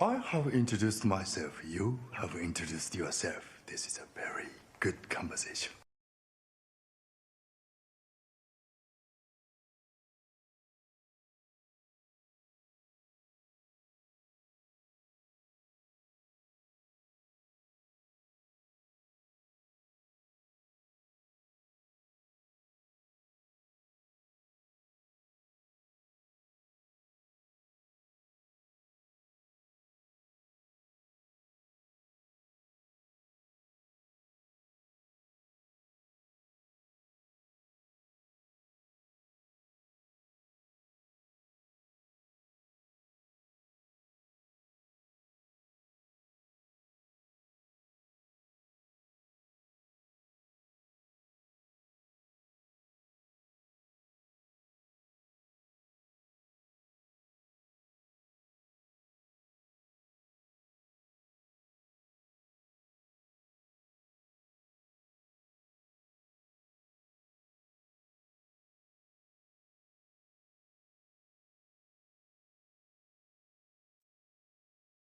I have introduced myself. You have introduced yourself. This is a very good conversation.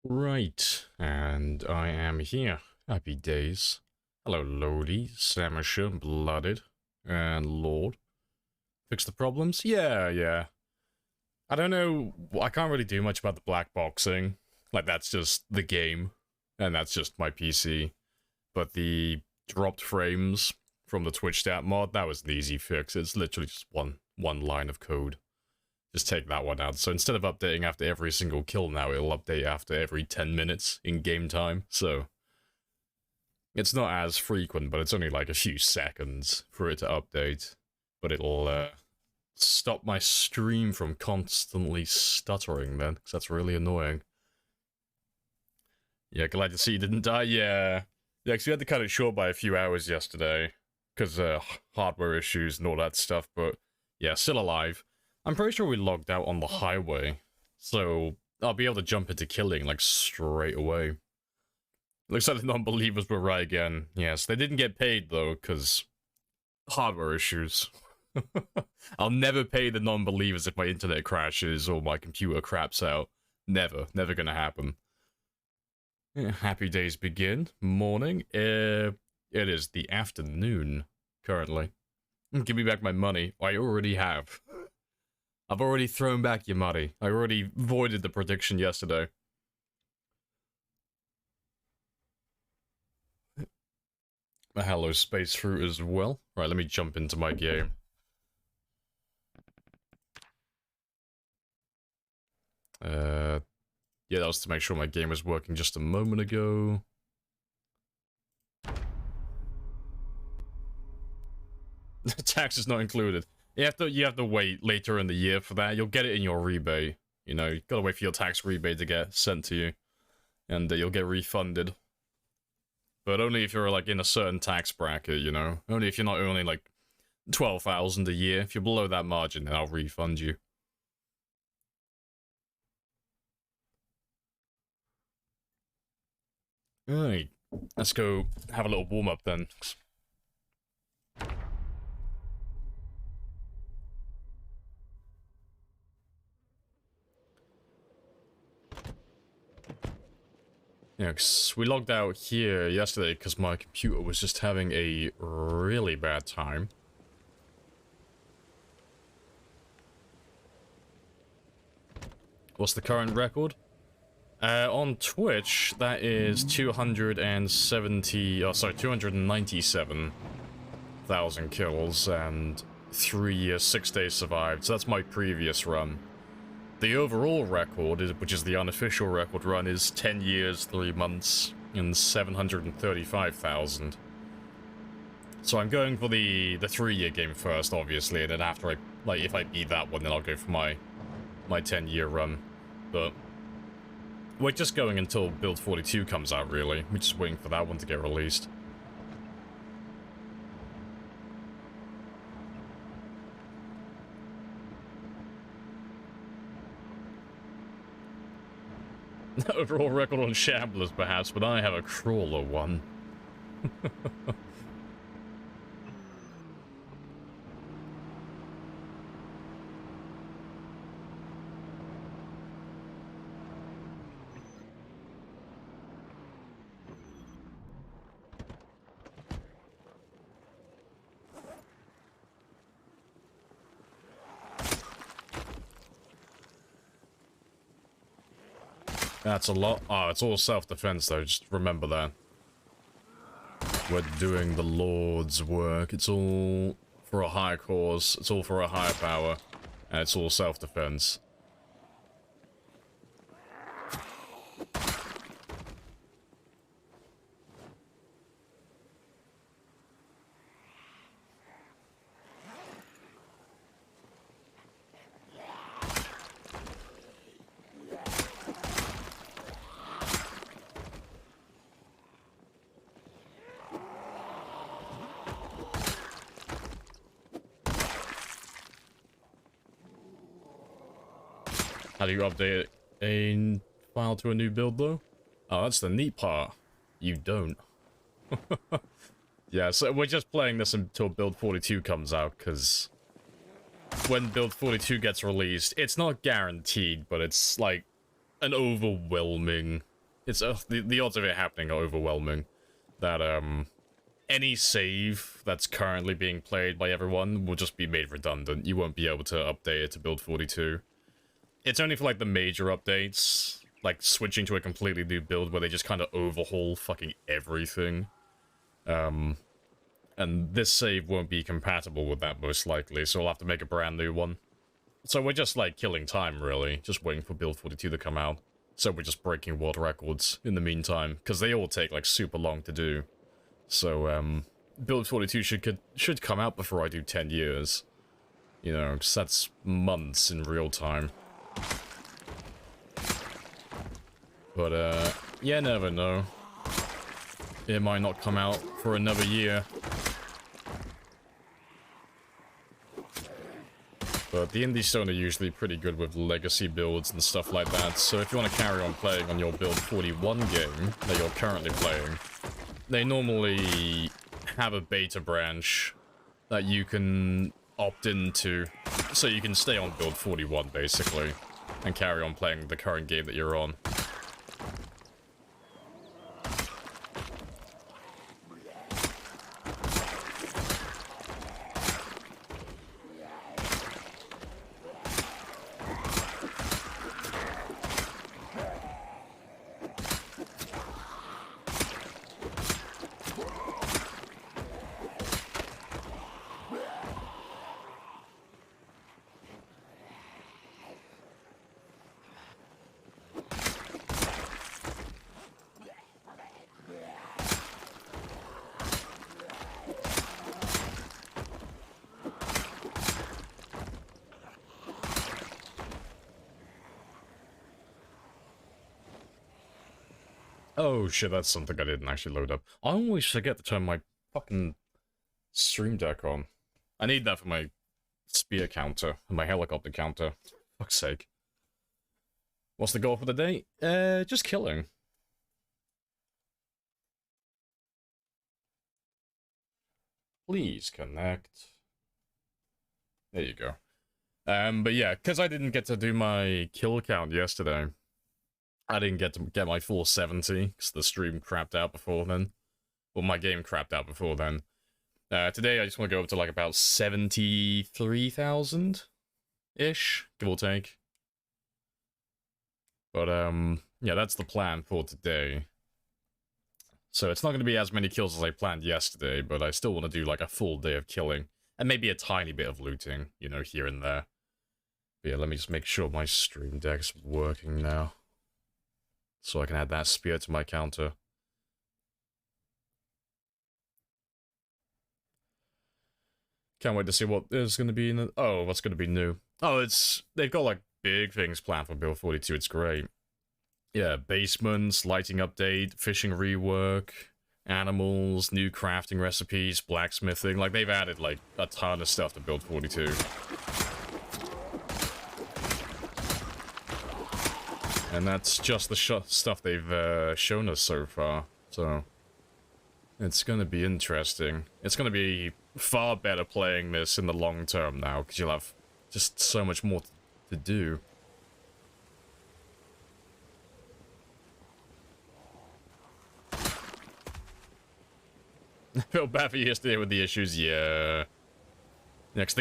Right, and I am here. Happy days. Hello, Lodi, Samasha, Blooded, and Lord. Fix the problems? Yeah. I don't know, I can't really do much about the black boxing. Like, that's just the game, and that's just my PC. But the dropped frames from the Twitch stat mod, that was an easy fix. It's literally just one line of code. Just take that one out. So instead of updating after every single kill now, it'll update after every 10 minutes in game time. So it's not as frequent, but it's only like a few seconds for it to update. But it'll stop my stream from constantly stuttering then, because that's really annoying. Yeah, glad to see you didn't die. Yeah, because we had to cut it short by a few hours yesterday, because hardware issues and all that stuff, but yeah, still alive. I'm pretty sure we logged out on the highway, so I'll be able to jump into killing, like, straight away. Looks like the non-believers were right again. Yes, they didn't get paid, though, because hardware issues. I'll never pay the non-believers if my internet crashes or my computer craps out. Never gonna happen. Yeah, happy days begin. Morning. It is the afternoon, currently. Give me back my money. I already have. I've already thrown back your money. I already voided the prediction yesterday. A hello, Space Fruit, as well. Right, let me jump into my game. Yeah, that was to make sure my game was working just a moment ago. Tax is not included. You have to wait later in the year for that. You'll get it in your rebate. You know, you gotta wait for your tax rebate to get sent to you, and you'll get refunded. But only if you're like in a certain tax bracket, you know. Only if you're not earning like 12,000 a year. If you're below that margin, then I'll refund you. Alright, let's go have a little warm up then. Yeah, 'cause we logged out here yesterday because my computer was just having a really bad time. What's the current record? On Twitch, that is 297,000 kills and 3 years, 6 days survived. So that's my previous run. The overall record, which is the unofficial record run, is 10 years, 3 months, and 735,000. So I'm going for the 3-year game first, obviously, and then after if I beat that one, then I'll go for my 10-year run. But we're just going until Build 42 comes out, really. We're just waiting for that one to get released. Overall record on Shamblers, perhaps, but I have a Crawler one. That's a lot. Oh, it's all self-defense though, just remember that. We're doing the Lord's work. It's all for a higher cause. It's all for a higher power. And it's all self-defense. How do you update a file to a new build, though? Oh, that's the neat part. You don't. Yeah, so we're just playing this until build 42 comes out, because when build 42 gets released, it's not guaranteed, but it's like an overwhelming... It's the odds of it happening are overwhelming. That any save that's currently being played by everyone will just be made redundant. You won't be able to update it to build 42. It's only for, like, the major updates, like, switching to a completely new build where they just kind of overhaul fucking everything. And this save won't be compatible with that, most likely, so we'll have to make a brand new one. So we're just, like, killing time, really, just waiting for build 42 to come out. So we're just breaking world records in the meantime, because they all take, like, super long to do. So, build 42 should come out before I do 10 years. You know, because that's months in real time. But, you never know. It might not come out for another year. But the indie stone are usually pretty good with legacy builds and stuff like that, so if you want to carry on playing on your build 41 game that you're currently playing, they normally have a beta branch that you can opt into, so you can stay on build 41 basically, and carry on playing the current game that you're on. Oh shit, that's something I didn't actually load up. I always forget to turn my fucking stream deck on. I need that for my spear counter and my helicopter counter. Fuck's sake. What's the goal for the day? Just killing. Please connect. There you go. But yeah, because I didn't get to do my kill count yesterday, I didn't get to get my full 70, because the stream crapped out before then. Well, my game crapped out before then. Today I just want to go up to like about 73,000-ish, give or take. But, yeah, that's the plan for today. So it's not going to be as many kills as I planned yesterday, but I still want to do like a full day of killing. And maybe a tiny bit of looting, you know, here and there. But yeah, let me just make sure my stream deck's working now, so I can add that spear to my counter. Can't wait to see what is going to be in the... Oh, what's going to be new? Oh, they've got, like, big things planned for Build 42. It's great. Yeah, basements, lighting update, fishing rework, animals, new crafting recipes, blacksmithing. Like, they've added, like, a ton of stuff to Build 42. And that's just the stuff they've shown us so far, so it's gonna be interesting. It's gonna be far better playing this in the long term now, because you'll have just so much more to do. I feel bad for you yesterday with the issues, yeah. Next,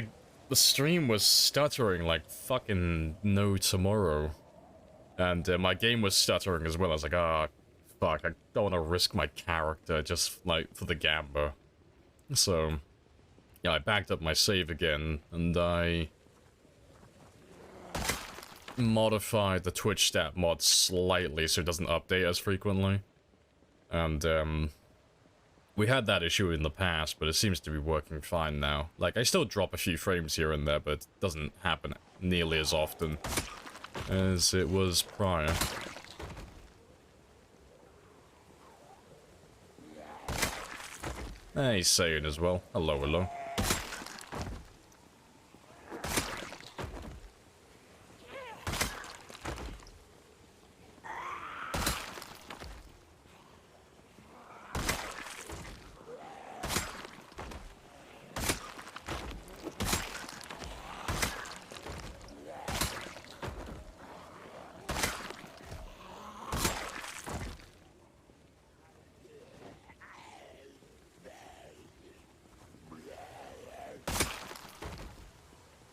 the stream was stuttering like fucking no tomorrow. And my game was stuttering as well. I was like, ah, fuck, I don't want to risk my character just, like, for the gamba. So, yeah, I backed up my save again, and I modified the Twitch stat mod slightly so it doesn't update as frequently. And, we had that issue in the past, but it seems to be working fine now. Like, I still drop a few frames here and there, but it doesn't happen nearly as often as it was prior. Hey, Saiyan as well. Hello, hello.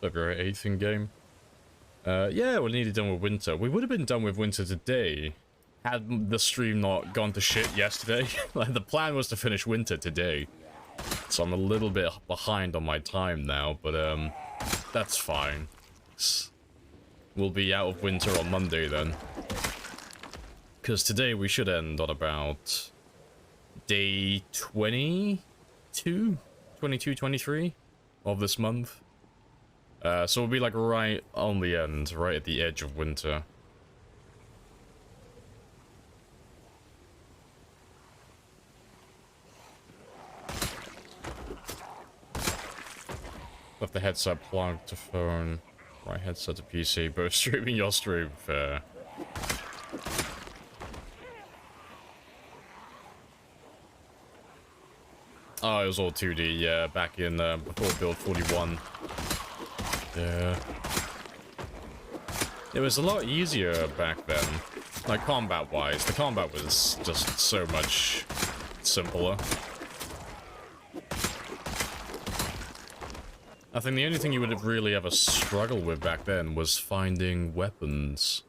February 8th in game. Yeah, we're nearly done with winter. We would have been done with winter today had the stream not gone to shit yesterday. Like, the plan was to finish winter today. So I'm a little bit behind on my time now, but that's fine. We'll be out of winter on Monday then. Because today we should end on about day 22, 23 of this month. So we'll be like right on the end, right at the edge of winter. Left the headset plugged to phone, right headset to PC, both streaming your stream, fair. Oh, it was all 2D, yeah, back in, before build 41. Yeah. It was a lot easier back then. Like, combat-wise. The combat was just so much simpler. I think the only thing you would have really ever struggled with back then was finding weapons.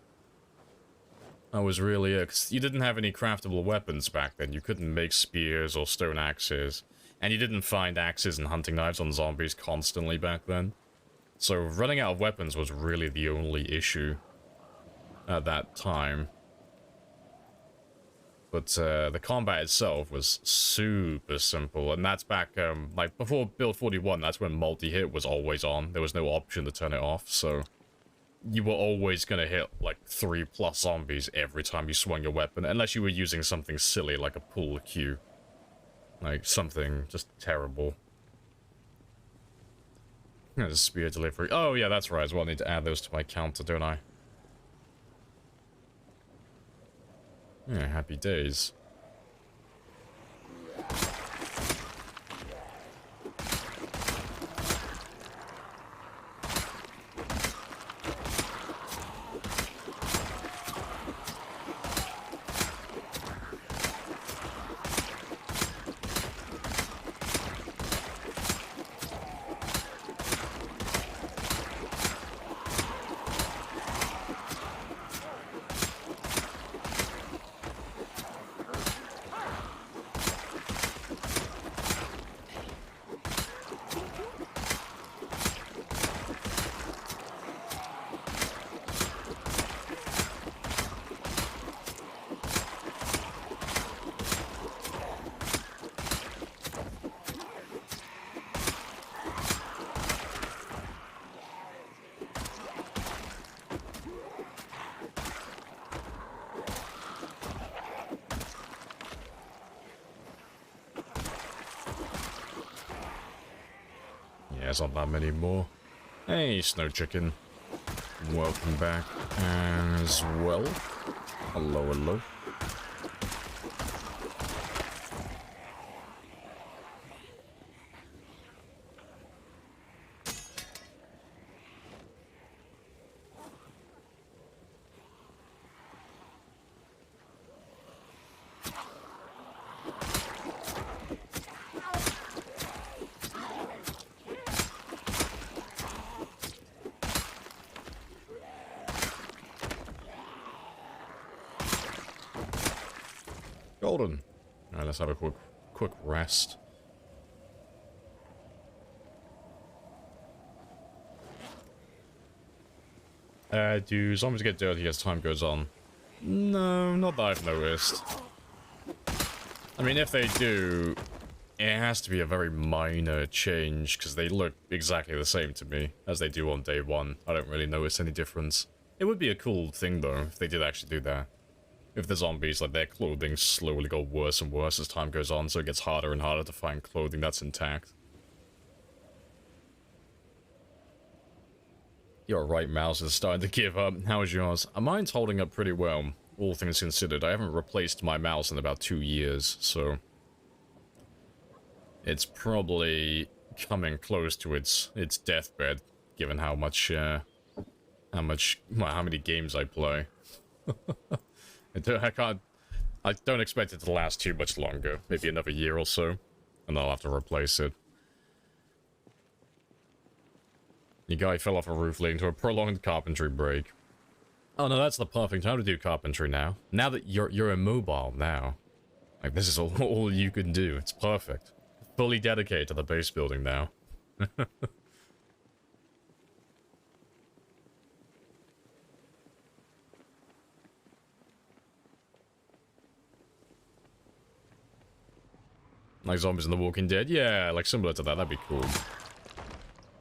That was really it, 'cause you didn't have any craftable weapons back then. You couldn't make spears or stone axes. And you didn't find axes and hunting knives on zombies constantly back then. So running out of weapons was really the only issue at that time. But the combat itself was super simple, and that's back, like, before build 41, that's when multi-hit was always on. There was no option to turn it off, so you were always gonna hit, like, 3+ zombies every time you swung your weapon, unless you were using something silly like a pull Q. Like, something just terrible. Spear delivery. Oh, yeah, that's right as well. I need to add those to my counter, don't I? Yeah, happy days. There's not that many more. Hey, Snow Chicken. Welcome back as well. Hello, hello. Golden. Alright, let's have a quick rest. Do zombies get dirty as time goes on? No, not that I've noticed. I mean, if they do, it has to be a very minor change, because they look exactly the same to me as they do on day one. I don't really notice any difference. It would be a cool thing, though, if they did actually do that. If the zombies, like, their clothing slowly got worse and worse as time goes on, so it gets harder and harder to find clothing that's intact. Your right mouse is starting to give up. How is yours? Mine's holding up pretty well, all things considered. I haven't replaced my mouse in about 2 years, so... it's probably coming close to its deathbed, given how many games I play. I don't expect it to last too much longer. Maybe another year or so, and I'll have to replace it. Your guy fell off a roof leading to a prolonged carpentry break. Oh no, that's the perfect time to do carpentry now. Now that you're immobile now. Like, this is all you can do. It's perfect. Fully dedicated to the base building now. Like zombies in The Walking Dead? Yeah, like similar to that. That'd be cool.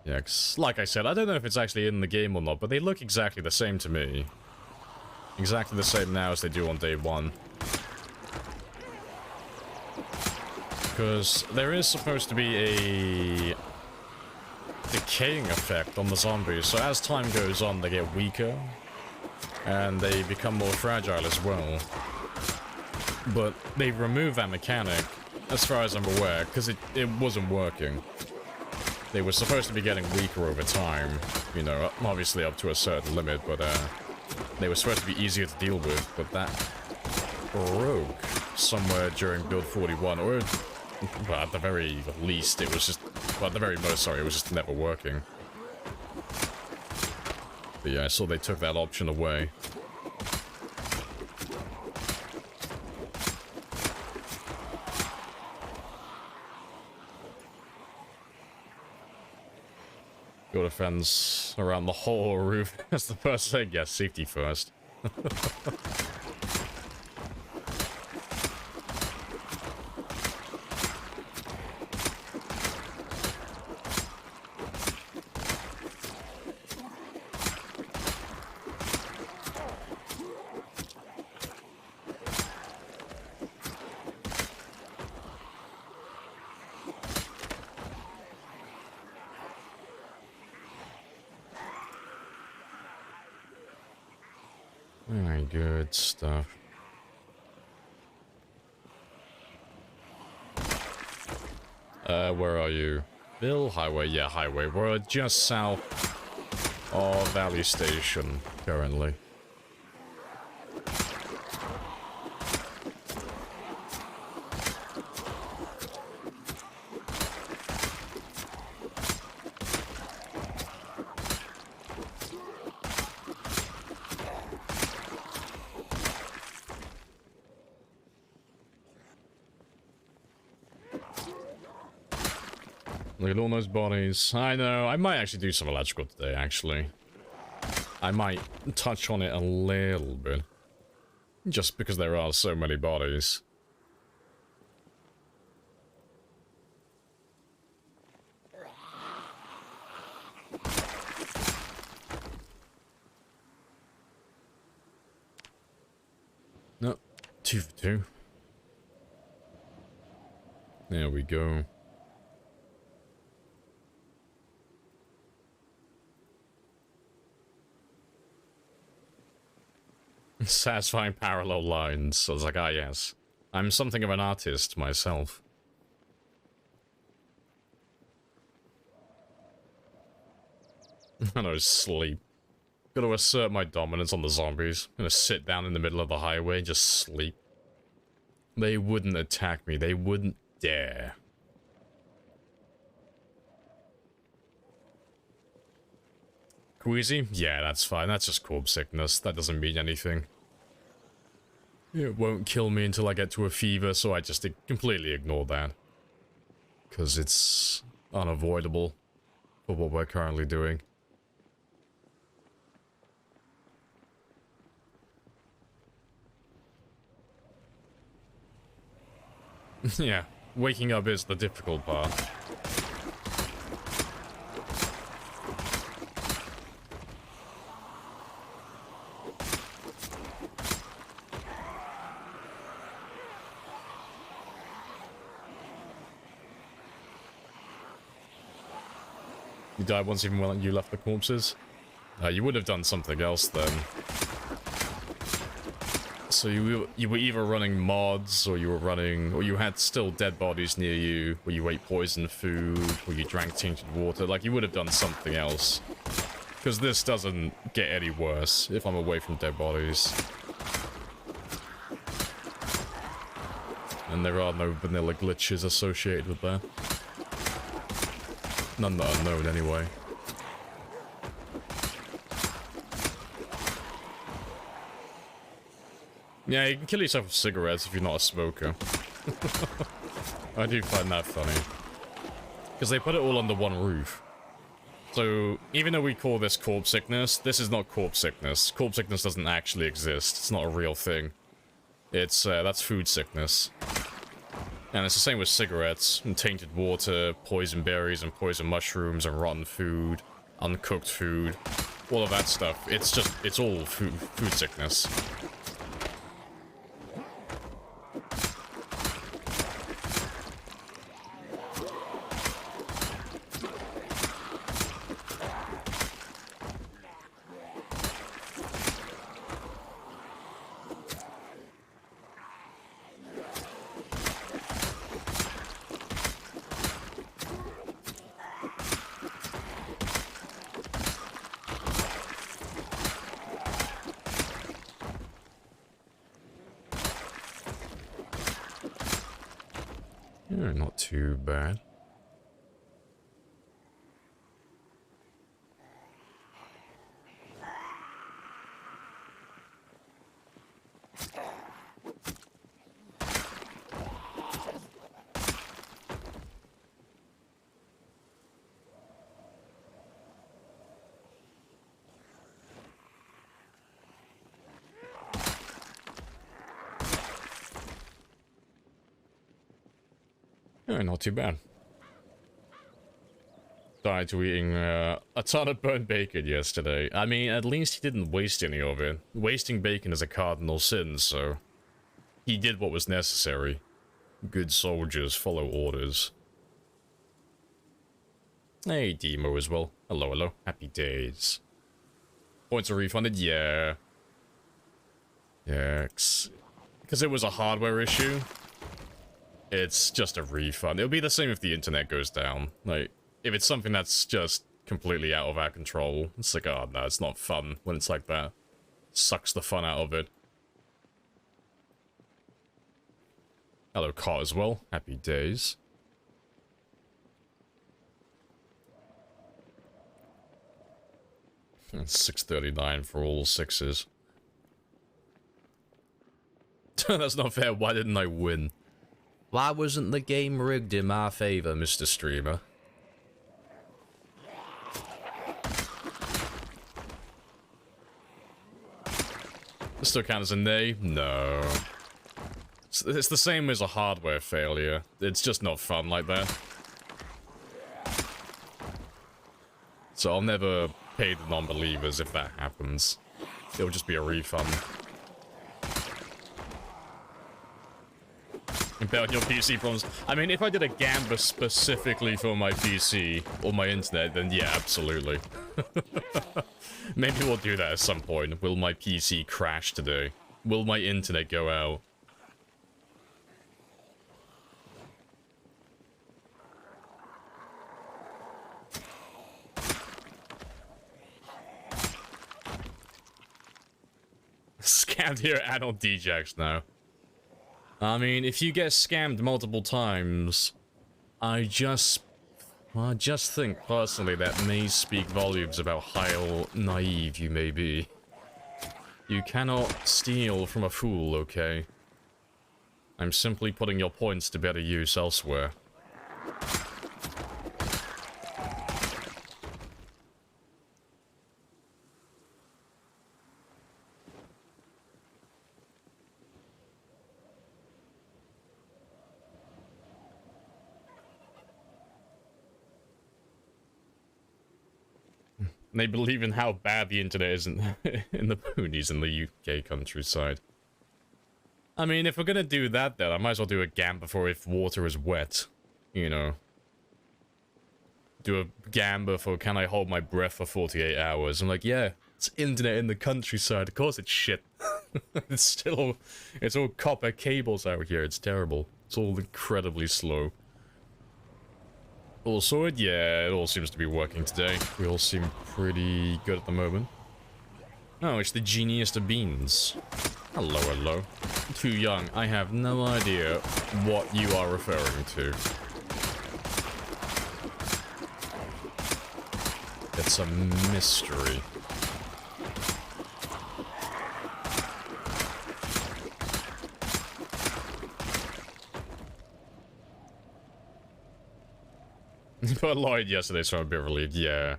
Yeah, 'cause like I said, I don't know if it's actually in the game or not, but they look exactly the same to me. Exactly the same now as they do on day one. Because there is supposed to be a decaying effect on the zombies, so as time goes on they get weaker, and they become more fragile as well. But they remove that mechanic, as far as I'm aware, because it wasn't working. They were supposed to be getting weaker over time, you know, obviously up to a certain limit, but they were supposed to be easier to deal with, but that broke somewhere during build 41, or well, at the very least, it was just, well, at the very most, sorry, it was just never working. But yeah, I saw they took that option away. Build a fence around the whole roof. That's the first thing. Yeah, safety first. Very good stuff. Where are you? Bill? Highway? Yeah, highway. We're just south of Valley Station, currently. Look at all those bodies. I know, I might actually do some electrical today, actually. I might touch on it a little bit. Just because there are so many bodies. No, 2 for 2. There we go. Satisfying parallel lines. I was like, ah, yes. I'm something of an artist myself. I know, sleep. Gotta assert my dominance on the zombies. Gonna sit down in the middle of the highway and just sleep. They wouldn't attack me. They wouldn't dare. Queasy? Yeah, that's fine. That's just corpse sickness. That doesn't mean anything. It won't kill me until I get to a fever, so I just completely ignore that. Because it's unavoidable for what we're currently doing. Yeah, waking up is the difficult part. You died once even when you left the corpses? You would have done something else then. So you were either running mods, or you had still dead bodies near you, or you ate poisoned food, or you drank tainted water. Like, you would have done something else. Because this doesn't get any worse if I'm away from dead bodies. And there are no vanilla glitches associated with that. None that are known, anyway. Yeah, you can kill yourself with cigarettes if you're not a smoker. I do find that funny. Because they put it all under one roof. So, even though we call this corpse sickness, this is not corpse sickness. Corpse sickness doesn't actually exist. It's not a real thing. It's, that's food sickness. And it's the same with cigarettes, and tainted water, poison berries, and poison mushrooms, and rotten food, uncooked food, all of that stuff. It's just, it's all food sickness. Yeah, not too bad. Yeah, not too bad. Died to eating a ton of burnt bacon yesterday. I mean, at least he didn't waste any of it. Wasting bacon is a cardinal sin, so he did what was necessary. Good soldiers follow orders. Hey, Demo as well. Hello, hello. Happy days. Points are refunded? Yeah. Yeah, because it was a hardware issue. It's just a refund. It'll be the same if the internet goes down. Like, if it's something that's just completely out of our control, it's like, oh no, it's not fun when it's like that. Sucks the fun out of it. Hello, Cot as well. Happy days. It's 639 for all sixes. That's not fair. Why didn't I win? Why wasn't the game rigged in my favor, Mr. Streamer? This still counts as a nay? No. It's the same as a hardware failure. It's just not fun like that. So I'll never pay the non-believers if that happens. It'll just be a refund. About your PC problems. I mean, if I did a gamba specifically for my PC or my internet, then yeah, absolutely. Maybe we'll do that at some point. Will my PC crash today? Will my internet go out? Scammed here and on DJax now. I mean, if you get scammed multiple times, I just think personally that may speak volumes about how naive you may be. You cannot steal from a fool, okay? I'm simply putting your points to better use elsewhere. They believe in how bad the internet is in, in the boonies in the UK countryside. I mean, if we're gonna do that, then I might as well do a gamba for if water is wet. You know. Do a gamba for can I hold my breath for 48 hours? I'm like, yeah, it's internet in the countryside. Of course it's shit. It's all copper cables out here. It's terrible. It's all incredibly slow. All sorted? Yeah, it all seems to be working today. We all seem pretty good at the moment. Oh, it's the genius of beans. Hello, hello. Too young. I have no idea what you are referring to. It's a mystery. But Lloyd yesterday, so I'm a bit relieved, yeah.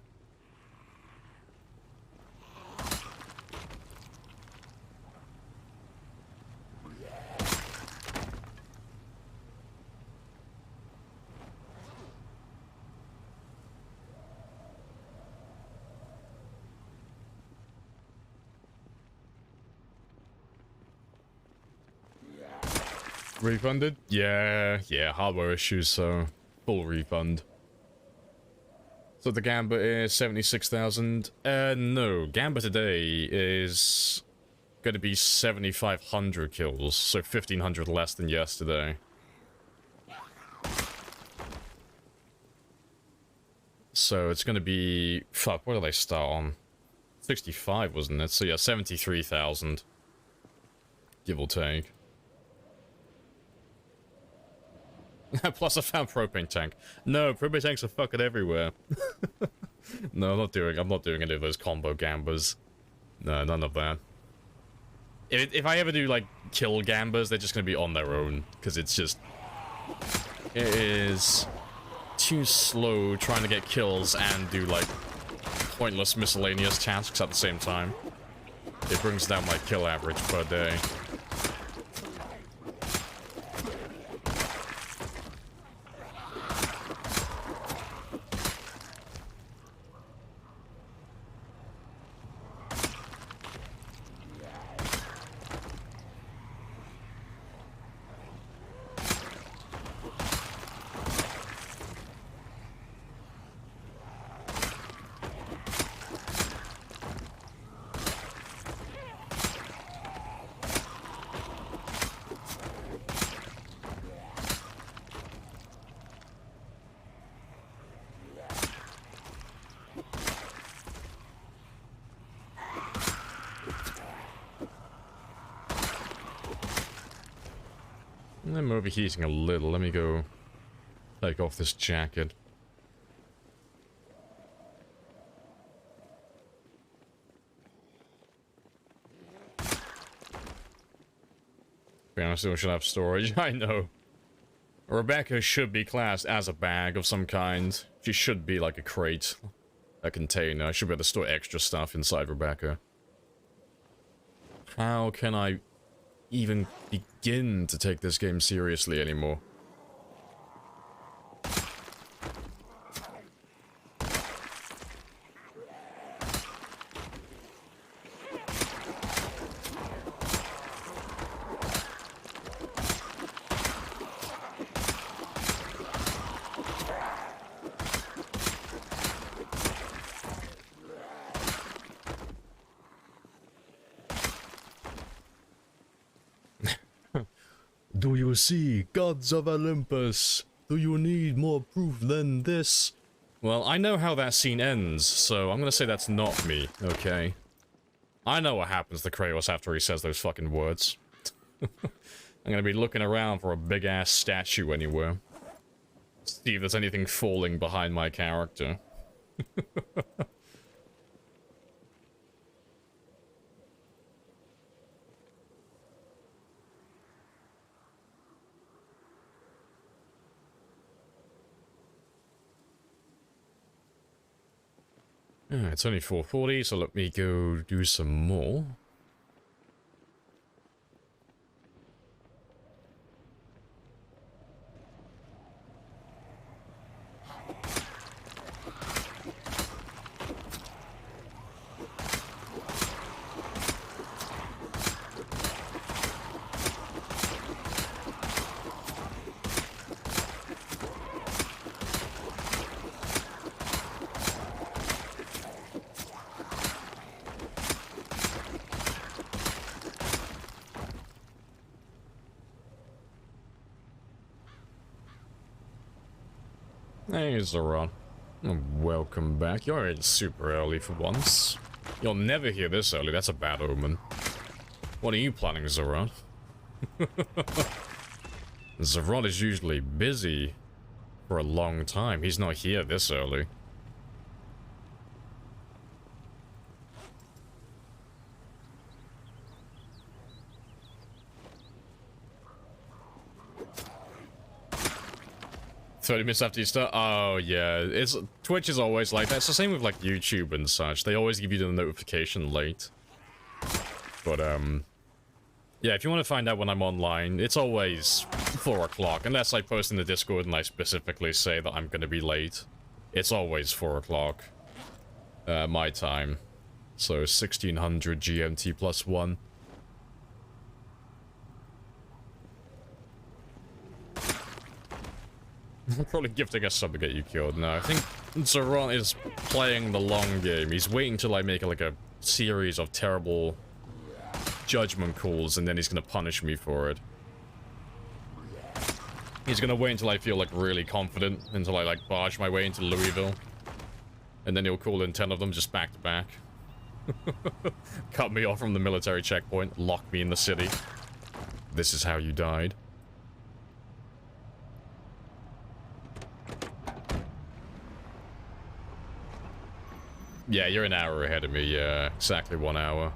Refunded? Yeah, hardware issues, so full refund. So the Gamba is 76,000. No, Gamba today is going to be 7,500 kills, so 1,500 less than yesterday. So it's going to be... Fuck, what did they start on? 65, wasn't it? So yeah, 73,000. Give or take. Plus I found propane tank. No, propane tanks are fucking everywhere. No, I'm not doing any of those combo gambas. No, none of that. If I ever do, like, kill gambas, they're just gonna be on their own. Because it's just... It is... too slow trying to get kills and do, like, pointless miscellaneous tasks at the same time. It brings down my kill average per day. I'm overheating a little. Let me go take off this jacket. Be honest, we should have storage. I know. Rebecca should be classed as a bag of some kind. She should be like a crate. A container. I should be able to store extra stuff inside Rebecca. How can I even begin to take this game seriously anymore? Do you see, gods of Olympus? Do you need more proof than this? Well, I know how that scene ends, so I'm gonna say that's not me, okay? I know what happens to Kratos after he says those fucking words. I'm gonna be looking around for a big-ass statue anywhere. See if there's anything falling behind my character. It's only 4:40, so let me go do some more. Hey, Zoran. Welcome back. You're in super early for once. You'll never hear this early, that's a bad omen. What are you planning, Zoran? Zoran is usually busy for a long time. He's not here this early. $30 after you start? Oh, yeah. Twitch is always like that. It's the same with, like, YouTube and such. They always give you the notification late. But, yeah, if you want to find out when I'm online, it's always 4 o'clock. Unless I post in the Discord and I specifically say that I'm going to be late. It's always 4 o'clock. My time. So, 1600 GMT plus 1. Probably gifting us sub to get you killed. No, I think Zoran is playing the long game. He's waiting till I make like a series of terrible judgment calls, and then he's gonna punish me for it. He's gonna wait until I feel like really confident, until I like barge my way into Louisville. And then he'll call in 10 of them just back to back. Cut me off from the military checkpoint, lock me in the city. This is how you died. Yeah, you're an hour ahead of me, yeah. Exactly 1 hour.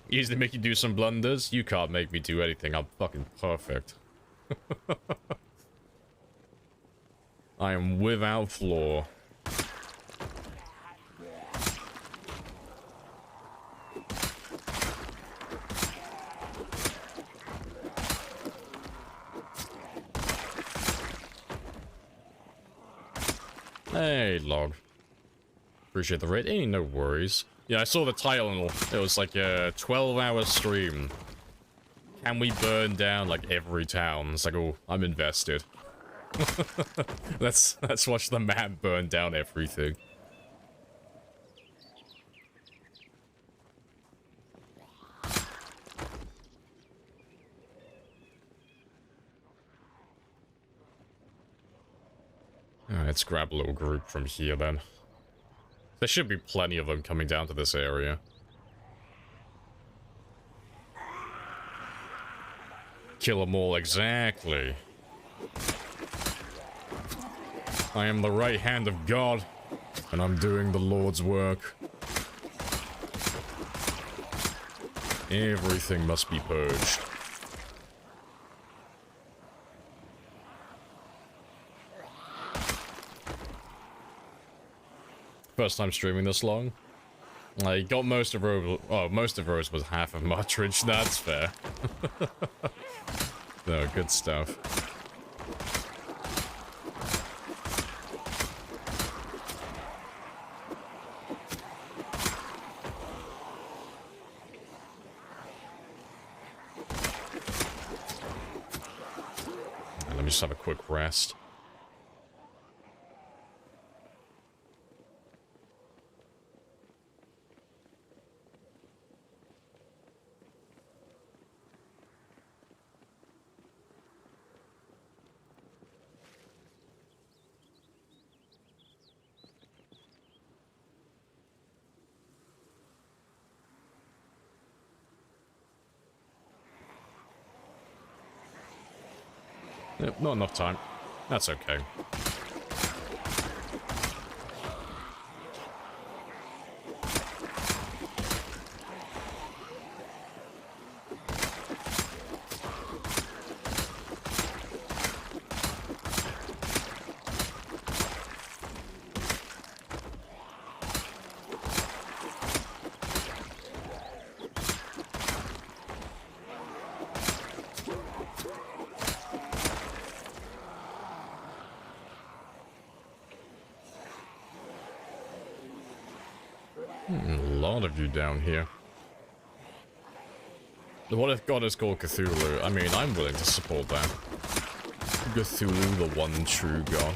Usually make you do some blunders. You can't make me do anything. I'm fucking perfect. I am without flaw. Hey, log. Appreciate the raid. Ain't no worries. Yeah, I saw the title and it was like a 12-hour stream. Can we burn down like every town? It's like, oh, I'm invested. Let's watch the man burn down everything. Alright, let's grab a little group from here then. There should be plenty of them coming down to this area. Kill them all, exactly. I am the right hand of God, and I'm doing the Lord's work. Everything must be purged. First time streaming this long. I got most of Rose. Oh, most of Rose was half of Martridge. That's fair. No, good stuff. Let me just have a quick rest. Not enough time. That's okay. A lot of you down here. What if God is called Cthulhu? I mean, I'm willing to support that. Cthulhu, the one true God.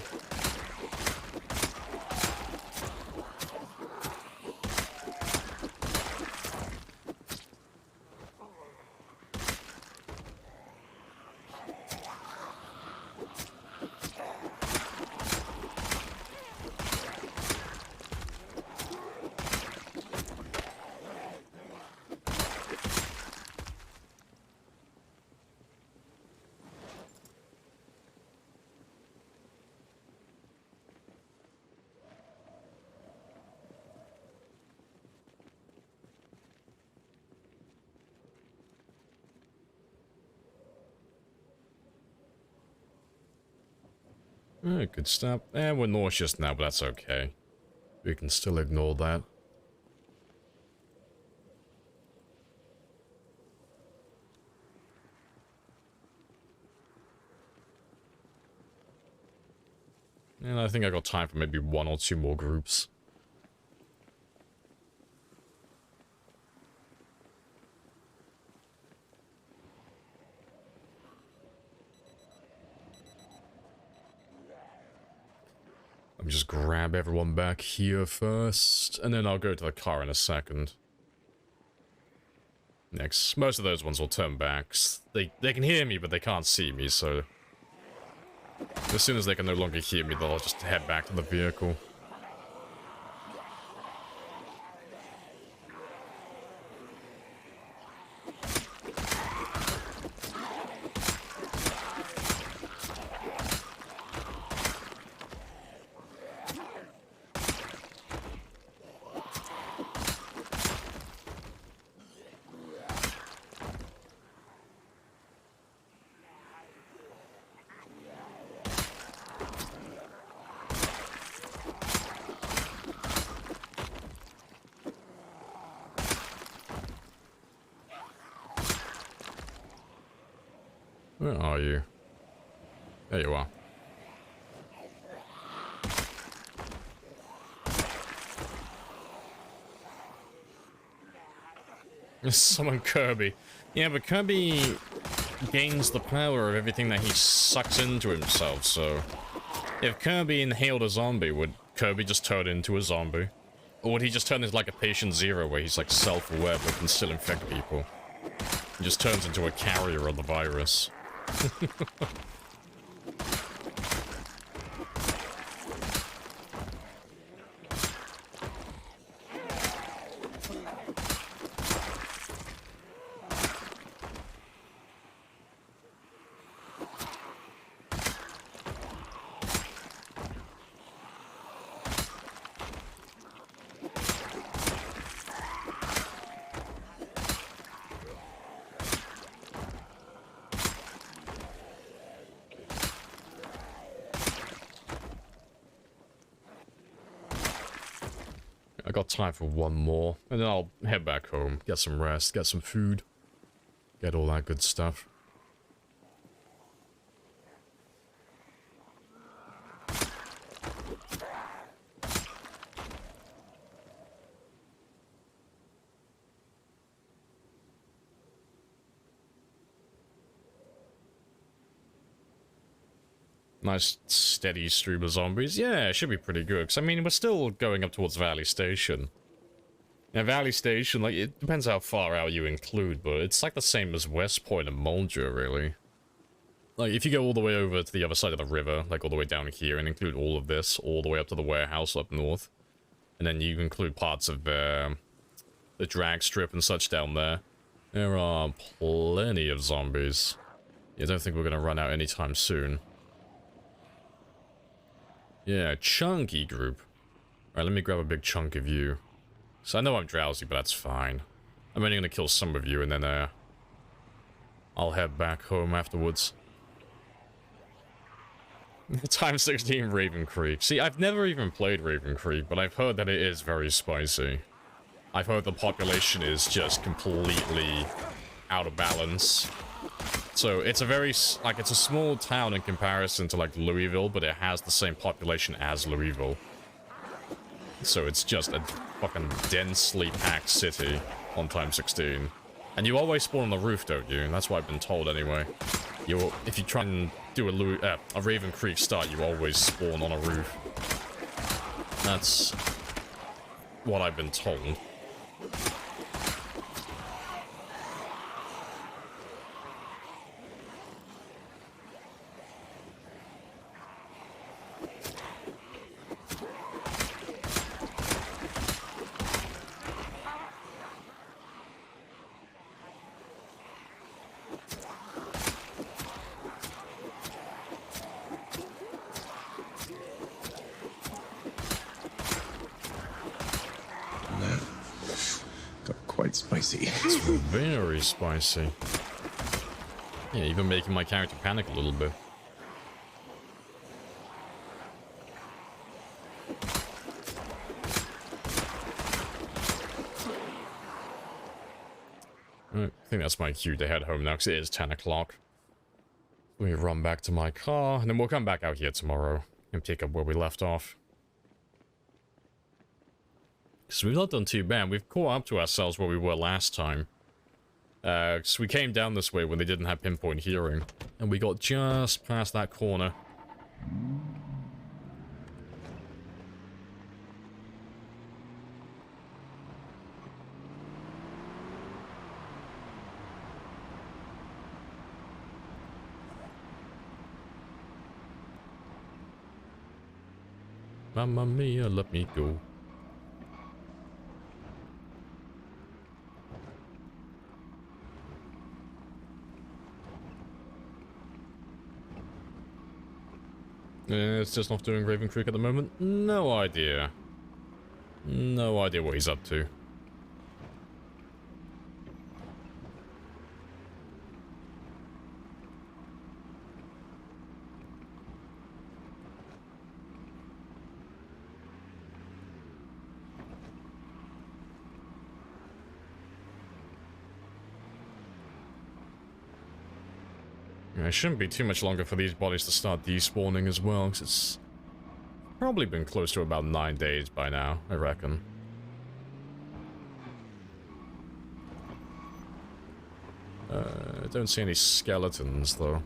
Good stuff. We're nauseous now, but that's okay. We can still ignore that. And I think I got time for maybe 1 or 2 more groups. Let me just grab everyone back here first, and then I'll go to the car in a second. Next, most of those ones will turn back. They can hear me, but they can't see me, so... As soon as they can no longer hear me, they'll just head back to the vehicle. Where are you? There you are. Summon Kirby. Yeah, but Kirby gains the power of everything that he sucks into himself, so... If Kirby inhaled a zombie, would Kirby just turn into a zombie? Or would he just turn into like a patient zero where he's like self-aware but can still infect people? He just turns into a carrier of the virus. I got time for 1 more, and then I'll head back home, get some rest, get some food, get all that good stuff. Nice steady stream of zombies. Yeah, it should be pretty good. Because, I mean, we're still going up towards Valley Station. Now, Valley Station, like, it depends how far out you include, but it's like the same as West Point and Mulder, really. Like, if you go all the way over to the other side of the river, like all the way down here, and include all of this, all the way up to the warehouse up north, and then you include parts of the drag strip and such down there, there are plenty of zombies. Yeah, I don't think we're gonna run out anytime soon. Yeah, chunky group. Alright, let me grab a big chunk of you. So I know I'm drowsy, but that's fine. I'm only gonna kill some of you and then, I'll head back home afterwards. Time 16 Raven Creek. See, I've never even played Raven Creek, but I've heard that it is very spicy. I've heard the population is just completely out of balance. So it's a very, like, it's a small town in comparison to, like, Louisville, but it has the same population as Louisville. So it's just a fucking densely packed city on time 16. And you always spawn on the roof, don't you? And that's what I've been told anyway. If you try and do a Raven Creek start, you always spawn on a roof. That's what I've been told. Spicy. It's very spicy. Yeah, even making my character panic a little bit. I think that's my cue to head home now, because it is 10 o'clock. Let me run back to my car, and then we'll come back out here tomorrow and pick up where we left off. So we've not done too bad. We've caught up to ourselves where we were last time. So we came down this way when they didn't have pinpoint hearing. And we got just past that corner. Mamma mia, let me go. It's just not doing Raven Creek at the moment. No idea. No idea what he's up to. It shouldn't be too much longer for these bodies to start despawning as well, because it's probably been close to about 9 days by now, I reckon. I don't see any skeletons, though.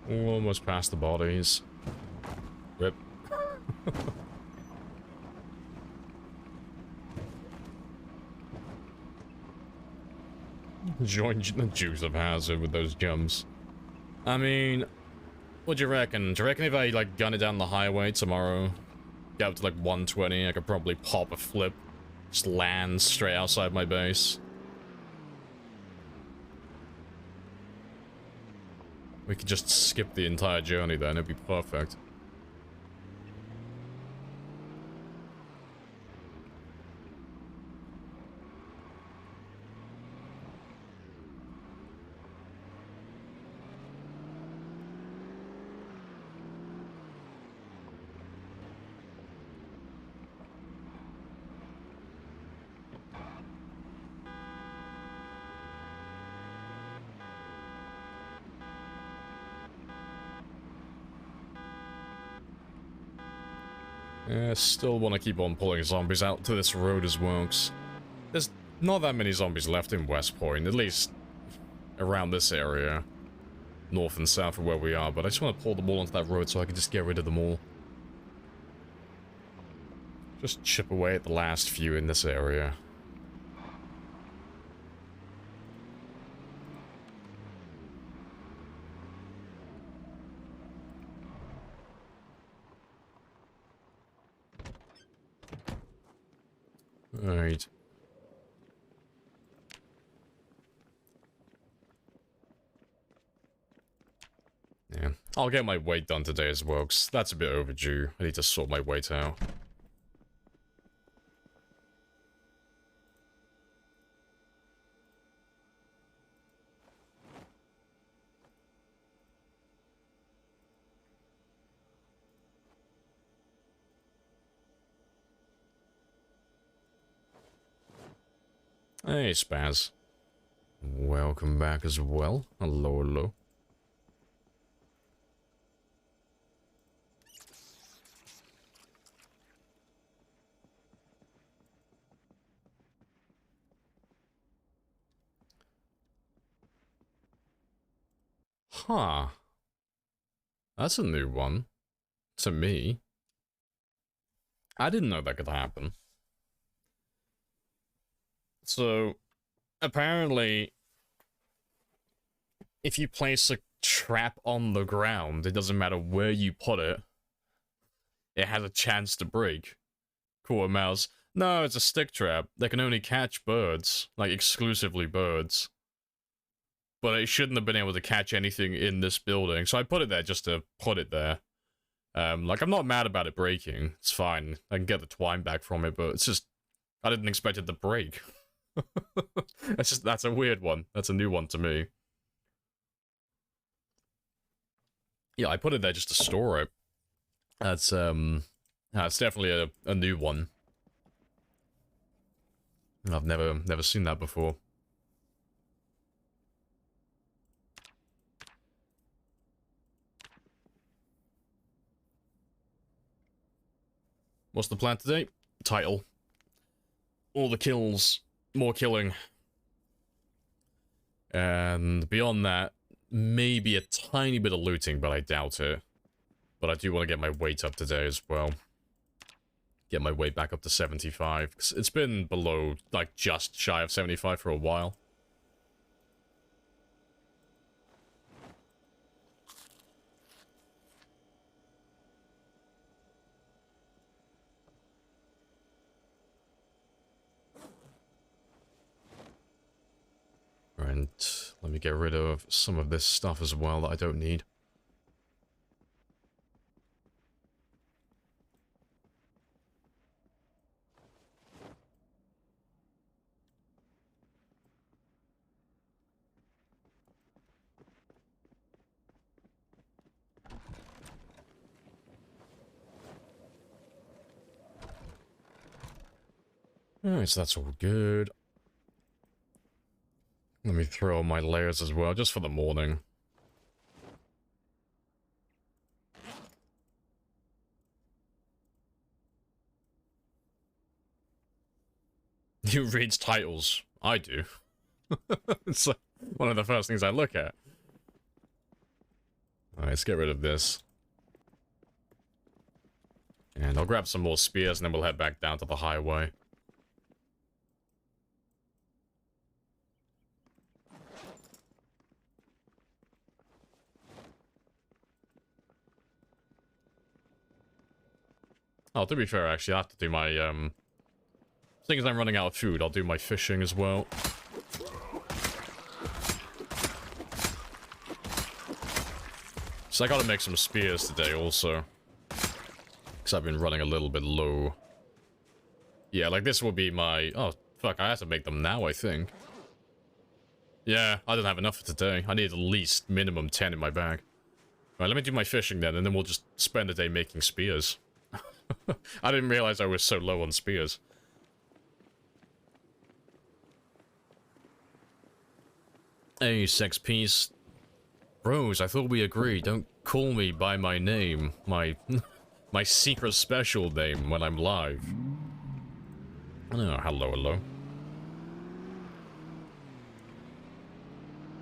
Almost past the bodies. Rip. Join the Jews of Hazard with those jumps. I mean, what do you reckon? Do you reckon if I, like, gun it down the highway tomorrow, get up to, like, 120, I could probably pop a flip, just land straight outside my base? We could just skip the entire journey then, it'd be perfect. Yeah, still want to keep on pulling zombies out to this road as well, 'cause There's not that many zombies left in West Point, at least around this area. North and south of where we are, but I just want to pull them all onto that road so I can just get rid of them all. Just chip away at the last few in this area. Right. Yeah, I'll get my weight done today as well, because that's a bit overdue. I need to sort my weight out. Hey, Spaz. Welcome back as well. Hello, hello. Huh. That's a new one. To me. I didn't know that could happen. So, apparently, if you place a trap on the ground, it doesn't matter where you put it, it has a chance to break. Cool, mouse. No, it's a stick trap. They can only catch birds, like exclusively birds. But it shouldn't have been able to catch anything in this building, so I put it there just to put it there. Like, I'm not mad about it breaking. It's fine. I can get the twine back from it, but it's just... I didn't expect it to break. That's a weird one. That's a new one to me. Yeah, I put it there just to store it. That's, it's definitely a new one. I've never seen that before. What's the plan today? Title. All the kills. More killing. And beyond that, maybe a tiny bit of looting, but I doubt it. But I do want to get my weight up today as well. Get my weight back up to 75. 'Cause it's been below, like, just shy of 75 for a while. And let me get rid of some of this stuff as well that I don't need. Alright, so that's all good. Let me throw on my layers as well, just for the morning. Who reads titles? I do. It's like one of the first things I look at. Alright, let's get rid of this. And I'll grab some more spears and then we'll head back down to the highway. Oh, to be fair, actually, I have to do my, seeing as I'm running out of food, I'll do my fishing as well. So I gotta make some spears today, also. Because I've been running a little bit low. Yeah, like, this will be my... Oh, fuck, I have to make them now, I think. Yeah, I don't have enough for today. I need at least minimum 10 in my bag. Right, let me do my fishing then, and then we'll just spend the day making spears. I didn't realize I was so low on spears. Hey, sex piece. Bros, I thought we agreed. Don't call me by my name. My secret special name when I'm live. Oh, hello, hello.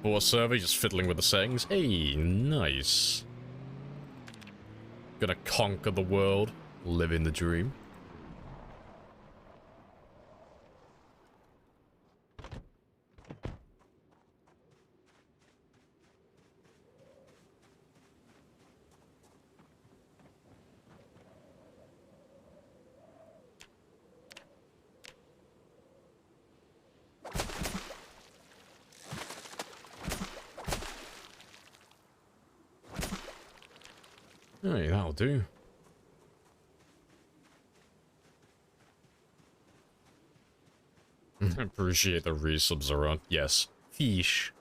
support server, just fiddling with the settings. Hey, nice. Gonna conquer the world, living the dream. Hey, that'll do. Appreciate the resubs, Zoran. Yes. Fish.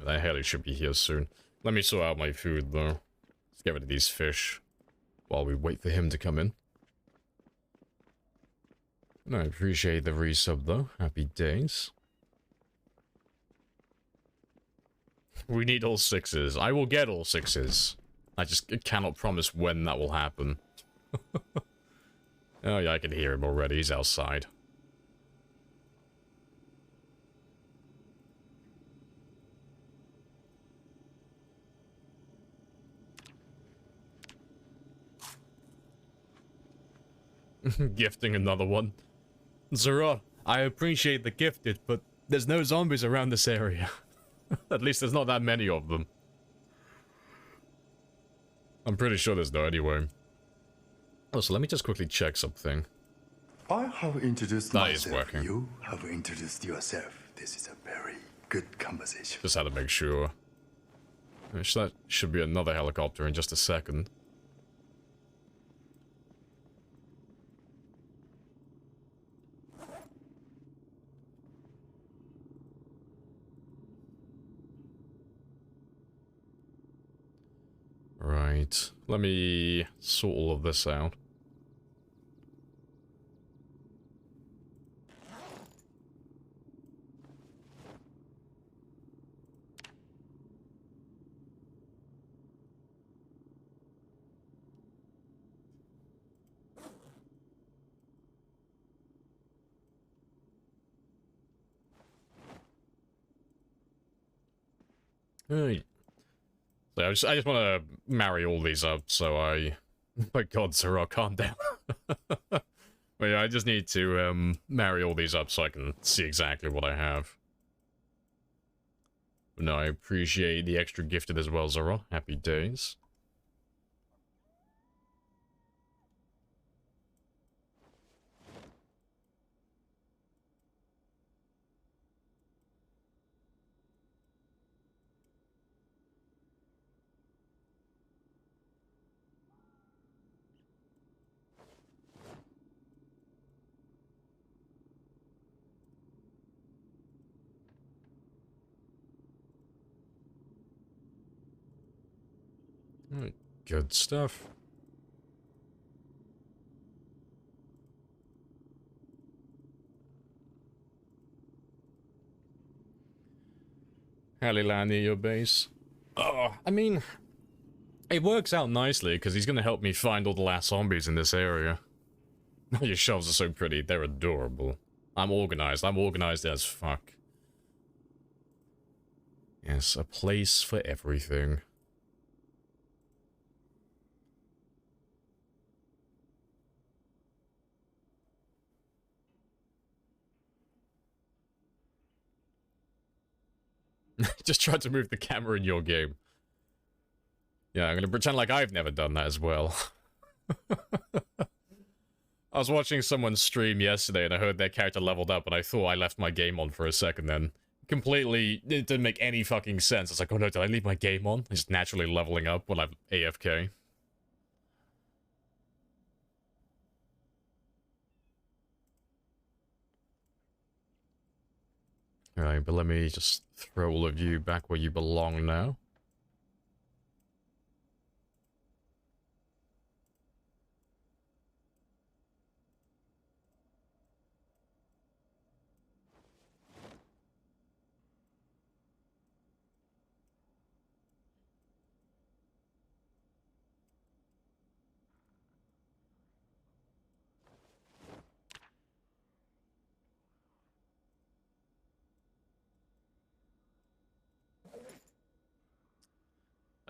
That heli should be here soon. Let me sort out my food, though. Let's get rid of these fish while we wait for him to come in. And I appreciate the resub, though. Happy days. We need all 6s. I will get all 6s. I just cannot promise when that will happen. Oh yeah, I can hear him already. He's outside. Gifting another one. Zara, I appreciate the gifted, but there's no zombies around this area. At least there's not that many of them. I'm pretty sure there's no anyway. Oh, so let me just quickly check something. I have introduced That is myself. working. You have introduced yourself. This is a very good conversation. Just had to make sure. That should be another helicopter in just a second. Right, let me sort all of this out. Hey. So I just want to marry all these up, so I... My god, Zara, calm down. But yeah, I just need to marry all these up so I can see exactly what I have. But no, I appreciate the extra gifted as well, Zara. Happy days. Alright, good stuff. Heli land near your base. Oh, I mean, it works out nicely because he's going to help me find all the last zombies in this area. Your shelves are so pretty. They're adorable. I'm organized. I'm organized as fuck. Yes, a place for everything. Just tried to move the camera in your game. Yeah, I'm gonna pretend like I've never done that as well. I was watching someone stream yesterday and I heard their character leveled up and I thought I left my game on for a second then. Completely, it didn't make any fucking sense. It's like, oh no, did I leave my game on? It's naturally leveling up when I'm AFK. Alright, but let me just throw all of you back where you belong now.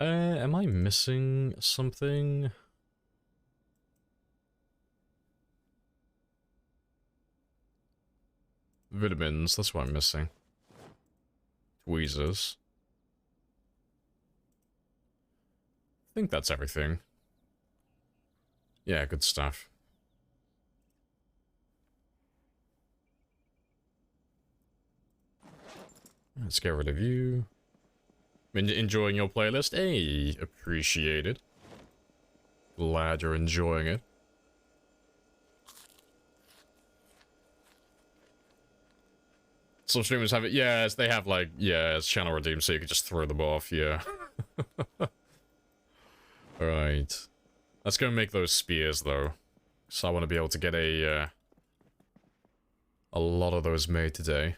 Am I missing something? Vitamins, that's what I'm missing. Tweezers. I think that's everything. Yeah, good stuff. Let's get rid of you. Enjoying your playlist? Hey, appreciate it. Glad you're enjoying it. Some streamers have it, yes, they have like, yeah, it's channel redeem, so you can just throw them off, yeah. Alright. Let's go make those spears, though. So I want to be able to get a lot of those made today.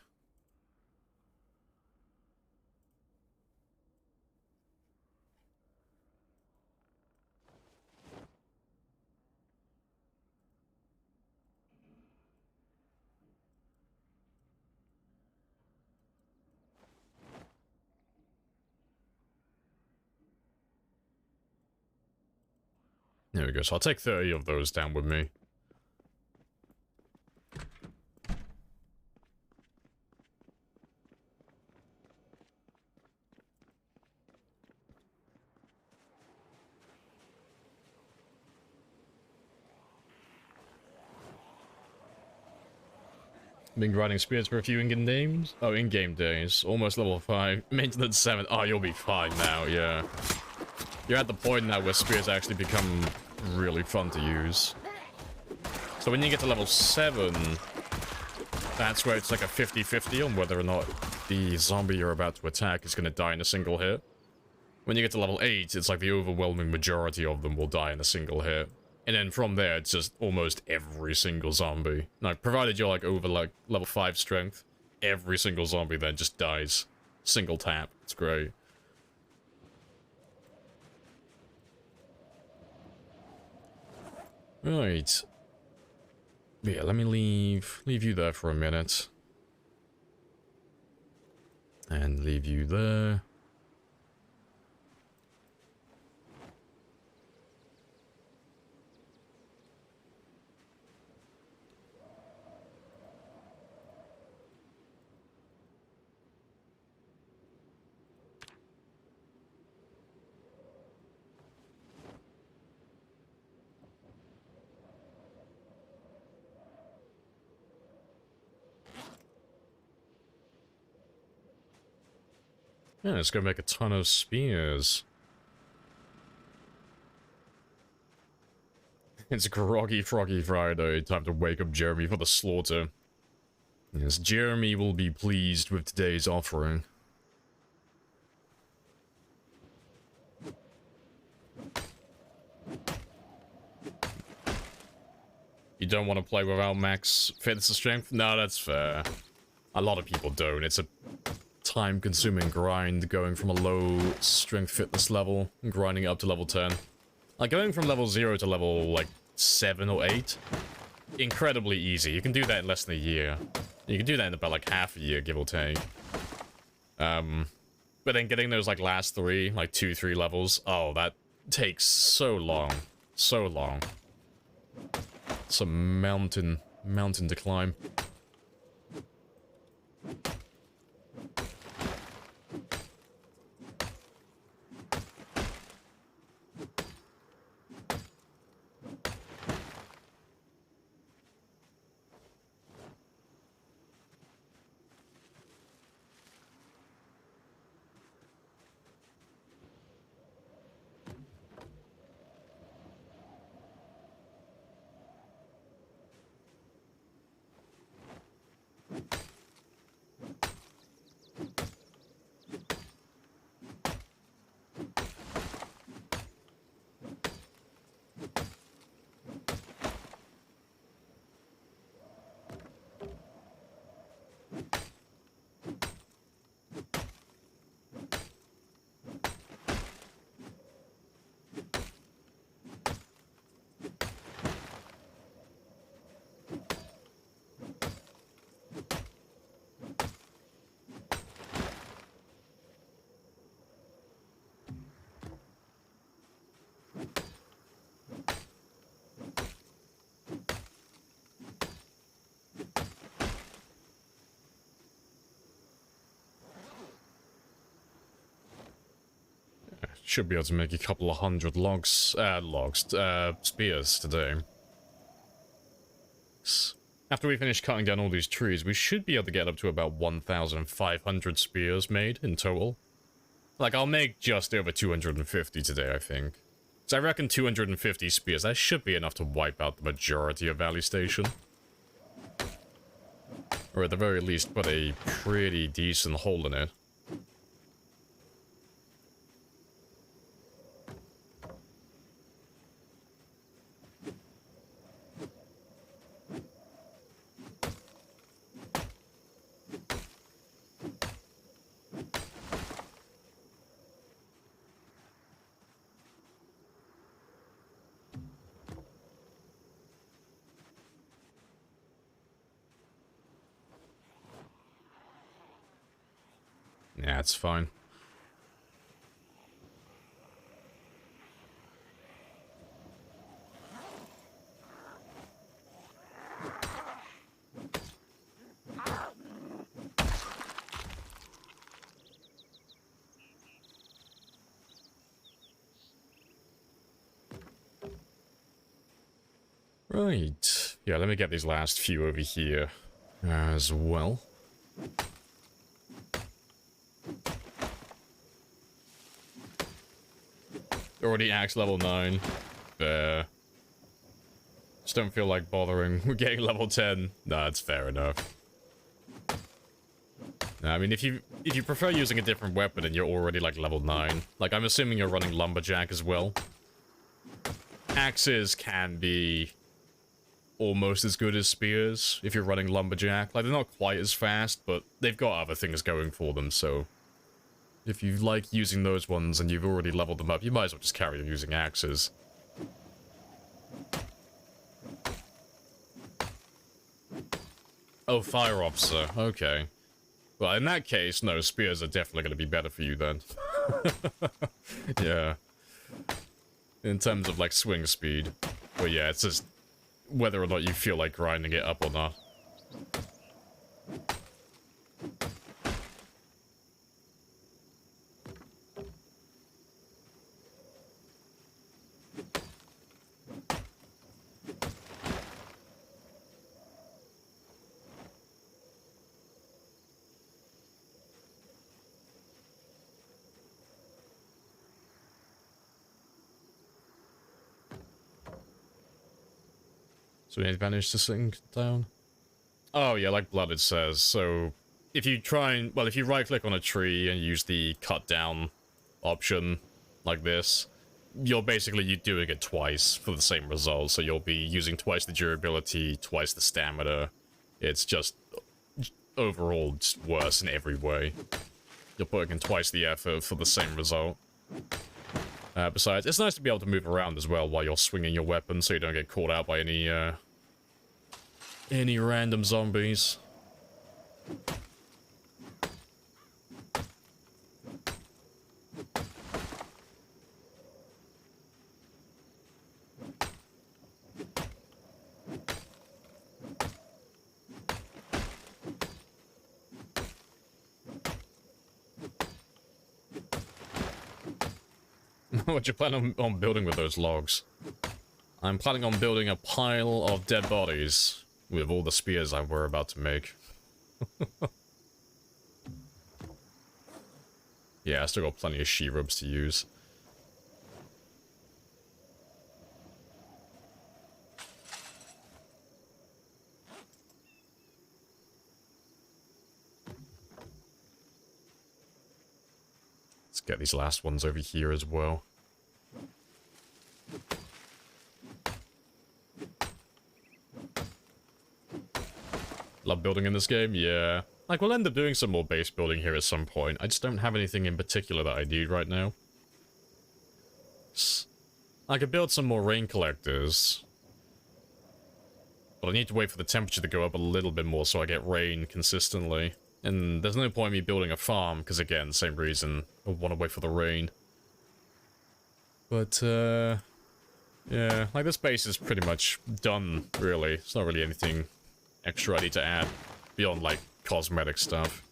There we go, so I'll take 30 of those down with me. Been grinding spears for a few in-game days. Oh, in-game days. Almost level 5. Maintenance 7. Oh, you'll be fine now, yeah. You're at the point now where spears actually become really fun to use. So when you get to level 7, that's where it's like a 50-50 on whether or not the zombie you're about to attack is going to die in a single hit. When you get to level 8, it's like the overwhelming majority of them will die in a single hit. And then from there, it's just almost every single zombie. Now, provided you're like over like level 5 strength, every single zombie then just dies. Single tap. It's great. Right. Yeah, let me leave you there for a minute. And leave you there. Yeah, let's go make a ton of spears. It's Groggy Froggy Friday. Time to wake up Jeremy for the slaughter. Yes, Jeremy will be pleased with today's offering. You don't want to play without max fitness and strength? No, that's fair. A lot of people don't. It's a time-consuming grind going from a low strength fitness level and grinding up to level 10. Like, going from level 0 to level, like, 7 or 8, incredibly easy. You can do that in less than a year. You can do that in about, like, half a year, give or take. But then getting those, like, last 3, like, 2-3 levels, oh, that takes so long. So long. It's a mountain to climb. Should be able to make a couple of hundred spears today. After we finish cutting down all these trees, we should be able to get up to about 1,500 spears made in total. Like, I'll make just over 250 today, I think. So I reckon 250 spears, that should be enough to wipe out the majority of Valley Station. Or at the very least, put a pretty decent hole in it. Yeah, it's fine. Right. Yeah, let me get these last few over here as well. Already axe level 9. Fair. Just don't feel like bothering. We're getting level 10. Nah, it's fair enough. Nah, I mean, if you prefer using a different weapon and you're already like level 9, like I'm assuming you're running Lumberjack as well. Axes can be almost as good as spears if you're running Lumberjack. Like, they're not quite as fast, but they've got other things going for them, so if you like using those ones and you've already leveled them up, you might as well just carry on using axes. Oh, Fire Officer. Okay. Well, in that case, no, spears are definitely going to be better for you then. Yeah. In terms of, like, swing speed. But yeah, it's just whether or not you feel like grinding it up or not. So any advantage to sitting down? Oh yeah, like Blooded says, so if you try and, well, if you right click on a tree and use the cut down option like this, you're doing it twice for the same result, so you'll be using twice the durability, twice the stamina. It's just overall just worse in every way. You're putting in twice the effort for the same result. Besides, it's nice to be able to move around as well while you're swinging your weapon, so you don't get caught out by any random zombies. What you plan on building with those logs? I'm planning on building a pile of dead bodies with all the spears I were about to make. Yeah, I still got plenty of she-rubs to use. Let's get these last ones over here as well. Love building in this game, yeah. Like, we'll end up doing some more base building here at some point. I just don't have anything in particular that I need right now. I could build some more rain collectors. But I need to wait for the temperature to go up a little bit more so I get rain consistently. And there's no point in me building a farm, because again, same reason. I want to wait for the rain. But, yeah, like this base is pretty much done, really. It's not really anything extra I need to add beyond, like, cosmetic stuff.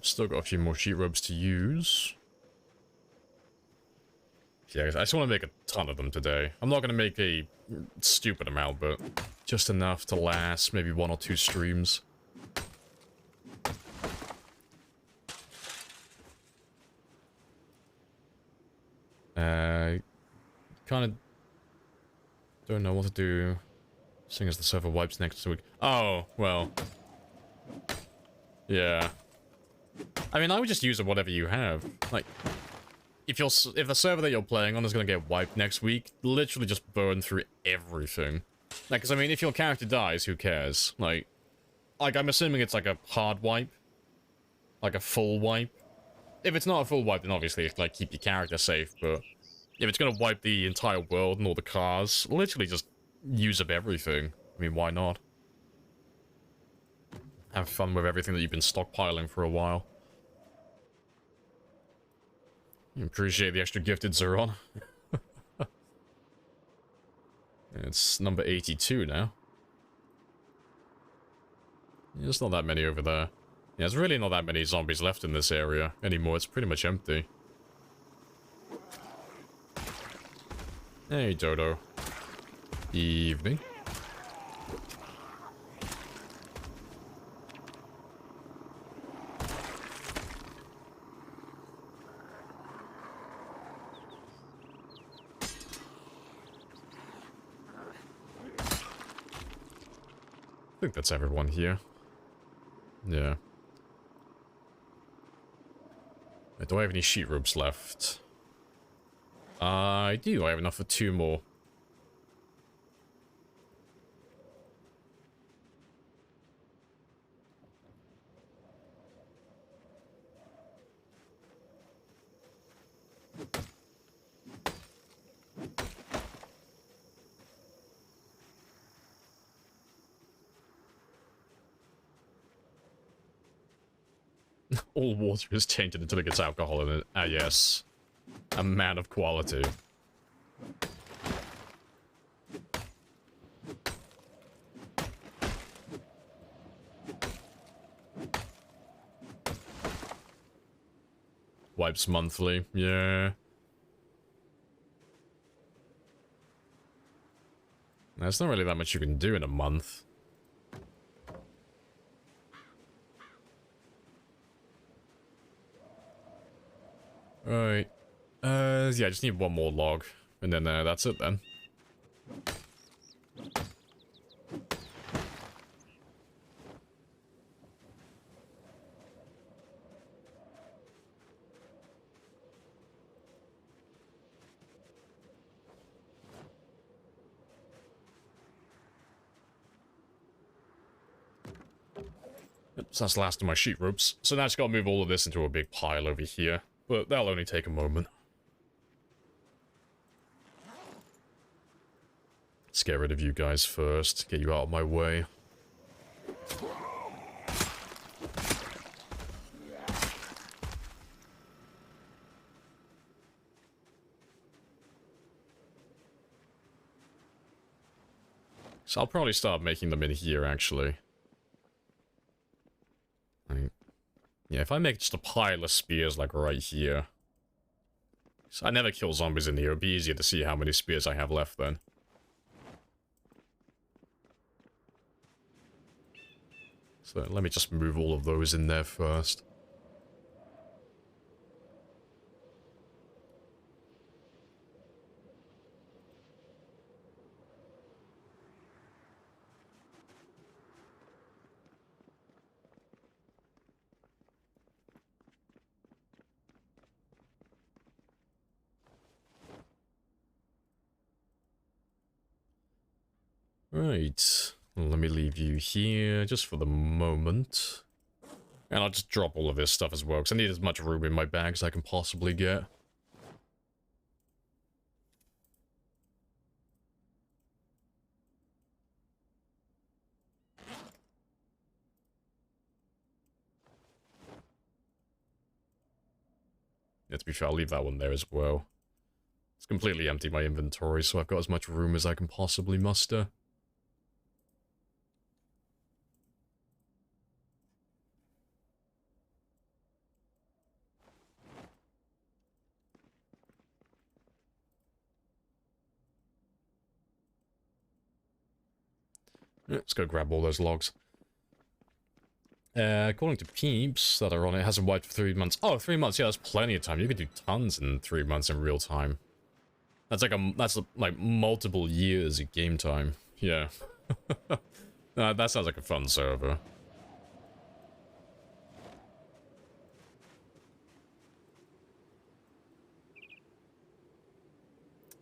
Still got a few more sheet ropes to use. Yeah, I just want to make a ton of them today. I'm not going to make a stupid amount, but just enough to last maybe 1 or 2 streams. Kind of don't know what to do, seeing as the server wipes next week. Oh, well. Yeah. I mean, I would just use whatever you have. Like, if the server that you're playing on is going to get wiped next week, literally just burn through everything. Like, because I mean, if your character dies, who cares? Like, I'm assuming it's like a hard wipe. Like a full wipe. If it's not a full wipe, then obviously, like, keep your character safe, but if it's gonna wipe the entire world and all the cars, literally just use up everything. I mean, why not? Have fun with everything that you've been stockpiling for a while. Appreciate the extra gifteds are on. It's number 82 now. There's not that many over there. Yeah, there's really not that many zombies left in this area anymore. It's pretty much empty. Hey, Dodo. Evening. I think that's everyone here. Yeah. Do I have any sheet ropes left? I do. I have enough for 2 more. All water is tainted until it gets alcohol in it. Ah, yes. A man of quality. Wipes monthly. Yeah. There's not really that much you can do in a month. Right. Yeah, I just need 1 more log. And then, that's it then. So that's the last of my sheet ropes. So now I just gotta move all of this into a big pile over here. But that'll only take a moment. Let's get rid of you guys first. Get you out of my way. So I'll probably start making them in here, actually. Yeah, if I make just a pile of spears, like, right here. So I never kill zombies in here. It'd be easier to see how many spears I have left then. So let me just move all of those in there first. Right, let me leave you here just for the moment. And I'll just drop all of this stuff as well, because I need as much room in my bag as I can possibly get. Yeah, to be fair, I'll leave that one there as well. It's completely empty, my inventory, so I've got as much room as I can possibly muster. Let's go grab all those logs. According to peeps that are on it, it hasn't wiped for 3 months. Oh, 3 months, yeah, that's plenty of time. You could do tons in 3 months in real time. That's like multiple years of game time. Yeah. That sounds like a fun server.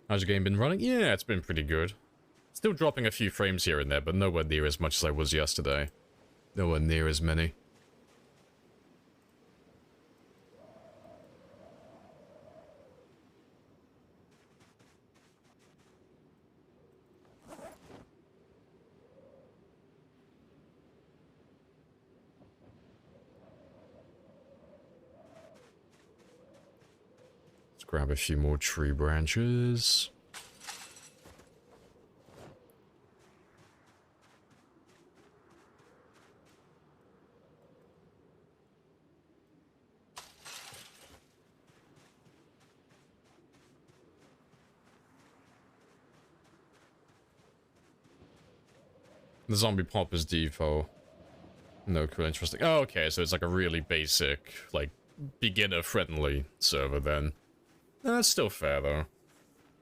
How's your game been running? Yeah, it's been pretty good. Still dropping a few frames here and there, but nowhere near as much as I was yesterday. Nowhere near as many. Let's grab a few more tree branches. The zombie pop is default. No cool, interesting. Oh, okay, so it's like a really basic, like, beginner-friendly server then. That's still fair, though.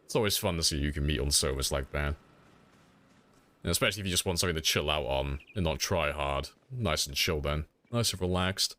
It's always fun to see you can meet on servers like that. And especially if you just want something to chill out on and not try hard. Nice and chill then. Nice and relaxed.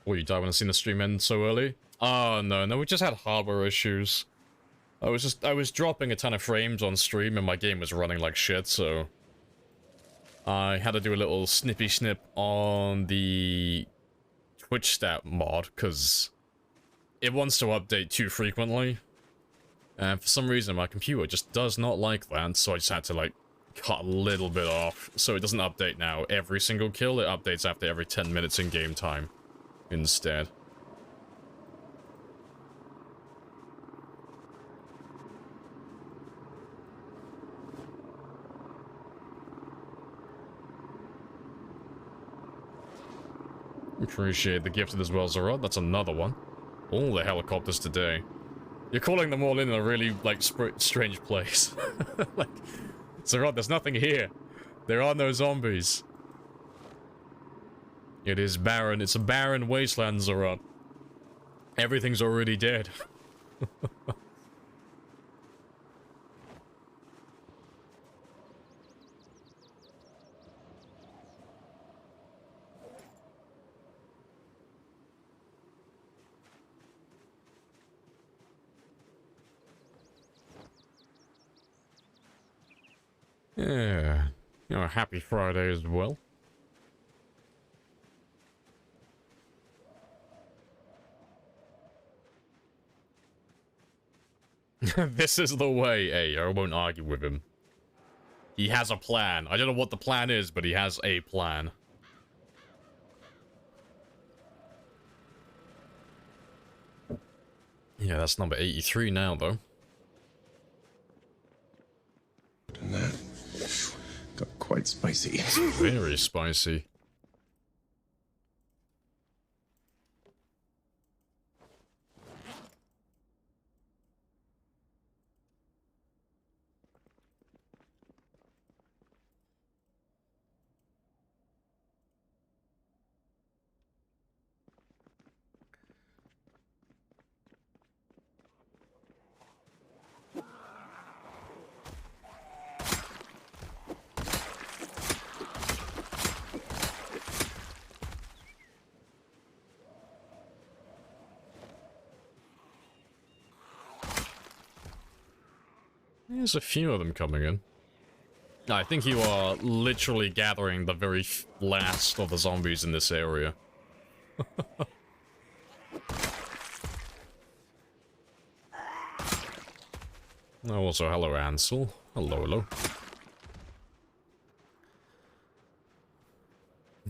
Oh, you died when I seen the stream end so early? Oh, no, we just had hardware issues. I was dropping a ton of frames on stream and my game was running like shit, so... I had to do a little snippy snip on the Twitch stat mod, because it wants to update too frequently. And for some reason my computer just does not like that, so I just had to, like, cut a little bit off. So it doesn't update now every single kill, it updates after every 10 minutes in game time. Instead. Appreciate the gifted as well, Zarod. That's another one. All the helicopters today. You're calling them all in a really, like, strange place. Like, Zarod, there's nothing here. There are no zombies. It is barren. It's a barren wasteland, Zarot. Everything's already dead. Yeah. You know, a happy Friday as well. This is the way. Hey, I won't argue with him. He has a plan. I don't know what the plan is, but he has a plan. Yeah, that's number 83 now, though. And that got quite spicy. Very spicy. There's a few of them coming in. I think you are literally gathering the very last of the zombies in this area. Oh, also, hello, Ansel. Hello, hello.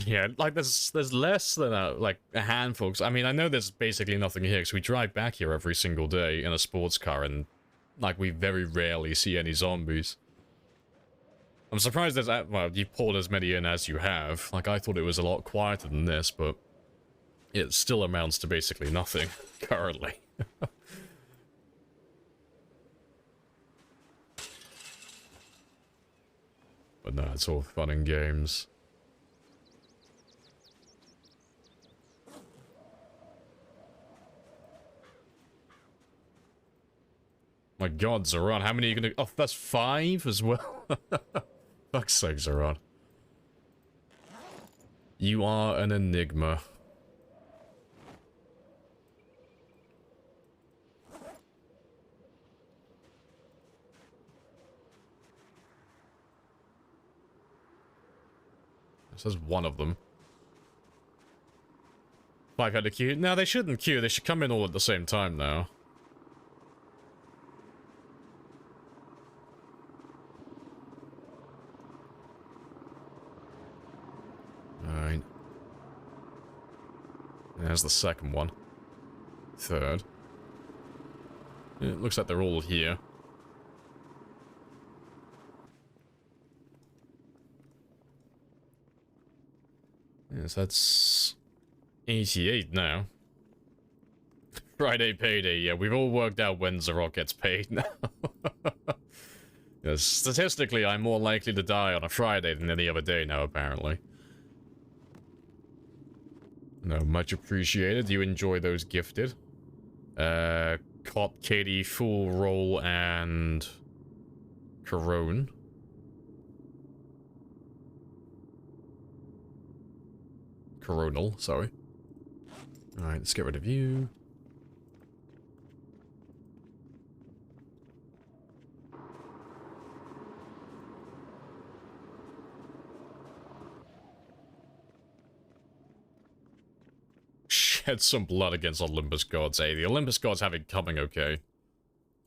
Yeah, like there's less than a handful. 'Cause, I mean, I know there's basically nothing here because we drive back here every single day in a sports car, and like we very rarely see any zombies. I'm surprised there's well, you pulled as many in as you have. Like I thought it was a lot quieter than this, but it still amounts to basically nothing currently. But no, it's all fun and games. My god, Zoran, how many are you gonna... Oh, that's 5 as well? Fuck's sake, Zoran. You are an enigma. This is one of them. 5 had a queue? No, they shouldn't queue. They should come in all at the same time now. Alright. There's the second one. Third. It looks like they're all here. Yes, that's 88 now. Friday payday, yeah, we've all worked out when Zarok gets paid now. Yes, statistically, I'm more likely to die on a Friday than any other day now, apparently. No, much appreciated. You enjoy those gifted. Cot, Katie, Full Roll, and... Corone. Coronal, sorry. Alright, let's get rid of you. Shed some blood against Olympus gods, eh? The Olympus gods have it coming, okay?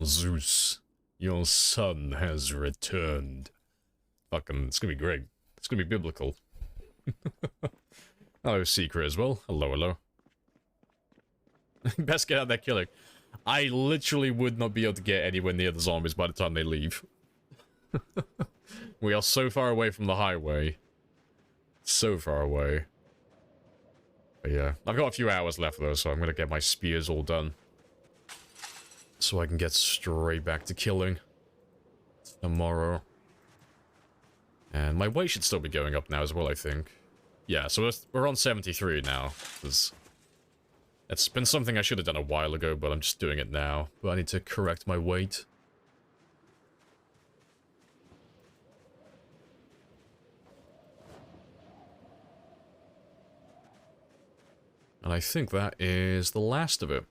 Zeus, your son has returned. Fucking, it's gonna be great. It's gonna be biblical. Hello, Secret as well. Hello, hello. Best get out there killing. I literally would not be able to get anywhere near the zombies by the time they leave. We are so far away from the highway. So far away. But yeah, I've got a few hours left though, so I'm gonna get my spears all done. So I can get straight back to killing. Tomorrow. And my weight should still be going up now as well, I think. Yeah, so we're on 73 now. It's been something I should have done a while ago, but I'm just doing it now. But I need to correct my weight. And I think that is the last of it.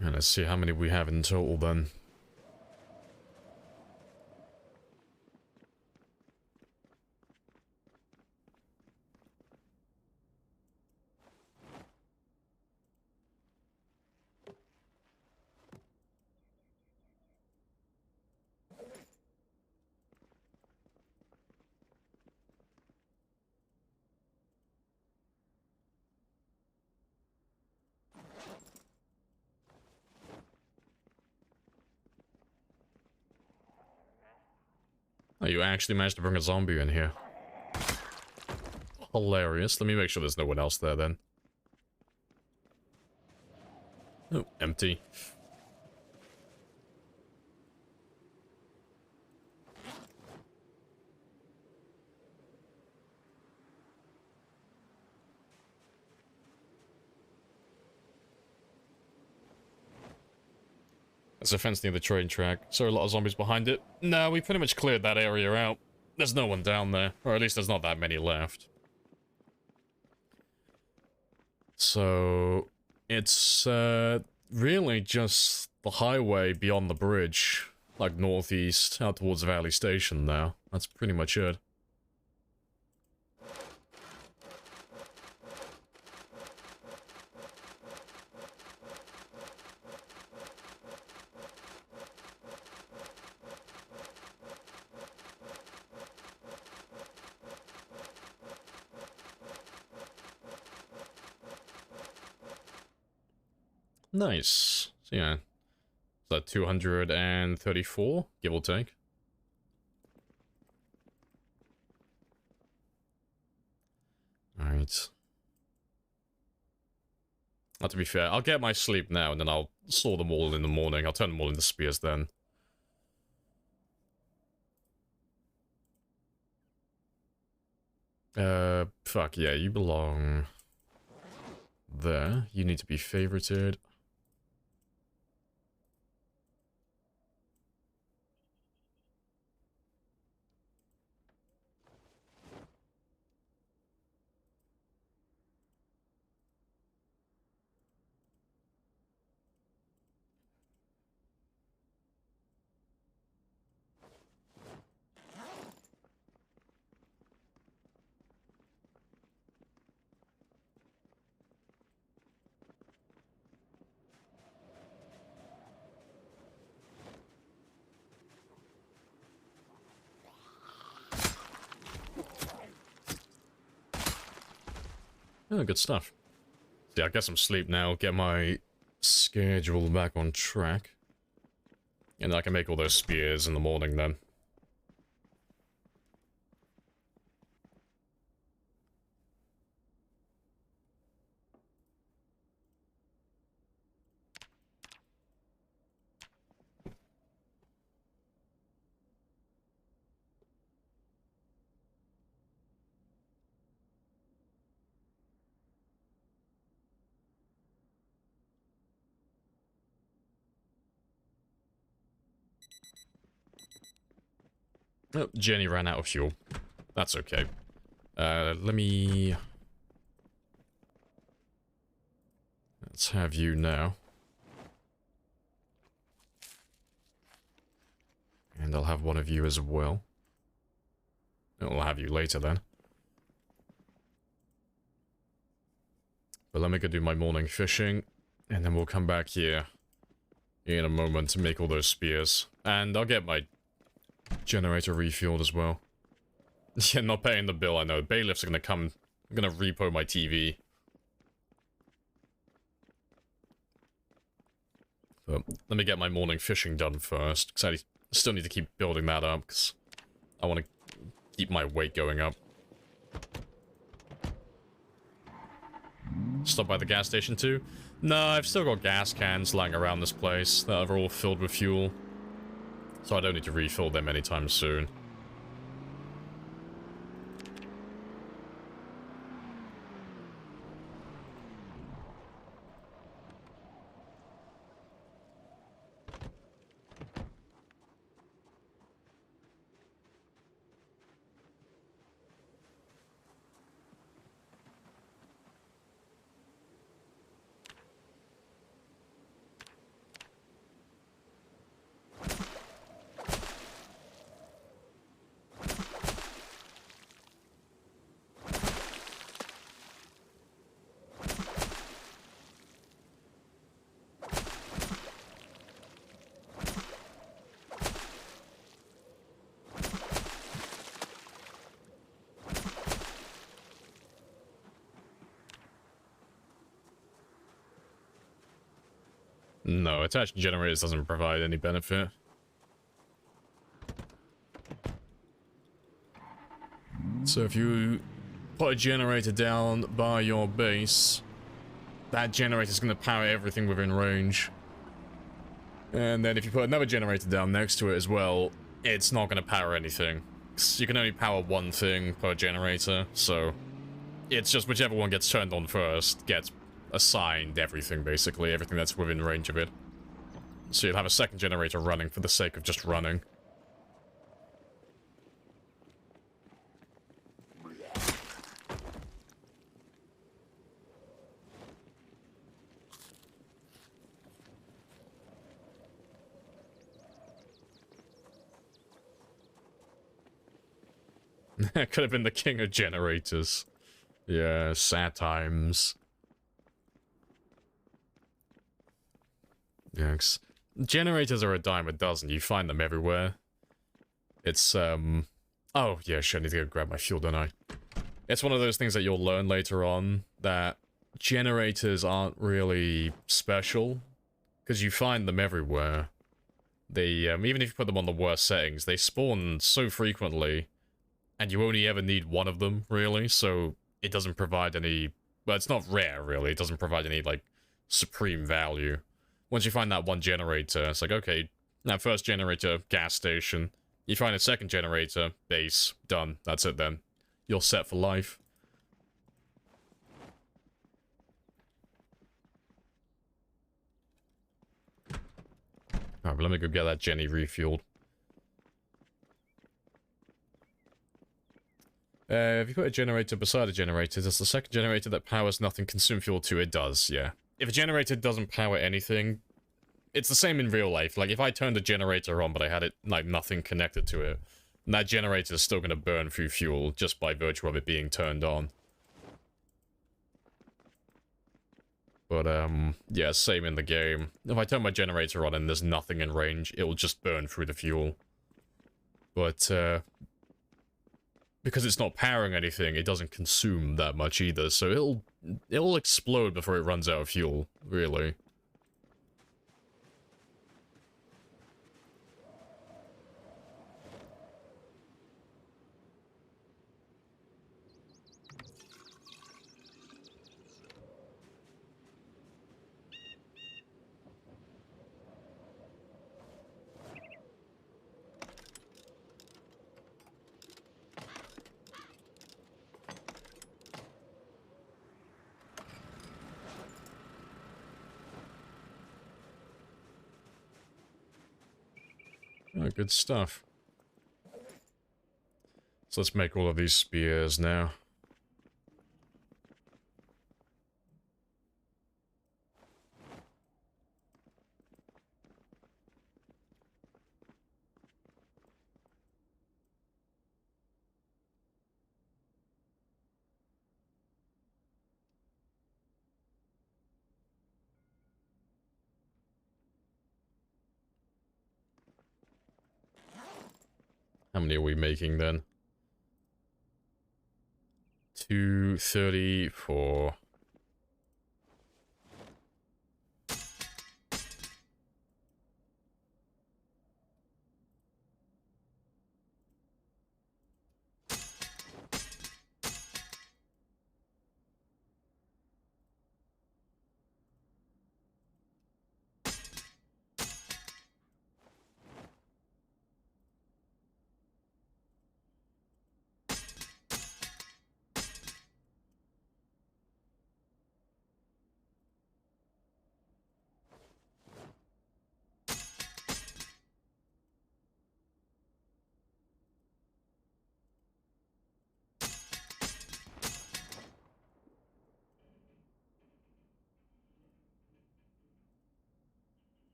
And let's see how many we have in total then. Oh, you actually managed to bring a zombie in here. Hilarious. Let me make sure there's no one else there then. Oh, empty. There's a fence near the train track. So a lot of zombies behind it. No, we pretty much cleared that area out. There's no one down there. Or at least there's not that many left. So... it's, really just the highway beyond the bridge. Like northeast, out towards Valley Station now. That's pretty much it. Nice. So yeah. So 234, give or take. Alright. Now, to be fair, I'll get my sleep now, and then I'll store them all in the morning. I'll turn them all into spears then. Fuck, yeah, you belong there. You need to be favorited. Oh, good stuff. So yeah, I'll get some sleep now, get my schedule back on track. And I can make all those spears in the morning then. Oh, Jenny ran out of fuel. That's okay. Let me... Let's have you now. And I'll have one of you as well. I'll have you later then. But let me go do my morning fishing, and then we'll come back here in a moment to make all those spears. And I'll get my generator refueled as well. Yeah, not paying the bill, I know. Bailiffs are gonna come. I'm gonna repo my TV. But let me get my morning fishing done first, because I still need to keep building that up, because I want to keep my weight going up. Stop by the gas station too? No, I've still got gas cans lying around this place that are all filled with fuel. So I don't need to refill them anytime soon. No, attached generators doesn't provide any benefit. So if you put a generator down by your base, that generator is going to power everything within range. And then if you put another generator down next to it as well, it's not going to power anything. 'Cause you can only power one thing per generator, so it's just whichever one gets turned on first gets assigned everything, basically, everything that's within range of it. So you'll have a second generator running for the sake of just running. Could have been the king of generators. Yeah, sad times. Yes. Generators are a dime a dozen. You find them everywhere. It's, oh, yeah, shit, I need to go grab my fuel, don't I? It's one of those things that you'll learn later on that generators aren't really special, because you find them everywhere. They, even if you put them on the worst settings, they spawn so frequently, and you only ever need one of them, really, so it doesn't provide any... Well, it's not rare, really. It doesn't provide any, like, supreme value. Once you find that one generator, it's like, okay, that first generator, gas station. You find a second generator, base, done. That's it then. You're set for life. Alright, but let me go get that Jenny refueled. If you put a generator beside a generator, does the second generator that powers nothing consume fuel too? It does, yeah. If a generator doesn't power anything, it's the same in real life. Like, if I turned a generator on, but I had it, like, nothing connected to it, that generator is still going to burn through fuel just by virtue of it being turned on. But, yeah, same in the game. If I turn my generator on and there's nothing in range, it will just burn through the fuel. But, because it's not powering anything, it doesn't consume that much either, so it'll explode before it runs out of fuel, really. Oh, good stuff. So let's make all of these spears now. How many are we making then? 234.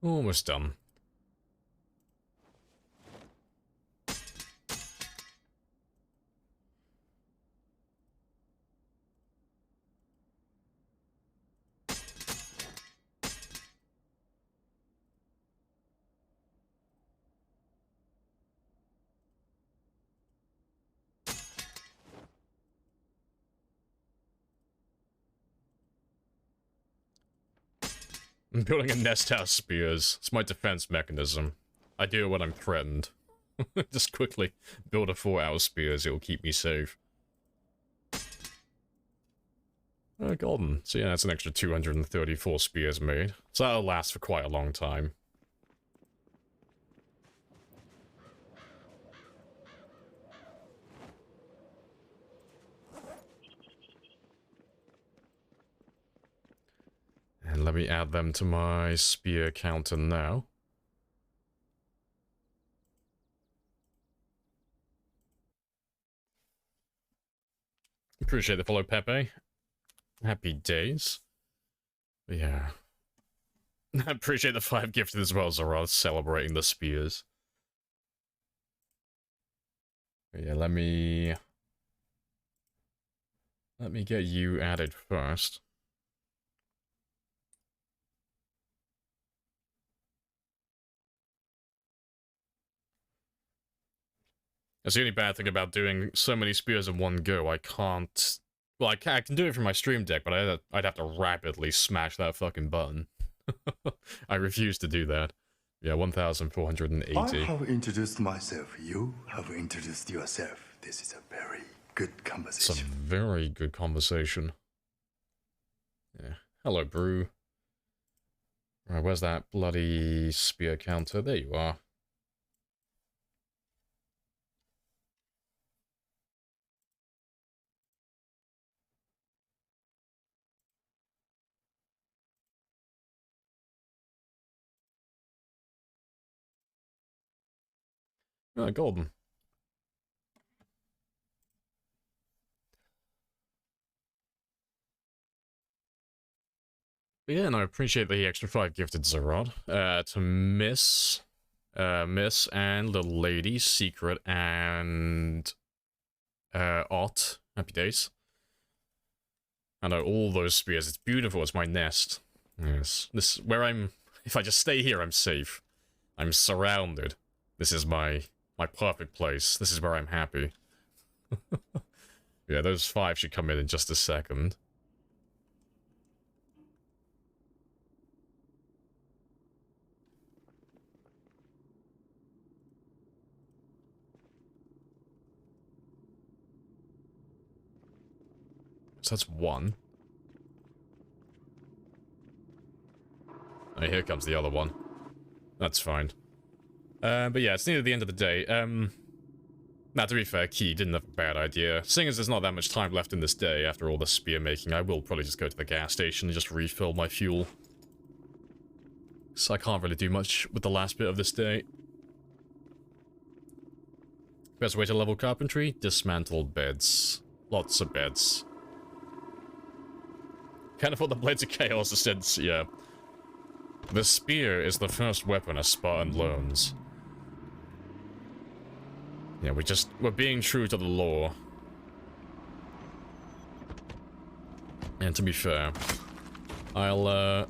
Almost done. I'm building a nest house spears. It's my defense mechanism. I do it when I'm threatened. Just quickly build a 4-hour spears, it'll keep me safe. Oh, golden. So yeah, that's an extra 234 spears made. So that'll last for quite a long time. And let me add them to my spear counter now. Appreciate the follow, Pepe. Happy days. But yeah. I appreciate the 5 gifted as well, Zara, celebrating the spears. But yeah, let me get you added first. That's the only bad thing about doing so many spears in one go. I can't... Well, I can do it from my stream deck, but I'd have to rapidly smash that fucking button. I refuse to do that. Yeah, 1,480. I have introduced myself. You have introduced yourself. This is a very good It's a conversation. very good conversation. Yeah. Hello, Brew. Right, where's that bloody spear counter? There you are. Oh, golden. But yeah, and I appreciate the extra 5 gifted Zarod. To Miss, and Little Lady, Secret, and Ott. Happy days. I know all those spears. It's beautiful. It's my nest. Yes. This where I'm. If I just stay here, I'm safe. I'm surrounded. This is my perfect place. This is where I'm happy. Yeah, those 5 should come in just a second. So that's 1. Oh, here comes the other one. That's fine. But yeah, it's near the end of the day. Now, to be fair, Key didn't have a bad idea. Seeing as there's not that much time left in this day after all the spear making, I will probably just go to the gas station and just refill my fuel. So I can't really do much with the last bit of this day. Best way to level carpentry? Dismantle beds. Lots of beds. Can't afford the Blades of Chaos since, yeah. The spear is the first weapon a Spartan learns. Yeah, we're being true to the law. And to be fair, I'll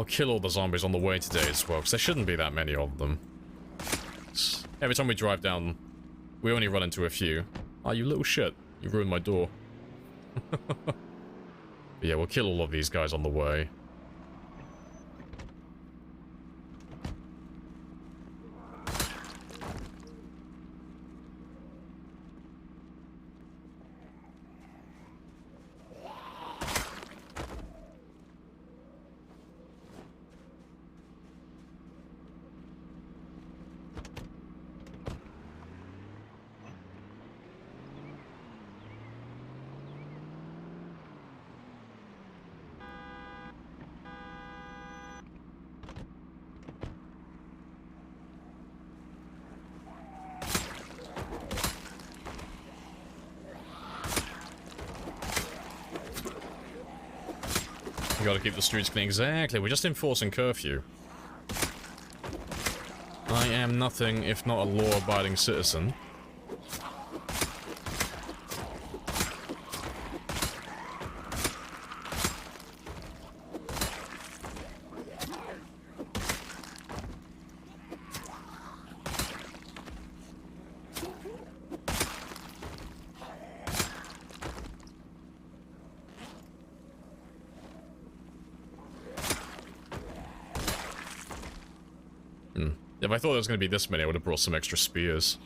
kill all the zombies on the way today as well, because there shouldn't be that many of them. Every time we drive down, we only run into a few. Oh, you little shit. You ruined my door. But yeah, we'll kill all of these guys on the way. We gotta keep the streets clean. Exactly, we're just enforcing curfew. I am nothing if not a law-abiding citizen. If I thought there was going to be this many, I would have brought some extra spears.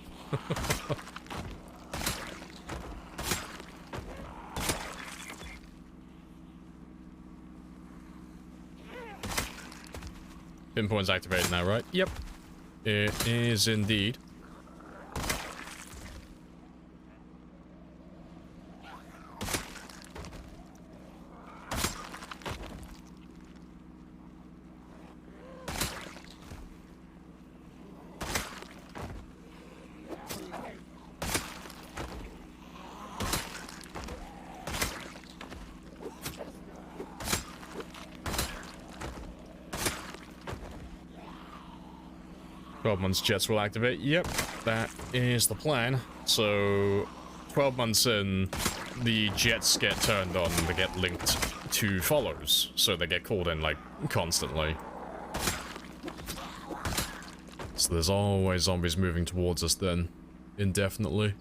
Pinpoint's activated now, right? Yep. It is indeed. 12 months jets will activate. Yep, that is the plan. So 12 months in, the jets get turned on, they get linked to follows, so they get called in, like, constantly. So there's always zombies moving towards us then, indefinitely.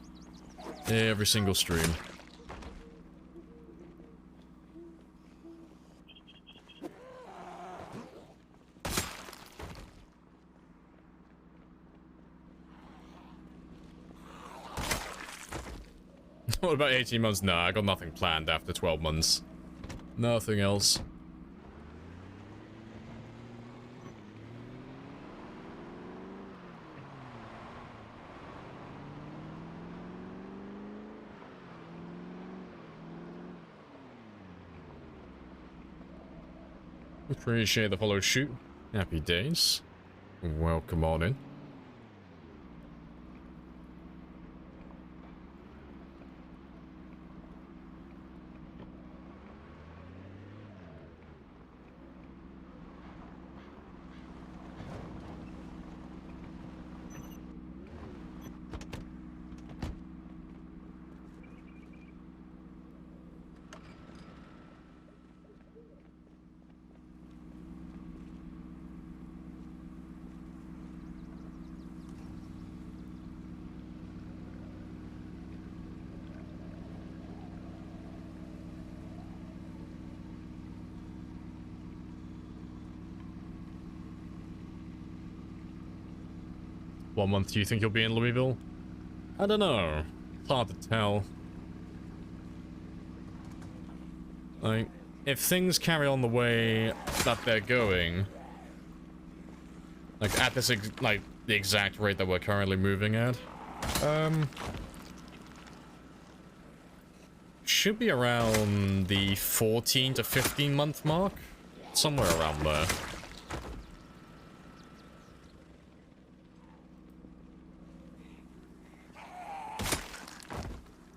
Every single stream. What about 18 months? Nah, I got nothing planned after 12 months. Nothing else. Appreciate the follow shoot. Happy days. Welcome on in. What month do you think you'll be in Louisville? I don't know. It's hard to tell. Like, if things carry on the way that they're going, like at this, like the exact rate that we're currently moving at, should be around the 14 to 15 month mark, somewhere around there.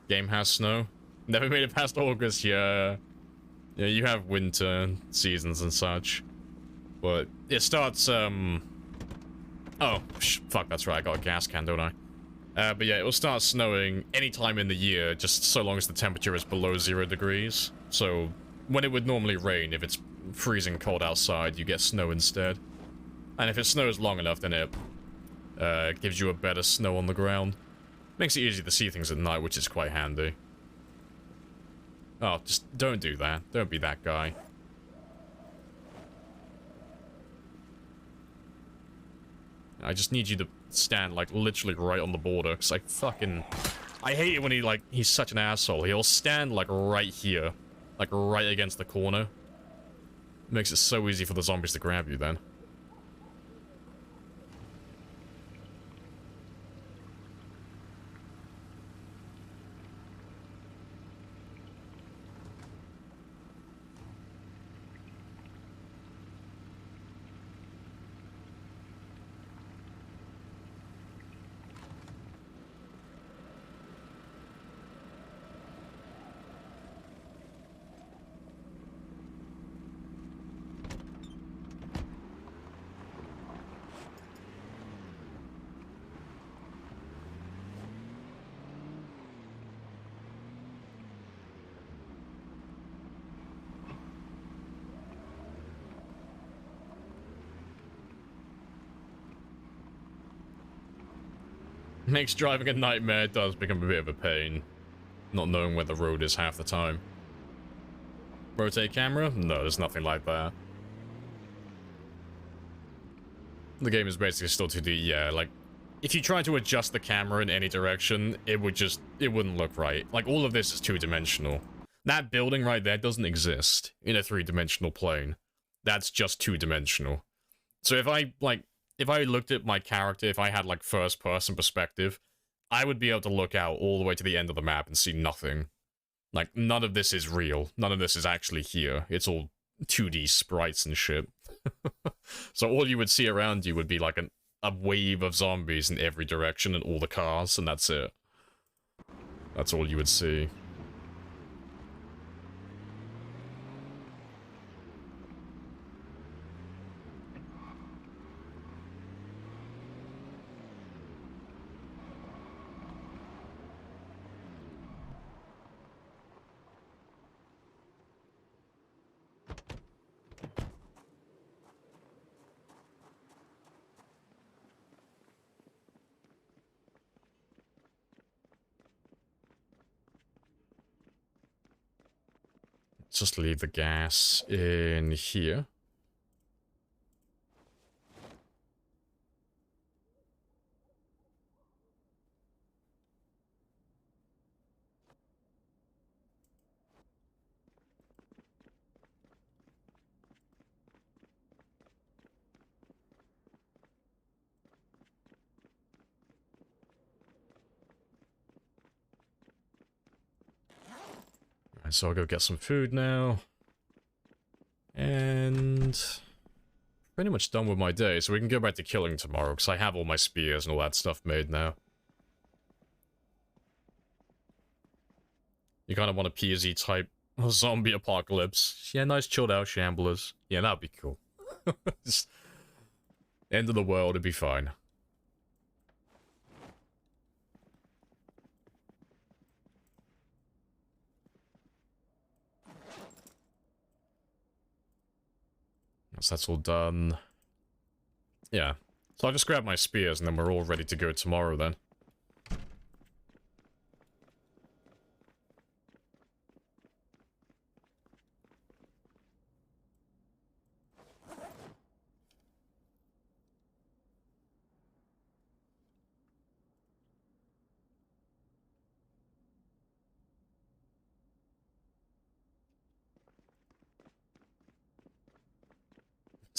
Game has snow. Never made it past August, yeah. Yeah, you have winter seasons and such. But it starts, oh, fuck, that's right, I got a gas can, don't I? But yeah, it will start snowing anytime in the year, just so long as the temperature is below 0 degrees. So, when it would normally rain, if it's freezing cold outside, you get snow instead. And if it snows long enough, then it gives you a better snow on the ground. Makes it easy to see things at night, which is quite handy. Oh, just don't do that. Don't be that guy. I just need you to stand, like, literally right on the border, because I hate it when he's such an asshole. He'll stand, like, right here. Like, right against the corner. Makes it so easy for the zombies to grab you, then. Makes driving a nightmare. It does become a bit of a pain. Not knowing where the road is half the time. Rotate camera? No, there's nothing like that. The game is basically still 2D, yeah, like, if you try to adjust the camera in any direction, it wouldn't look right. Like, all of this is two-dimensional. That building right there doesn't exist in a three-dimensional plane. That's just two-dimensional. So if I looked at my character, if I had, like, first-person perspective, I would be able to look out all the way to the end of the map and see nothing. Like, none of this is real. None of this is actually here. It's all 2D sprites and shit. So all you would see around you would be, like, a wave of zombies in every direction and all the cars, and that's it. That's all you would see. just leave the gas in here. Alright, so I'll go get some food now. And pretty much done with my day, so we can go back to killing tomorrow, because I have all my spears and all that stuff made now. You kind of want a PZ type zombie apocalypse. Yeah, nice chilled out shamblers. Yeah, that'd be cool. Just end of the world, it'd be fine. So that's all done. Yeah. So I'll just grab my spears and then we're all ready to go tomorrow then.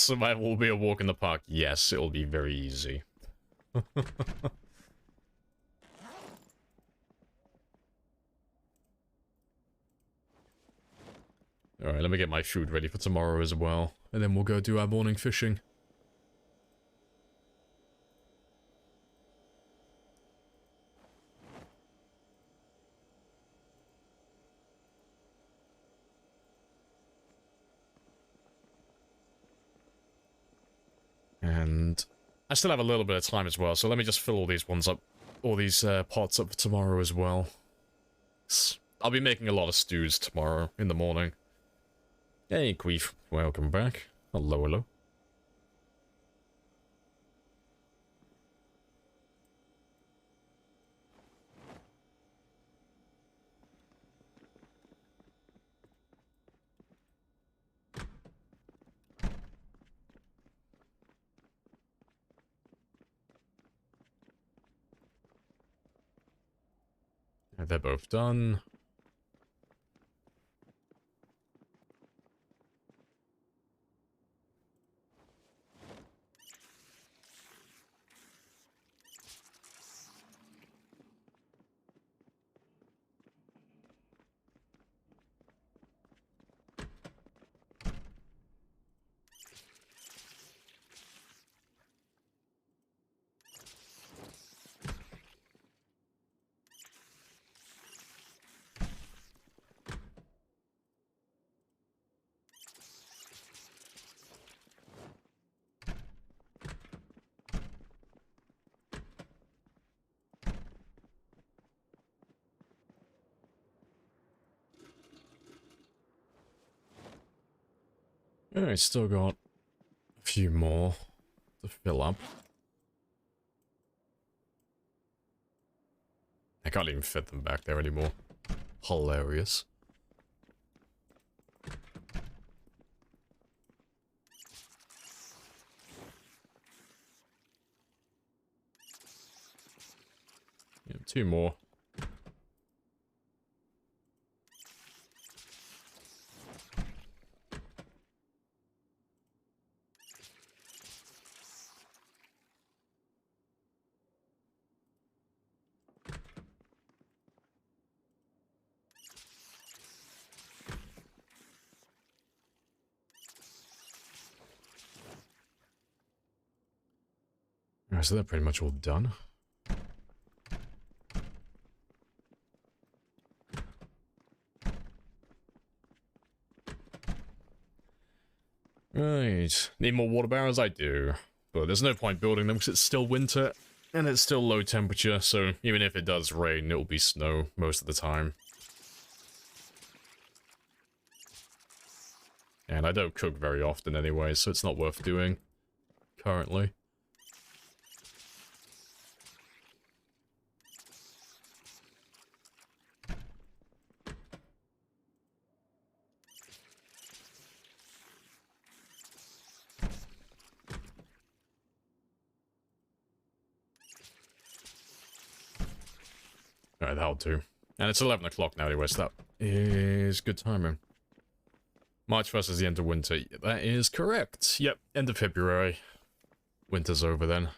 Survival will be a walk in the park. Yes, it'll be very easy. Alright, let me get my food ready for tomorrow as well. And then we'll go do our morning fishing. And I still have a little bit of time as well, so let me just fill all these ones up. All these pots up for tomorrow as well. I'll be making a lot of stews tomorrow in the morning. Hey, Queef. Welcome back. Hello, hello. They're both done. Alright, still got a few more to fill up. I can't even fit them back there anymore. Hilarious. Yeah, two more. Alright, so they're pretty much all done. Right, need more water barrels? I do. But there's no point building them because it's still winter and it's still low temperature, so even if it does rain, it'll be snow most of the time. And I don't cook very often anyway, so it's not worth doing currently. Alright, that'll do. And it's 11 o'clock now anyway, so that is good timing. March 1st is the end of winter. That is correct. Yep, end of February. Winter's over then.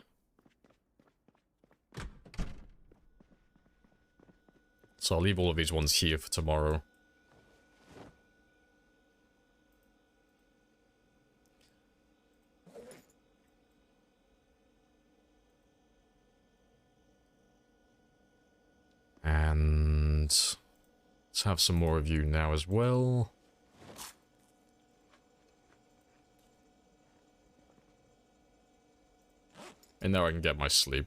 So I'll leave all of these ones here for tomorrow. And let's have some more of you now as well. And now I can get my sleep.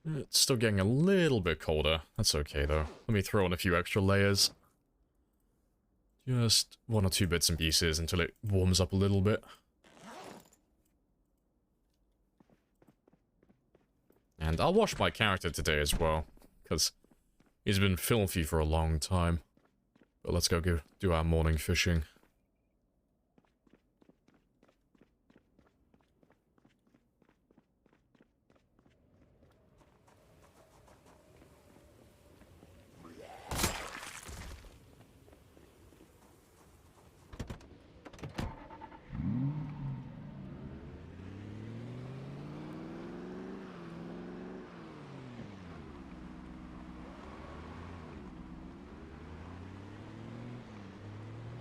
It's still getting a little bit colder. That's okay, though. Let me throw in a few extra layers. Just 1 or 2 bits and pieces until it warms up a little bit. And I'll wash my character today as well, because he's been filthy for a long time. But let's go do our morning fishing.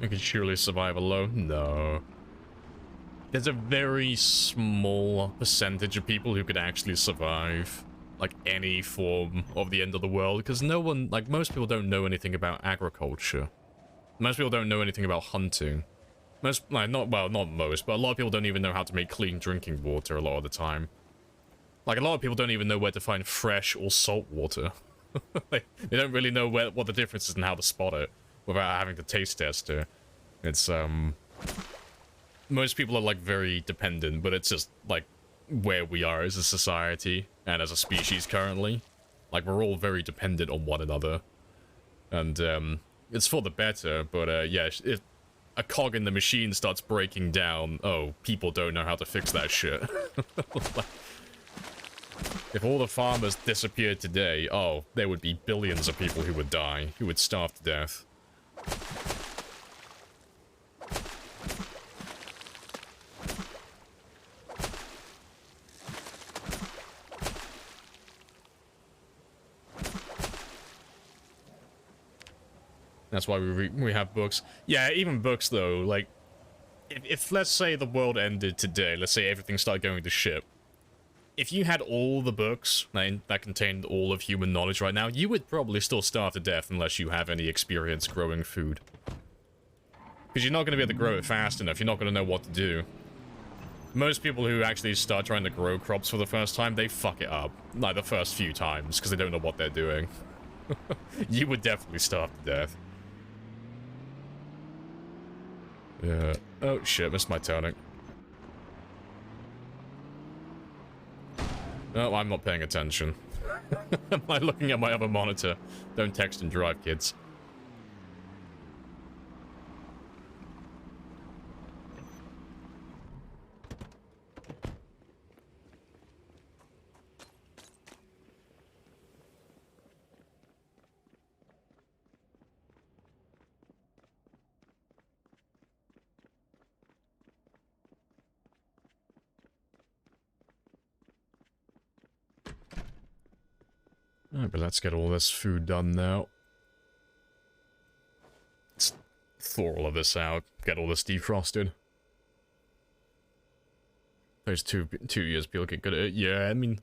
I could surely survive alone. No. There's a very small percentage of people who could actually survive, like, any form of the end of the world, because no one, like, most people don't know anything about agriculture. Most people don't know anything about hunting. Most, like, not most, but a lot of people don't even know how to make clean drinking water a lot of the time. Like, a lot of people don't even know where to find fresh or salt water. They don't really know what the difference is and how to spot it without having to taste test it. It's, most people are, like, very dependent, but it's just, like, where we are as a society and as a species currently. Like, we're all very dependent on one another. And, it's for the better, but, yeah, if a cog in the machine starts breaking down, oh, people don't know how to fix that shit. Like, if all the farmers disappeared today, oh, there would be billions of people who would die, who would starve to death. That's why we have books. Yeah, even books, though, like, if let's say the world ended today, let's say everything started going to shit, if you had all the books that contained all of human knowledge right now, you would probably still starve to death unless you have any experience growing food. Because you're not going to be able to grow it fast enough, you're not going to know what to do. Most people who actually start trying to grow crops for the first time, they fuck it up. Like, the first few times, because they don't know what they're doing. You would definitely starve to death. Yeah. Oh, shit, missed my turning. Oh, I'm not paying attention. Am I looking at my other monitor? Don't text and drive, kids. Alright, but let's get all this food done now. Let's thaw all of this out, get all this defrosted. Those 2 years people get good at it. Yeah, I mean,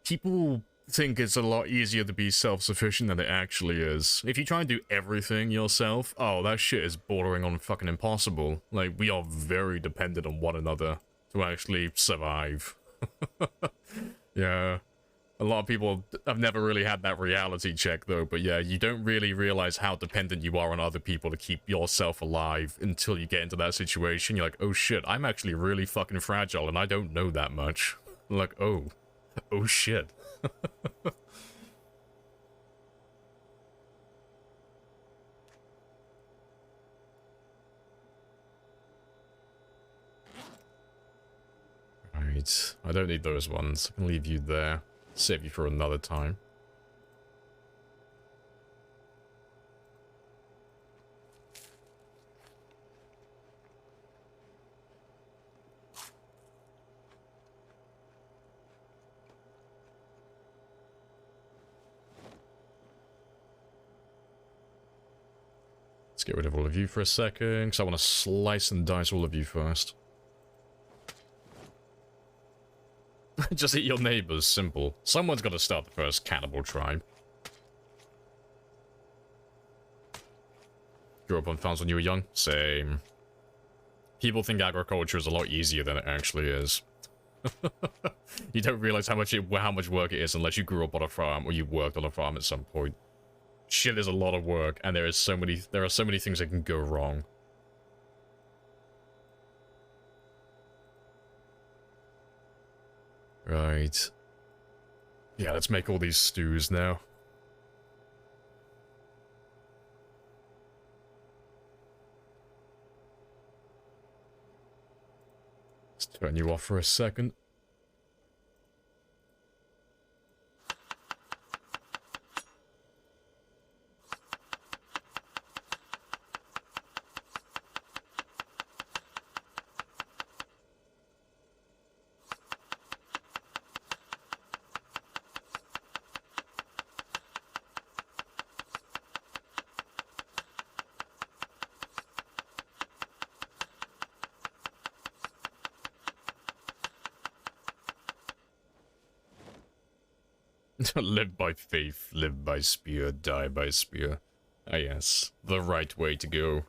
people think it's a lot easier to be self-sufficient than it actually is. If you try and do everything yourself, oh, that shit is bordering on fucking impossible. Like, we are very dependent on one another to actually survive. Yeah. A lot of people have never really had that reality check, though. But yeah, you don't really realize how dependent you are on other people to keep yourself alive until you get into that situation. You're like, oh shit, I'm actually really fucking fragile and I don't know that much. Like, oh shit. Right, I don't need those ones. I can leave you there. Save you for another time. Let's get rid of all of you for a second, because I want to slice and dice all of you first. Just eat your neighbors, simple. Someone's got to start the first cannibal tribe. Grew up on farms when you were young? Same. People think agriculture is a lot easier than it actually is. You don't realize how much work it is unless you grew up on a farm or you worked on a farm at some point. Shit is a lot of work, and there are so many things that can go wrong. Right. Yeah, let's make all these stews now. Let's turn you off for a second. Live by faith, live by spear, die by spear. Ah yes, the right way to go.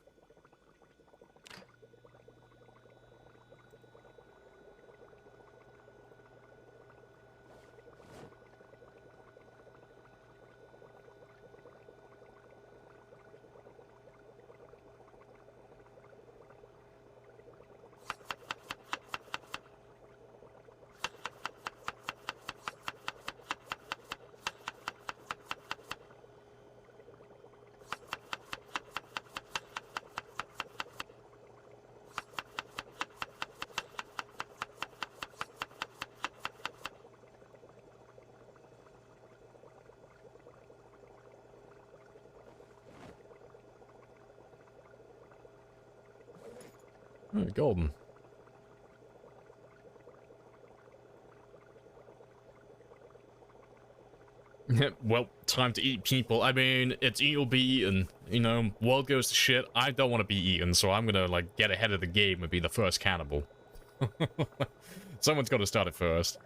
Oh, golden. Well, time to eat people. I mean, it's eat or be eaten. You know, world goes to shit. I don't want to be eaten, so I'm gonna, like, get ahead of the game and be the first cannibal. Someone's got to start it first.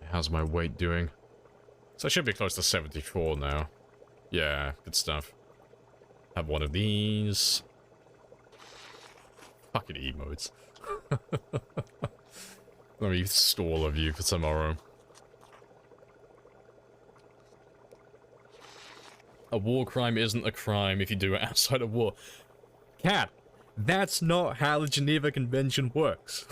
How's my weight doing? So I should be close to 74 now. Yeah, good stuff. Have one of these. Fucking emotes. Let me store all of you for tomorrow. A war crime isn't a crime if you do it outside of war. Cat, that's not how the Geneva Convention works.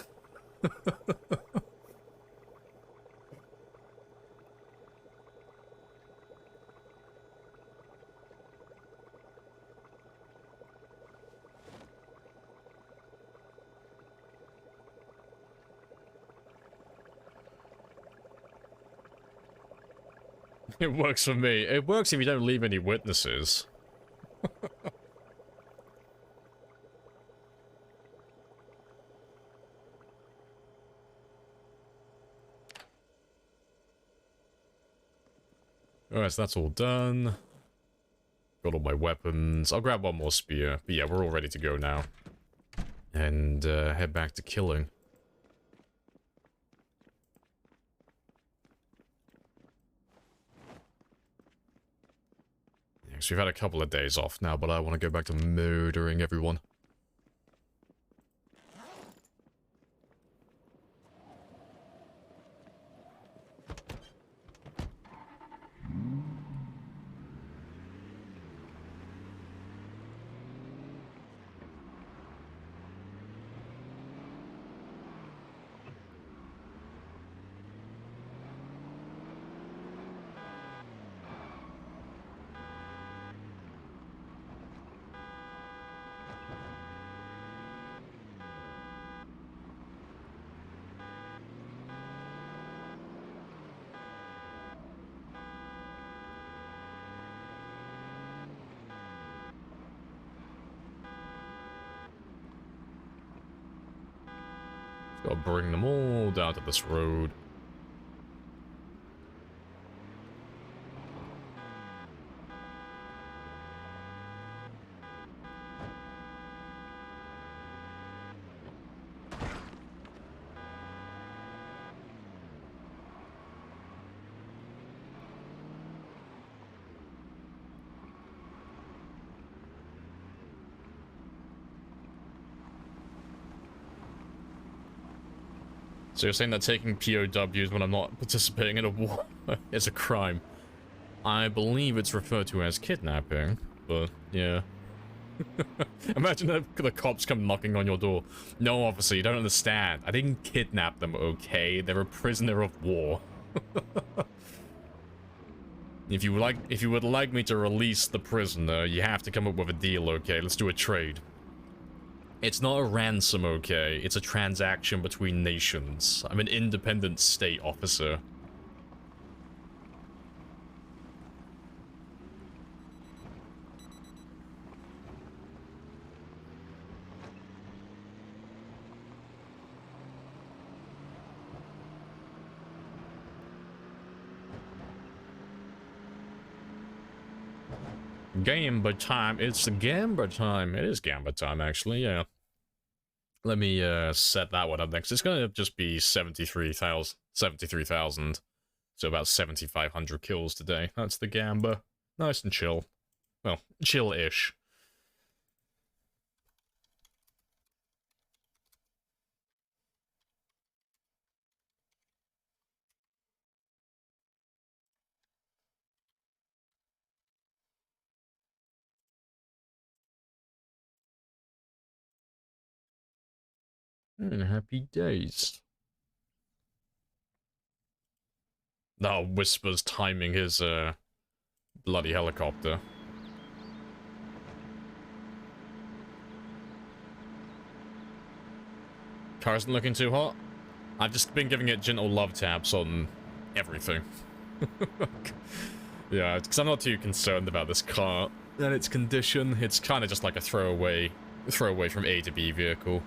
It works for me. It works if you don't leave any witnesses. Alright, so that's all done. Got all my weapons. I'll grab one more spear. But yeah, we're all ready to go now. And head back to killing. Yeah, so we've had a couple of days off now, but I want to go back to murdering everyone. Gotta bring them all down to this road. So you're saying that taking POWs when I'm not participating in a war is a crime? I believe it's referred to as kidnapping, but yeah. Imagine the cops come knocking on your door. No, officer, you don't understand. I didn't kidnap them, okay? They're a prisoner of war. If you would like me to release the prisoner, you have to come up with a deal, okay? Let's do a trade. It's not a ransom, okay? It's a transaction between nations. I'm an independent state officer. Gamba time. It's Gamba time. It is Gamba time, actually, yeah. Let me set that one up next. It's gonna just be 73,000. So about 7,500 kills today. That's the Gamba. Nice and chill. Well, chill-ish. Happy days. Now Whisper's timing his bloody helicopter. Car isn't looking too hot. I've just been giving it gentle love taps on everything. Yeah, because I'm not too concerned about this car and its condition. It's kind of just like a throwaway from A to B vehicle.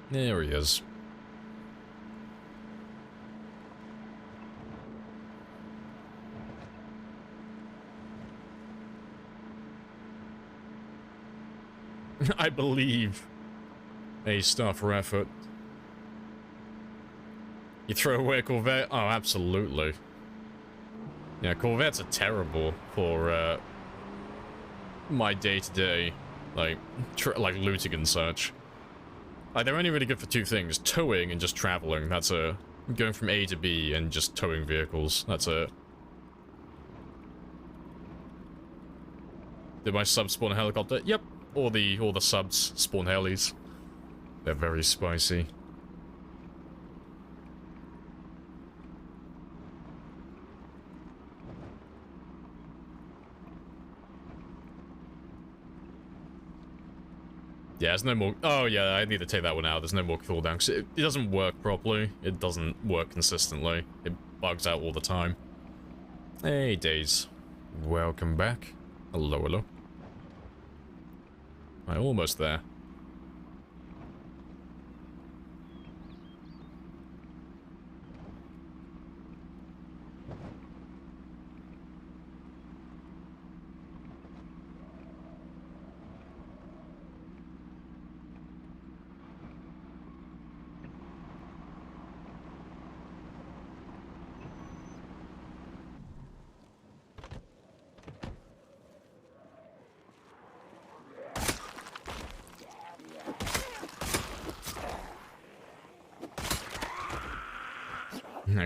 There he is. I believe. A star for effort. You throw away a Corvette? Oh, absolutely. Yeah, Corvettes are terrible for my day-to-day, like looting and such. Like, they're only really good for two things: towing and just traveling. That's going from A to B and just towing vehicles. That's it. Did my sub spawn a helicopter? Yep. All the subs spawn helis. They're very spicy. Yeah, there's no more... Oh, yeah, I need to take that one out. There's no more cooldown, because it doesn't work properly. It doesn't work consistently. It bugs out all the time. Hey, Days. Welcome back. Hello, hello. I'm almost there.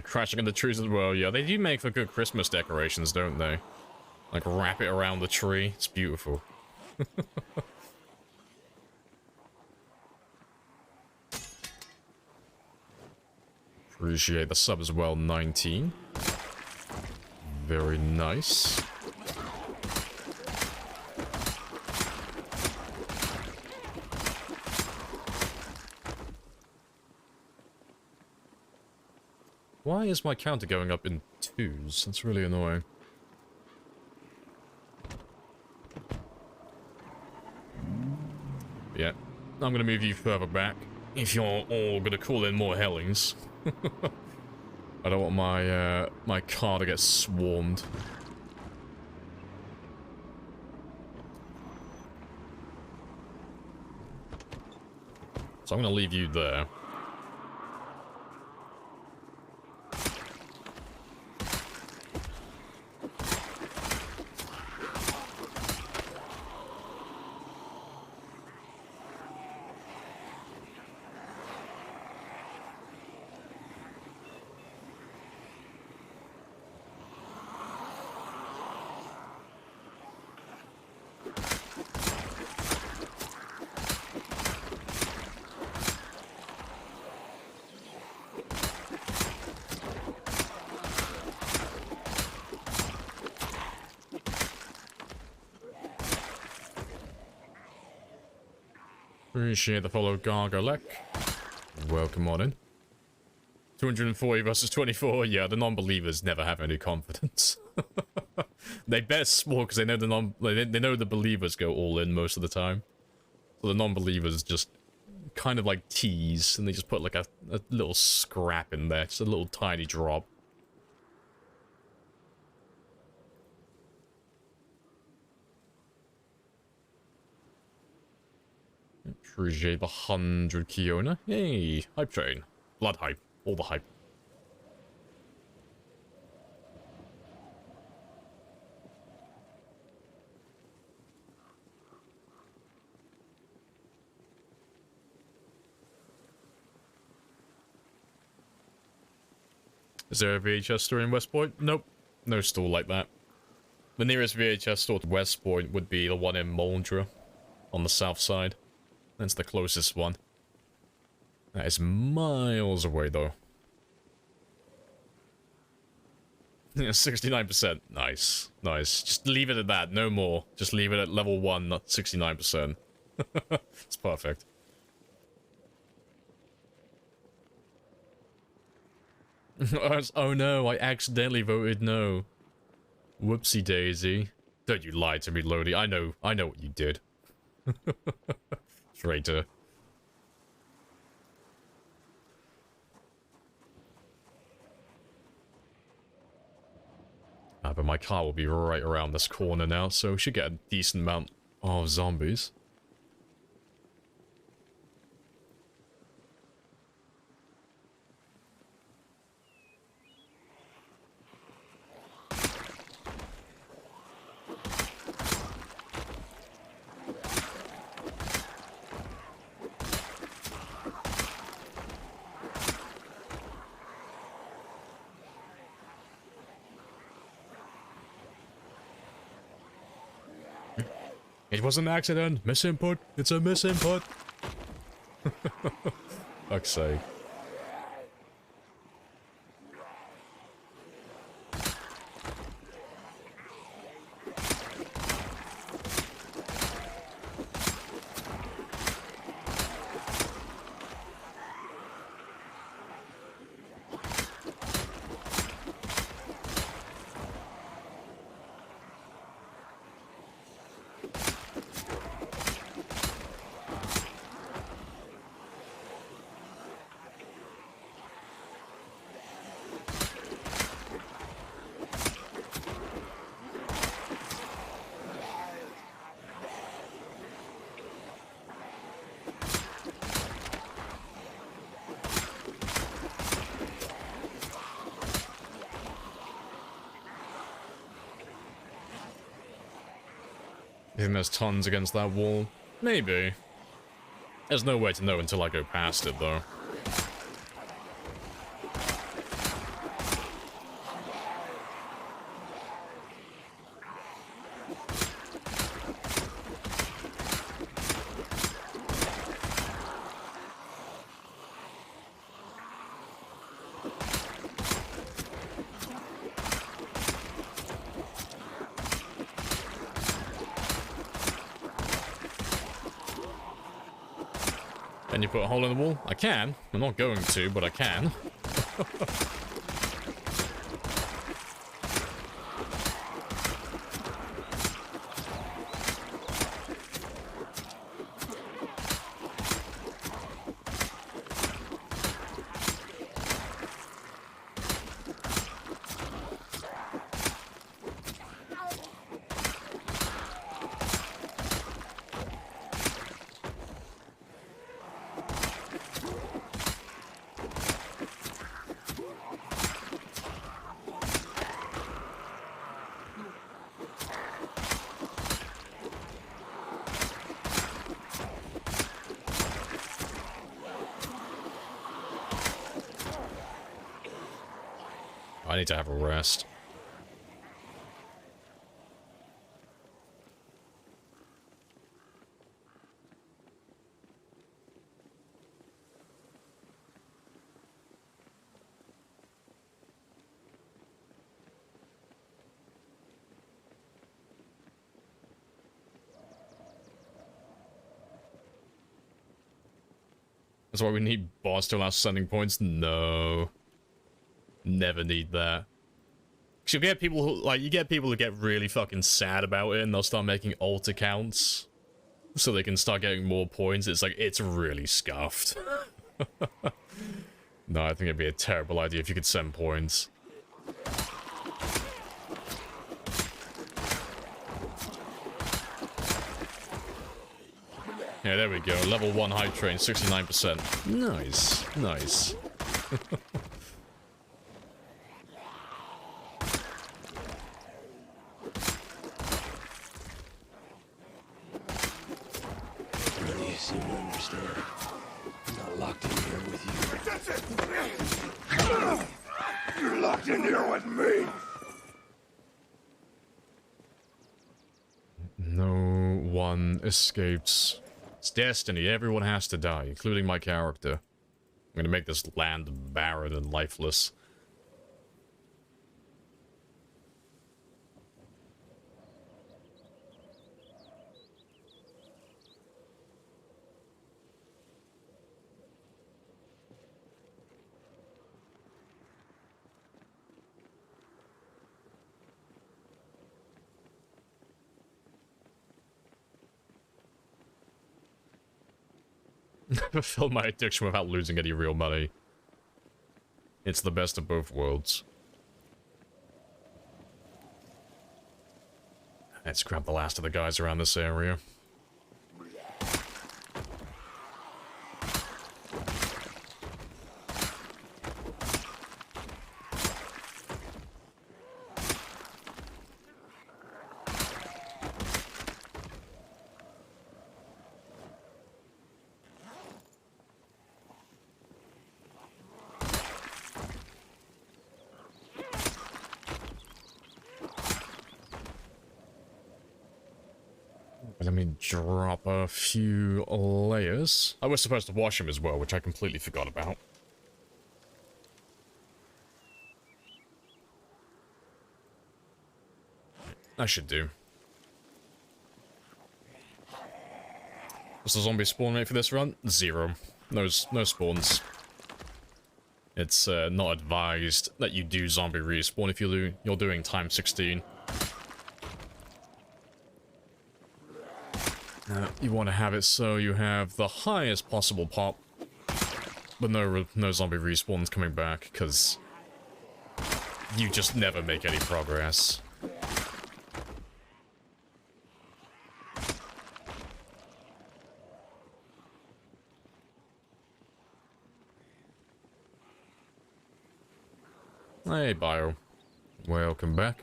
Crashing into trees as well. Yeah, they do make for good Christmas decorations, don't they? Like, wrap it around the tree. It's beautiful. Appreciate the sub as well, 19. Very nice. Why is my counter going up in 2s? That's really annoying. Yeah, I'm gonna move you further back. If you're all gonna call in more hellings. I don't want my my car to get swarmed. So I'm gonna leave you there. Appreciate the follow, Gargolek. Welcome on in. 240 versus 24. Yeah, the non-believers never have any confidence. They bet small because they know they know the believers go all in most of the time. So the non-believers just kind of like tease, and they just put like a little scrap in there, just a little tiny drop. Appreciate the 100 Kiona. Hey, hype train. Blood hype. All the hype. Is there a VHS store in West Point? Nope. No store like that. The nearest VHS store to West Point would be the one in Moldra on the south side. That's the closest one. That is miles away, though. Yeah, 69%. Nice. Nice. Just leave it at that. No more. Just leave it at level 1, not 69%. It's perfect. Oh no, I accidentally voted no. Whoopsie daisy. Don't you lie to me, Lodi. I know what you did. Traitor. But my car will be right around this corner now, so we should get a decent amount of zombies. It was an accident. Misinput. It's a misinput. Fuck's sake. You think there's tons against that wall? Maybe. There's no way to know until I go past it, though. Can you put a hole in the wall? I can. I'm not going to, but I can. I need to have a rest. That's why we need boss to allow sending points? No. Never need that. Cause you get people who, like, you get people who get really fucking sad about it and they'll start making alt accounts so they can start getting more points. It's like, it's really scuffed. No, I think it'd be a terrible idea if you could send points. Yeah, there we go. Level 1 high train, 69%. Nice. Nice. You seem to understand. I'm not locked in here with you. You're locked in here with me. No one escapes. It's destiny. Everyone has to die, including my character. I'm gonna make this land barren and lifeless. Never felt my addiction without losing any real money. It's the best of both worlds. Let's grab the last of the guys around this area. Let me drop a few layers. I was supposed to wash them as well, which I completely forgot about. I should do. What's the zombie spawn rate for this run? 0. No spawns. It's not advised that you do zombie respawn if you're doing times 16. You want to have it so you have the highest possible pop, but no zombie respawns coming back, because you just never make any progress. Hey, Bio. Welcome back.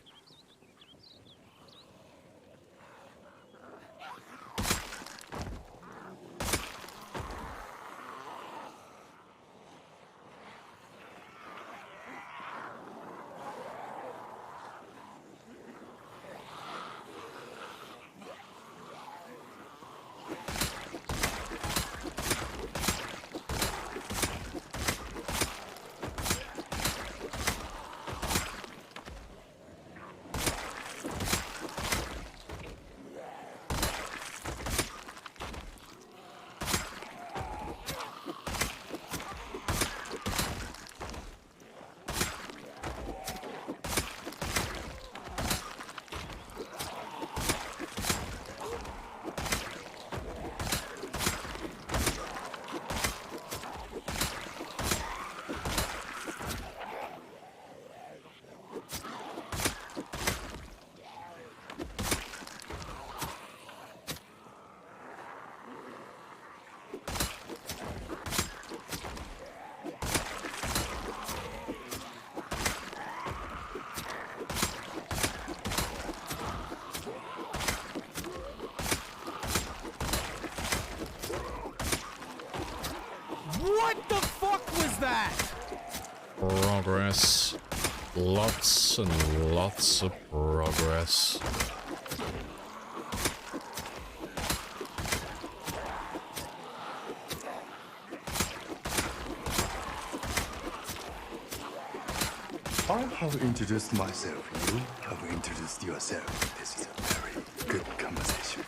that? Progress. Lots and lots of progress. I have introduced myself. You have introduced yourself. This is a very good conversation.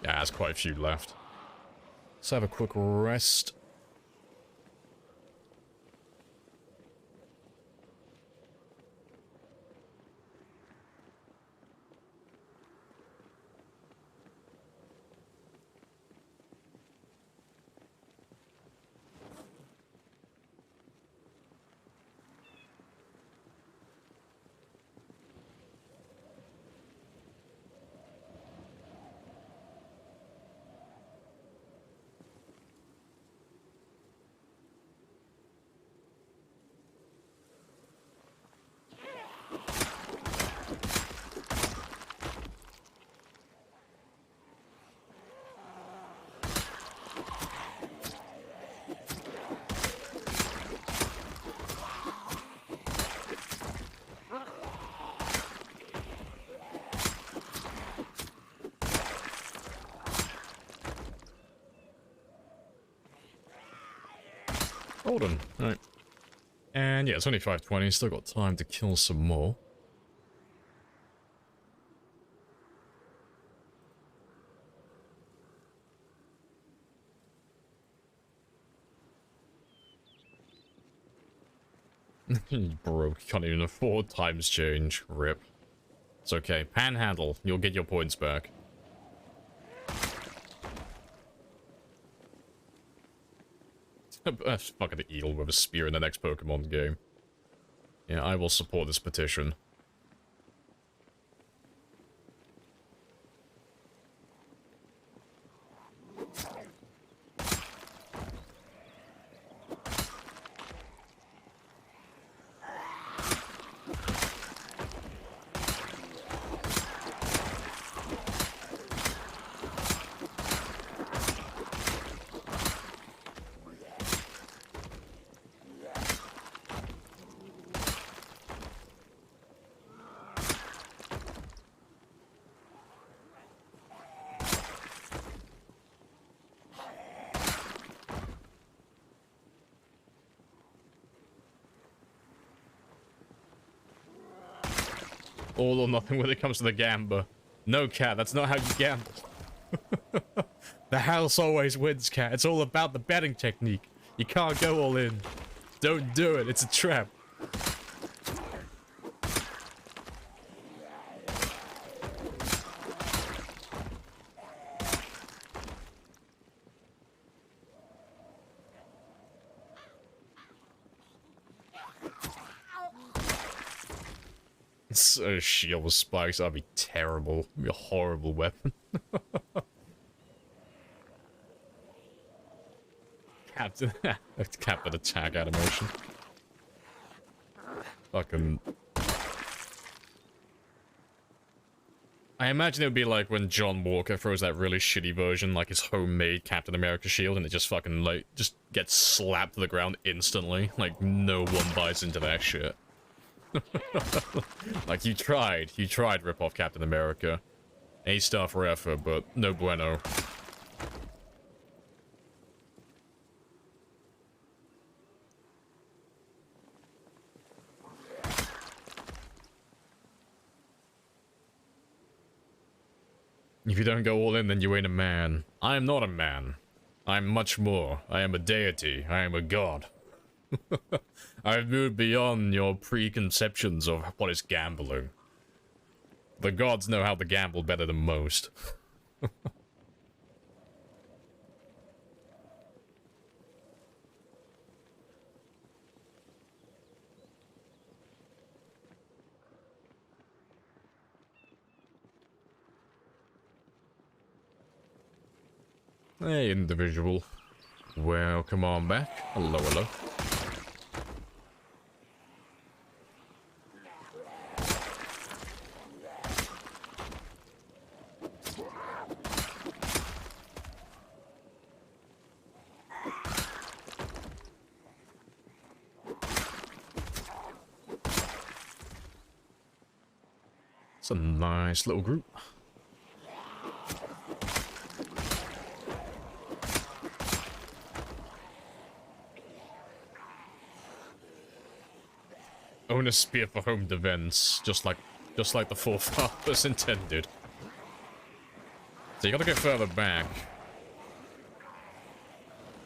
Yeah, there's quite a few left. Let's have a quick rest. Hold on. Alright. And yeah, it's only 5:20, still got time to kill some more. He broke, can't even afford times change. Rip. It's okay. Panhandle, you'll get your points back. Fucking eel with a spear in the next Pokemon game. Yeah, I will support this petition. All or nothing when it comes to the gambler. No, Cat, that's not how you gamble. The house always wins, Cat. It's all about the betting technique. You can't go all in. Don't do it. It's a trap. A shield with spikes, that'd be terrible. It'd be a horrible weapon. Captain attack animation. Fucking. I imagine it would be like when John Walker throws that really shitty version, like his homemade Captain America shield, and it just fucking, like, just gets slapped to the ground instantly. Like, no one buys into that shit. Like, you tried rip off Captain America. A star for effort, but no bueno. If you don't go all in, then you ain't a man. I am not a man. I am much more. I am a deity. I am a god. I've moved beyond your preconceptions of what is gambling. The gods know how to gamble better than most. Hey, individual. Welcome on back. Hello, hello. It's a nice little group. Own a spear for home defense, just like the forefathers intended. So you gotta go further back.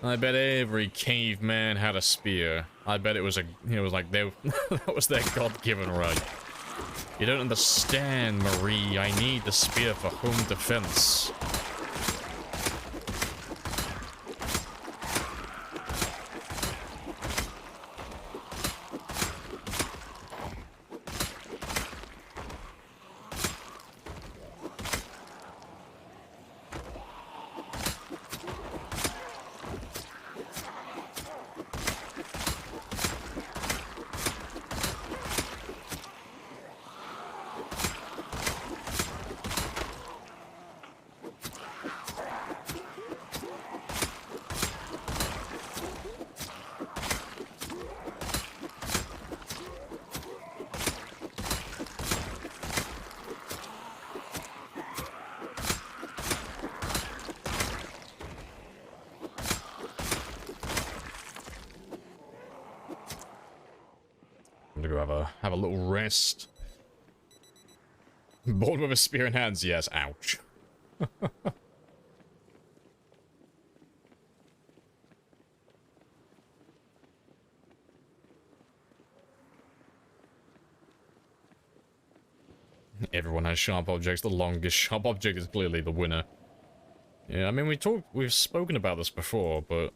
I bet every caveman had a spear. I bet it was like they that was their god-given right. You don't understand, Marie. I need the spear for home defense. Have a little rest. Bored with a spear in hands? Yes, ouch. Everyone has sharp objects. The longest sharp object is clearly the winner. Yeah, I mean, we've spoken about this before, but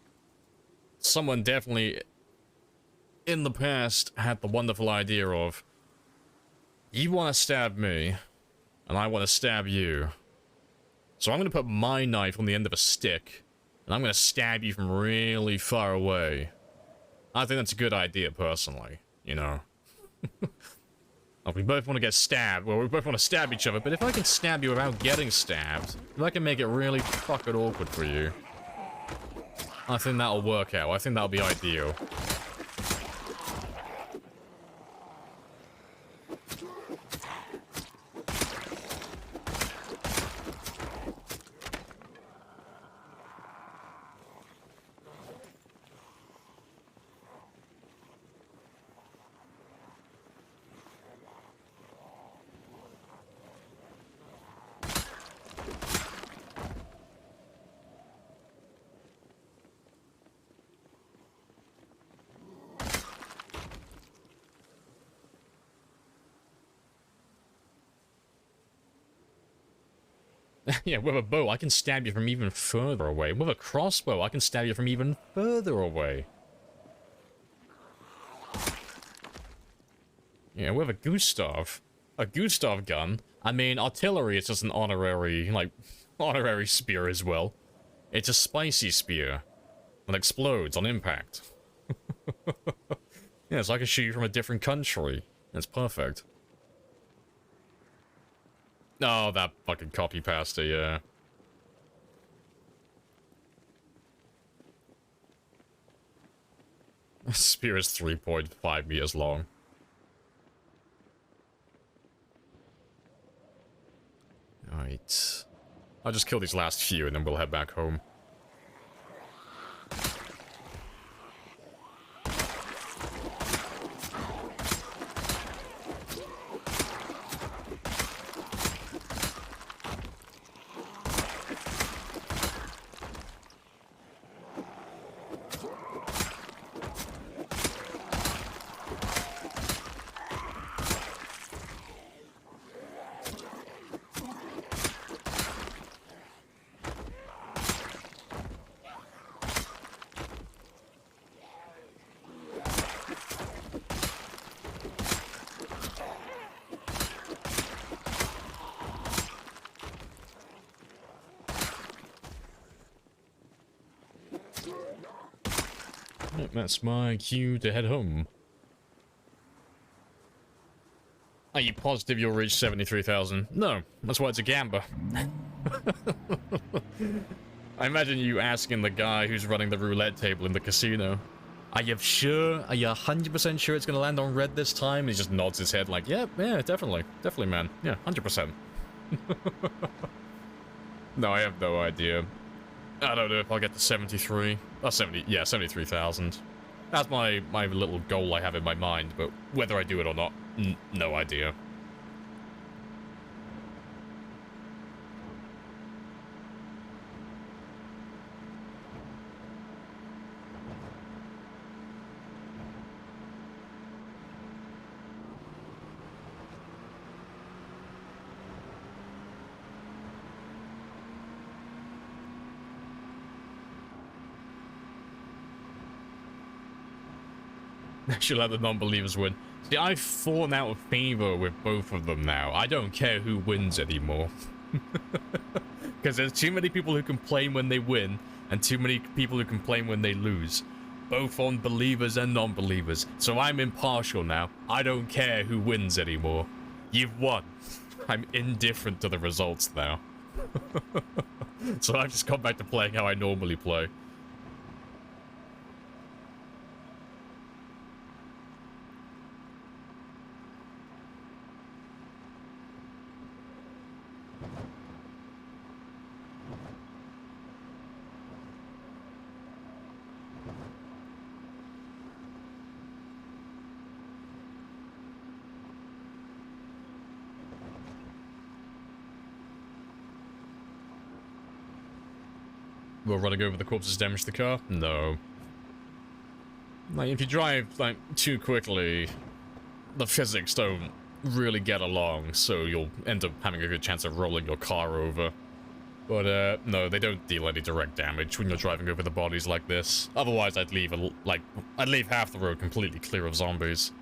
someone definitely in the past had the wonderful idea of, you want to stab me, and I want to stab you. So I'm going to put my knife on the end of a stick, and I'm going to stab you from really far away. I think that's a good idea, personally, you know. Like, we both want to get stabbed, well, we both want to stab each other, but if I can stab you without getting stabbed, if I can make it really fucking awkward for you, I think that'll work out. I think that'll be ideal. Yeah, with a bow, I can stab you from even further away. With a crossbow, I can stab you from even further away. Yeah, with a Gustav gun, I mean, artillery is just an honorary, like, honorary spear as well. It's a spicy spear that explodes on impact. Yeah, so I can shoot you from a different country. That's perfect. Oh, that fucking copy pasta, yeah. Spear is 3.5 meters long. Alright. I'll just kill these last few and then we'll head back home. That's my cue to head home. Are you positive you'll reach 73,000? No, that's why it's a gamble. I imagine you asking the guy who's running the roulette table in the casino. Are you sure? Are you 100% sure it's gonna land on red this time? And he just nods his head like, yeah, definitely. Definitely, man. Yeah, 100%. No, I have no idea. I don't know if I'll get to 73. Oh, 70, yeah, 73,000. That's my little goal I have in my mind, but whether I do it or not, no idea. I should let the non-believers win. See, I've fallen out of favor with both of them now. I don't care who wins anymore. Because there's too many people who complain when they win, and too many people who complain when they lose. Both on believers and non-believers. So I'm impartial now. I don't care who wins anymore. You've won. I'm indifferent to the results now. So I've just gone back to playing how I normally play. Will running over the corpses damage the car? No. Like, if you drive, like, too quickly, the physics don't really get along, so you'll end up having a good chance of rolling your car over. But, no, they don't deal any direct damage when you're driving over the bodies like this. Otherwise, I'd leave, I'd leave half the road completely clear of zombies.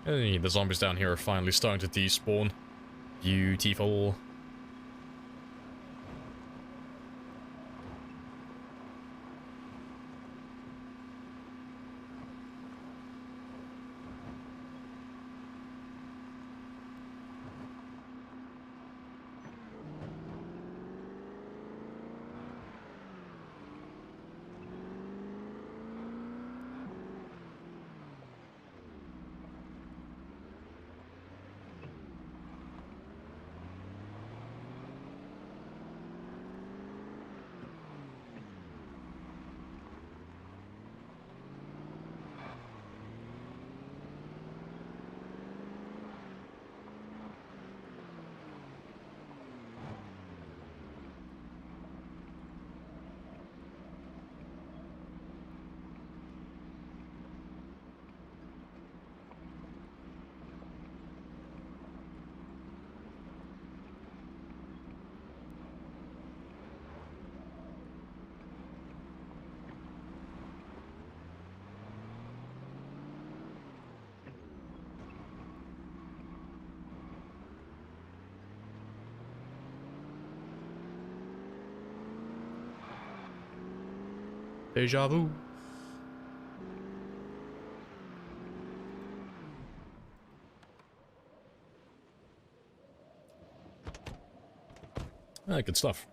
Hey, the zombies down here are finally starting to despawn. Beautiful. Deja vu. Ah, good stuff.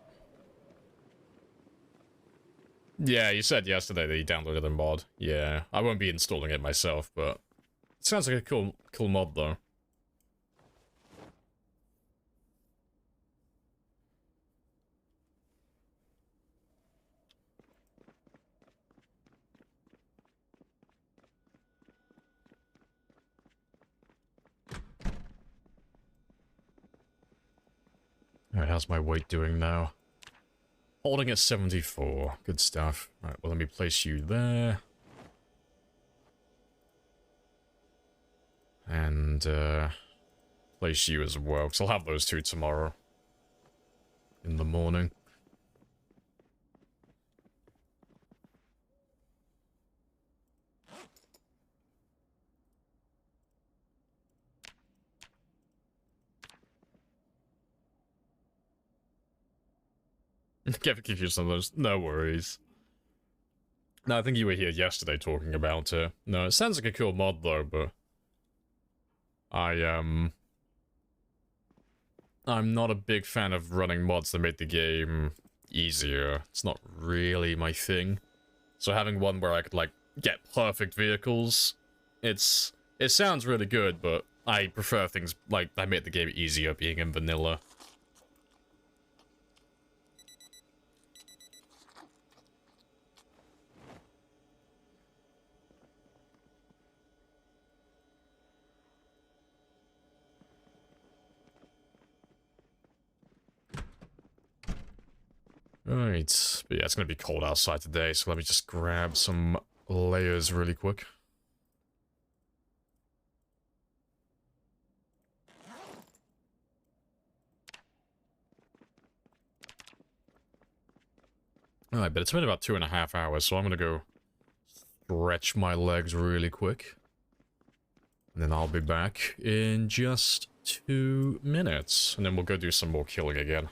Yeah, you said yesterday that you downloaded a mod. Yeah, I won't be installing it myself, but it sounds like a cool mod though. Alright, how's my weight doing now? Holding at 74. Good stuff. Alright, well, let me place you there. And, place you as well, because I'll have those two tomorrow. In the morning. Give you some of those. No worries. No, I think you were here yesterday talking about it. No, it sounds like a cool mod though, but I'm not a big fan of running mods that make the game easier. It's not really my thing. So having one where I could like get perfect vehicles, it sounds really good, but I prefer things like that make the game easier being in vanilla. Right, but yeah, it's gonna be cold outside today, so let me just grab some layers really quick. Alright, but it's been about 2.5 hours, so I'm gonna go stretch my legs really quick. And then I'll be back in just 2 minutes, and then we'll go do some more killing again.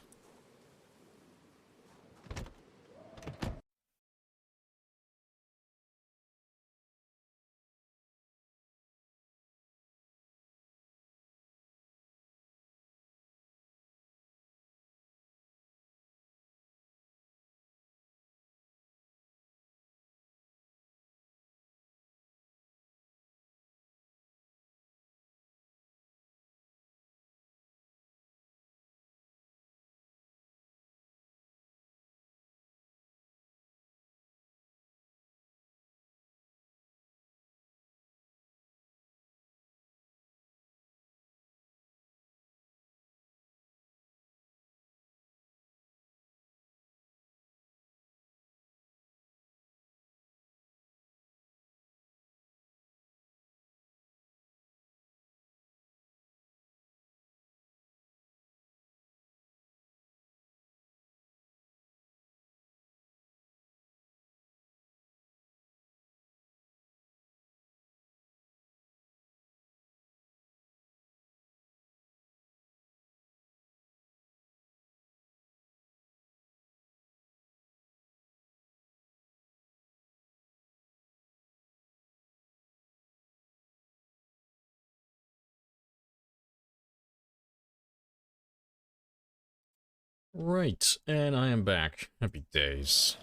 Right, and I am back. Happy days.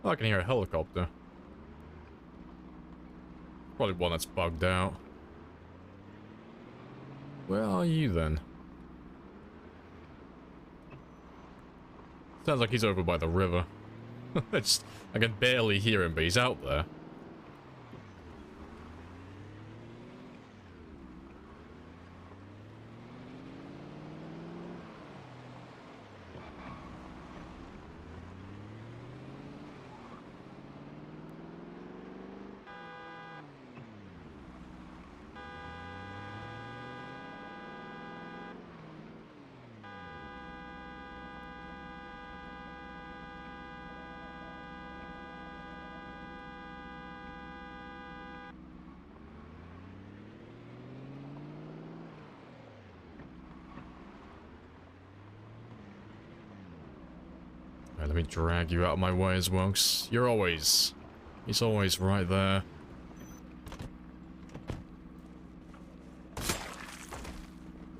Oh, I can hear a helicopter. Probably one that's bugged out. Where are you then? Sounds like he's over by the river. I can barely hear him, but he's out there. Right, let me drag you out of my way as well, 'cause he's always right there.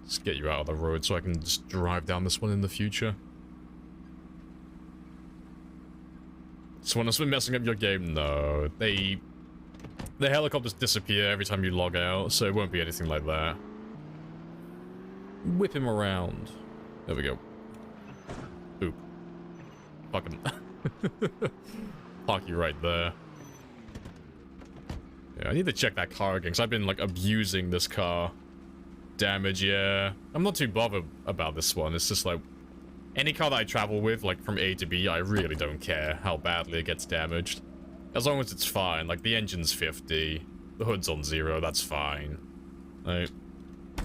Let's get you out of the road so I can just drive down this one in the future. Someone has been messing up your game? No, the helicopters disappear every time you log out, so it won't be anything like that. Whip him around. There we go. Oop. Fucking park you right there. Yeah, I need to check that car again, because I've been, like, abusing this car. Damage, yeah. I'm not too bothered about this one. It's just, like, any car that I travel with, like, from A to B, I really don't care how badly it gets damaged. As long as it's fine. Like, the engine's 50. The hood's on 0, that's fine. Like,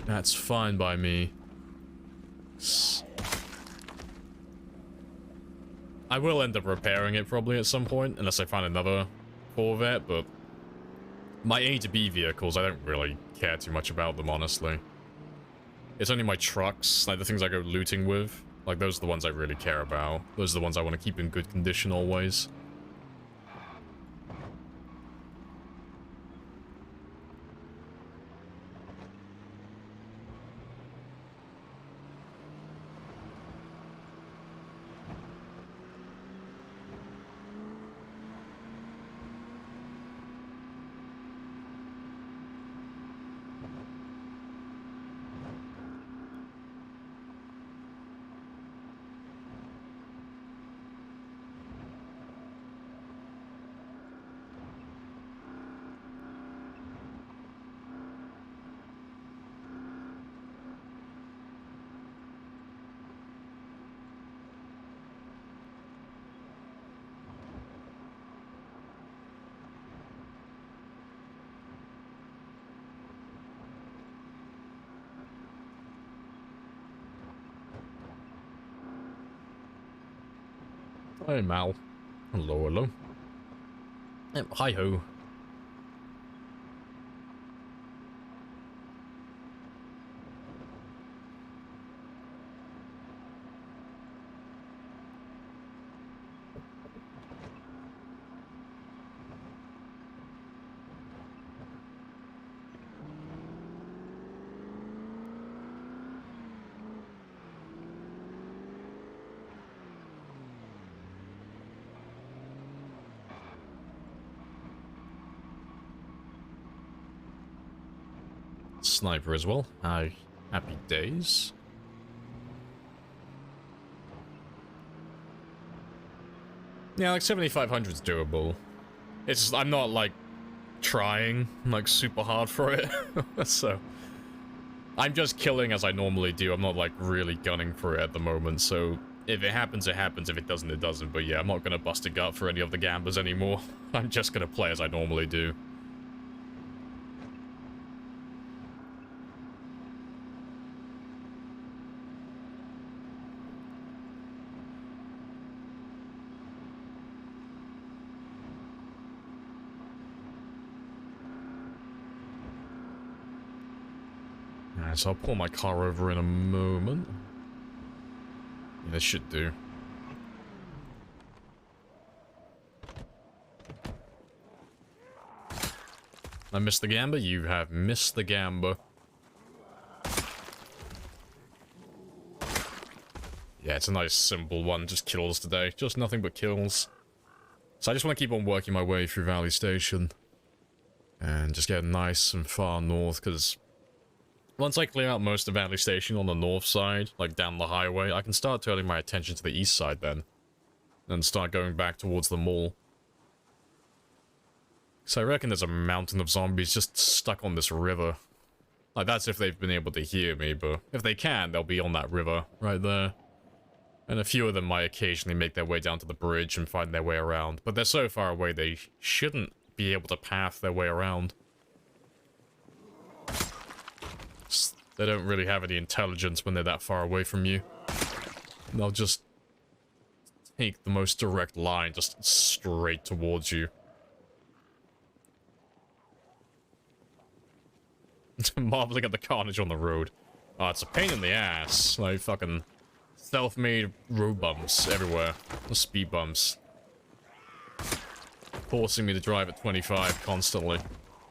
that's fine by me. I will end up repairing it probably at some point, unless I find another Corvette, but my A to B vehicles, I don't really care too much about them, honestly. It's only my trucks, like the things I go looting with, like those are the ones I really care about. Those are the ones I want to keep in good condition always. Hey, Mal. Hello, hello. Hi-ho. Sniper as well. Hi. Happy days. Yeah, like 7,500 is doable. It's just, I'm not like trying like super hard for it. So I'm just killing as I normally do. I'm not like really gunning for it at the moment. So if it happens, it happens. If it doesn't, it doesn't. But yeah, I'm not gonna bust a gut for any of the gamblers anymore. I'm just gonna play as I normally do. Alright, so I'll pull my car over in a moment. Yeah, this should do. I missed the gamba? You have missed the gamba. Yeah, it's a nice simple one, just kills today. Just nothing but kills. So I just want to keep on working my way through Valley Station. And just get nice and far north, because once I clear out most of Valley Station on the north side, like down the highway, I can start turning my attention to the east side then. And start going back towards the mall. So I reckon there's a mountain of zombies just stuck on this river. Like, that's if they've been able to hear me, but if they can, they'll be on that river right there. And a few of them might occasionally make their way down to the bridge and find their way around. But they're so far away they shouldn't be able to path their way around. They don't really have any intelligence when they're that far away from you. They'll just take the most direct line just straight towards you. Marveling at the carnage on the road. Oh, it's a pain in the ass. Like, fucking self-made road bumps everywhere. The speed bumps. Forcing me to drive at 25 constantly.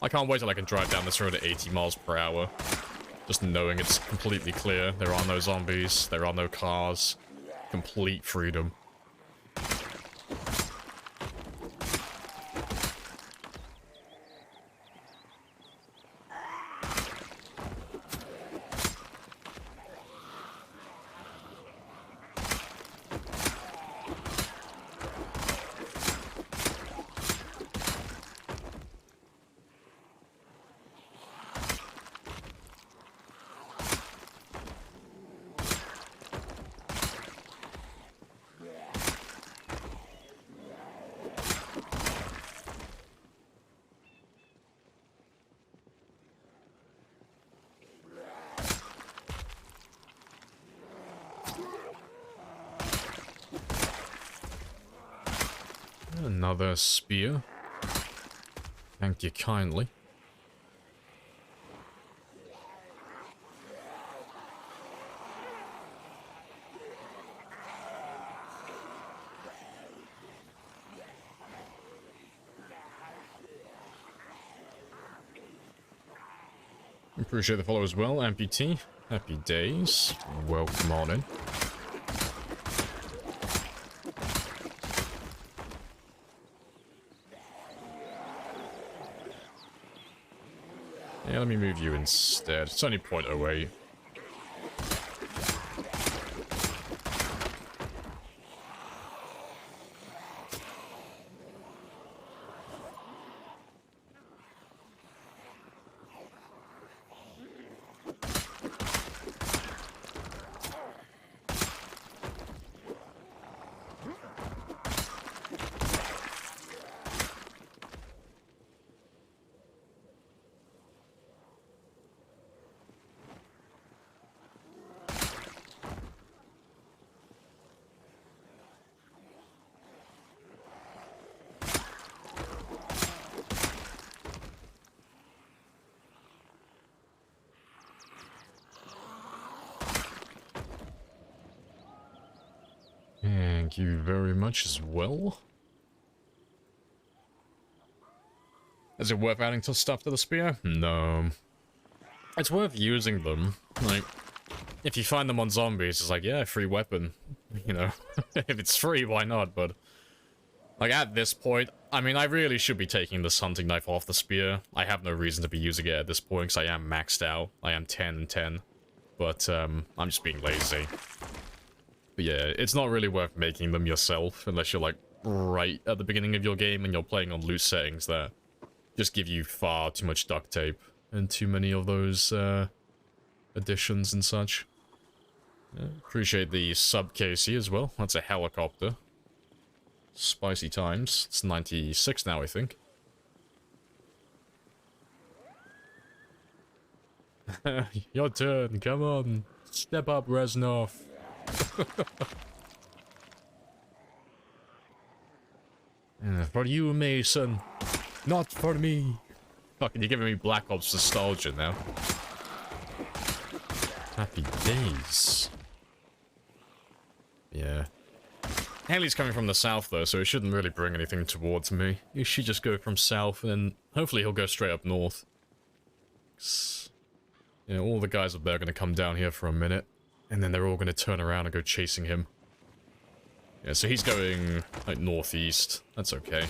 I can't wait till I can drive down this road at 80 miles per hour. Just knowing it's completely clear. There are no zombies. There are no cars. Complete freedom. Another spear. Thank you kindly. Appreciate the follow as well, Amputee. Happy days. Welcome on in. Yeah, let me move you instead. It's only 0.08. Thank you very much as well. Is it worth adding to stuff to the spear? No. It's worth using them. Like, if you find them on zombies, it's like, yeah, free weapon. You know, if it's free, why not? But, like, at this point, I mean, I really should be taking this hunting knife off the spear. I have no reason to be using it at this point, because I am maxed out. I am 10 and 10. But, I'm just being lazy. But yeah, it's not really worth making them yourself, unless you're, like, right at the beginning of your game and you're playing on loose settings that just give you far too much duct tape and too many of those, additions and such. Appreciate the sub Casey as well. That's a helicopter. Spicy times. It's 96 now, I think. Your turn, come on. Step up, Reznov. For you, Mason. Not for me. Fucking, you're giving me Black Ops nostalgia now. Happy days. Yeah. Haley's coming from the south, though, so he shouldn't really bring anything towards me. He should just go from south, and then hopefully he'll go straight up north. You know, all the guys up there are going to come down here for a minute, and then they're all going to turn around and go chasing him. Yeah, so he's going, like, northeast. That's okay.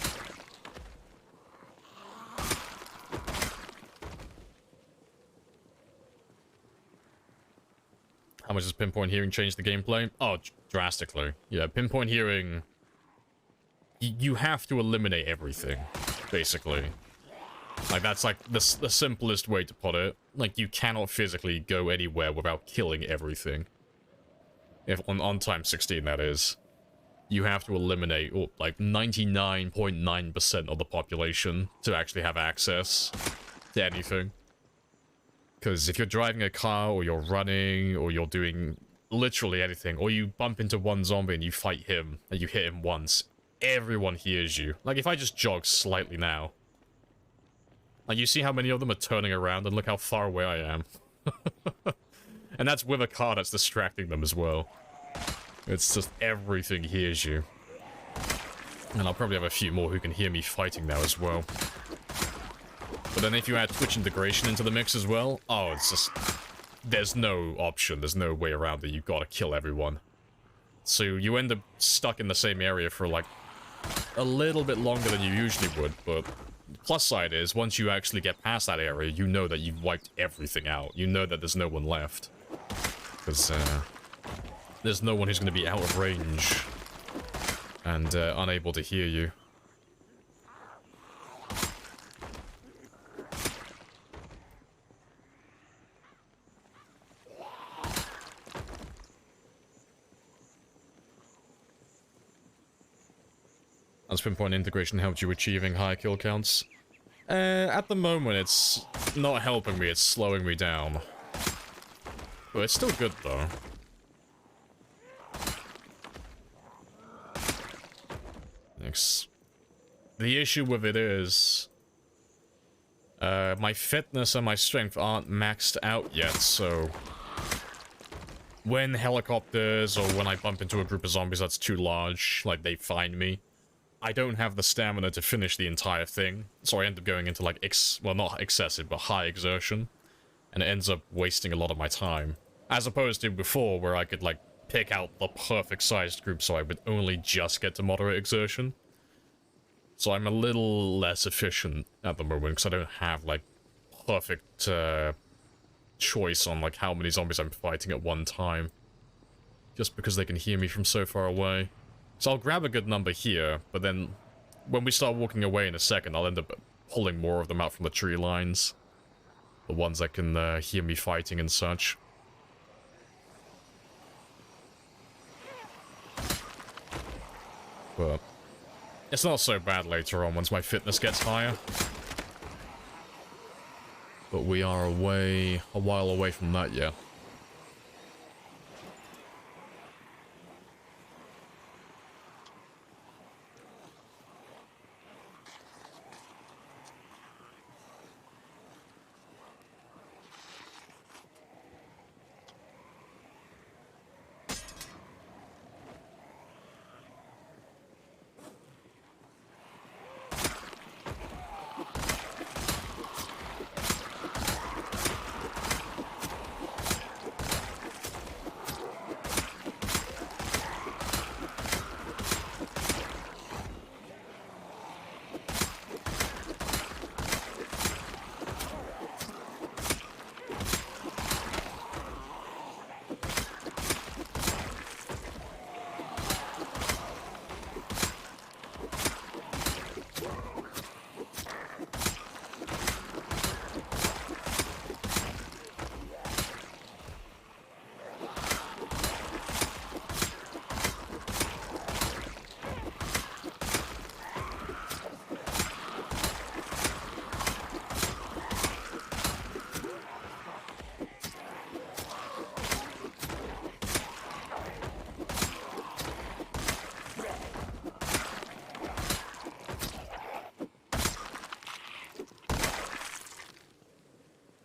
How much does pinpoint hearing change the gameplay? Oh, drastically. Yeah, pinpoint hearing... You have to eliminate everything, basically. Like, that's like the simplest way to put it. Like, you cannot physically go anywhere without killing everything. If on times 16, that is. You have to eliminate, like, 99.9% of the population to actually have access to anything. Because if you're driving a car, or you're running, or you're doing literally anything, or you bump into one zombie and you fight him, and you hit him once, everyone hears you. Like, if I just jog slightly now, like, you see how many of them are turning around, and look how far away I am. And that's with a car that's distracting them as well. It's just everything hears you. And I'll probably have a few more who can hear me fighting now as well. But then if you add Twitch integration into the mix as well, oh, it's just... There's no option, there's no way around it, you've got to kill everyone. So you end up stuck in the same area for, like, a little bit longer than you usually would, but... The plus side is, once you actually get past that area, you know that you've wiped everything out. You know that there's no one left. Because, there's no one who's going to be out of range and unable to hear you. Has pinpoint integration helped you achieving high kill counts? At the moment, it's not helping me, it's slowing me down. But it's still good, though. The issue with it is... My fitness and my strength aren't maxed out yet, so when helicopters or when I bump into a group of zombies that's too large, like they find me, I don't have the stamina to finish the entire thing, so I end up going into like well, not excessive, but high exertion, and it ends up wasting a lot of my time. As opposed to before, where I could like pick out the perfect sized group so I would only just get to moderate exertion. So I'm a little less efficient at the moment, because I don't have like perfect choice on like how many zombies I'm fighting at one time. Just because they can hear me from so far away. So I'll grab a good number here, but then when we start walking away in a second, I'll end up pulling more of them out from the tree lines. The ones that can hear me fighting and such. But it's not so bad later on once my fitness gets higher. But we are a while away from that yet.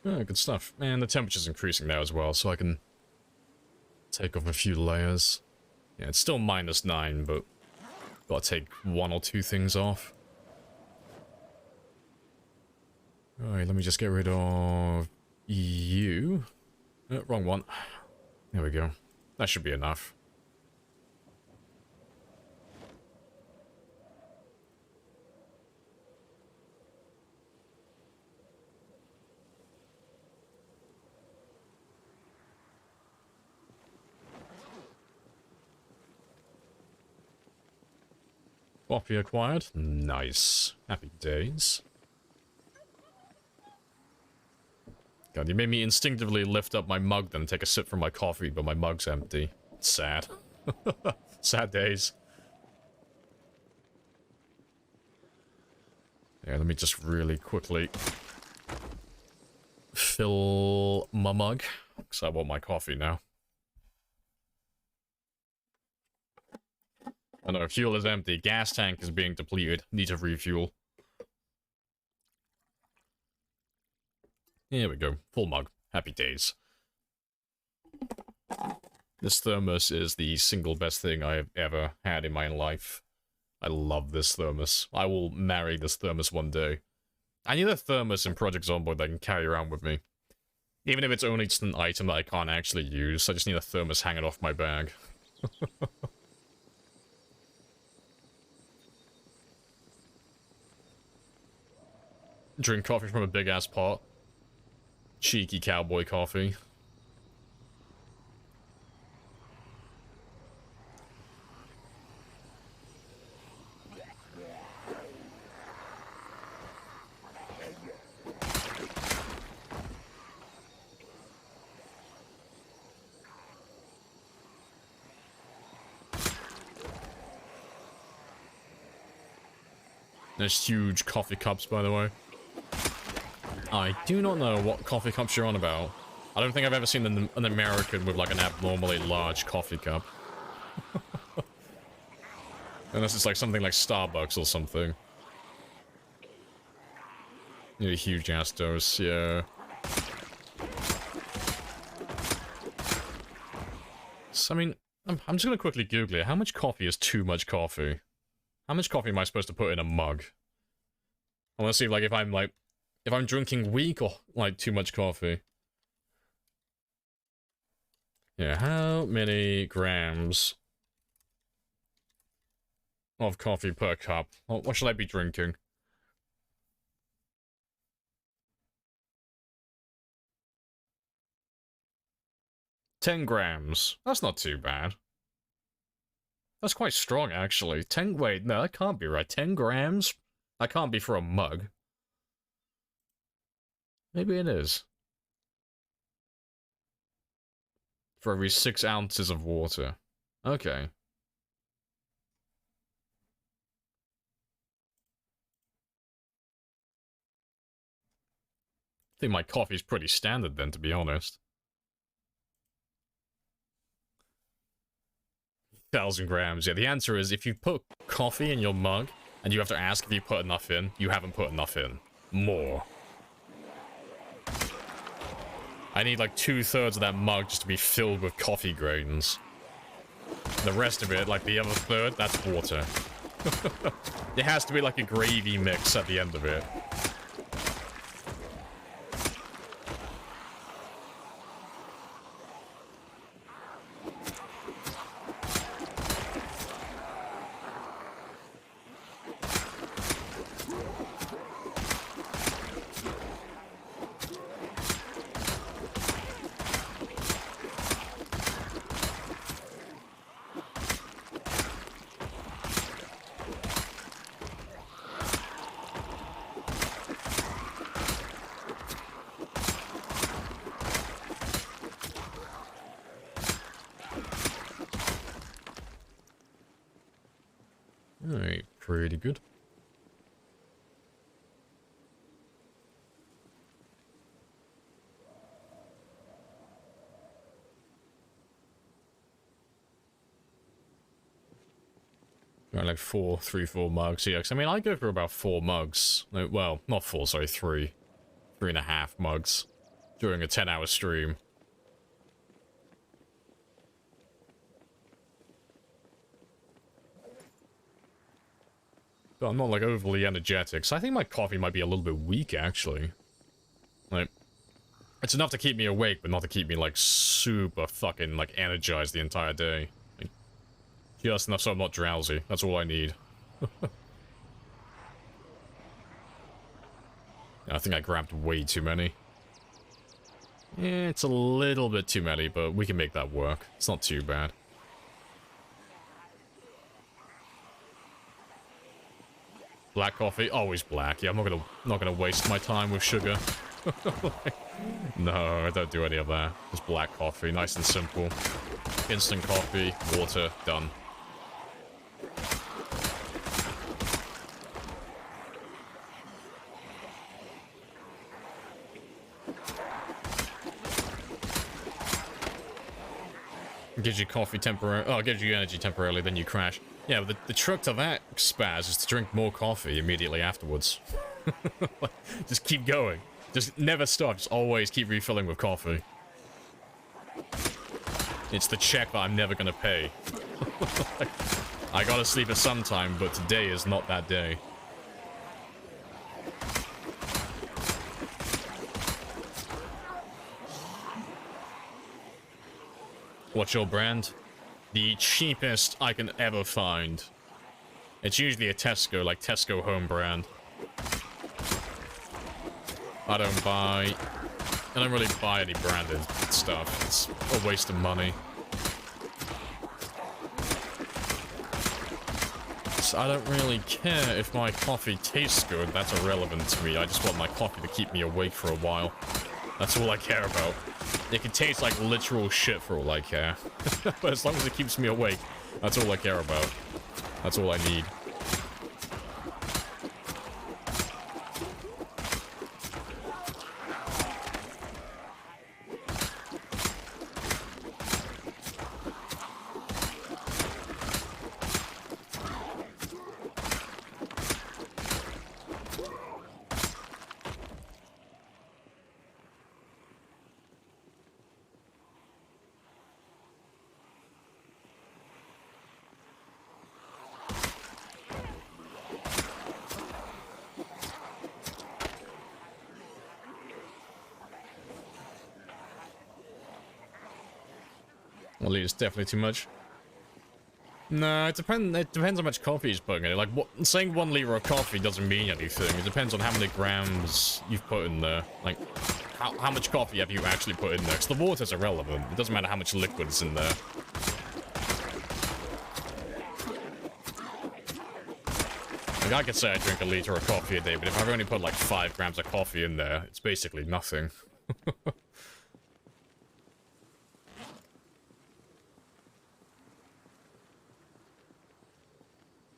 Oh, good stuff. And the temperature's increasing now as well, so I can take off a few layers. Yeah, it's still -9, but gotta take one or two things off. Alright, let me just get rid of you. Wrong one. There we go. That should be enough. Coffee acquired. Nice. Happy days. God, you made me instinctively lift up my mug then take a sip from my coffee, but my mug's empty. Sad. Sad days. Yeah, let me just really quickly fill my mug, because I want my coffee now. Oh no, fuel is empty. Gas tank is being depleted. Need to refuel. Here we go. Full mug. Happy days. This thermos is the single best thing I have ever had in my life. I love this thermos. I will marry this thermos one day. I need a thermos in Project Zomboid that I can carry around with me. Even if it's only just an item that I can't actually use, I just need a thermos hanging off my bag. Drink coffee from a big-ass pot. Cheeky cowboy coffee. There's huge coffee cups, by the way. I do not know what coffee cups you're on about. I don't think I've ever seen an American with, like, an abnormally large coffee cup. Unless it's, like, something like Starbucks or something. Need a huge ass dose, yeah. So, I mean, I'm just gonna quickly Google it. How much coffee is too much coffee? How much coffee am I supposed to put in a mug? I wanna see, like, if I'm drinking weak or, like, too much coffee. Yeah, how many grams of coffee per cup? What should I be drinking? $10 grams. That's not too bad. That's quite strong, actually. Wait, no, that can't be right. 10 grams? That can't be for a mug. Maybe it is. For every 6 ounces of water. Okay. I think my coffee's pretty standard then, to be honest. 1,000 grams. Yeah, the answer is if you put coffee in your mug and you have to ask if you put enough in, you haven't put enough in. More. I need like 2/3 of that mug just to be filled with coffee grains. The rest of it, like the other third, that's water. It has to be like a gravy mix at the end of it. Alright, pretty good. Got like 4 mugs. Yeah, 'cause I mean, I go for about 4 mugs. Well, not 4, sorry, 3. 3.5 mugs during a 10-hour stream. But I'm not, like, overly energetic, so I think my coffee might be a little bit weak, actually. Like, it's enough to keep me awake, but not to keep me, like, super fucking, like, energized the entire day. Like, just enough so I'm not drowsy. That's all I need. I think I grabbed way too many. Yeah, it's a little bit too many, but we can make that work. It's not too bad. Black coffee, always black. Yeah, I'm not gonna waste my time with sugar. No, I don't do any of that. Just black coffee, nice and simple. Instant coffee, water, done. Gives you coffee temporarily. Oh, it gives you energy temporarily, then you crash. Yeah, but the trick to that spaz is to drink more coffee immediately afterwards. Just keep going. Just never stop. Just always keep refilling with coffee. It's the check that I'm never gonna pay. I gotta sleep at some time, but today is not that day. What's your brand? The cheapest I can ever find. It's usually a Tesco, like Tesco home brand. I don't really buy any branded stuff. It's a waste of money. So I don't really care if my coffee tastes good. That's irrelevant to me. I just want my coffee to keep me awake for a while. That's all I care about. It can taste like literal shit for all I care. But as long as it keeps me awake, that's all I care about. That's all I need. 1 liter is definitely too much. No, it depends how much coffee he's putting in it. Like, saying 1 liter of coffee doesn't mean anything. It depends on how many grams you've put in there. Like, how much coffee have you actually put in there? Because the water's irrelevant. It doesn't matter how much liquid is in there. Like, I could say I drink 1 liter of coffee a day, but if I've only put like 5 grams of coffee in there, it's basically nothing.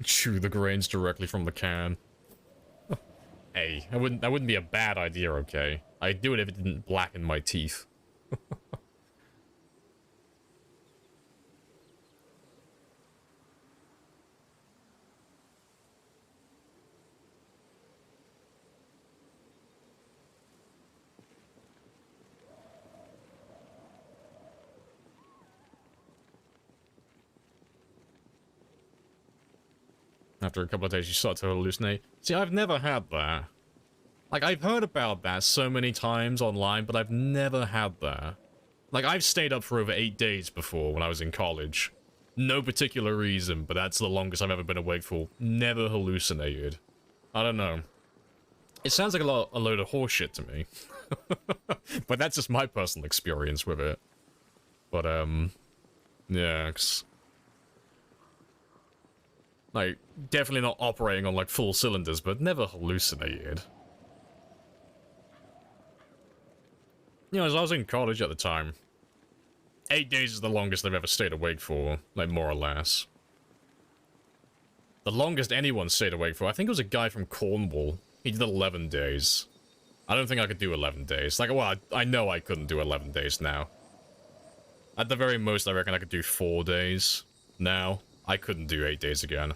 Chew the grains directly from the can. Hey, that wouldn't be a bad idea, okay? I'd do it if it didn't blacken my teeth. After a couple of days, you start to hallucinate. See, I've never had that. Like, I've heard about that so many times online, but I've never had that. Like, I've stayed up for over 8 days before when I was in college. No particular reason, but that's the longest I've ever been awake for. Never hallucinated. I don't know. It sounds like a load of horseshit to me. But that's just my personal experience with it. But, yeah, like, definitely not operating on, like, full cylinders, but never hallucinated. You know, as I was in college at the time, 8 days is the longest I've ever stayed awake for, like, more or less. The longest anyone stayed awake for, I think it was a guy from Cornwall. He did 11 days. I don't think I could do 11 days. Like, well, I know I couldn't do 11 days now. At the very most, I reckon I could do 4 days. Now, I couldn't do 8 days again.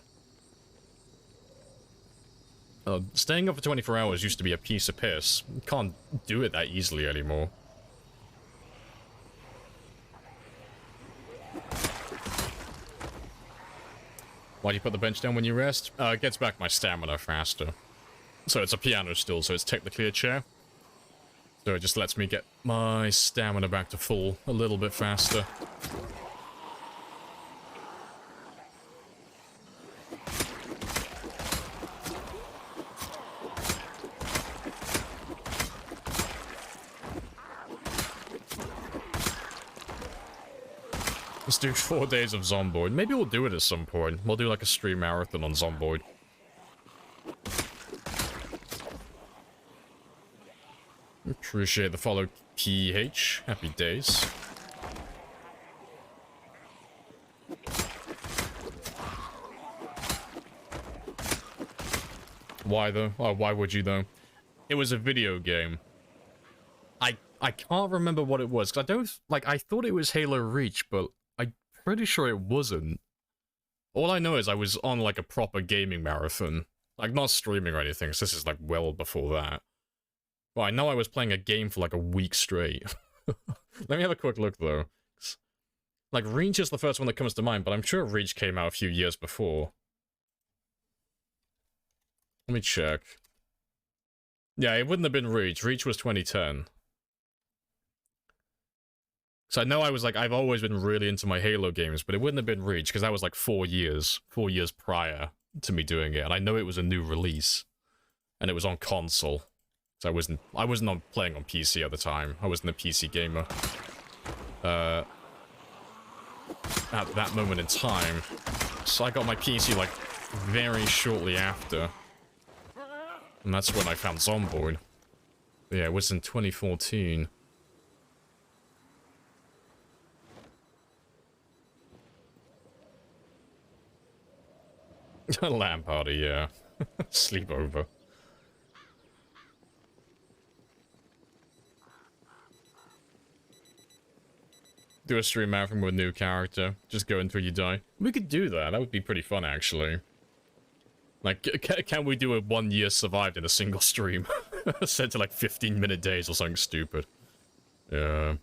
Staying up for 24 hours used to be a piece of piss. Can't do it that easily anymore. Why do you put the bench down when you rest? It gets back my stamina faster. So it's a piano still, so it's technically a chair. So it just lets me get my stamina back to full a little bit faster. Let's do 4 days of Zomboid. Maybe we'll do it at some point. We'll do like a stream marathon on Zomboid. Appreciate the follow, PH. Happy days. Why though? Oh, why would you though? It was a video game. I can't remember what it was, because I don't, like, I thought it was Halo Reach, but I'm pretty sure it wasn't. All I know is I was on, like, a proper gaming marathon. Like, not streaming or anything, so this is, like, well before that. Well, I know I was playing a game for, like, a week straight. Let me have a quick look, though. Like, Reach is the first one that comes to mind, but I'm sure Reach came out a few years before. Let me check. Yeah, it wouldn't have been Reach. Reach was 2010. So I know I was like, I've always been really into my Halo games, but it wouldn't have been Reach, because that was like 4 years. 4 years prior to me doing it, and I know it was a new release. And it was on console. So I wasn't on playing on PC at the time. I wasn't a PC gamer. At that moment in time. So I got my PC like very shortly after. And that's when I found Zomboid. Yeah, it was in 2014. LAN party, yeah. Sleepover. Do a stream marathon with a new character. Just go until you die. We could do that. That would be pretty fun, actually. Like, can we do a 1 year survived in a single stream? Set to like 15-minute days or something stupid. Yeah.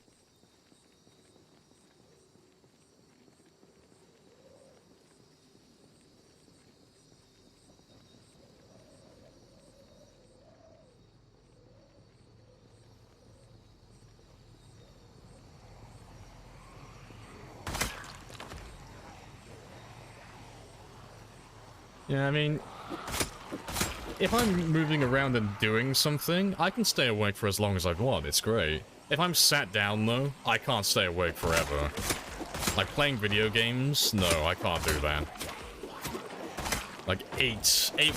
Yeah, I mean, if I'm moving around and doing something, I can stay awake for as long as I want. It's great. If I'm sat down, though, I can't stay awake forever. Like, playing video games? No, I can't do that. Like, 8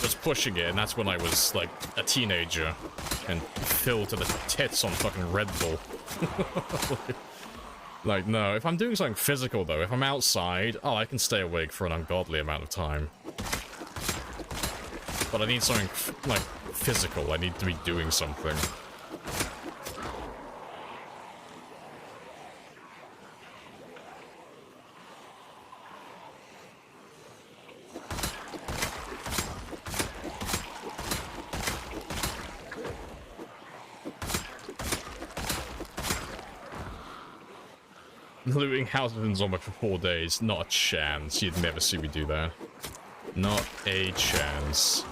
was pushing it, and that's when I was, like, a teenager. And filled to the tits on fucking Red Bull. Like, no, if I'm doing something physical, though, if I'm outside, oh, I can stay awake for an ungodly amount of time. But I need something, like, physical. I need to be doing something. Looting houses in Zombie for 4 days. Not a chance. You'd never see me do that. Not a chance.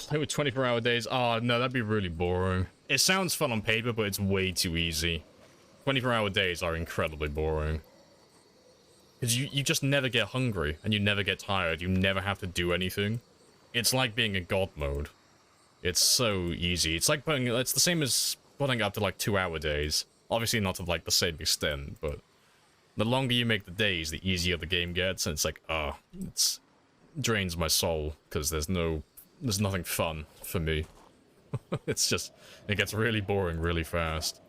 Play with 24-hour days? Oh, no, that'd be really boring. It sounds fun on paper, but it's way too easy. 24-hour days are incredibly boring. Because you just never get hungry, and you never get tired. You never have to do anything. It's like being in God mode. It's so easy. It's like putting... It's the same as putting up to, like, 2-hour days. Obviously not to, like, the same extent, but... The longer you make the days, the easier the game gets, and it's like, it's... drains my soul, because there's nothing fun for me. It's just... It gets really boring really fast.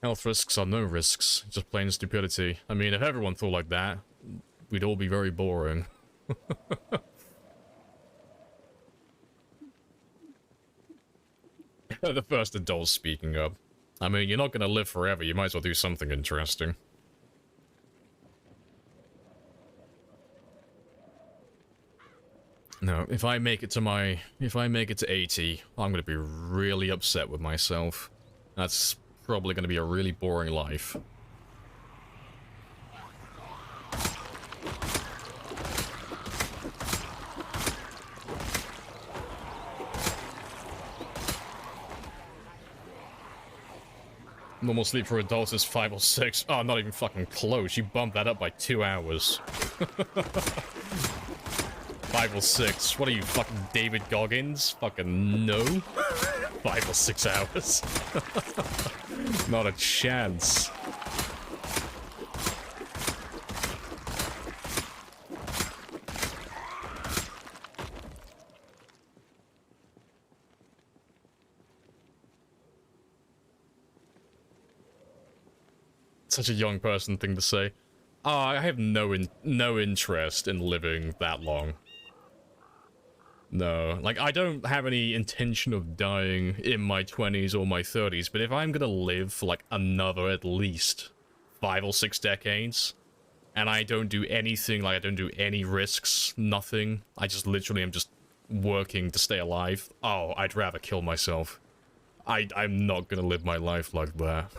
Health risks are no risks, just plain stupidity. I mean, if everyone thought like that, we'd all be very boring. The first adult speaking up. I mean, you're not gonna live forever, you might as well do something interesting. No, if I make it to 80, I'm gonna be really upset with myself. That's probably gonna be a really boring life. Normal sleep for adults is 5 or 6. Oh, not even fucking close. You bumped that up by 2 hours. 5 or 6. What are you, fucking David Goggins? Fucking no. 5 or 6 hours. Not a chance. Such a young person thing to say. Oh, I have no interest in living that long. No, like, I don't have any intention of dying in my 20s or my 30s, but if I'm gonna live for, like, another at least 5 or 6 decades, and I don't do anything, like, I don't do any risks, nothing, I just literally am just working to stay alive, oh, I'd rather kill myself. I'm not gonna live my life like that.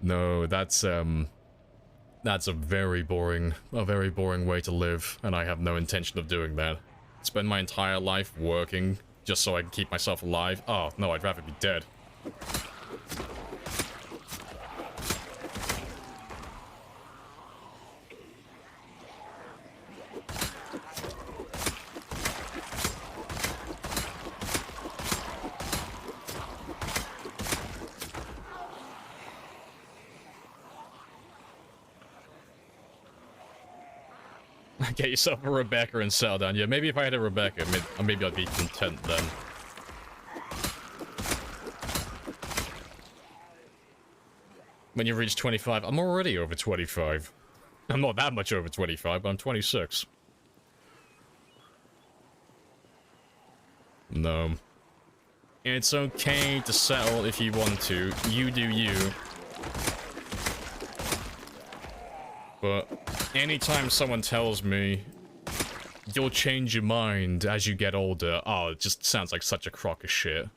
No, that's a very boring way to live, and I have no intention of doing that. Spend my entire life working just so I can keep myself alive? Oh, no, I'd rather be dead. Get yourself a Rebecca and settle down. Yeah, maybe if I had a Rebecca, maybe I'd be content then. When you reach 25, I'm already over 25. I'm not that much over 25, but I'm 26. No. It's okay to settle if you want to. You do you. But anytime someone tells me you'll change your mind as you get older, oh, it just sounds like such a crock of shit.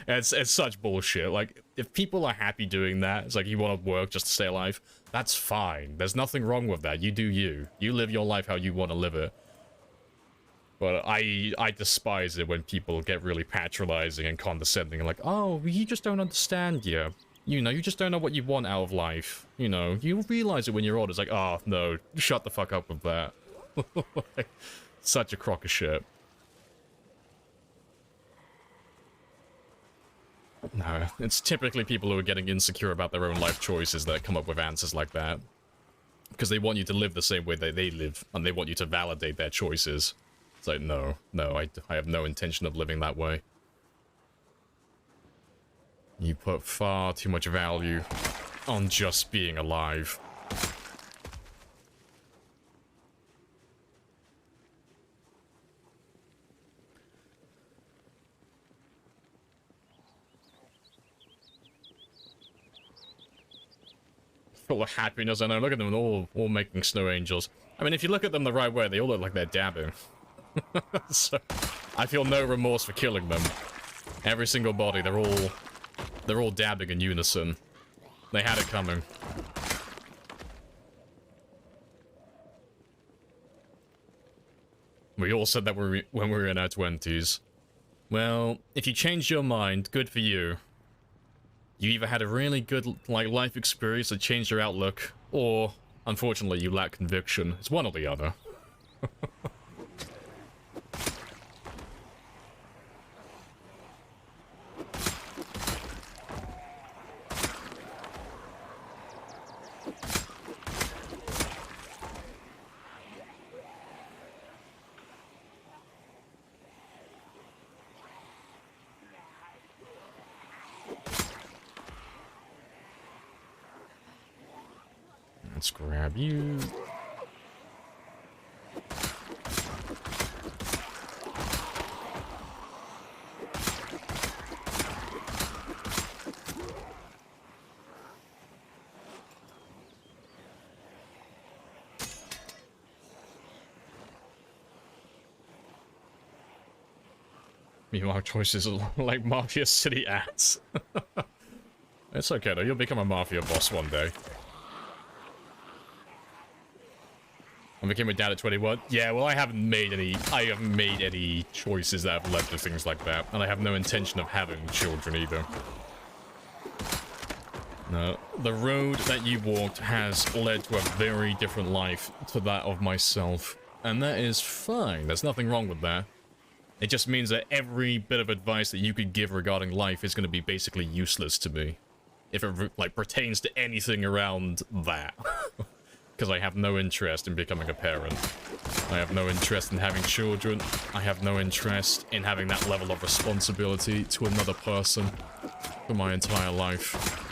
It's such bullshit. Like, if people are happy doing that, it's like you want to work just to stay alive, that's fine. There's nothing wrong with that. You do you. You live your life how you want to live it. But I despise it when people get really patronizing and condescending and like, oh, you just don't understand yet. You know, you just don't know what you want out of life. You know, you'll realize it when you're old. It's like, oh, no, shut the fuck up with that. Such a crock of shit. No, it's typically people who are getting insecure about their own life choices that come up with answers like that. Because they want you to live the same way that they live, and they want you to validate their choices. It's like, no, I have no intention of living that way. You put far too much value on just being alive. Full of happiness, I know. Look at them, all making snow angels. I mean, if you look at them the right way, they all look like they're dabbing. So, I feel no remorse for killing them. Every single body, they're all dabbing in unison. They had it coming. We all said that when we were in our 20s. Well, if you changed your mind, good for you. You either had a really good, like, life experience that changed your outlook, or, unfortunately, you lack conviction. It's one or the other. Let's grab you. Meanwhile, choices are like Mafia City ads. It's okay though, you'll become a Mafia boss one day. I became a dad at 21. Yeah, well, I haven't made any choices that have led to things like that, and I have no intention of having children either. No, the road that you walked has led to a very different life to that of myself, and that is fine. There's nothing wrong with that. It just means that every bit of advice that you could give regarding life is going to be basically useless to me, if it like pertains to anything around that. Because I have no interest in becoming a parent. I have no interest in having children. I have no interest in having that level of responsibility to another person for my entire life.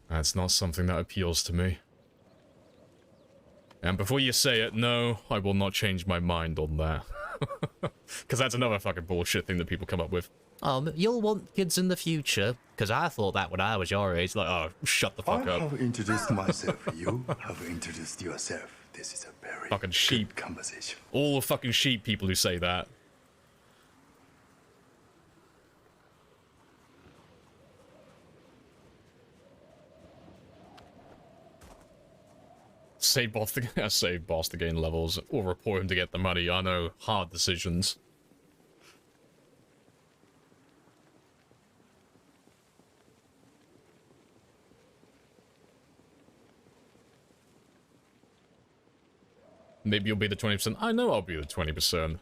That's not something that appeals to me. And before you say it, no, I will not change my mind on that. Because that's another fucking bullshit thing that people come up with. You'll want kids in the future, because I thought that when I was your age. Like, oh, shut the fuck I up. have introduced myself. You have introduced yourself. This is a very Fucking sheep. good conversation. All the fucking sheep people who say that. Save boss to gain levels, or report him to get the money. I know, hard decisions. Maybe you'll be the 20%. I know I'll be the 20%.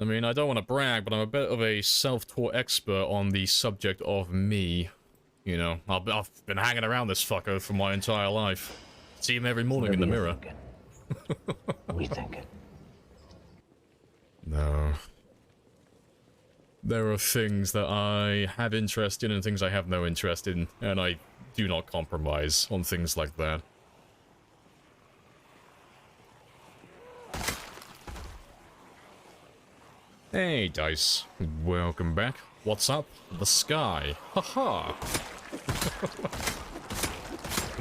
I mean, I don't want to brag, but I'm a bit of a self-taught expert on the subject of me. You know, I've been hanging around this fucker for my entire life. See him every morning in the mirror. We think it. No. There are things that I have interest in and things I have no interest in, and I do not compromise on things like that. Hey, Dice. Welcome back. What's up? The sky. Haha.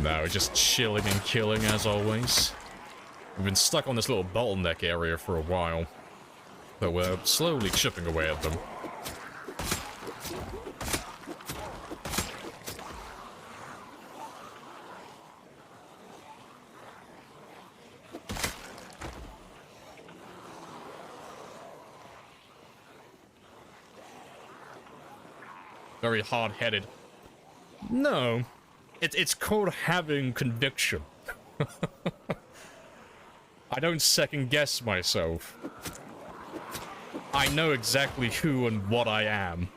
No, just chilling and killing as always. We've been stuck on this little bottleneck area for a while, but we're slowly chipping away at them. Very hard-headed. No, it's called having conviction. I don't second-guess myself. I know exactly who and what I am,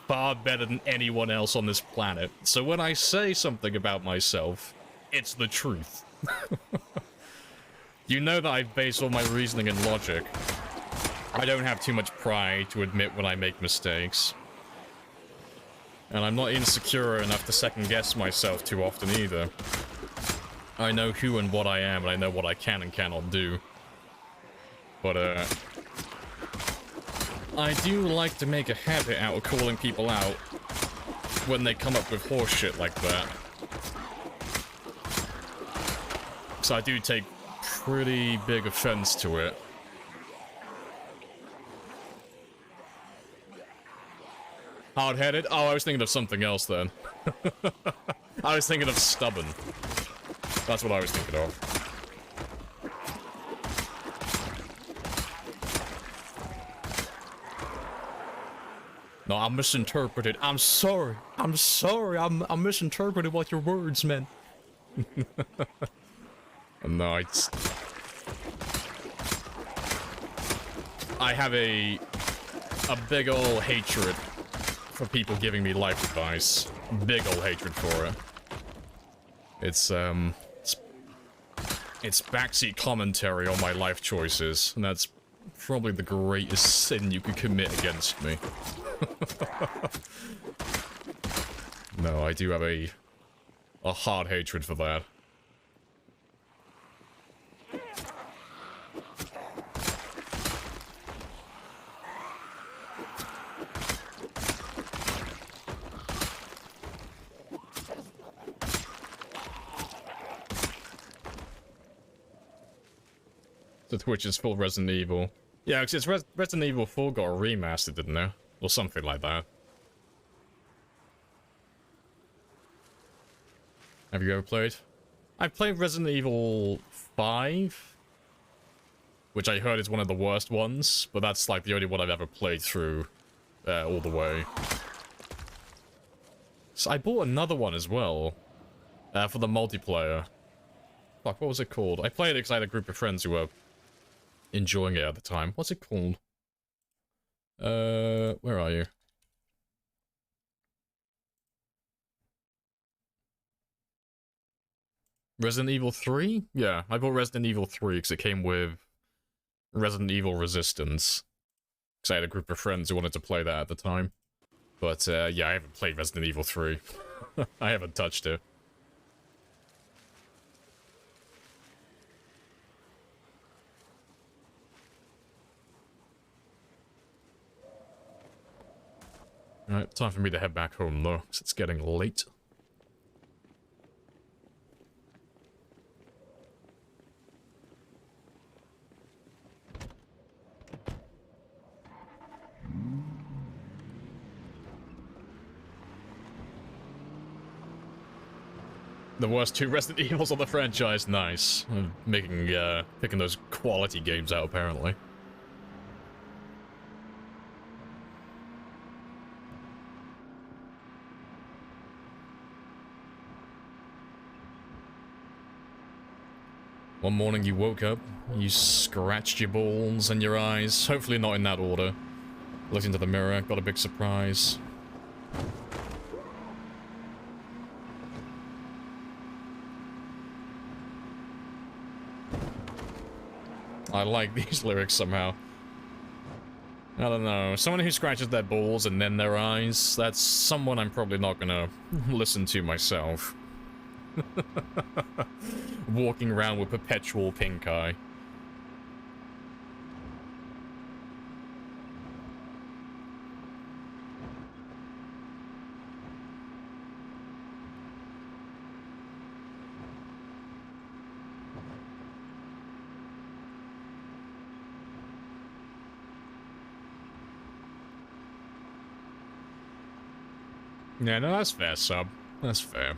far better than anyone else on this planet. So when I say something about myself, it's the truth. You know that I base all my reasoning and logic. I don't have too much pride to admit when I make mistakes. And I'm not insecure enough to second-guess myself too often either. I know who and what I am, and I know what I can and cannot do. But, I do like to make a habit out of calling people out when they come up with horseshit like that. So I do take pretty big offense to it. Hard-headed? Oh, I was thinking of something else then. I was thinking of stubborn. That's what I was thinking of. No, I misinterpreted. I'm sorry. I'm sorry. I misinterpreted what your words meant. No, it's... I have a big ol' hatred for people giving me life advice. Big ol' hatred for it. It's backseat commentary on my life choices, and that's probably the greatest sin you could commit against me. No, I do have a hard hatred for that. The Twitch is full Resident Evil. Yeah, because it's Resident Evil 4 got a remaster, didn't it? Or something like that. Have you ever played? I played Resident Evil 5, which I heard is one of the worst ones, but that's like the only one I've ever played through all the way. So I bought another one as well for the multiplayer. Fuck, what was it called? I played it because I had a group of friends who were enjoying it at the time. What's it called? Where are you? Resident Evil 3? Yeah, I bought Resident Evil 3 because it came with Resident Evil Resistance. Because I had a group of friends who wanted to play that at the time. But, yeah, I haven't played Resident Evil 3. I haven't touched it. Alright, time for me to head back home though, because it's getting late. The worst 2 Resident Evils of the franchise, nice. Picking those quality games out apparently. One morning you woke up, you scratched your balls and your eyes, hopefully not in that order. Looked into the mirror, got a big surprise. I like these lyrics somehow. I don't know, someone who scratches their balls and then their eyes, that's someone I'm probably not gonna listen to myself. Walking around with perpetual pink eye. Yeah, no, that's fair, sub. That's fair.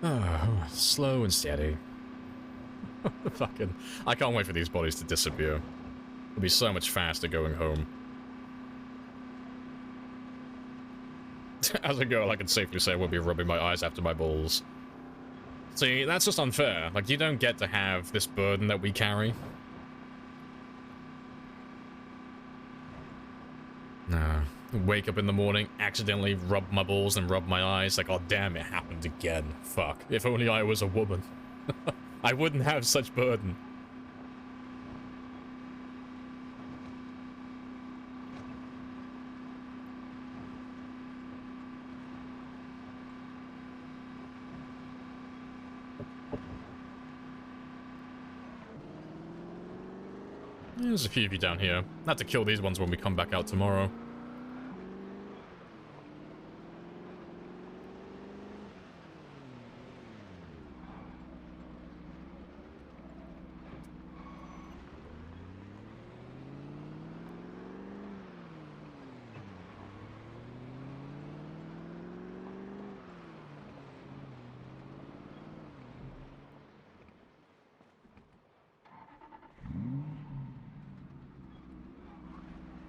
Oh, slow and steady. Fucking... I can't wait for these bodies to disappear. It'll be so much faster going home. As a girl, I can safely say I will be rubbing my eyes after my balls. See, that's just unfair. Like, you don't get to have this burden that we carry. No. Wake up in the morning, accidentally rub my balls and rub my eyes, like, oh damn, it happened again. Fuck. If only I was a woman. I wouldn't have such burden. There's a few of you down here. I have to kill these ones when we come back out tomorrow.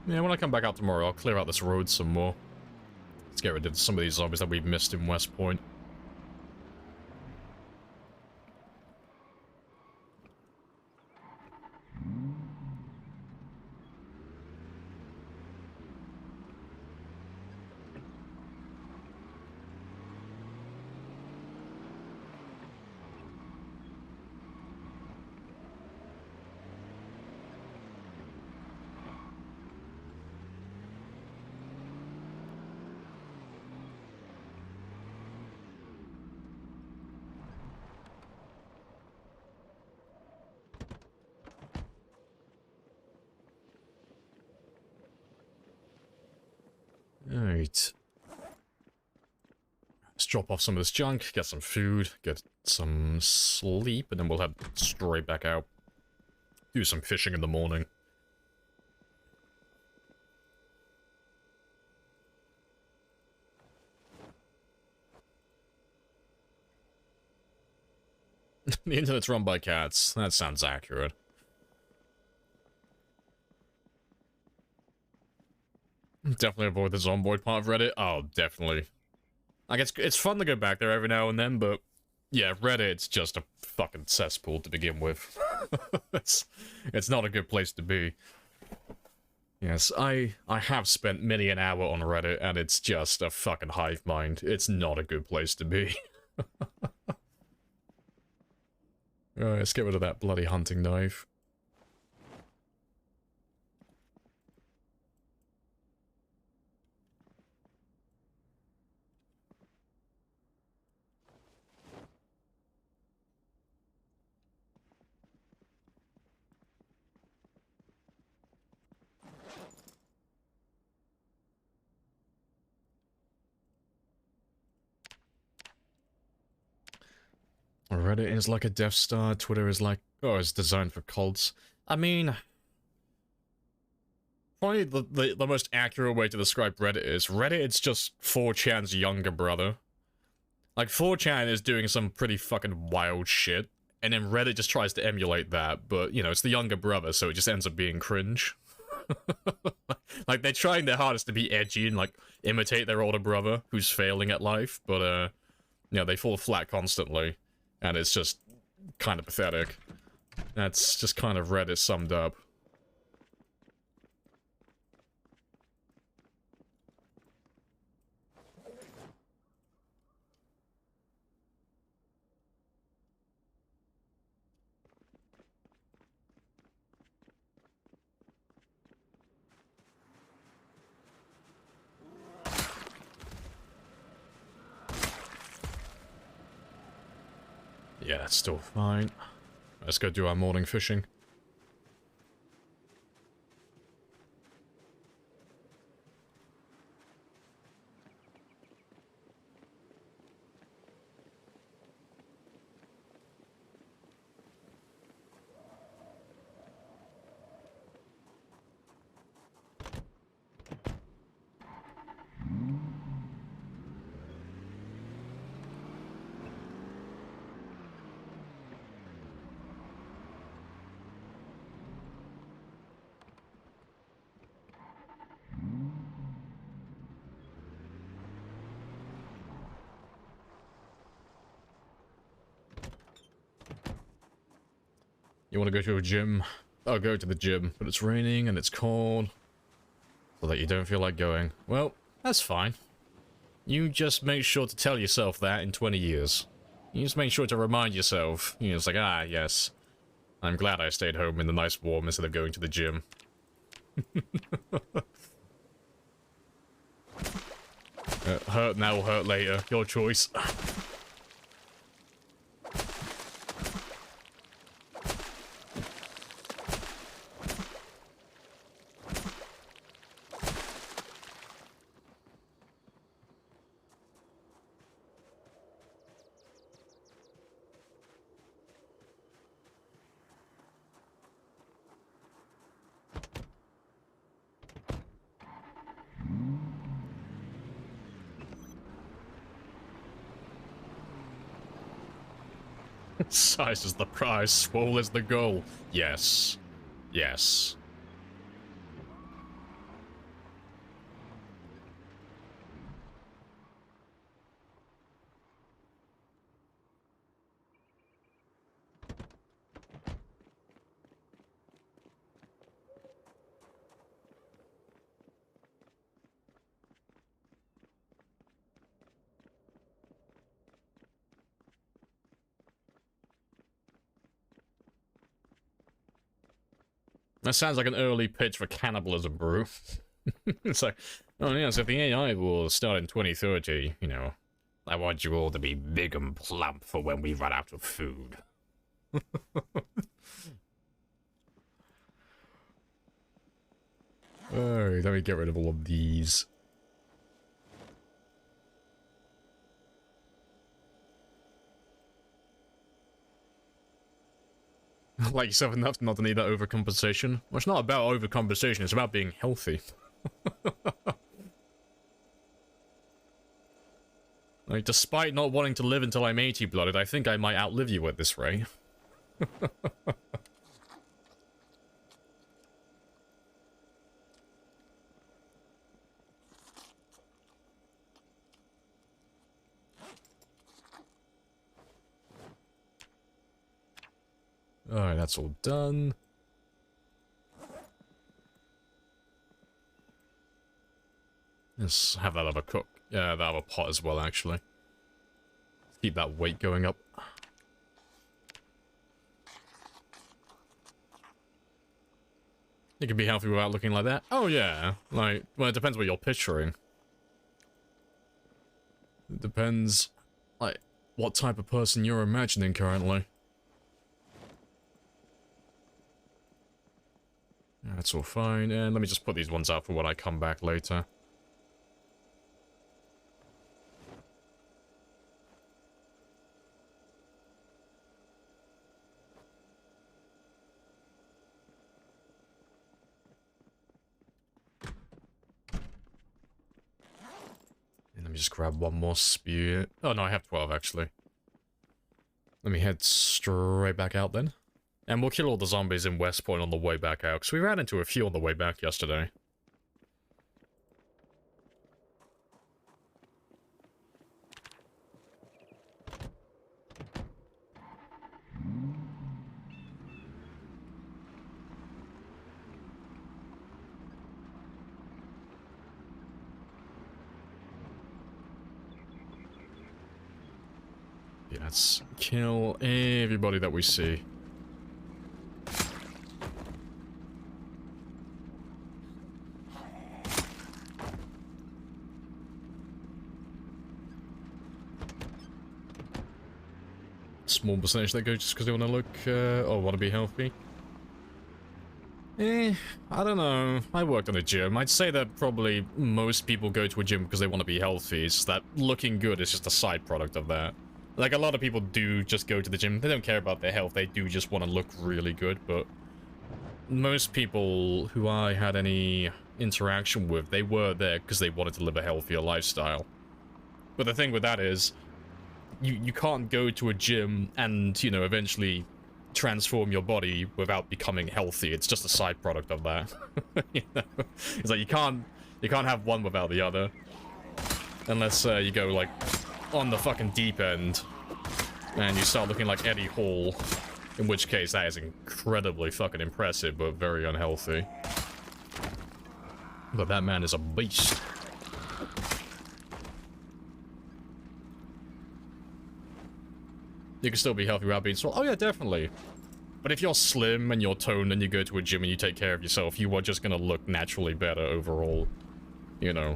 Yeah, when I come back out tomorrow, I'll clear out this road some more. Let's get rid of some of these zombies that we've missed in West Point. Alright. Let's drop off some of this junk, get some food, get some sleep, and then we'll head straight back out. Do some fishing in the morning. The internet's run by cats. That sounds accurate. Definitely avoid the Zomboid part of Reddit. Oh, definitely. Like, it's fun to go back there every now and then, but yeah, Reddit's just a fucking cesspool to begin with. it's not a good place to be. Yes, I have spent many an hour on Reddit, and it's just a fucking hive mind. It's not a good place to be. Alright, let's get rid of that bloody hunting knife. Reddit is like a Death Star, Twitter is like, oh, it's designed for cults. I mean, probably the most accurate way to describe Reddit is, it's just 4chan's younger brother. Like, 4chan is doing some pretty fucking wild shit, and then Reddit just tries to emulate that, but, you know, it's the younger brother, so it just ends up being cringe. Like, they're trying their hardest to be edgy and, like, imitate their older brother who's failing at life, but, you know, they fall flat constantly, and it's just kind of pathetic. That's just kind of Reddit summed up. Yeah, that's still fine. Let's go do our morning fishing. You want to go to a gym? I'll go to the gym, but it's raining and it's cold, so that you don't feel like going. Well, that's fine. You just make sure to tell yourself that in 20 years. You just make sure to remind yourself. You know, it's like, ah, yes. I'm glad I stayed home in the nice warm instead of going to the gym. Hurt now, hurt later. Your choice. Size is the prize, swole is the goal. Yes. Yes. That sounds like an early pitch for cannibalism, brew. It's like, oh yes, if the AI will start in 2030, you know, I want you all to be big and plump for when we run out of food. Alright, let me get rid of all of these. Like yourself enough not to need that overcompensation. Well, it's not about overcompensation, it's about being healthy. Like, despite not wanting to live until I'm 80-blooded, I think I might outlive you at this rate. Alright, that's all done. Let's have that other cook. Yeah, that other pot as well, actually. Keep that weight going up. You can be healthy without looking like that. Oh, yeah. Like, well, it depends what you're picturing. It depends, like, what type of person you're imagining currently. That's all fine, and let me just put these ones out for when I come back later. And let me just grab one more spear. Oh no, I have 12 actually. Let me head straight back out then. And we'll kill all the zombies in West Point on the way back out, because we ran into a few on the way back yesterday. Yeah, let's kill everybody that we see. Small percentage that go just because they want to look, or want to be healthy. I don't know. I worked in a gym. I'd say that probably most people go to a gym because they want to be healthy. It's that looking good is just a side product of that. Like, a lot of people do just go to the gym. They don't care about their health. They do just want to look really good, but most people who I had any interaction with, they were there because they wanted to live a healthier lifestyle. But the thing with that is, you can't go to a gym and, you know, eventually transform your body without becoming healthy. It's just a side product of that. You know? It's like you can't have one without the other. Unless you go like on the fucking deep end and you start looking like Eddie Hall, in which case that is incredibly fucking impressive but very unhealthy. But that man is a beast. You can still be healthy without being swole. Oh yeah, definitely. But if you're slim and you're toned and you go to a gym and you take care of yourself, you are just gonna look naturally better overall. You know.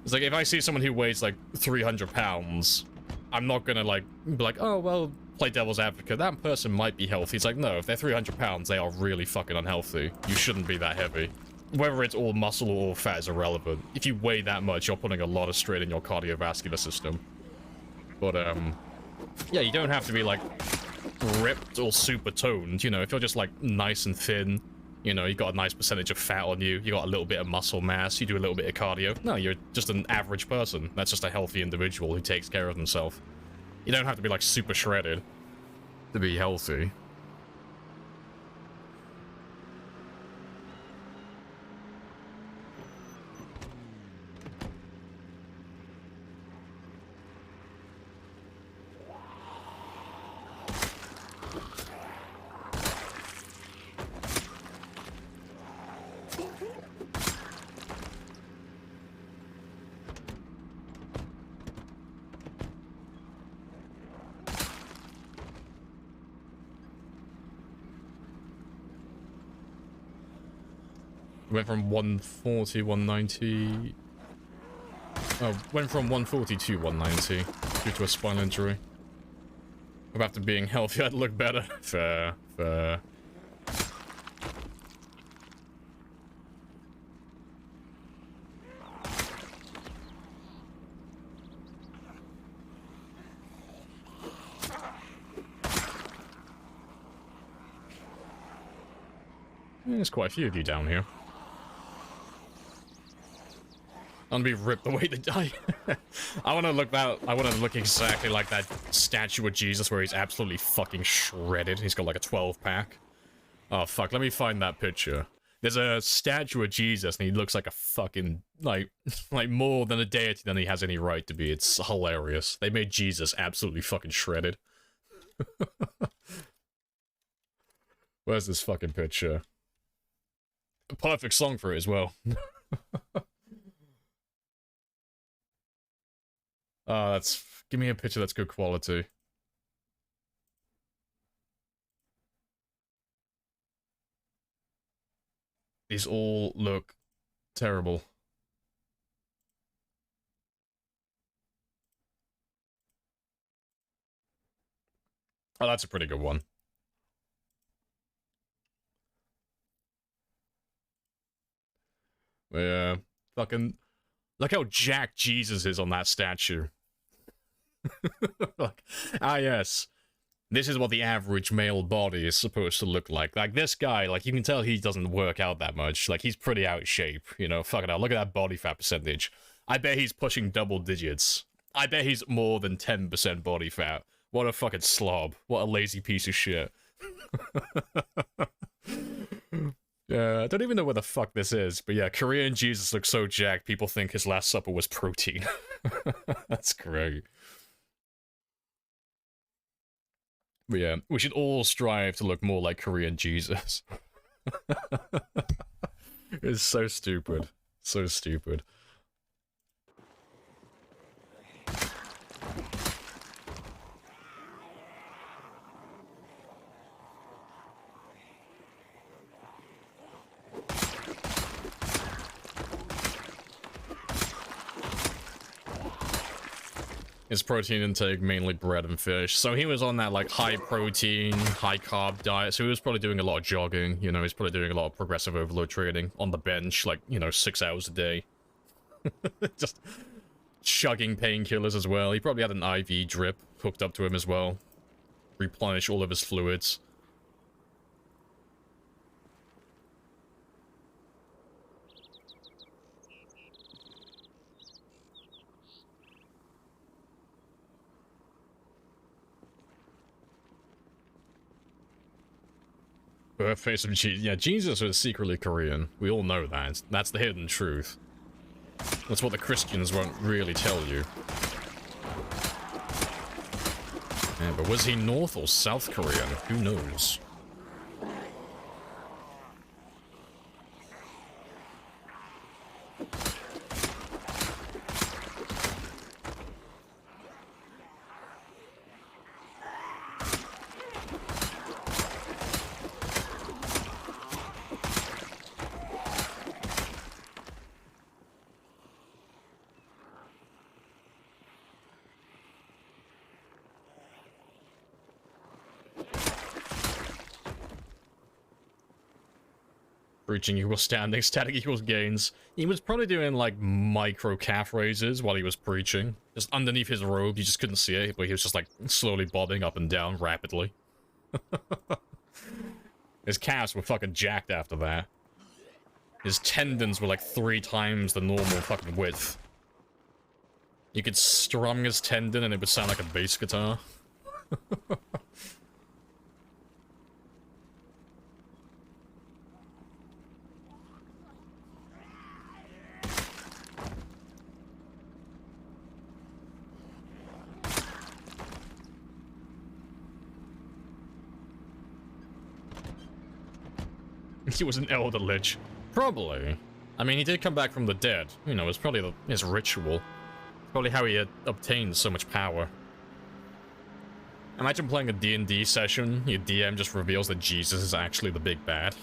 It's like, if I see someone who weighs like 300 pounds, I'm not gonna like, be like, oh, well, play devil's advocate. That person might be healthy. It's like, no, if they're 300 pounds, they are really fucking unhealthy. You shouldn't be that heavy. Whether it's all muscle or all fat is irrelevant. If you weigh that much, you're putting a lot of strain in your cardiovascular system. But, yeah, you don't have to be, like, ripped or super toned, you know, if you're just, like, nice and thin, you know, you got a nice percentage of fat on you, you got a little bit of muscle mass, you do a little bit of cardio. No, you're just an average person. That's just a healthy individual who takes care of themselves. You don't have to be, like, super shredded to be healthy. Went from 140, 190... Oh, went from 140 to 190 due to a spinal injury. But after being healthy, I'd look better. Fair, fair. There's quite a few of you down here. I'm gonna be ripped the way they die. I wanna look exactly like that statue of Jesus where he's absolutely fucking shredded. He's got like a 12-pack. Oh fuck, let me find that picture. There's a statue of Jesus and he looks like a fucking, like more than a deity than he has any right to be. It's hilarious. They made Jesus absolutely fucking shredded. Where's this fucking picture? A perfect song for it as well. Give me a picture that's good quality. These all look terrible. Oh, that's a pretty good one. Yeah, fucking... Look how jacked Jesus is on that statue. Like, yes. This is what the average male body is supposed to look like. Like, this guy, like, you can tell he doesn't work out that much. Like, he's pretty out of shape, you know? Fucking hell, look at that body fat percentage. I bet he's pushing double digits. I bet he's more than 10% body fat. What a fucking slob. What a lazy piece of shit. Yeah, I don't even know what the fuck this is, but yeah, Korean Jesus looks so jacked, people think his Last Supper was protein. That's great. But yeah, we should all strive to look more like Korean Jesus. It's so stupid. So stupid. His protein intake, mainly bread and fish. So he was on that, like, high protein, high carb diet. So he was probably doing a lot of jogging. You know, he's probably doing a lot of progressive overload training on the bench, like, you know, 6 hours a day. Just chugging painkillers as well. He probably had an IV drip hooked up to him as well. Replenish all of his fluids. Birthplace of Jesus. Yeah, Jesus was secretly Korean. We all know that. That's the hidden truth. That's what the Christians won't really tell you. Yeah, but was he North or South Korean? Who knows? Preaching equals standing, static equals gains. He was probably doing, like, micro calf raises while he was preaching. Just underneath his robe, you just couldn't see it, but he was just, like, slowly bobbing up and down rapidly. His calves were fucking jacked after that. His tendons were, like, 3 times the normal fucking width. You could strum his tendon and it would sound like a bass guitar. He was an elder lich. Probably. I mean, he did come back from the dead. You know, it's probably his ritual. Probably how he had obtained so much power. Imagine playing a D&D session, your DM just reveals that Jesus is actually the big bad.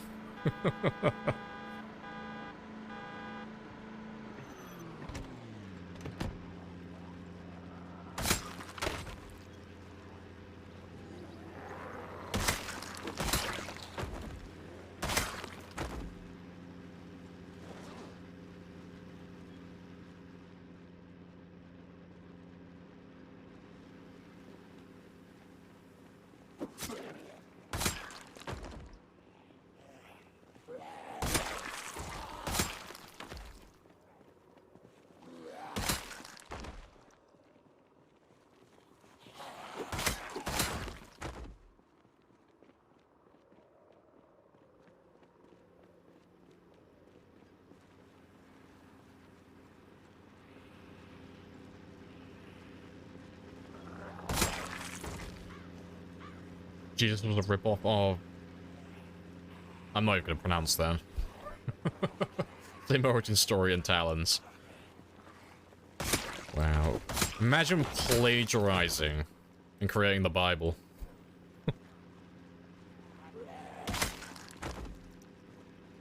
Jesus was a ripoff of... I'm not even going to pronounce that. Same origin story and talents. Wow. Imagine plagiarizing and creating the Bible.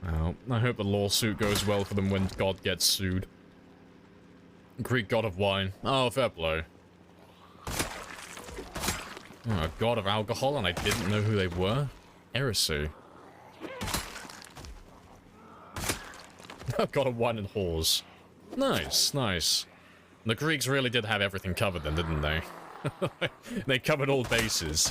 Well, I hope the lawsuit goes well for them when God gets sued. Greek god of wine. Oh, fair play. Oh, a god of alcohol, and I didn't know who they were? Heresy. God of wine and whores. Nice, nice. The Greeks really did have everything covered then, didn't they? They covered all bases.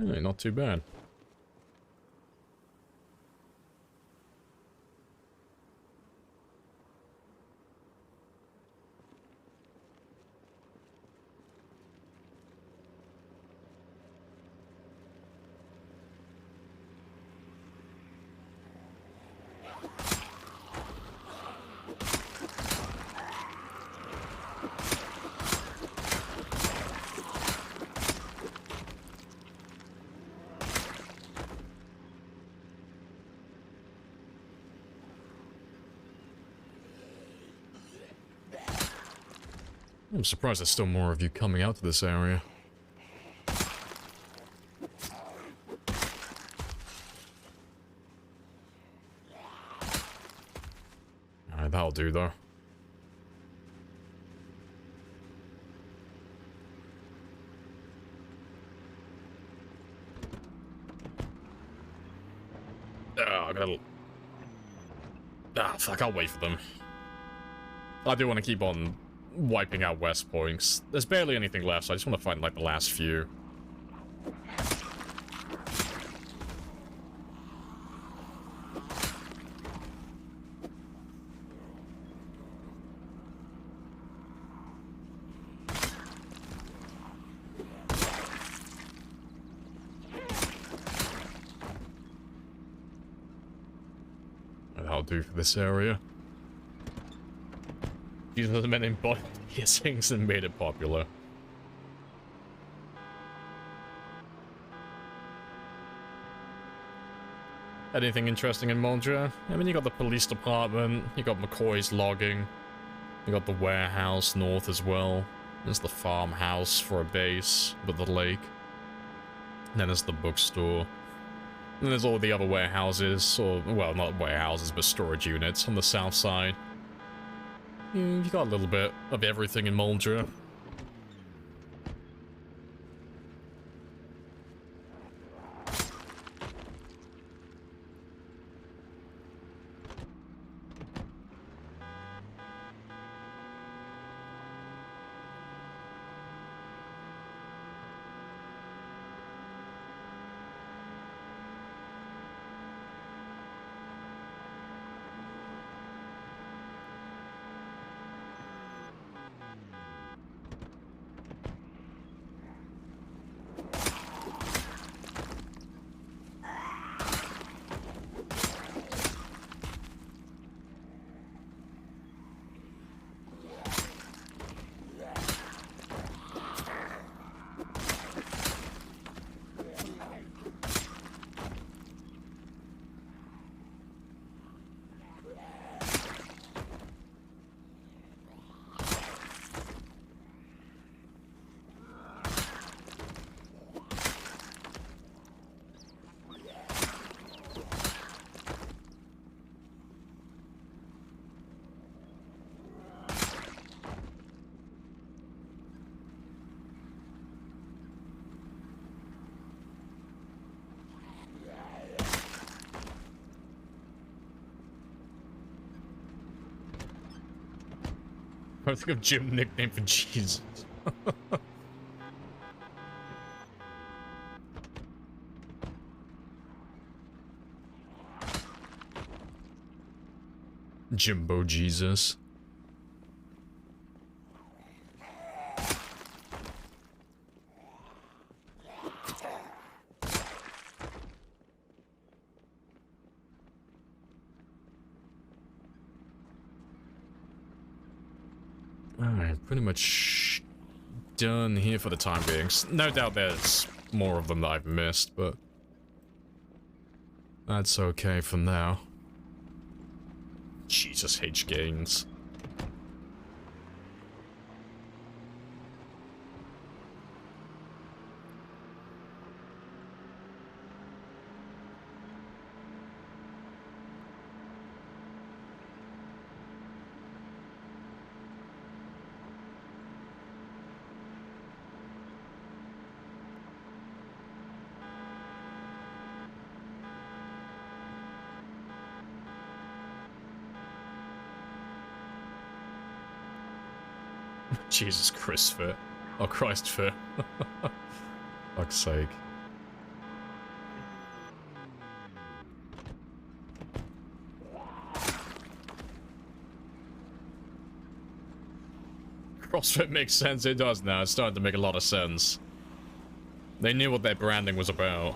Hey, not too bad. I'm surprised there's still more of you coming out to this area. Alright, that'll do though. I gotta... fuck, I'll wait for them. I do want to keep on wiping out West points. There's barely anything left, so I just want to find, like, the last few. That'll do for this area. These are the men embodied hissings and made it popular. Anything interesting in Moldra? I mean, you got the police department, you got McCoy's logging, you got the warehouse north as well. There's the farmhouse for a base with the lake. And then there's the bookstore. And there's all the other warehouses, or, well, not warehouses, but storage units on the south side. You got a little bit of everything in Moldra. I think of Jim nickname for Jesus. Jimbo Jesus. Alright, pretty much done here for the time being. No doubt there's more of them that I've missed, but that's okay for now. Jesus, H gains. Jesus Christopher. Oh, Christopher. Fuck's sake. CrossFit makes sense. It does now. It's starting to make a lot of sense. They knew what their branding was about.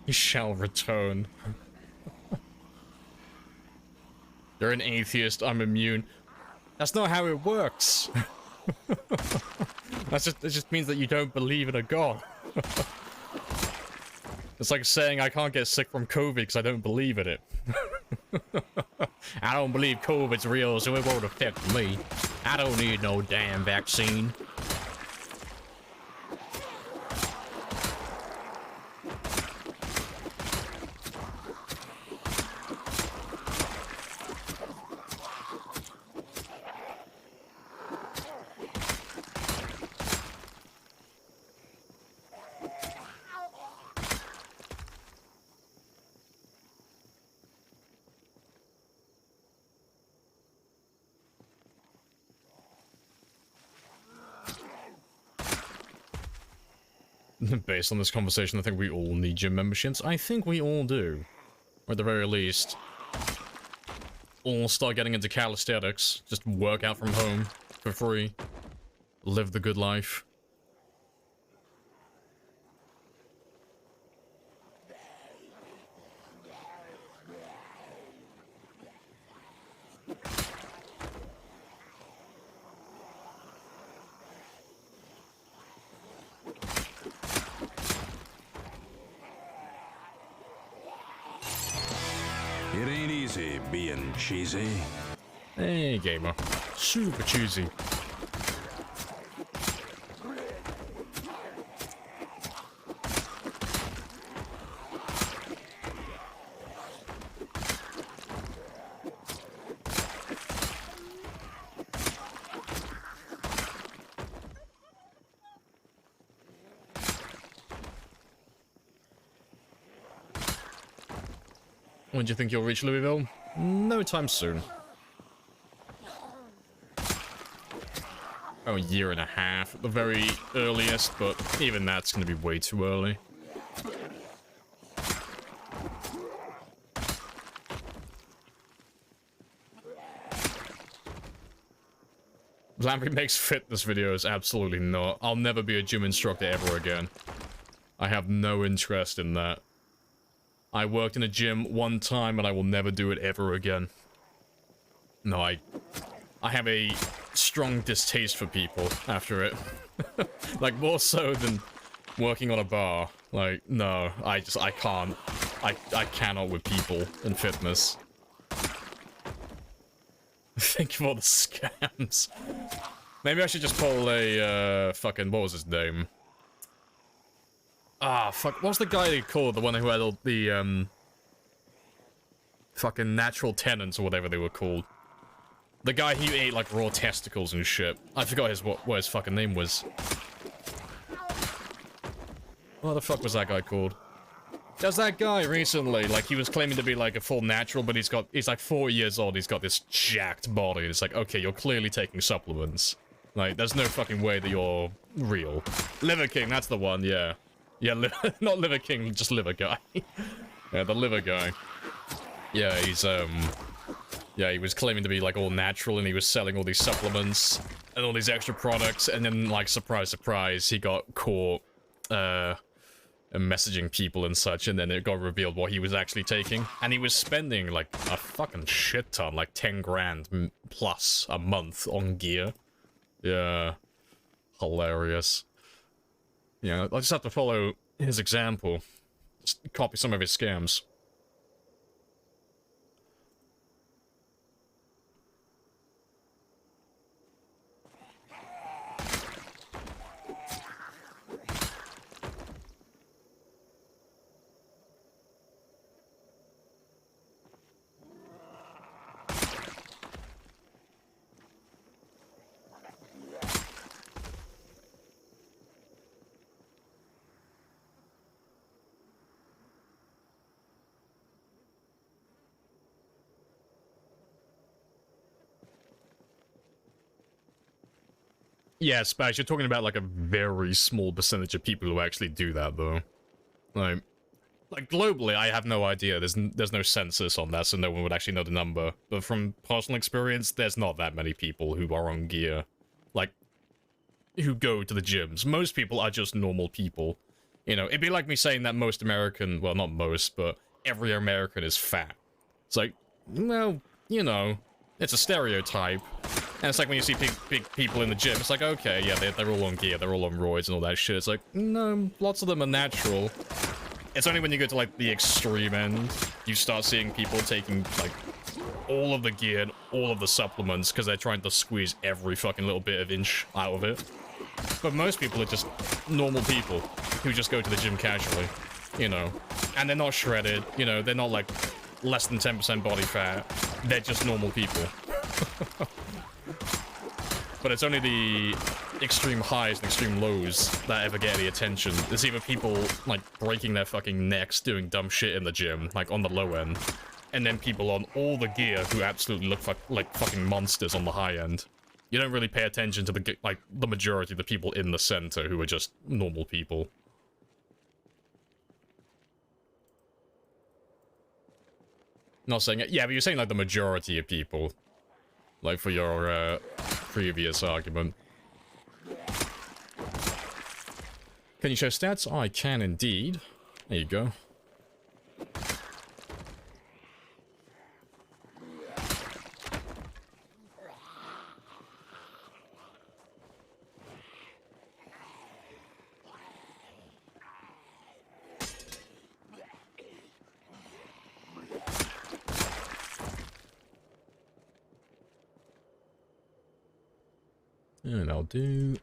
Shall return. You're an atheist, I'm immune. That's not how it works. It just means that you don't believe in a god. It's like saying I can't get sick from COVID because I don't believe in it. I don't believe COVID's real, so it won't affect me. I don't need no damn vaccine. Based on this conversation, I think we all need gym memberships. I think we all do. Or at the very least, all start getting into calisthenics. Just work out from home for free. Live the good life. It ain't easy being cheesy. Hey, gamer. Super cheesy. When do you think you'll reach Louisville? No time soon. Oh, a year and a half at the very earliest, but even that's gonna be way too early. Lamprey makes fitness videos. Absolutely not. I'll never be a gym instructor ever again. I have no interest in that. I worked in a gym one time and I will never do it ever again. No, I have a strong distaste for people after it. Like, more so than working on a bar. Like, no, I can't. I cannot with people in fitness. Think of all the scams. Maybe I should just pull a, fucking, what was his name? Ah, fuck, what was the guy they called? The one who had all the, fucking natural tenants or whatever they were called. The guy who ate, like, raw testicles and shit. I forgot what his fucking name was. What the fuck was that guy called? There's that guy recently, like, he was claiming to be, like, a full natural, but he's like 40 years old, he's got this jacked body. It's like, okay, you're clearly taking supplements. Like, there's no fucking way that you're real. Liver King, that's the one, yeah. Yeah, not Liver King, just Liver Guy. Yeah, the Liver Guy. Yeah, he's, yeah, he was claiming to be, like, all natural, and he was selling all these supplements and all these extra products, and then, like, surprise, surprise, he got caught, messaging people and such, and then it got revealed what he was actually taking. And he was spending, like, a fucking shit ton, like 10 grand plus a month on gear. Yeah. Hilarious. Yeah, I just have to follow his example. Just copy some of his scams. Yeah, Spash, you're talking about like a very small percentage of people who actually do that, though. Like globally, I have no idea. There's no census on that, so no one would actually know the number. But from personal experience, there's not that many people who are on gear, like, who go to the gyms. Most people are just normal people. You know, it'd be like me saying that most American, well, not most, but every American is fat. It's like, well, you know, it's a stereotype. And it's like when you see big people in the gym, it's like, okay, yeah, they're all on gear, they're all on roids and all that shit. It's like, no, lots of them are natural. It's only when you go to, like, the extreme end, you start seeing people taking, like, all of the gear and all of the supplements because they're trying to squeeze every fucking little bit of inch out of it. But most people are just normal people who just go to the gym casually, you know. And they're not shredded, you know, they're not, like, less than 10% body fat. They're just normal people. But it's only the extreme highs and extreme lows that ever get any attention. There's either people, like, breaking their fucking necks doing dumb shit in the gym, like, on the low end, and then people on all the gear who absolutely look like fucking monsters on the high end. You don't really pay attention to the, like, the majority of the people in the center who are just normal people. Not saying it, yeah, but you're saying, like, the majority of people. Like, for your, previous argument. Can you show stats? I can indeed. There you go. And I'll do...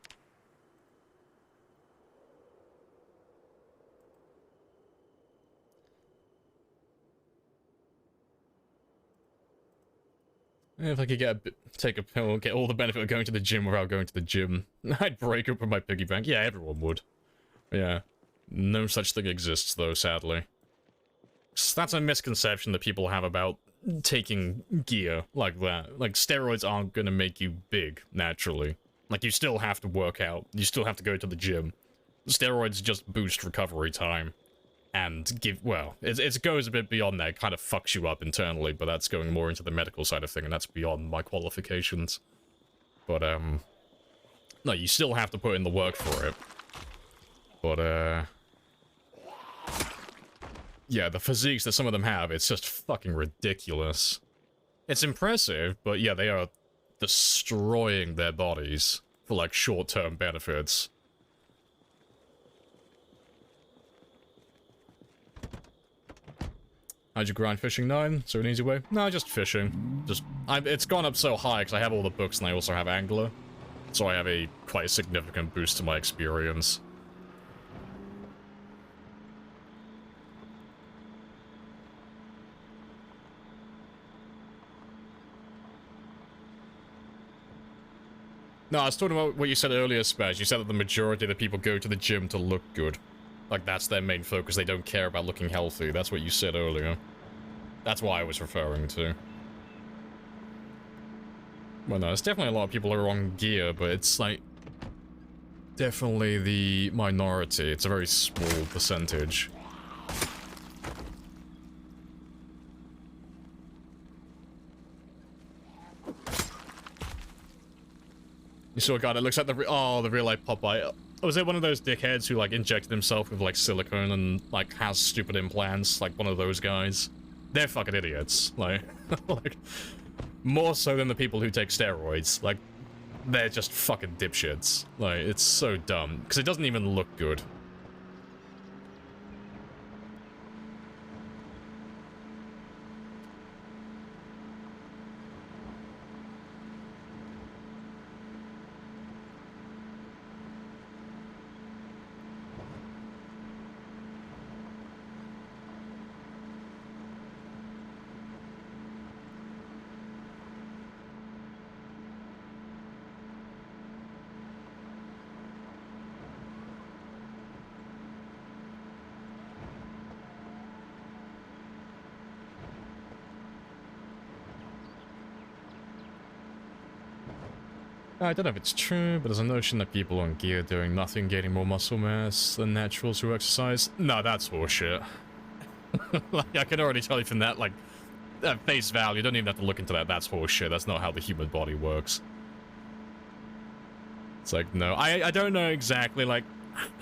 If I could take a pill, get all the benefit of going to the gym without going to the gym, I'd break up with my piggy bank. Yeah, everyone would. Yeah. No such thing exists, though, sadly. That's a misconception that people have about taking gear like that. Like, steroids aren't gonna make you big, naturally. Like, you still have to work out. You still have to go to the gym. Steroids just boost recovery time. And give, well, it goes a bit beyond that. It kind of fucks you up internally, but that's going more into the medical side of thing, and that's beyond my qualifications. But, no, you still have to put in the work for it. But, yeah, the physiques that some of them have, it's just fucking ridiculous. It's impressive, but yeah, they are destroying their bodies for, like, short-term benefits. How'd you grind fishing 9? Is there an easy way? No, just fishing. It's gone up so high because I have all the books and I also have Angler. So I have a quite significant boost to my experience. No, I was talking about what you said earlier, Spaz. You said that the majority of the people go to the gym to look good. Like, that's their main focus. They don't care about looking healthy. That's what you said earlier. That's what I was referring to. Well, no, there's definitely a lot of people who are on gear, but it's, like, definitely the minority. It's a very small percentage. You saw a guy that looks like the real life Popeye. Was it one of those dickheads who, like, injected himself with, like, silicone and, like, has stupid implants? Like, one of those guys? They're fucking idiots. Like, like, more so than the people who take steroids. Like, they're just fucking dipshits. Like, it's so dumb. Because it doesn't even look good. I don't know if it's true, but there's a notion that people on gear doing nothing gaining more muscle mass than naturals who exercise. No, that's horseshit. Like, I can already tell you from that, like, at face value, you don't even have to look into that. That's horseshit. That's not how the human body works. It's like, no. I don't know exactly, like,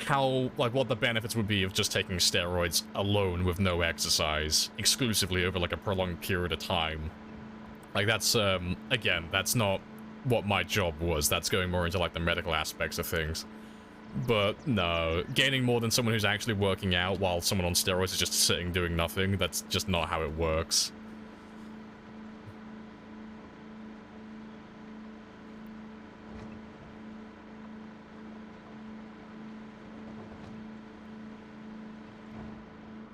how, like, what the benefits would be of just taking steroids alone with no exercise, exclusively over, like, a prolonged period of time. Like, that's, again, that's not what my job was. That's going more into, like, the medical aspects of things. But, no. Gaining more than someone who's actually working out while someone on steroids is just sitting doing nothing, that's just not how it works.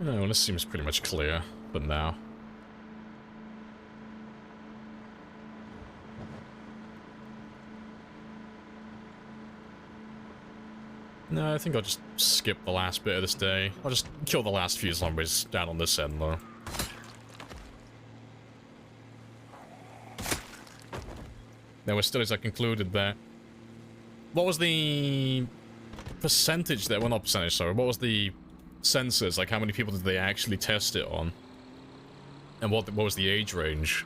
Oh, well, this seems pretty much clear for now. No, I think I'll just skip the last bit of this day. I'll just kill the last few zombies down on this end, though. There were studies that concluded that... What was the percentage there? Well, not percentage, sorry. What was the census? Like, how many people did they actually test it on? And what was the age range?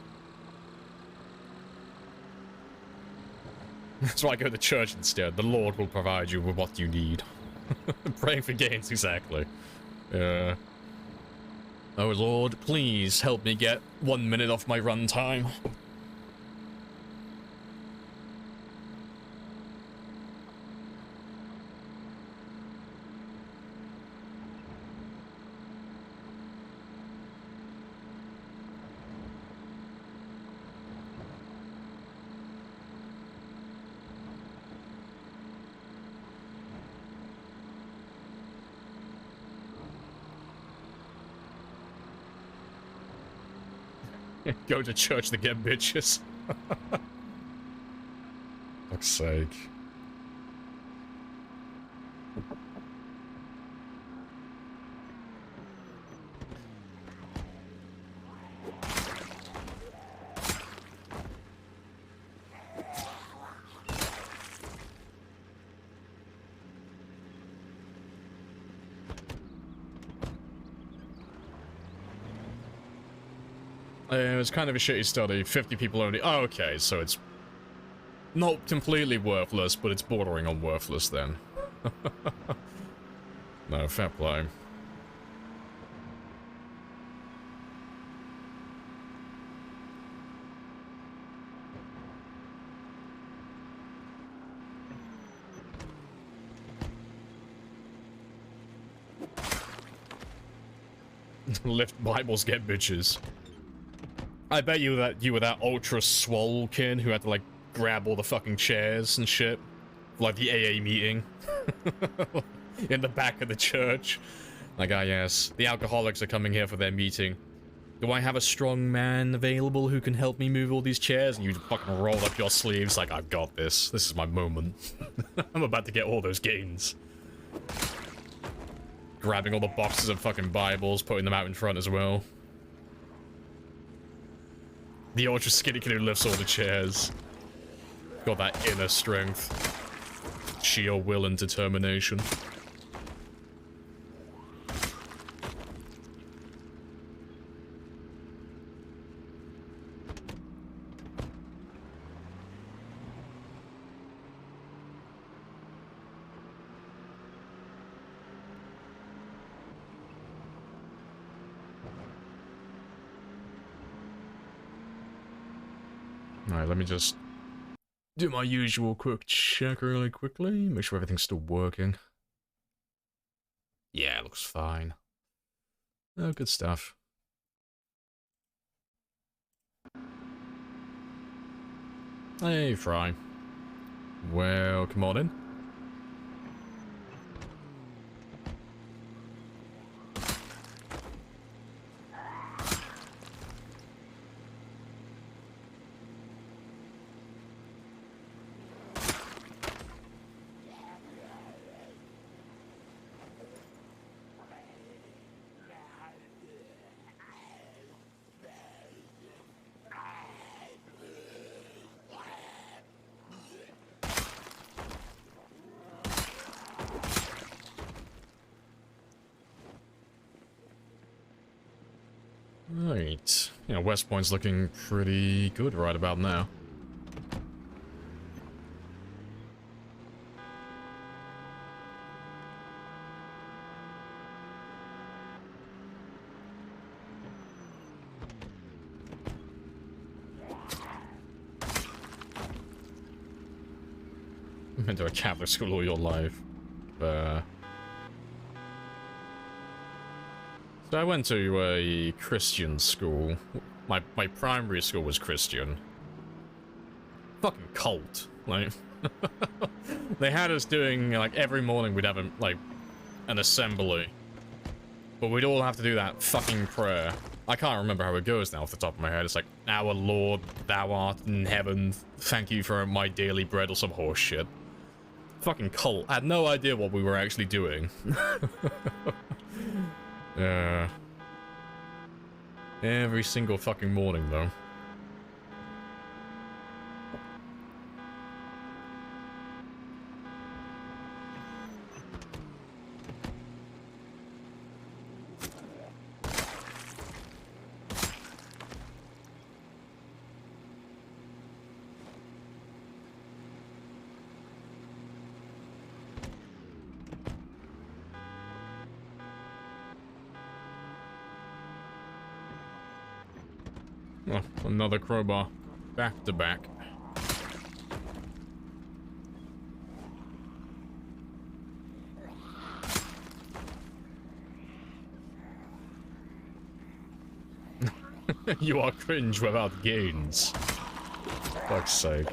That's why I go to church instead. The Lord will provide you with what you need. Praying for gains, exactly. Oh Lord, please help me get 1 minute off my run time. Go to church to get bitches. Fuck's sake. It was kind of a shitty study. 50 people only. Oh, okay, so it's not completely worthless, but it's bordering on worthless then. No, fair play. Lift Bibles, get bitches. I bet you were that ultra swole kid who had to, like, grab all the fucking chairs and shit. Like the AA meeting. In the back of the church. Like, ah yes, the alcoholics are coming here for their meeting. Do I have a strong man available who can help me move all these chairs? And you fucking roll up your sleeves like, I've got this. This is my moment. I'm about to get all those gains. Grabbing all the boxes of fucking Bibles, putting them out in front as well. The ultra skinny kid who lifts all the chairs. Got that inner strength. Sheer will and determination. Alright, let me just do my usual quick check really quickly. Make sure everything's still working. Yeah, it looks fine. Oh, good stuff. Hey, Fry. Well, come on in. Right. Yeah, West Point's looking pretty good right about now. I've been to a Catholic school all your life. So I went to a Christian school. My primary school was Christian. Fucking cult. Like, they had us doing, like, every morning we'd have, an assembly. But we'd all have to do that fucking prayer. I can't remember how it goes now off the top of my head. It's like, our Lord, thou art in heaven, thank you for my daily bread, or some horse shit. Fucking cult. I had no idea what we were actually doing. Every single fucking morning, though. Oh, another crowbar. Back to back. You are cringe without gains. Fuck's sake.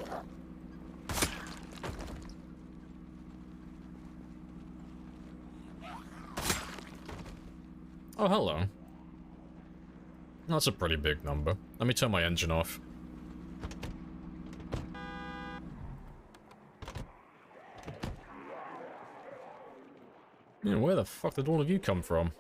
Oh, hello. That's a pretty big number. Let me turn my engine off. Yeah, where the fuck did all of you come from?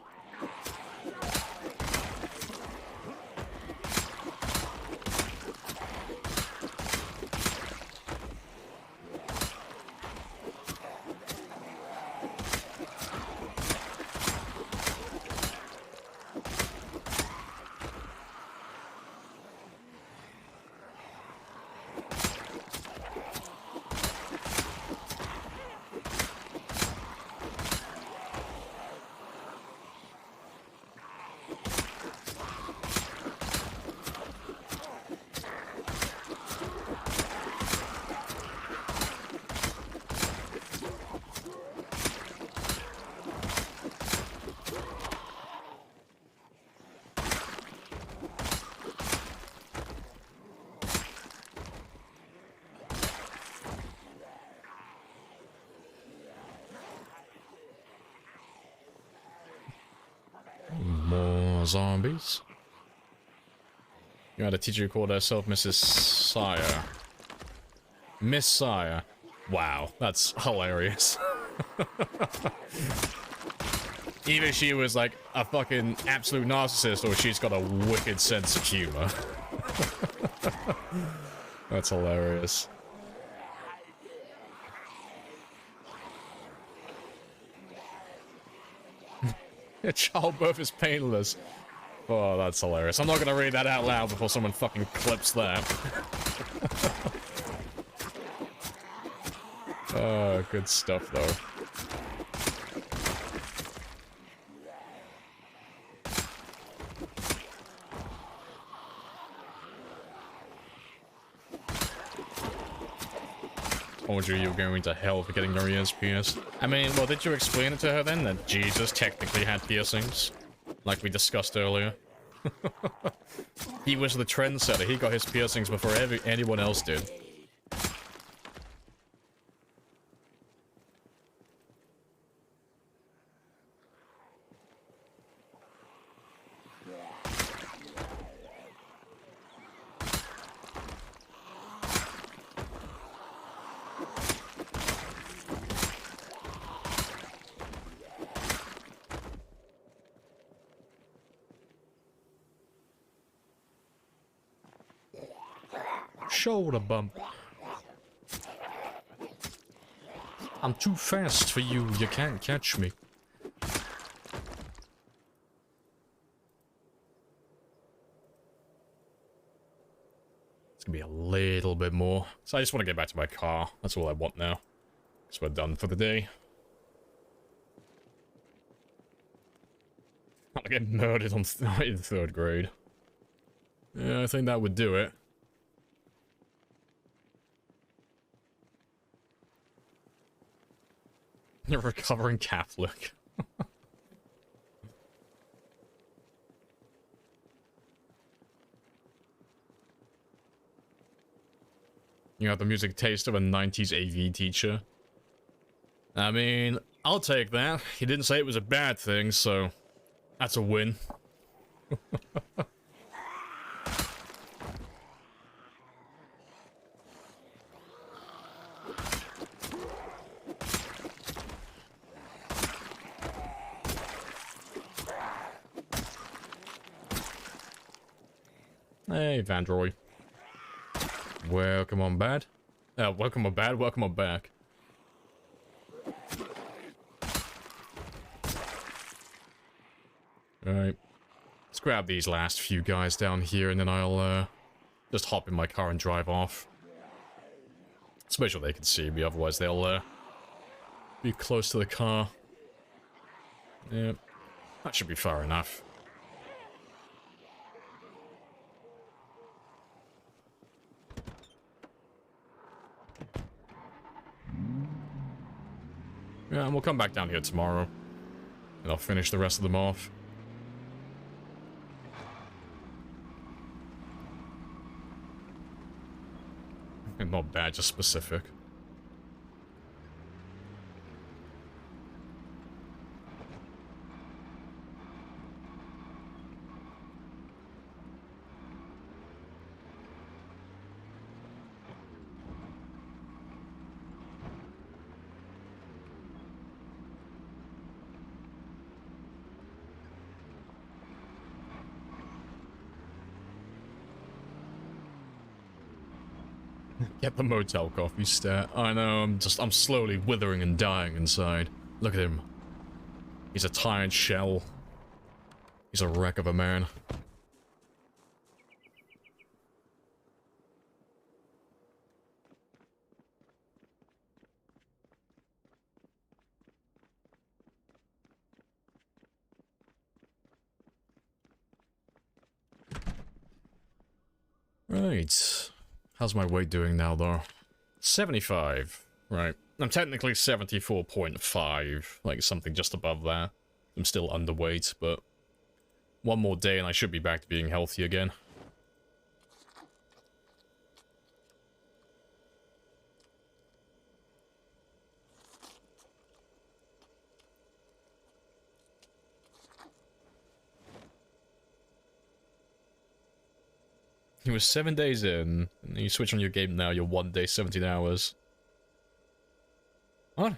More zombies. You had a teacher who called herself Mrs. Sire. Miss Sire. Wow, that's hilarious. Either she was like a fucking absolute narcissist or she's got a wicked sense of humor. That's hilarious. Childbirth is painless. Oh, that's hilarious. I'm not gonna read that out loud before someone fucking clips that. Oh, good stuff, though. Told you were going to hell for getting your ears pierced. I mean, well, did you explain it to her then, that Jesus technically had piercings? Like we discussed earlier. He was the trendsetter. He got his piercings before anyone else did. Shoulder bump. I'm too fast for you. You can't catch me. It's gonna be a little bit more. So I just want to get back to my car. That's all I want now. So we're done for the day. I'm gonna get murdered on in 3rd grade. Yeah, I think that would do it. You're a recovering Catholic. You have the music taste of a 90s AV teacher. I mean, I'll take that. He didn't say it was a bad thing, so that's a win. Hey, Vandroy. Welcome on bad. Welcome on bad, welcome on back. Alright. Let's grab these last few guys down here and then I'll just hop in my car and drive off. Let's make sure they can see me, otherwise they'll be close to the car. Yeah, that should be far enough. Yeah, and we'll come back down here tomorrow. And I'll finish the rest of them off. And not bad, just specific. Get the motel coffee stat. I know, I'm slowly withering and dying inside. Look at him. He's a tired shell. He's a wreck of a man. Right. How's my weight doing now, though? 75. Right. I'm technically 74.5. Like, something just above that. I'm still underweight, but... one more day and I should be back to being healthy again. You were 7 days in, and you switch on your game now, you're 1 day, 17 hours. What?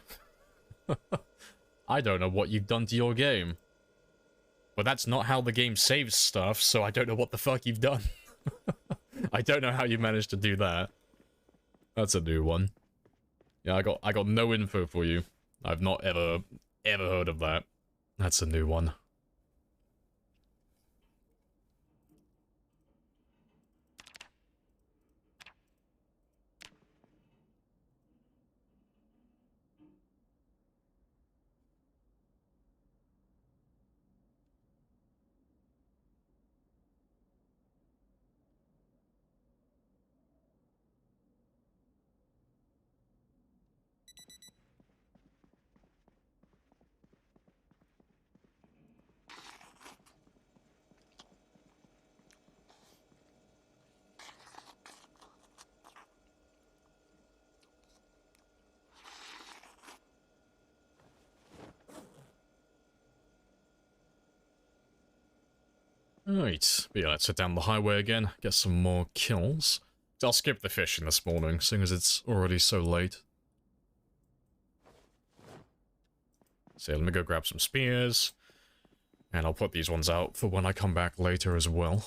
I don't know what you've done to your game. But that's not how the game saves stuff, so I don't know what the fuck you've done. I don't know how you managed to do that. That's a new one. Yeah, I got no info for you. I've not ever heard of that. That's a new one. Right, but yeah, let's head down the highway again, get some more kills. I'll skip the fishing this morning, seeing as it's already so late. So yeah, let me go grab some spears, and I'll put these ones out for when I come back later as well.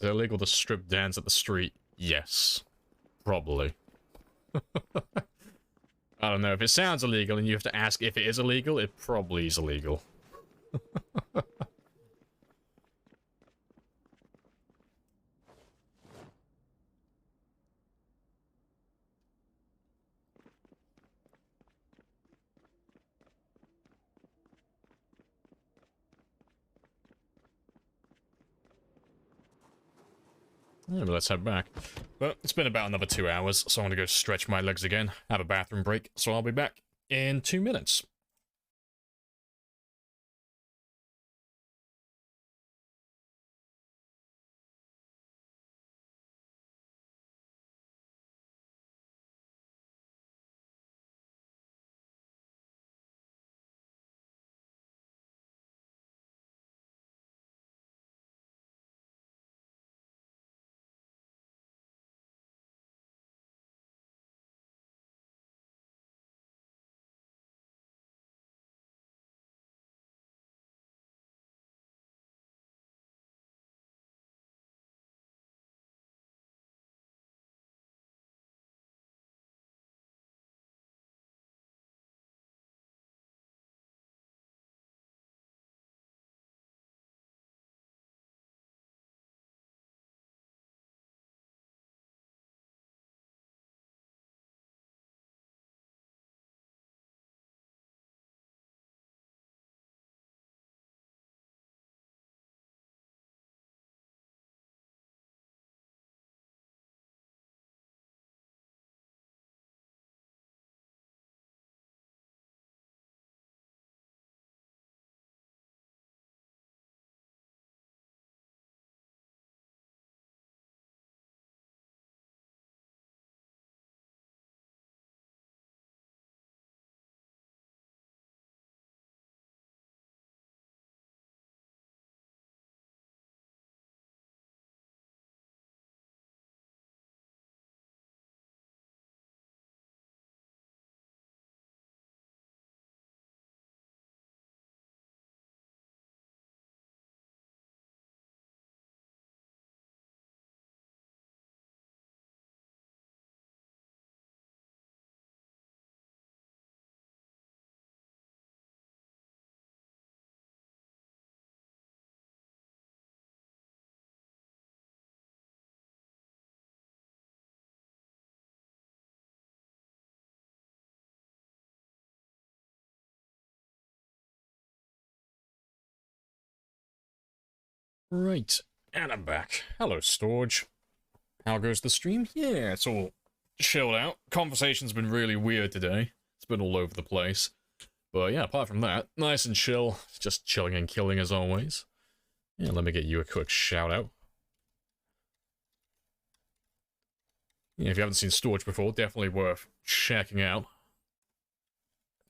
Is it illegal to strip dance at the street? Yes. Probably. I don't know. If it sounds illegal and you have to ask if it is illegal, it probably is illegal. Yeah, but let's head back. Well, it's been about another 2 hours, so I'm gonna go stretch my legs again, have a bathroom break, so I'll be back in 2 minutes. Right, and I'm back. Hello, Storage. How goes the stream? Yeah, it's all chilled out. Conversation's been really weird today. It's been all over the place. But yeah, apart from that, nice and chill. Just chilling and killing as always. Yeah, let me get you a quick shout out. Yeah, if you haven't seen Storage before, definitely worth checking out.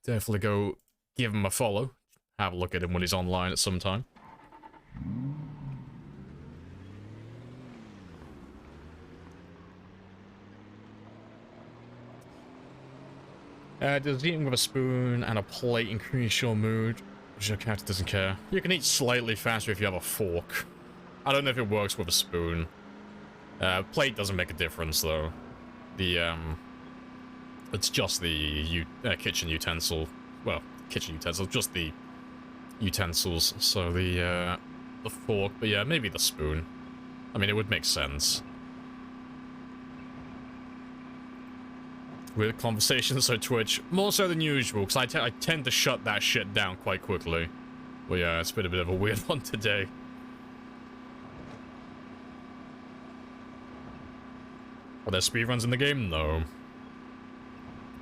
Definitely go give him a follow. Have a look at him when he's online at some time. Does eating with a spoon and a plate increase your mood? Your character doesn't care. You can eat slightly faster if you have a fork. I don't know if it works with a spoon. Plate doesn't make a difference though. It's just the kitchen utensil. Well, kitchen utensil, just the utensils. So the fork, but yeah, maybe the spoon. I mean, it would make sense. With conversations on Twitch, more so than usual, because I tend to shut that shit down quite quickly. Well, yeah, it's been a bit of a weird one today. Are there speedruns in the game? No.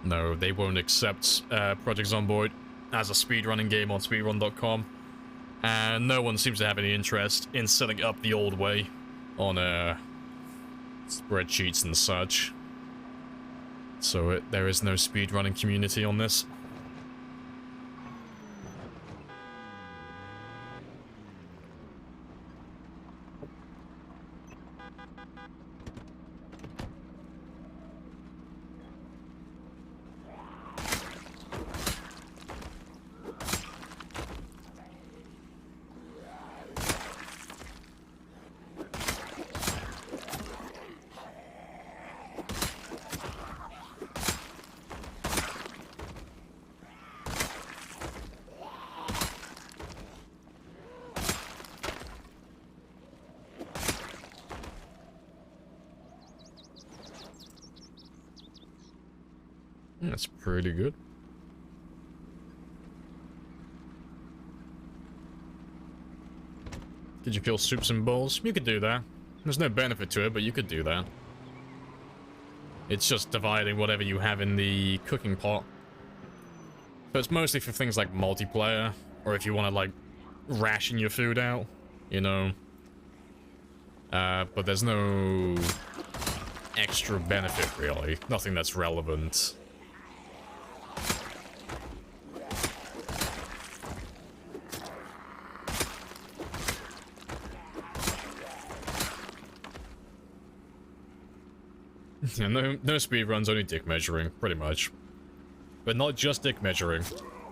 No, they won't accept Project Zomboid as a speedrunning game on speedrun.com. And no one seems to have any interest in setting up the old way on spreadsheets and such. So there is no speedrunning community on this. That's pretty good. Did you kill soups and bowls? You could do that. There's no benefit to it, but you could do that. It's just dividing whatever you have in the cooking pot. But it's mostly for things like multiplayer, or if you want to, like, ration your food out, you know. But there's no extra benefit, really. Nothing that's relevant. Yeah, no speedruns, only dick measuring, pretty much. But not just dick measuring.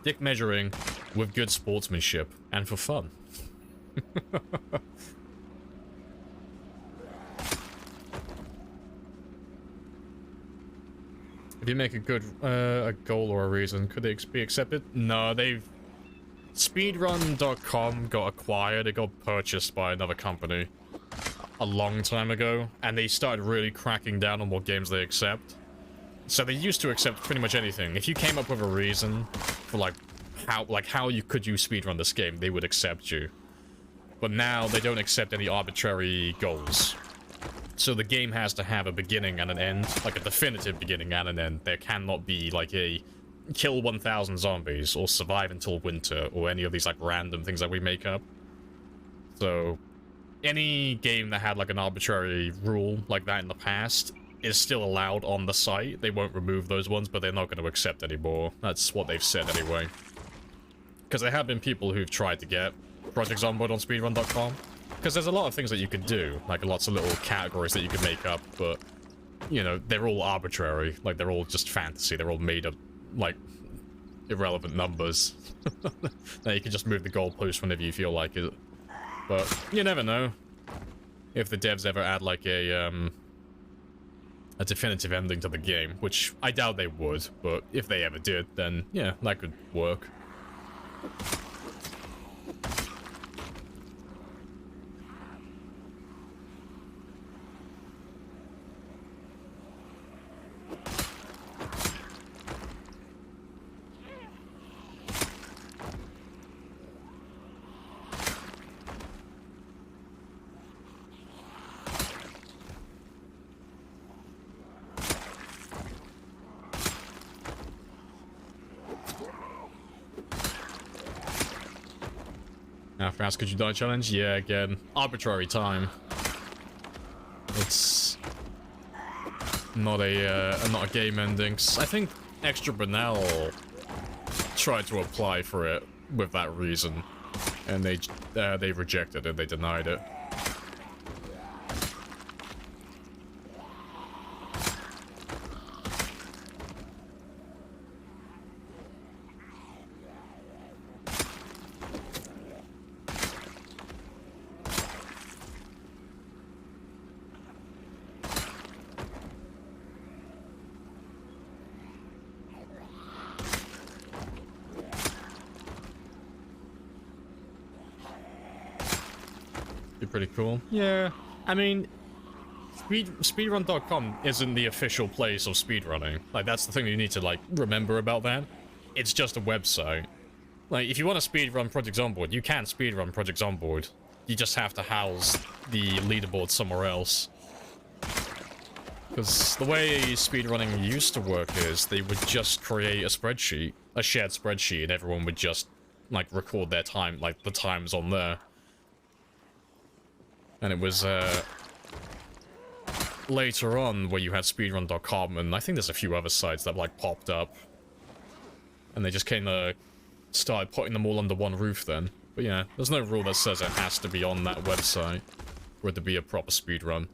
Dick measuring with good sportsmanship and for fun. If you make a good a goal or a reason, could they be accepted? No, they've... Speedrun.com got acquired, it got purchased by another company a long time ago, and they started really cracking down on what games they accept. So they used to accept pretty much anything. If you came up with a reason for how you could speedrun this game, they would accept you. But now they don't accept any arbitrary goals. So the game has to have a beginning and an end, like a definitive beginning and an end. There cannot be like a kill 1,000 zombies or survive until winter or any of these like random things that we make up. So any game that had like an arbitrary rule like that in the past is still allowed on the site. They won't remove those ones, but they're not going to accept anymore. That's what they've said anyway. Because there have been people who've tried to get projects on board on speedrun.com. Because there's a lot of things that you could do, like lots of little categories that you could make up, but, you know, they're all arbitrary. Like, they're all just fantasy. They're all made up, like, irrelevant numbers. Now you can just move the goalpost whenever you feel like it. But you never know if the devs ever add like a definitive ending to the game, which I doubt they would, but if they ever did, then yeah, that could work. How fast could you die challenge? Yeah, again, arbitrary time. It's not a game ending. I think Extra Banal tried to apply for it with that reason, and they rejected it. They denied it. Pretty cool. Yeah, I mean, speedrun.com isn't the official place of speedrunning. Like, that's the thing you need to, like, remember about that. It's just a website. Like, if you want to speedrun Project Zomboid, you can speedrun Project Zomboid. You just have to house the leaderboard somewhere else. Because the way speedrunning used to work is they would just create a spreadsheet, a shared spreadsheet, and everyone would just, like, record their time, like, the times on there. And it was, later on where you had speedrun.com, and I think there's a few other sites that, like, popped up. And they just kinda started putting them all under one roof then. But yeah, there's no rule that says it has to be on that website for it to be a proper speedrun.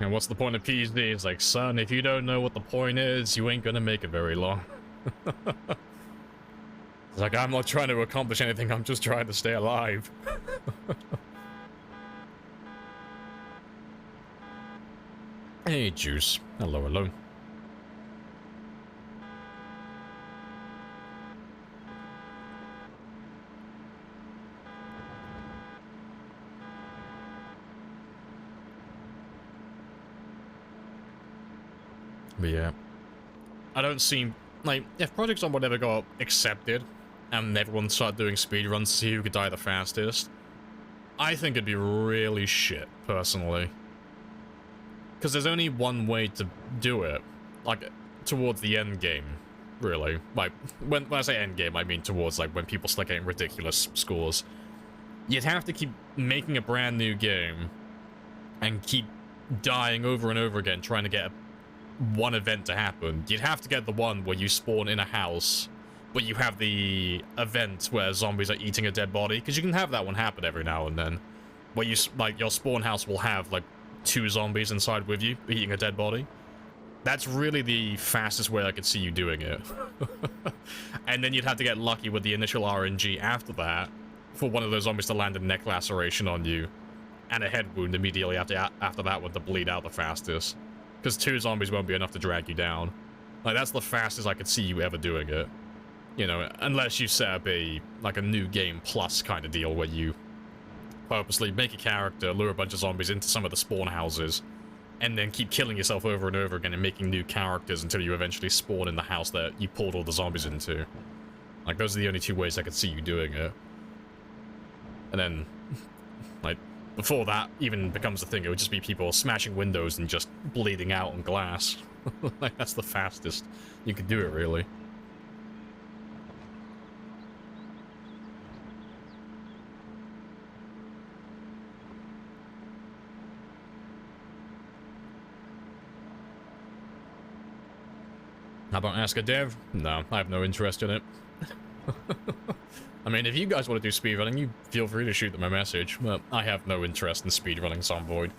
And what's the point of PhD? It's like, son, if you don't know what the point is, you ain't gonna make it very long. It's like, I'm not trying to accomplish anything, I'm just trying to stay alive. Hey, Juice. Hello, hello. But yeah, I don't see, like, if Project Zomboid ever got accepted and everyone started doing speedruns to see who could die the fastest, I think it'd be really shit, personally. Because there's only one way to do it, like, towards the end game, really. Like, when I say end game, I mean towards, like, when people start getting ridiculous scores. You'd have to keep making a brand new game and keep dying over and over again trying to get one event to happen. You'd have to get the one where you spawn in a house, but you have the event where zombies are eating a dead body, because you can have that one happen every now and then, where you, like, your spawn house will have, like, 2 zombies inside with you, eating a dead body. That's really the fastest way I could see you doing it. And then you'd have to get lucky with the initial RNG after that, for one of those zombies to land a neck laceration on you, and a head wound immediately after that one to bleed out the fastest. Because 2 zombies won't be enough to drag you down. Like, that's the fastest I could see you ever doing it. You know, unless you set up a, like, a new game plus kind of deal where you purposely make a character, lure a bunch of zombies into some of the spawn houses, and then keep killing yourself over and over again and making new characters until you eventually spawn in the house that you pulled all the zombies into. Like, those are the only 2 ways I could see you doing it. And then, like, before that even becomes a thing, it would just be people smashing windows and just bleeding out on glass. Like, that's the fastest you could do it, really. How about Ask a Dev? No, I have no interest in it. I mean, if you guys want to do speedrunning, you feel free to shoot them a message, but I have no interest in speedrunning Zomboid.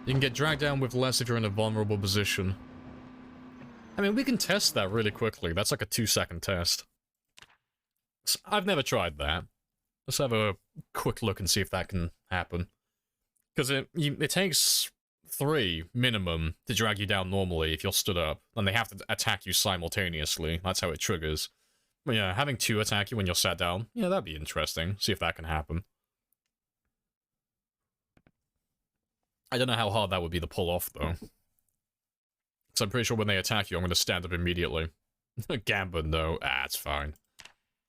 You can get dragged down with less if you're in a vulnerable position. I mean, we can test that really quickly. That's like a 2-second test. I've never tried that. Let's have a quick look and see if that can happen. Because it takes 3 minimum to drag you down normally if you're stood up, and they have to attack you simultaneously. That's how it triggers. But yeah, having 2 attack you when you're sat down, yeah, that'd be interesting. See if that can happen. I don't know how hard that would be to pull off, though. So I'm pretty sure when they attack you, I'm going to stand up immediately. Gamba, no. Ah, it's fine.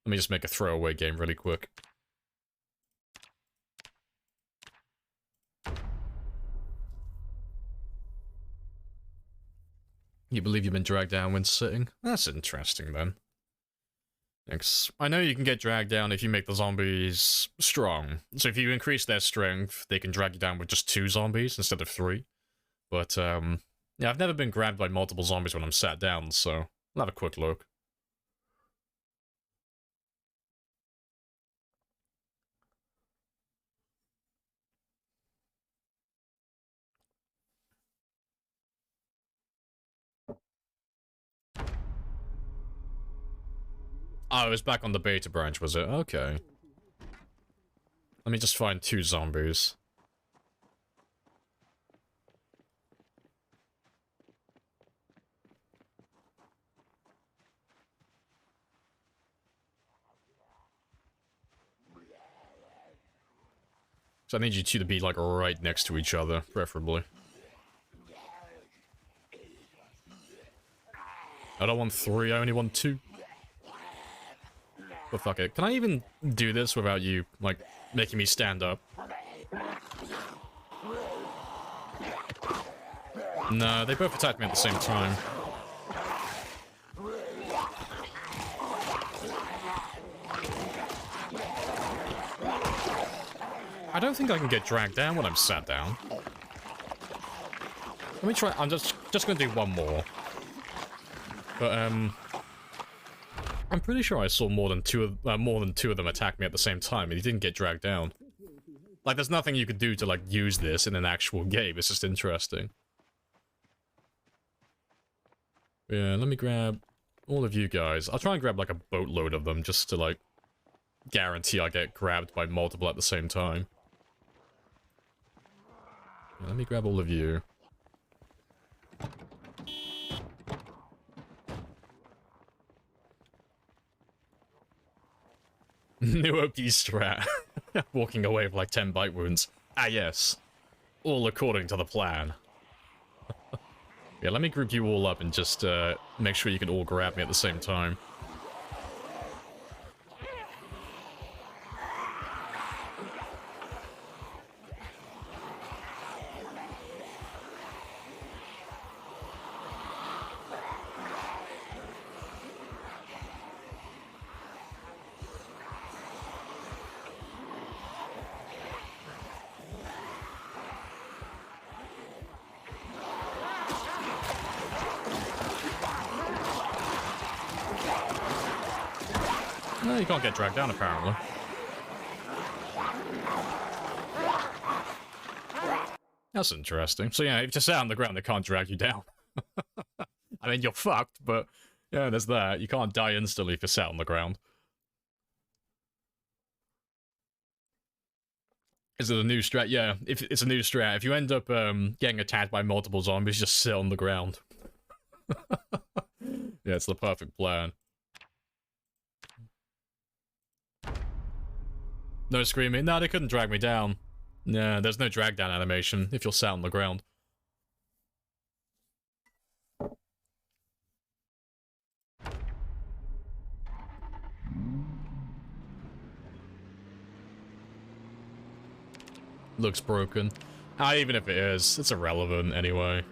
Let me just make a throwaway game really quick. You believe you've been dragged down when sitting? That's interesting, then. Thanks. I know you can get dragged down if you make the zombies strong. So if you increase their strength, they can drag you down with just 2 zombies instead of 3. But, yeah, I've never been grabbed by multiple zombies when I'm sat down, so I'll have a quick look. Oh, it was back on the beta branch, was it? Okay. Let me just find 2 zombies. So I need you 2 to be, like, right next to each other, preferably. I don't want 3, I only want 2. But fuck it. Can I even do this without you, like, making me stand up? No, they both attacked me at the same time. I don't think I can get dragged down when I'm sat down. Let me try. I'm just gonna do one more. But I'm pretty sure I saw more than two of them attack me at the same time, and he didn't get dragged down. Like, there's nothing you could do to like use this in an actual game. It's just interesting. Yeah, let me grab all of you guys. I'll try and grab like a boatload of them just to like guarantee I get grabbed by multiple at the same time. Yeah, let me grab all of you. New OP strat. Walking away with like 10 bite wounds. Ah yes. All according to the plan. Yeah, let me group you all up and just make sure you can all grab me at the same time. No, you can't get dragged down, apparently. That's interesting. So yeah, if you sit on the ground, they can't drag you down. I mean, you're fucked, but yeah, there's that. You can't die instantly if you're sat on the ground. Is it a new strat? Yeah, if it's a new strat. If you end up getting attacked by multiple zombies, just sit on the ground. Yeah, it's the perfect plan. No screaming. No, they couldn't drag me down. Yeah, there's no drag down animation if you're sat on the ground. Looks broken. Even if it is, it's irrelevant anyway.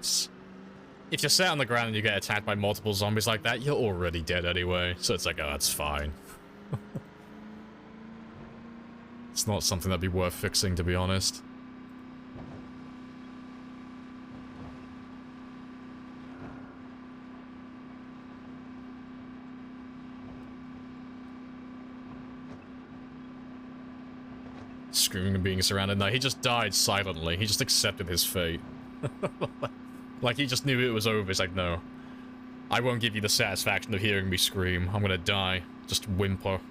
If you're sat on the ground and you get attacked by multiple zombies like that, you're already dead anyway. So it's like, oh, that's fine. It's not something that'd be worth fixing, to be honest. Screaming and being surrounded. No, he just died silently. He just accepted his fate. Like, he just knew it was over. It's like, no. I won't give you the satisfaction of hearing me scream. I'm gonna die. Just whimper.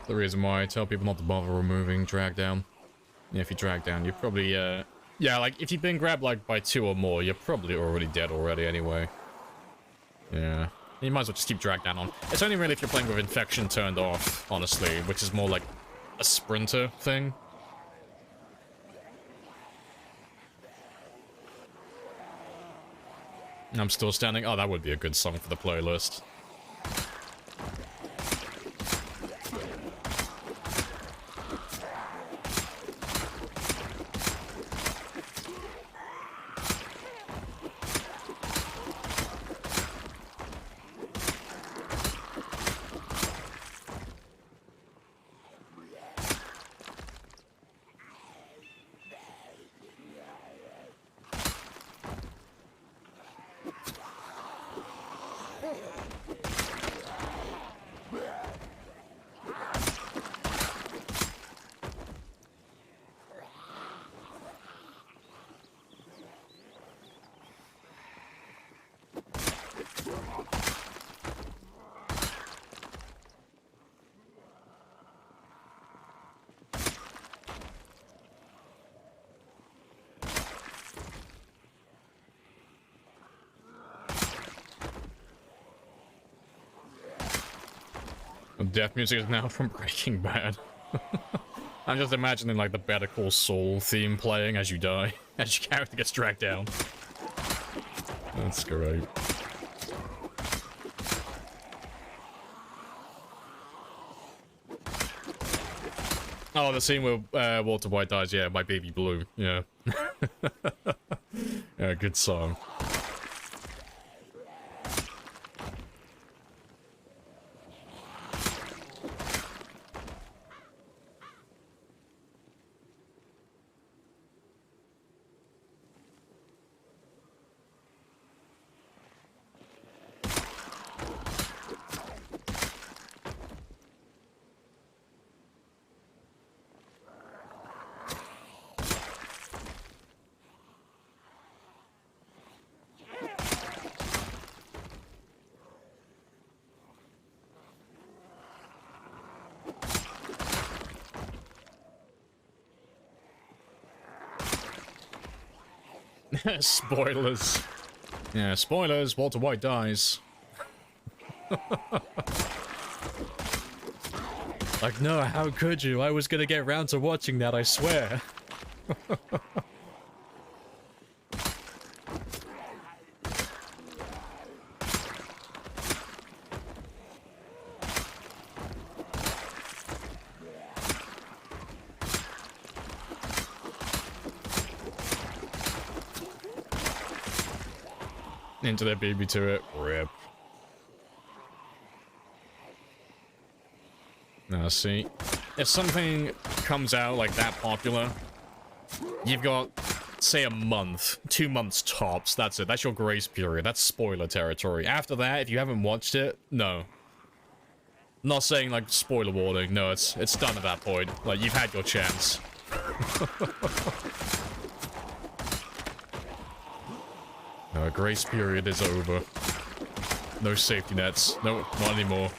The reason why I tell people not to bother removing drag down. Yeah, if you drag down, you're probably, yeah, like, if you've been grabbed, like, by 2 or more, you're probably already dead already anyway. Yeah. You might as well just keep drag down on. It's only really if you're playing with infection turned off, honestly, which is more like a sprinter thing. I'm still standing. Oh, that would be a good song for the playlist. Death music is now from Breaking Bad. I'm just imagining like the Better Call Saul theme playing as you die, as your character gets dragged down. That's great. Oh, the scene where Walter White dies, yeah, My Baby Blue, yeah. Yeah, good song. Spoilers. Yeah, spoilers, Walter White dies. Like, no, how could you? I was gonna get around to watching that, I swear. Into their baby turret. Rip. Now, see, if something comes out like that popular, you've got, say, a month, 2 months tops. That's it. That's your grace period. That's spoiler territory. After that, if you haven't watched it, no. I'm not saying, like, spoiler warning. No, it's done at that point. Like, you've had your chance. Grace period is over. No safety nets. No, not anymore.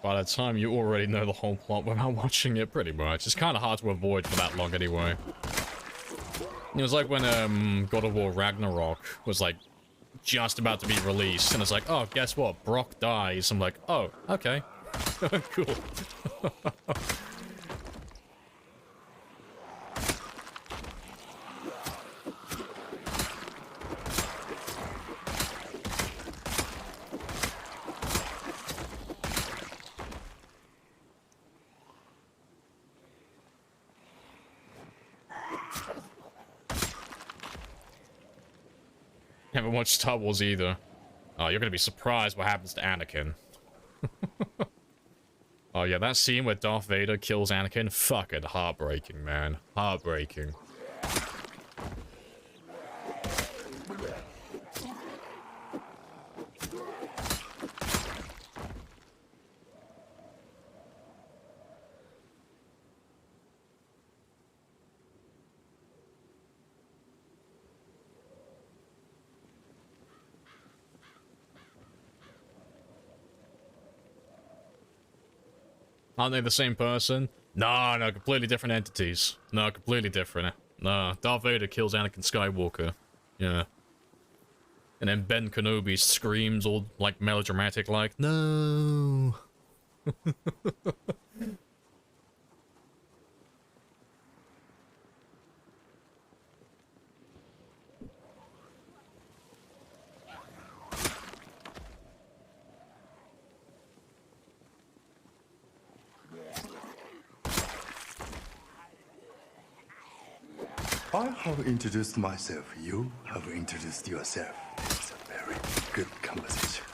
By the time you already know the whole plot without watching it, pretty much. It's kind of hard to avoid for that long anyway. It was like when God of War Ragnarok was like just about to be released, and it's like, oh, guess what? Brock dies. I'm like, oh, okay. Cool. Haven't watched Star Wars either. Oh, you're gonna be surprised what happens to Anakin. Oh yeah, that scene where Darth Vader kills Anakin, fucking heartbreaking, man. Heartbreaking. Aren't they the same person? No, no, completely different entities. No, completely different. No, Darth Vader kills Anakin Skywalker. Yeah. And then Ben Kenobi screams all, like, melodramatic, like, no. I have introduced myself. You have introduced yourself. This is a very good conversation.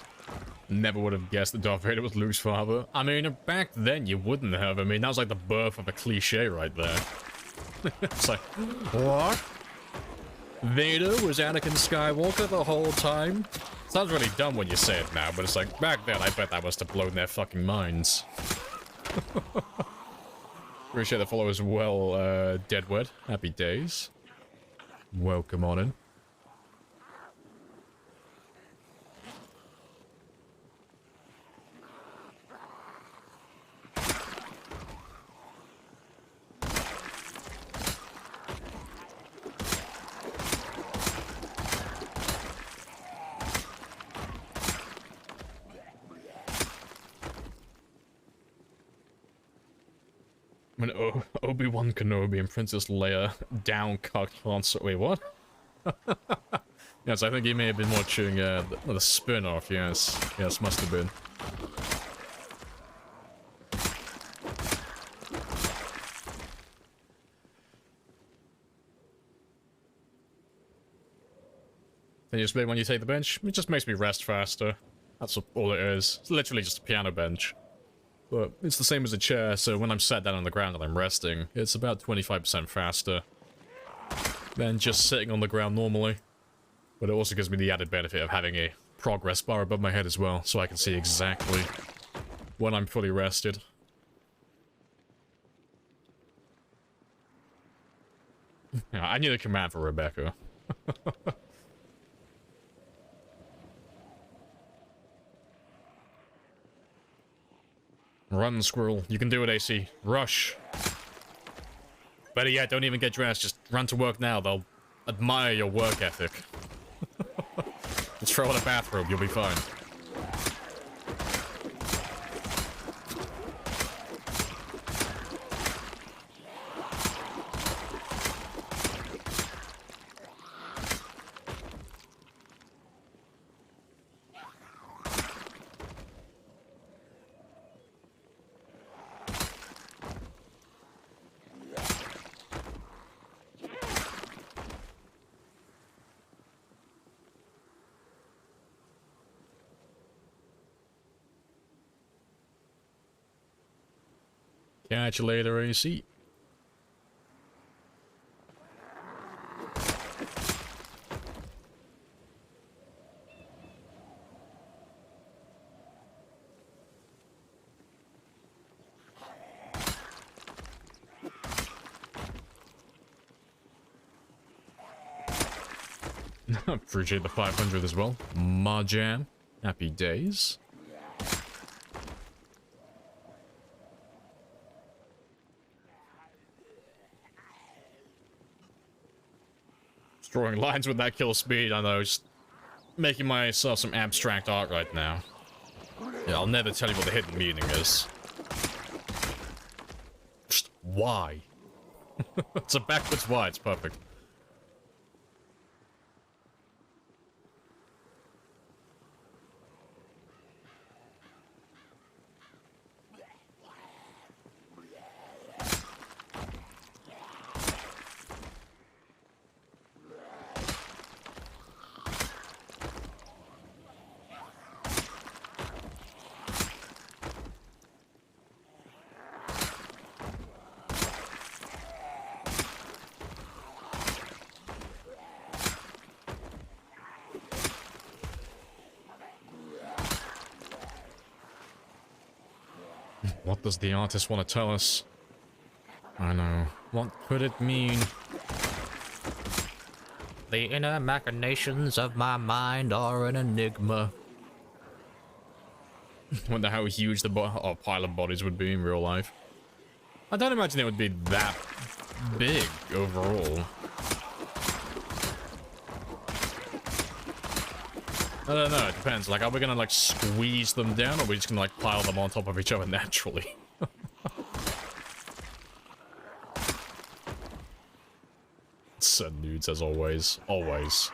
Never would have guessed that Darth Vader was Luke's father. I mean, back then you wouldn't have. I mean, that was like the birth of a cliche right there. It's like, what? Vader was Anakin Skywalker the whole time? Sounds really dumb when you say it now, but it's like, back then, I bet that must have blown their fucking minds. Appreciate the follow as well, Deadwood. Happy days. Welcome on in. When Obi-Wan Kenobi and Princess Leia down-cucked Han Solo. Wait, what? Yes, I think he may have been watching the spin-off, yes. Yes, must have been. Can you explain when you take the bench? It just makes me rest faster. That's all it is. It's literally just a piano bench. But it's the same as a chair, so when I'm sat down on the ground and I'm resting, it's about 25% faster than just sitting on the ground normally. But it also gives me the added benefit of having a progress bar above my head as well, so I can see exactly when I'm fully rested. Yeah, I need a command for Rebecca. Run, squirrel. You can do it, AC. Rush. Better yet, don't even get dressed. Just run to work now. They'll admire your work ethic. Just throw on a bathrobe. You'll be fine. Catch you later, AC. Appreciate the 500 as well. Marjam. Happy days. Drawing lines with that kill speed, I know, just making myself some abstract art right now. Yeah, I'll never tell you what the hidden meaning is. Just why? It's a backwards why, it's perfect. What does the artist want to tell us? I know. What could it mean? The inner machinations of my mind are an enigma. Wonder how huge the pile of bodies would be in real life. I don't imagine it would be that big overall. I don't know, it depends. Like, are we gonna, like, squeeze them down, or are we just gonna, like, pile them on top of each other naturally? Send nudes, as always. Always.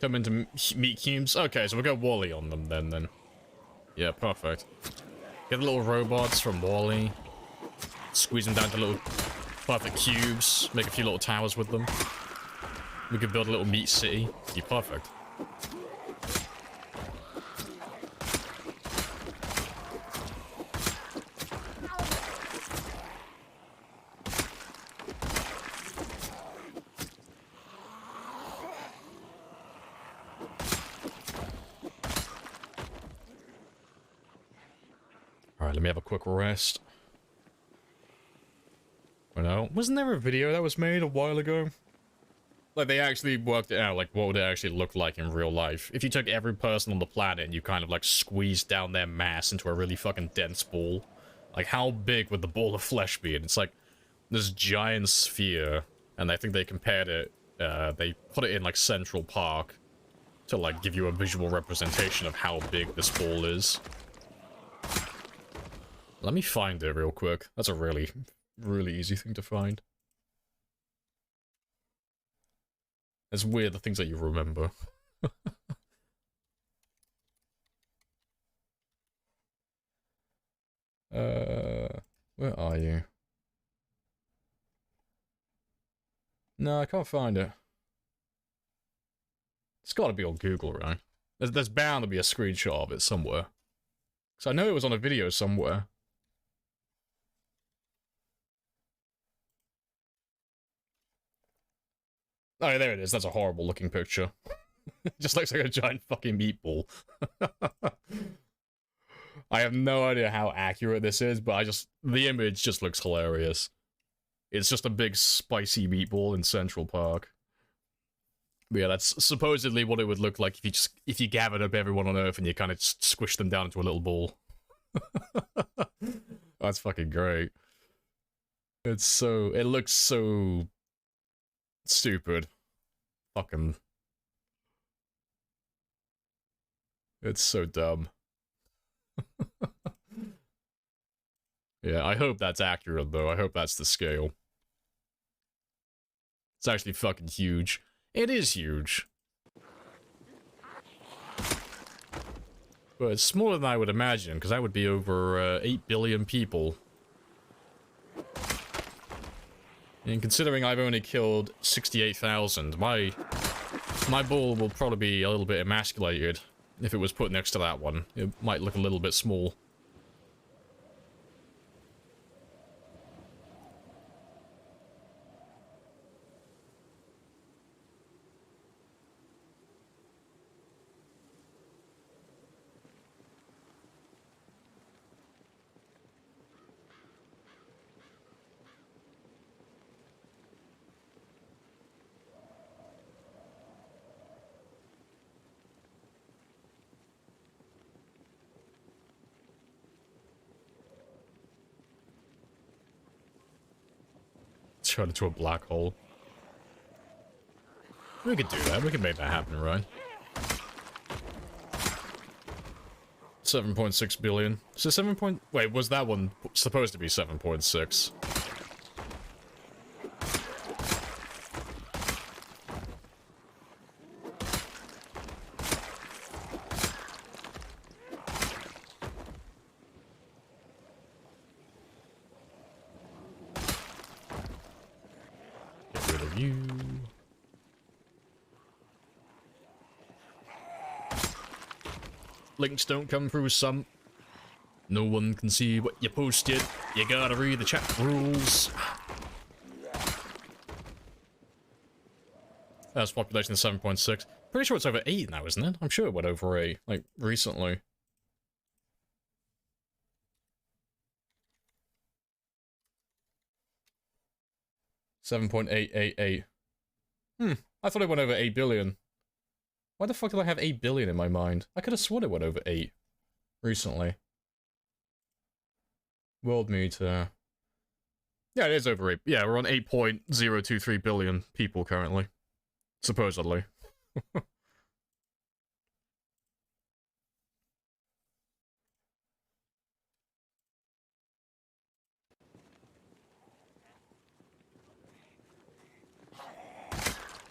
Come into meat cubes. Okay, so we'll go Wall-E on them then. Yeah, perfect. Get the little robots from Wall-E. Squeeze them down to little perfect cubes. Make a few little towers with them. We could build a little meat city. Be perfect. Alright, let me have a quick rest. I know. Wasn't there a video that was made a while ago? Like, they actually worked it out, like, what would it actually look like in real life? If you took every person on the planet and you kind of, like, squeezed down their mass into a really fucking dense ball. Like, how big would the ball of flesh be? And it's like, this giant sphere, and I think they compared it, they put it in, like, Central Park to, like, give you a visual representation of how big this ball is. Let me find it real quick. That's a really, really easy thing to find. It's weird, the things that you remember. Where are you? No, I can't find it. It's gotta be on Google, right? There's bound to be a screenshot of it somewhere. So I know it was on a video somewhere. Oh, there it is. That's a horrible looking picture. It just looks like a giant fucking meatball. I have no idea how accurate this is, but the image just looks hilarious. It's just a big spicy meatball in Central Park. But yeah, that's supposedly what it would look like if you gathered up everyone on Earth and you kind of squished them down into a little ball. That's fucking great. It looks so stupid. Fucking. It's so dumb. Yeah, I hope that's accurate, though. I hope that's the scale. It's actually fucking huge. It is huge. But it's smaller than I would imagine, because that would be over 8 billion people. And considering I've only killed 68,000, my ball will probably be a little bit emasculated if it was put next to that one. It might look a little bit small. Turn into a black hole. We could do that. We could make that happen, right? 7.6 billion. So 7 point... Wait, was that one supposed to be 7.6? Links don't come through some. No one can see what you posted. You gotta read the chat rules. That's population of 7.6. Pretty sure it's over 8 now, isn't it? I'm sure it went over 8, like, recently. $7.888. I thought it went over 8 billion. Why the fuck did I have 8 billion in my mind? I could have sworn it went over 8 recently. World meter. Yeah, it is over 8. Yeah, we're on 8.023 billion people currently. Supposedly.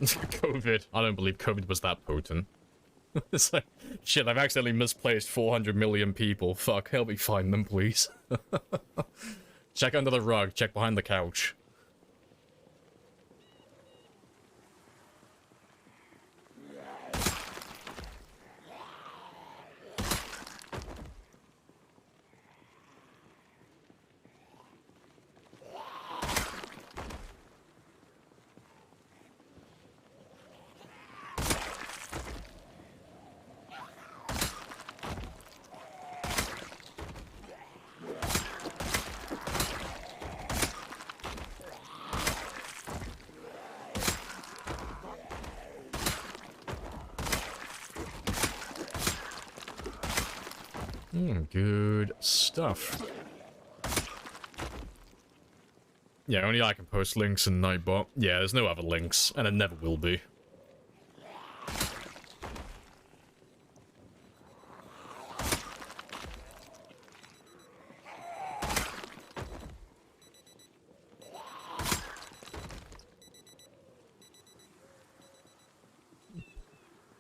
COVID. I don't believe COVID was that potent. It's like, shit, I've accidentally misplaced 400 million people. Fuck, help me find them, please. Check under the rug, check behind the couch. Good stuff. Yeah, only I can post links in Nightbot. Yeah, there's no other links, and it never will be.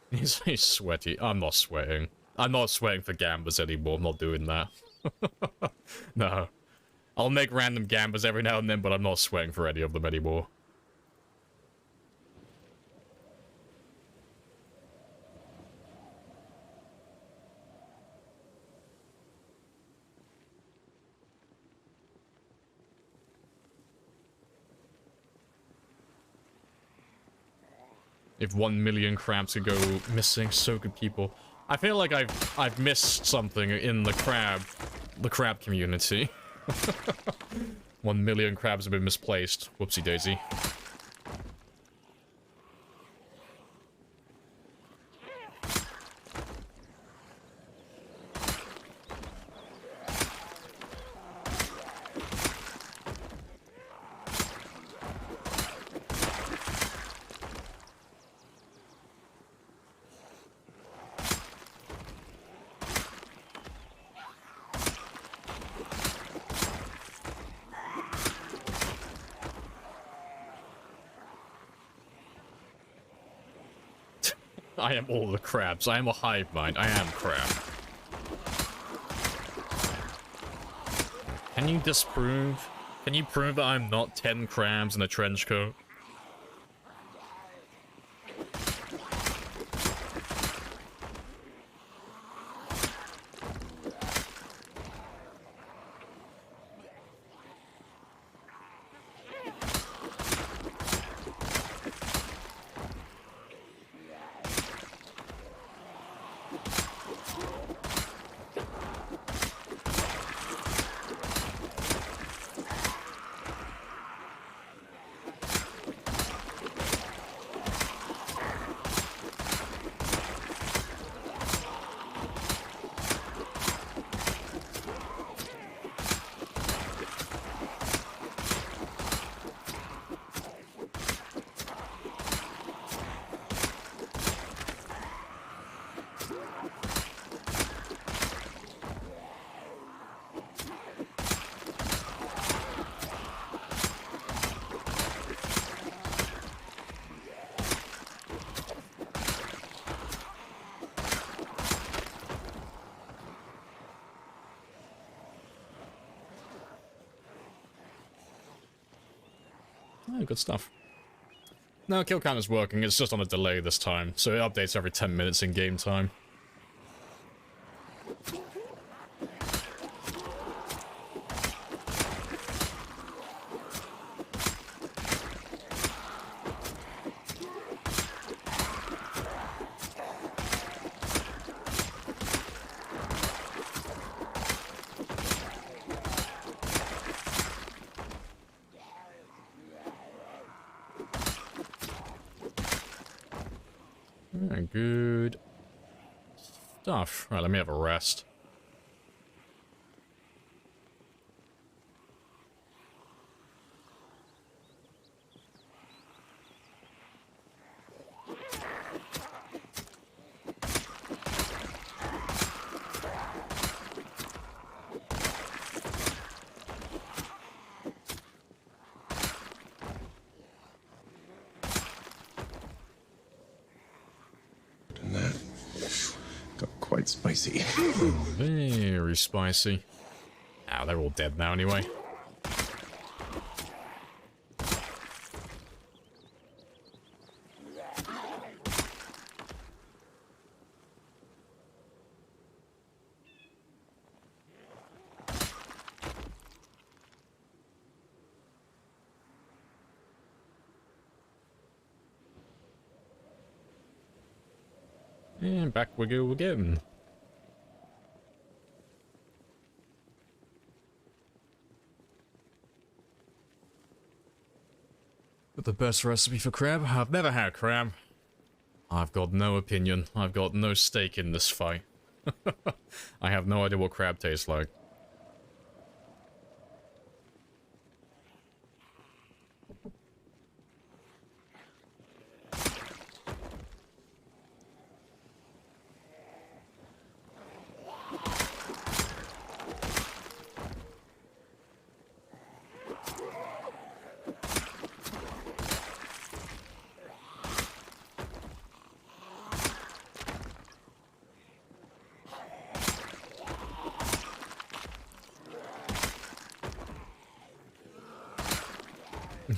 He's sweaty. I'm not sweating. I'm not sweating for gambas anymore. I'm not doing that. No. I'll make random gambas every now and then, but I'm not sweating for any of them anymore. If 1 million crabs could go missing, so could people. I feel like I've missed something in the crab community. 1 million crabs have been misplaced. Whoopsie daisy. I am all the crabs. I am a hive mind. I am crab. Can you disprove? Can you prove that I'm not 10 crabs in a trench coat? Oh, good stuff. No, kill count is working, it's just on a delay this time, so it updates every 10 minutes in game time. Good stuff. Right, let me have a rest. quite spicy. Very spicy. Ah, they're all dead now anyway. And back we go again. But the best recipe for crab? I've never had crab. I've got no opinion. I've got no stake in this fight. I have no idea what crab tastes like.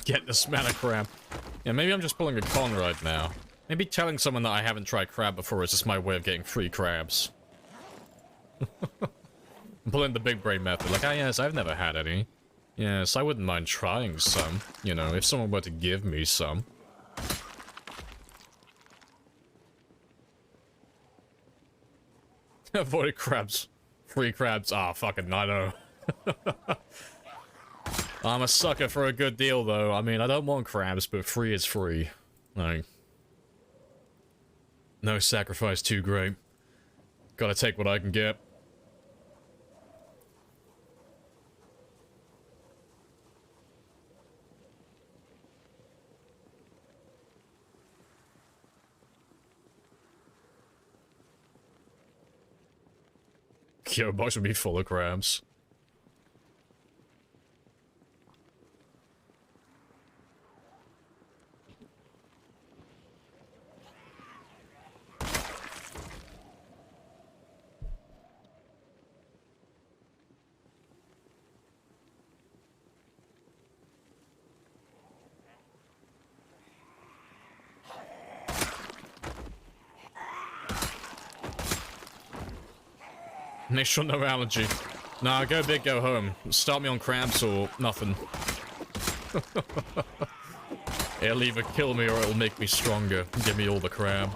Get this man of crab. Yeah, maybe I'm just pulling a con right now. Maybe telling someone that I haven't tried crab before is just my way of getting free crabs. I'm pulling the big brain method. Like, ah, yes, I've never had any. Yes, I wouldn't mind trying some. You know, if someone were to give me some. Avoid crabs. Free crabs. Ah, fucking, I know. I'm a sucker for a good deal, though. I mean, I don't want crabs, but free is free. Like, no sacrifice too great. Gotta take what I can get. Yo, box would be full of crabs. Make sure no allergy. Nah, go big, go home. Start me on crabs or nothing. It'll either kill me or it'll make me stronger. Give me all the crab.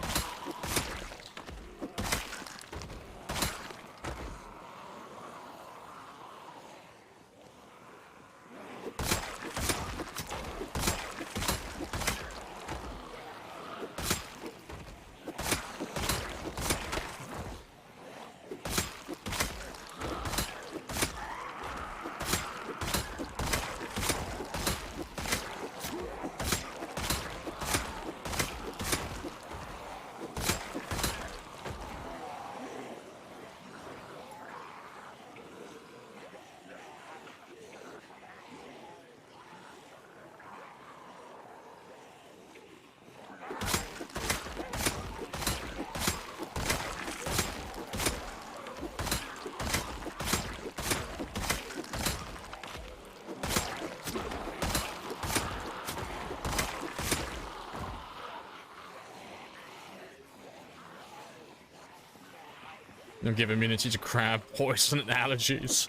Don't give immunity to crab poison and allergies.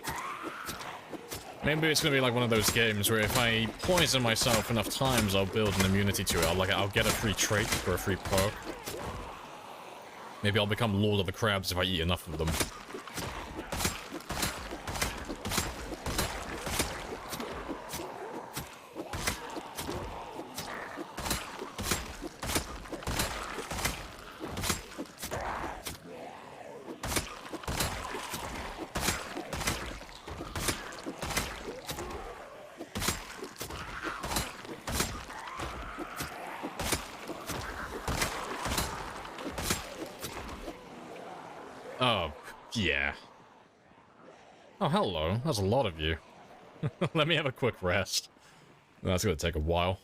Maybe it's gonna be like one of those games where if I poison myself enough times, I'll build an immunity to it. I'll get a free trait or a free perk. Maybe I'll become Lord of the Crabs if I eat enough of them. Oh, yeah. Oh, hello. That's a lot of you. Let me have a quick rest. That's gonna take a while.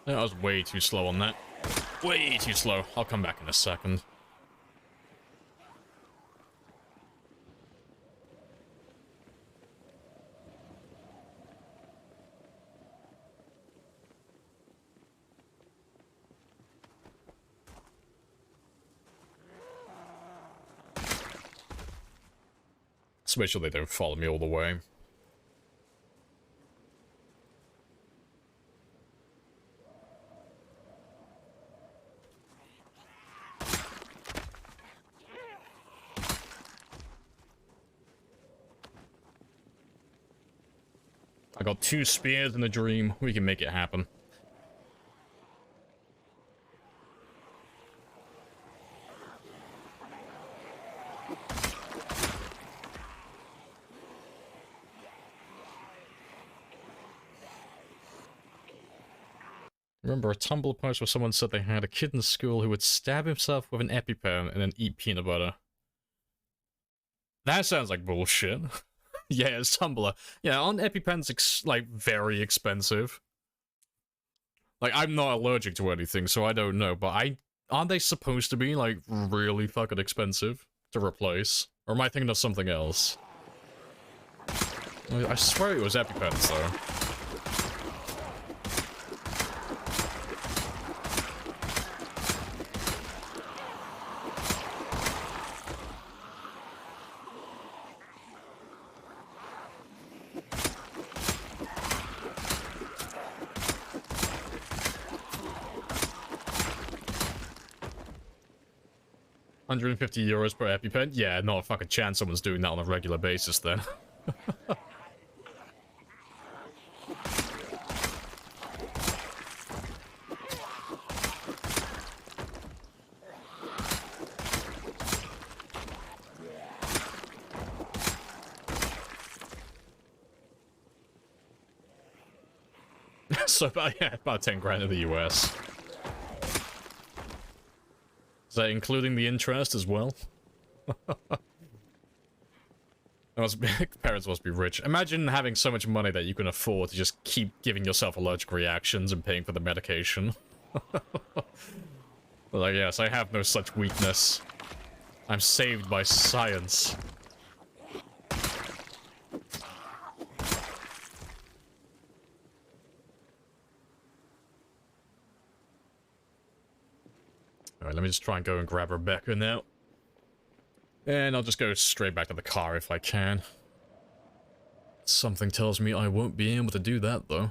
I was way too slow on that. Way too slow. I'll come back in a second. Let's make sure they don't follow me all the way. I got 2 spears in a dream. We can make it happen. Remember a Tumblr post where someone said they had a kid in school who would stab himself with an EpiPen and then eat peanut butter. That sounds like bullshit. Yeah, it's Tumblr. Yeah, aren't EpiPens like very expensive? Like, I'm not allergic to anything, so I don't know, but aren't they supposed to be like really fucking expensive to replace? Or am I thinking of something else? I swear it was EpiPens though. €150 per EpiPen? Yeah, not a fucking chance someone's doing that on a regular basis then. So, yeah, about 10 grand in the US. Is that including the interest as well? Parents must be rich. Imagine having so much money that you can afford to just keep giving yourself allergic reactions and paying for the medication. Like, yes, I have no such weakness. I'm saved by science. Alright, let me just try and go and grab Rebecca now. And I'll just go straight back to the car if I can. Something tells me I won't be able to do that, though.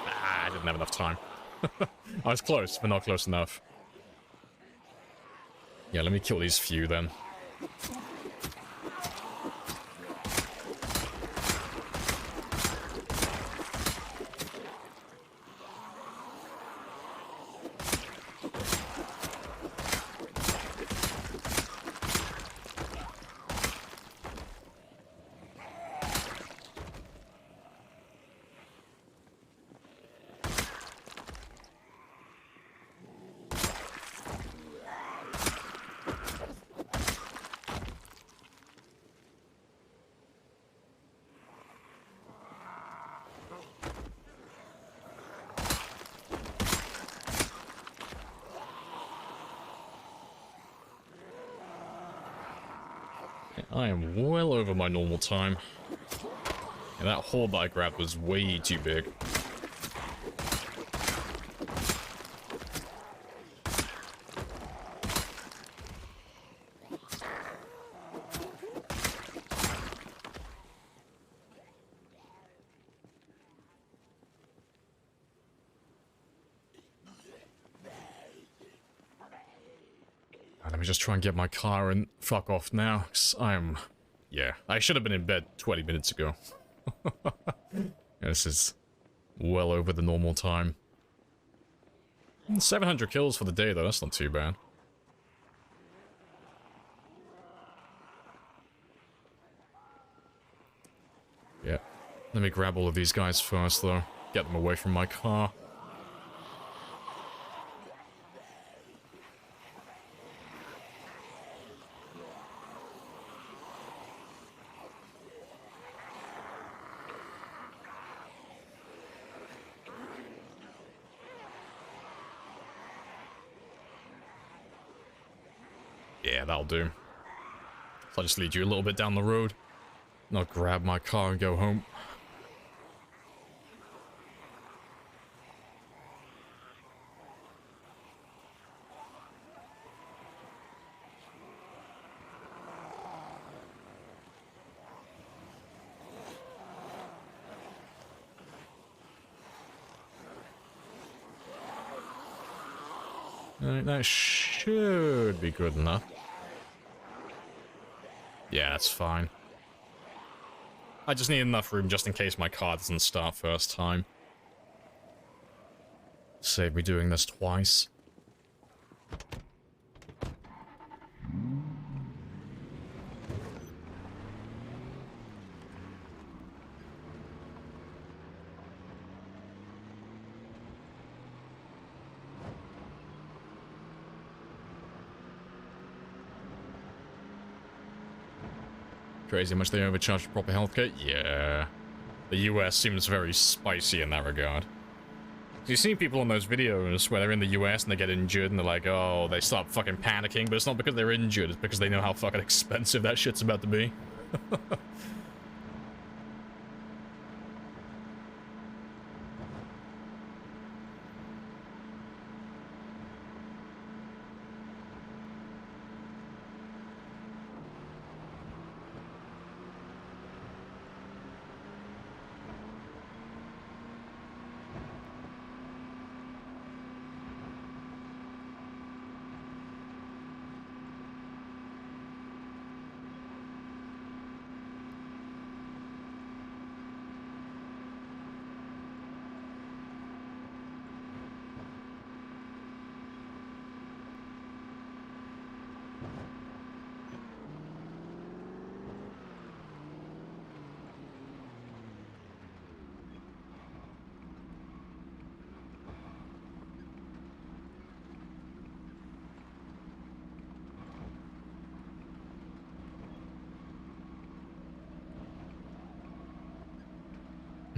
Ah, I didn't have enough time. I was close, but not close enough. Yeah, let me kill these few then. I am well over my normal time. And that hole that I grabbed was way too big. Let me just try and get my car and fuck off now, 'cause yeah, I should have been in bed 20 minutes ago. This is well over the normal time. 700 kills for the day, though, that's not too bad. Yeah, let me grab all of these guys first, though. Get them away from my car. Yeah, that'll do. So I'll just lead you a little bit down the road. And I'll grab my car and go home. That should be good enough. Yeah, that's fine. I just need enough room just in case my car doesn't start first time. Save me doing this twice. Crazy how much they overcharge for proper healthcare? Yeah. The US seems very spicy in that regard. You see people in those videos where they're in the US and they get injured and they're like, oh, they start fucking panicking, but it's not because they're injured, it's because they know how fucking expensive that shit's about to be.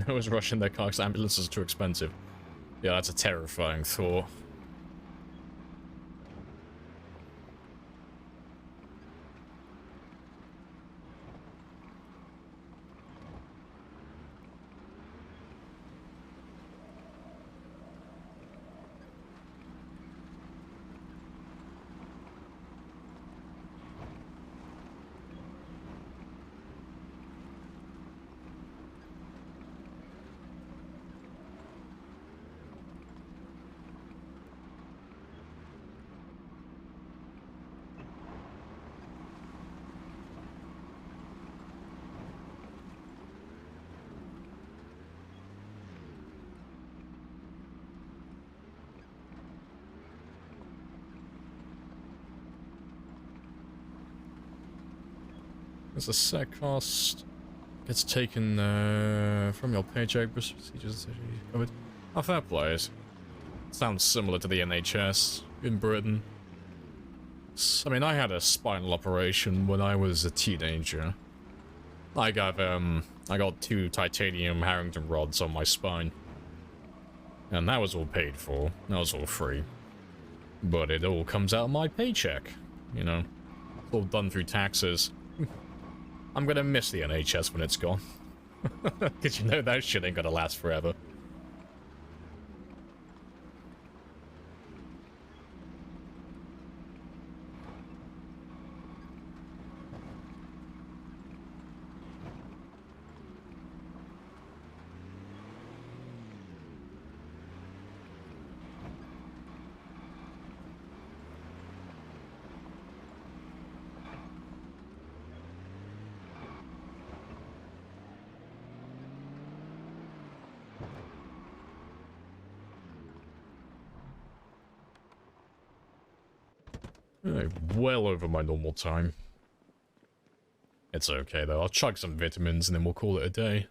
No one's rushing their car because ambulances are too expensive. Yeah, that's a terrifying thought. There's a set cost. Gets taken from your paycheck. Procedures covered. Oh, fair plays. Sounds similar to the NHS in Britain. I mean, I had a spinal operation when I was a teenager. I got 2 titanium Harrington rods on my spine. And that was all paid for. That was all free. But it all comes out of my paycheck. You know, it's all done through taxes. I'm gonna miss the NHS when it's gone. Because you know that shit ain't gonna last forever. Well over my normal time. It's okay though, I'll chug some vitamins and then we'll call it a day.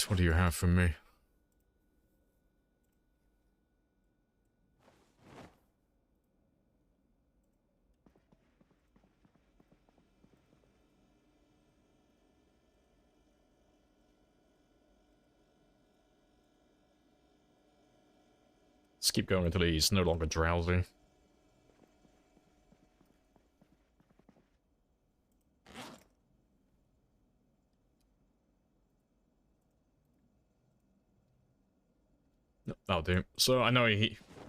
What do you have for me? Just keep going until he's no longer drowsy. That'll do. So I know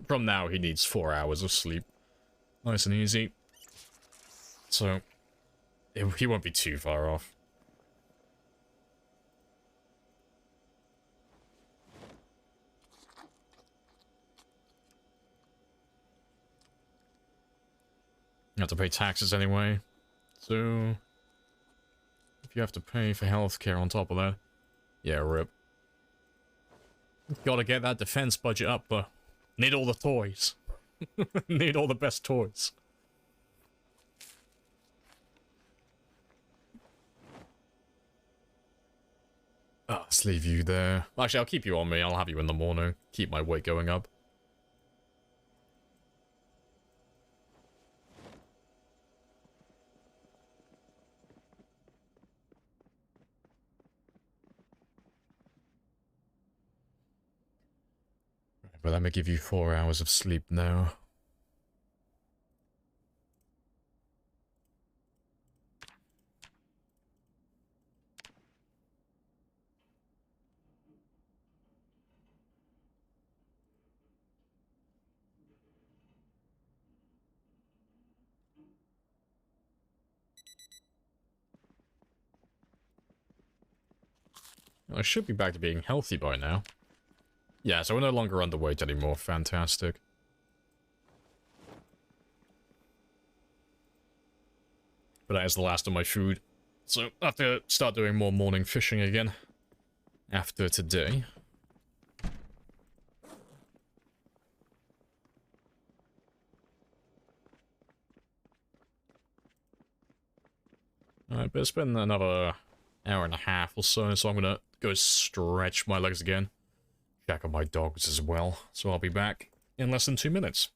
from now he needs 4 hours of sleep. Nice and easy. So he won't be too far off. You have to pay taxes anyway. So if you have to pay for healthcare on top of that, yeah, rip. Gotta get that defense budget up, but need all the toys. Need all the best toys. Let's leave you there. Actually, I'll keep you on me. I'll have you in the morning. Keep my weight going up. But let me give you 4 hours of sleep now. I should be back to being healthy by now. Yeah, so we're no longer underweight anymore. Fantastic. But that is the last of my food. So I have to start doing more morning fishing again. After today. Alright, but it's been another hour and a half or so I'm gonna go stretch my legs again. Check on my dogs as well, so I'll be back in less than 2 minutes.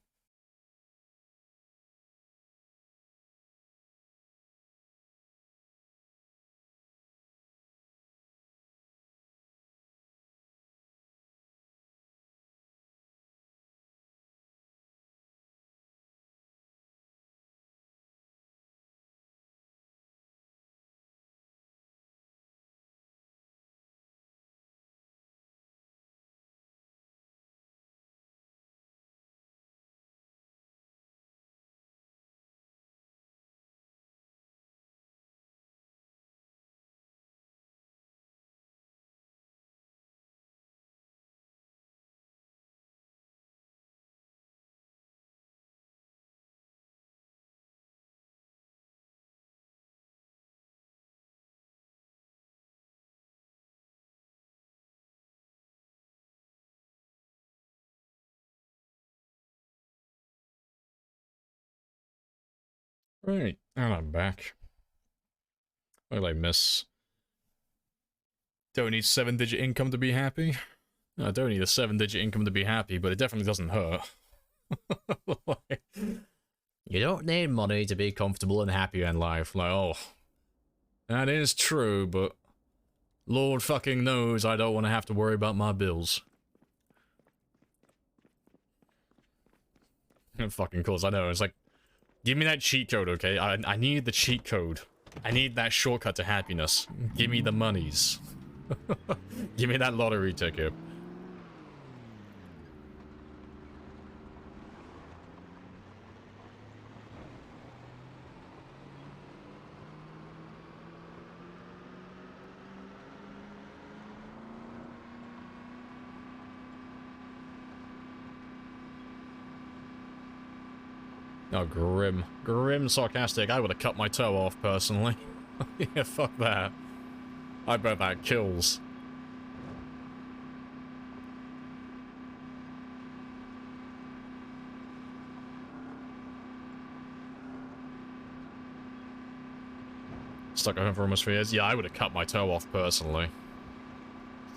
Right, and I'm back. What did I miss? Don't need 7-digit income to be happy? No, I don't need a 7-digit income to be happy, but it definitely doesn't hurt. You don't need money to be comfortable and happy in life. Like, oh, that is true, but Lord fucking knows I don't want to have to worry about my bills. Fucking course, I know. It's like, give me that cheat code, okay? I need the cheat code. I need that shortcut to happiness. Give me the monies. Give me that lottery ticket. Oh, grim. Grim sarcastic. I would have cut my toe off, personally. Yeah, fuck that. I bet that kills. Stuck at home for almost 3 years? Yeah, I would have cut my toe off, personally.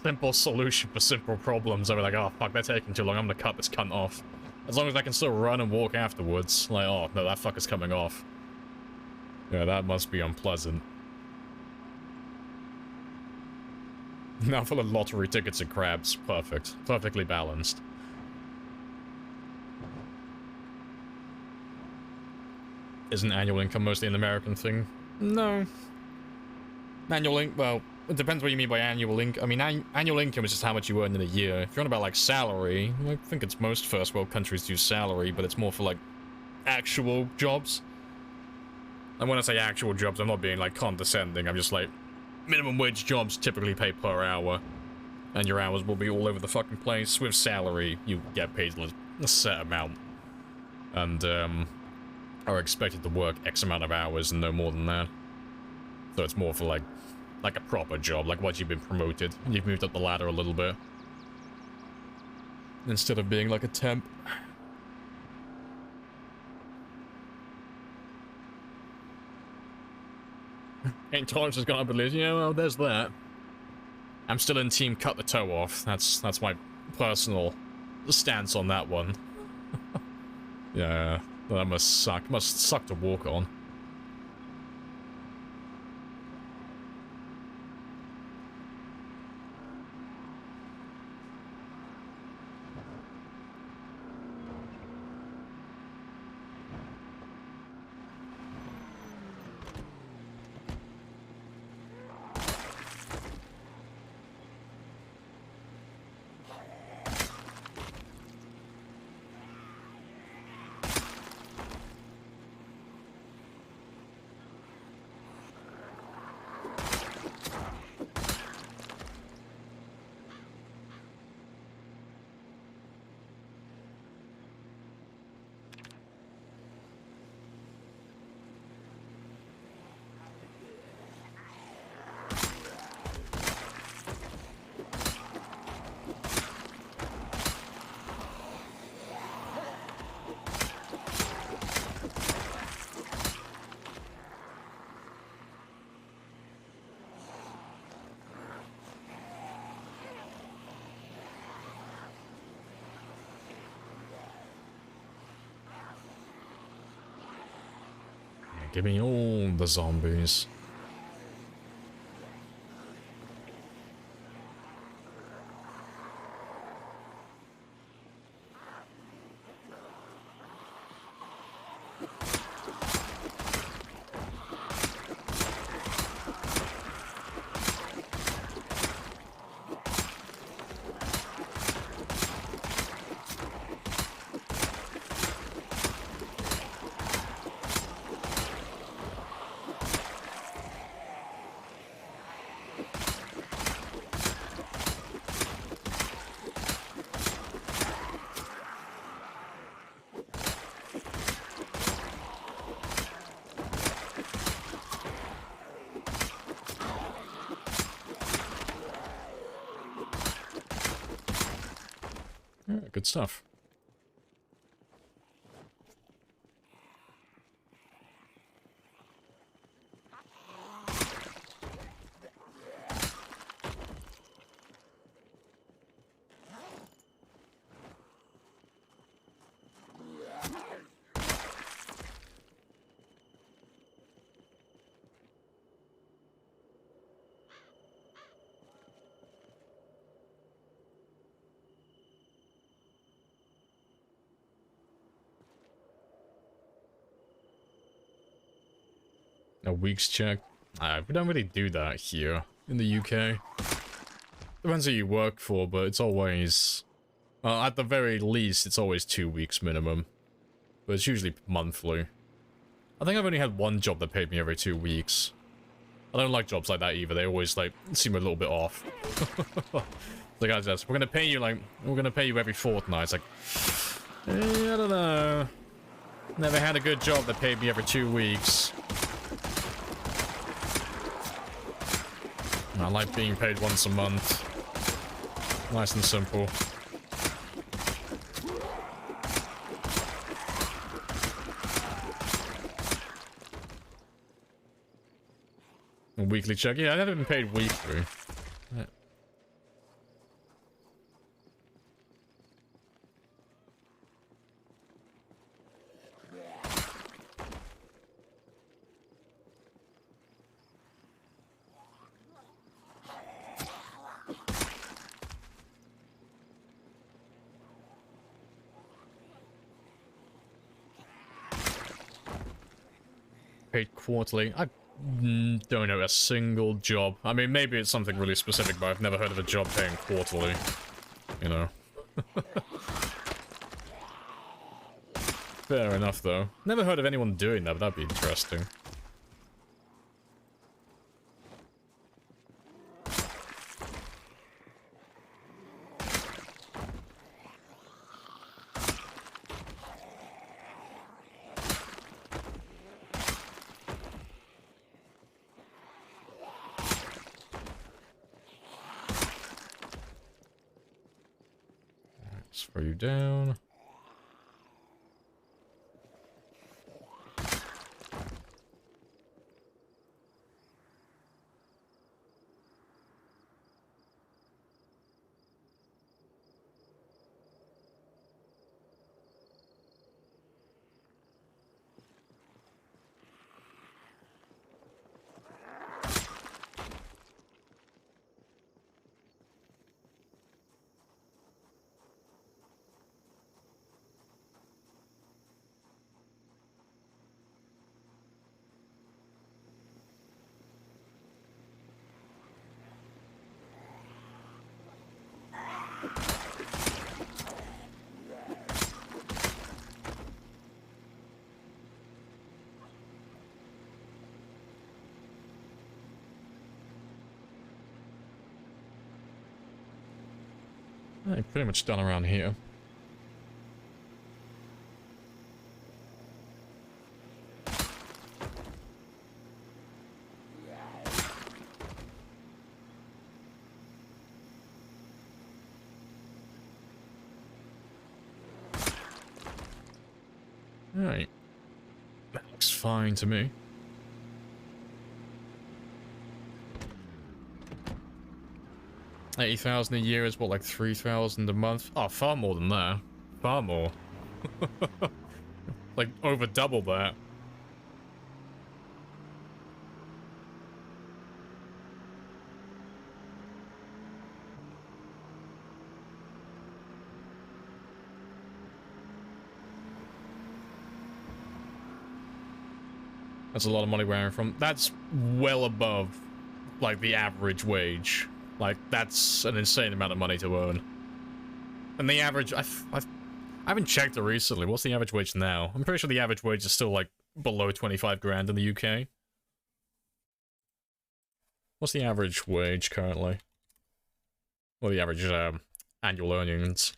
Simple solution for simple problems. I'd be like, oh, fuck, they're taking too long. I'm gonna cut this cunt off. As long as I can still run and walk afterwards. Like, oh, no, that fucker's coming off. Yeah, that must be unpleasant. Now full of lottery tickets and crabs. Perfect. Perfectly balanced. Isn't annual income mostly an American thing? No. Annual income, well, it depends what you mean by annual income. I mean, annual income is just how much you earn in a year. If you're on about, like, salary, I think it's most first world countries do salary, but it's more for, like, actual jobs. And when I say actual jobs, I'm not being, like, condescending. I'm just, like, minimum wage jobs typically pay per hour. And your hours will be all over the fucking place. With salary, you get paid a set amount. And, are expected to work X amount of hours and no more than that. So it's more for, like a proper job, like once you've been promoted, and you've moved up the ladder a little bit. Instead of being like a temp. Intolerance has gone up at least. Yeah, well, there's that. I'm still in team cut the toe off. That's my personal stance on that one. Yeah, that must suck. Must suck to walk on. Give me all the zombies. Yeah, good stuff. A week's check. We don't really do that here in the UK. Depends who you work for, but it's always... at the very least, it's always 2 weeks minimum. But it's usually monthly. I think I've only had one job that paid me every 2 weeks. I don't like jobs like that either. They always, like, seem a little bit off. The guy says, we're gonna pay you, like, we're gonna pay you every fortnight. It's like, I don't know. Never had a good job that paid me every 2 weeks. I like being paid once a month. Nice and simple. A weekly check? Yeah, I've never been paid weekly. Yeah. paid quarterly. I don't know a single job. I mean, maybe it's something really specific, but I've never heard of a job paying quarterly. You know. Fair enough, though. Never heard of anyone doing that, but that'd be interesting. Let's throw you down. I'm pretty much done around here. Alright. That looks fine to me. $80,000 a year is what, like 3,000 a month? Oh, far more than that. Far more. Like, over double that. That's a lot of money where I'm from. That's well above, like, the average wage. Like, that's an insane amount of money to earn. And the average, I haven't checked it recently. What's the average wage now? I'm pretty sure the average wage is still, like, below 25 grand in the UK. What's the average wage currently? Well, the average annual earnings.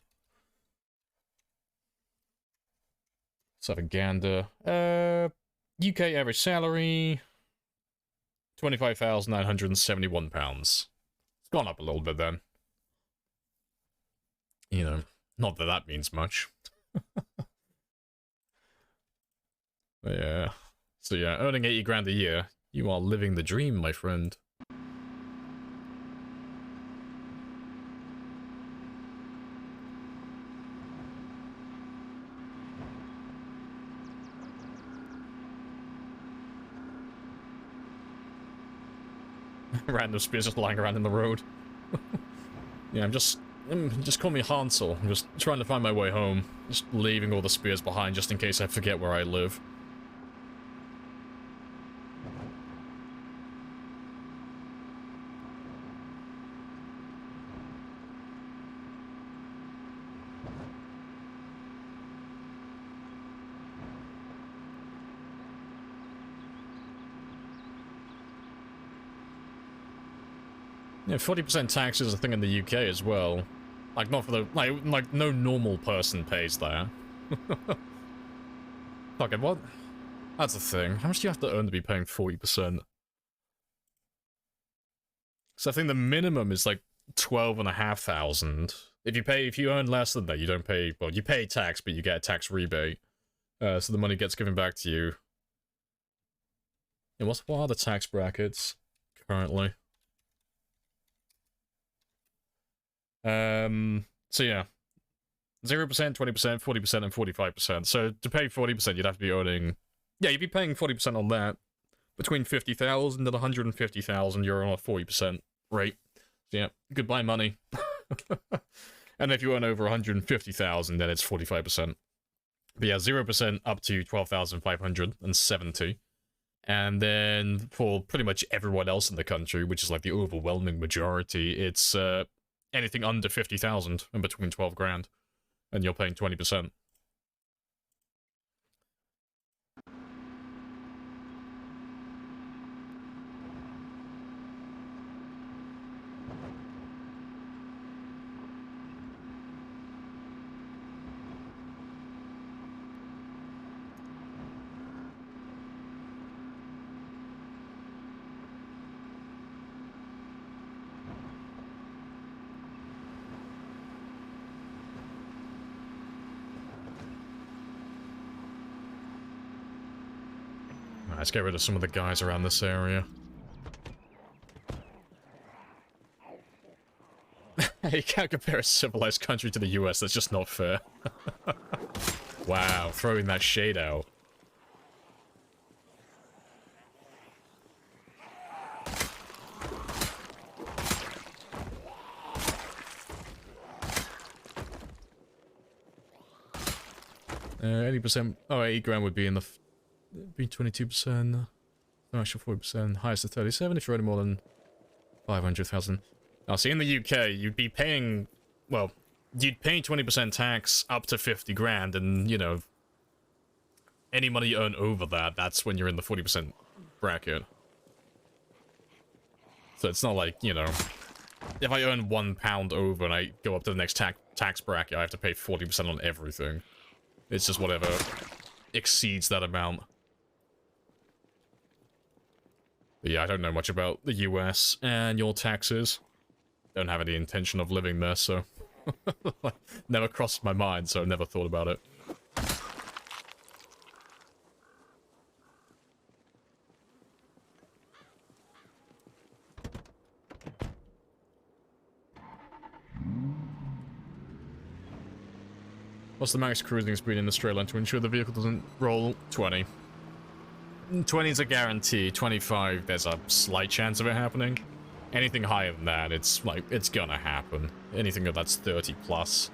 Let's have a gander. UK average salary, £25,971. It's gone up a little bit then. You know, not that that means much. But yeah. So yeah, earning 80 grand a year, you are living the dream, my friend. Random spears just lying around in the road. Yeah, just call me Hansel. I'm just trying to find my way home. Just leaving all the spears behind just in case I forget where I live. Yeah, 40% tax is a thing in the UK as well. Like, not for the... Like no normal person pays that. Fuck it, what? That's the thing. How much do you have to earn to be paying 40%? So I think the minimum is, like, 12,500. If you earn less than that, you don't pay... Well, you pay tax, but you get a tax rebate. So the money gets given back to you. And what are the tax brackets currently? So yeah, 0%, 20%, 40%, and 45%. So to pay 40%, you'd have to be earning, yeah, you'd be paying 40% on that. Between 50,000 and 150,000, you're on a 40% rate. So yeah, goodbye money. And if you earn over 150,000, then it's 45%. But yeah, 0% up to 12,570. And then for pretty much everyone else in the country, which is like the overwhelming majority, it's anything under 50,000 and between 12 grand, and you're paying 20%. Let's get rid of some of the guys around this area. You can't compare a civilized country to the US, that's just not fair. Wow, throwing that shade out. Any percent, oh, 8 grand would be in the... be 22%, actual 40%, highest of 37 if you're earning more than 500,000. Now, see, in the UK, you'd be paying, well, you'd pay 20% tax up to 50 grand, and, you know, any money you earn over that, that's when you're in the 40% bracket. So it's not like, you know, if I earn £1 over and I go up to the next tax bracket, I have to pay 40% on everything. It's just whatever exceeds that amount. But yeah, I don't know much about the US and your taxes. Don't have any intention of living there, so... never crossed my mind, so I've never thought about it. What's the max cruising speed in the straight line to ensure the vehicle doesn't roll? 20. 20 is a guarantee. 25, there's a slight chance of it happening. Anything higher than that, it's like, it's gonna happen. Anything that's 30 plus.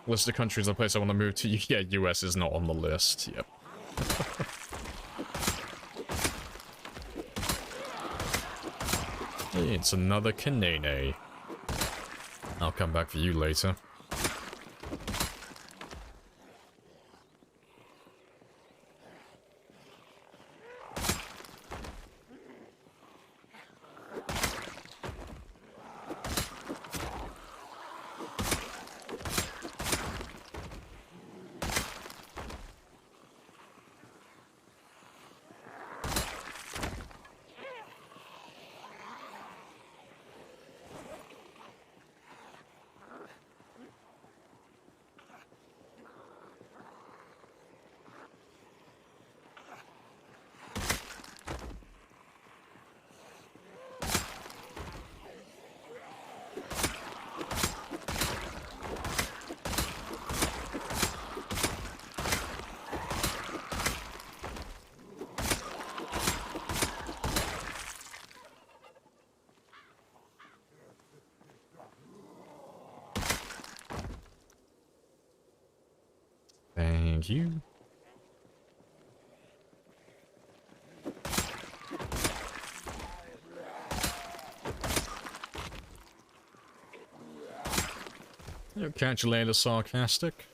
List of countries and place I want to move to. Yeah, US is not on the list. Yep. It's another Kanene. I'll come back for you later. Thank you. Catch you later, sarcastic.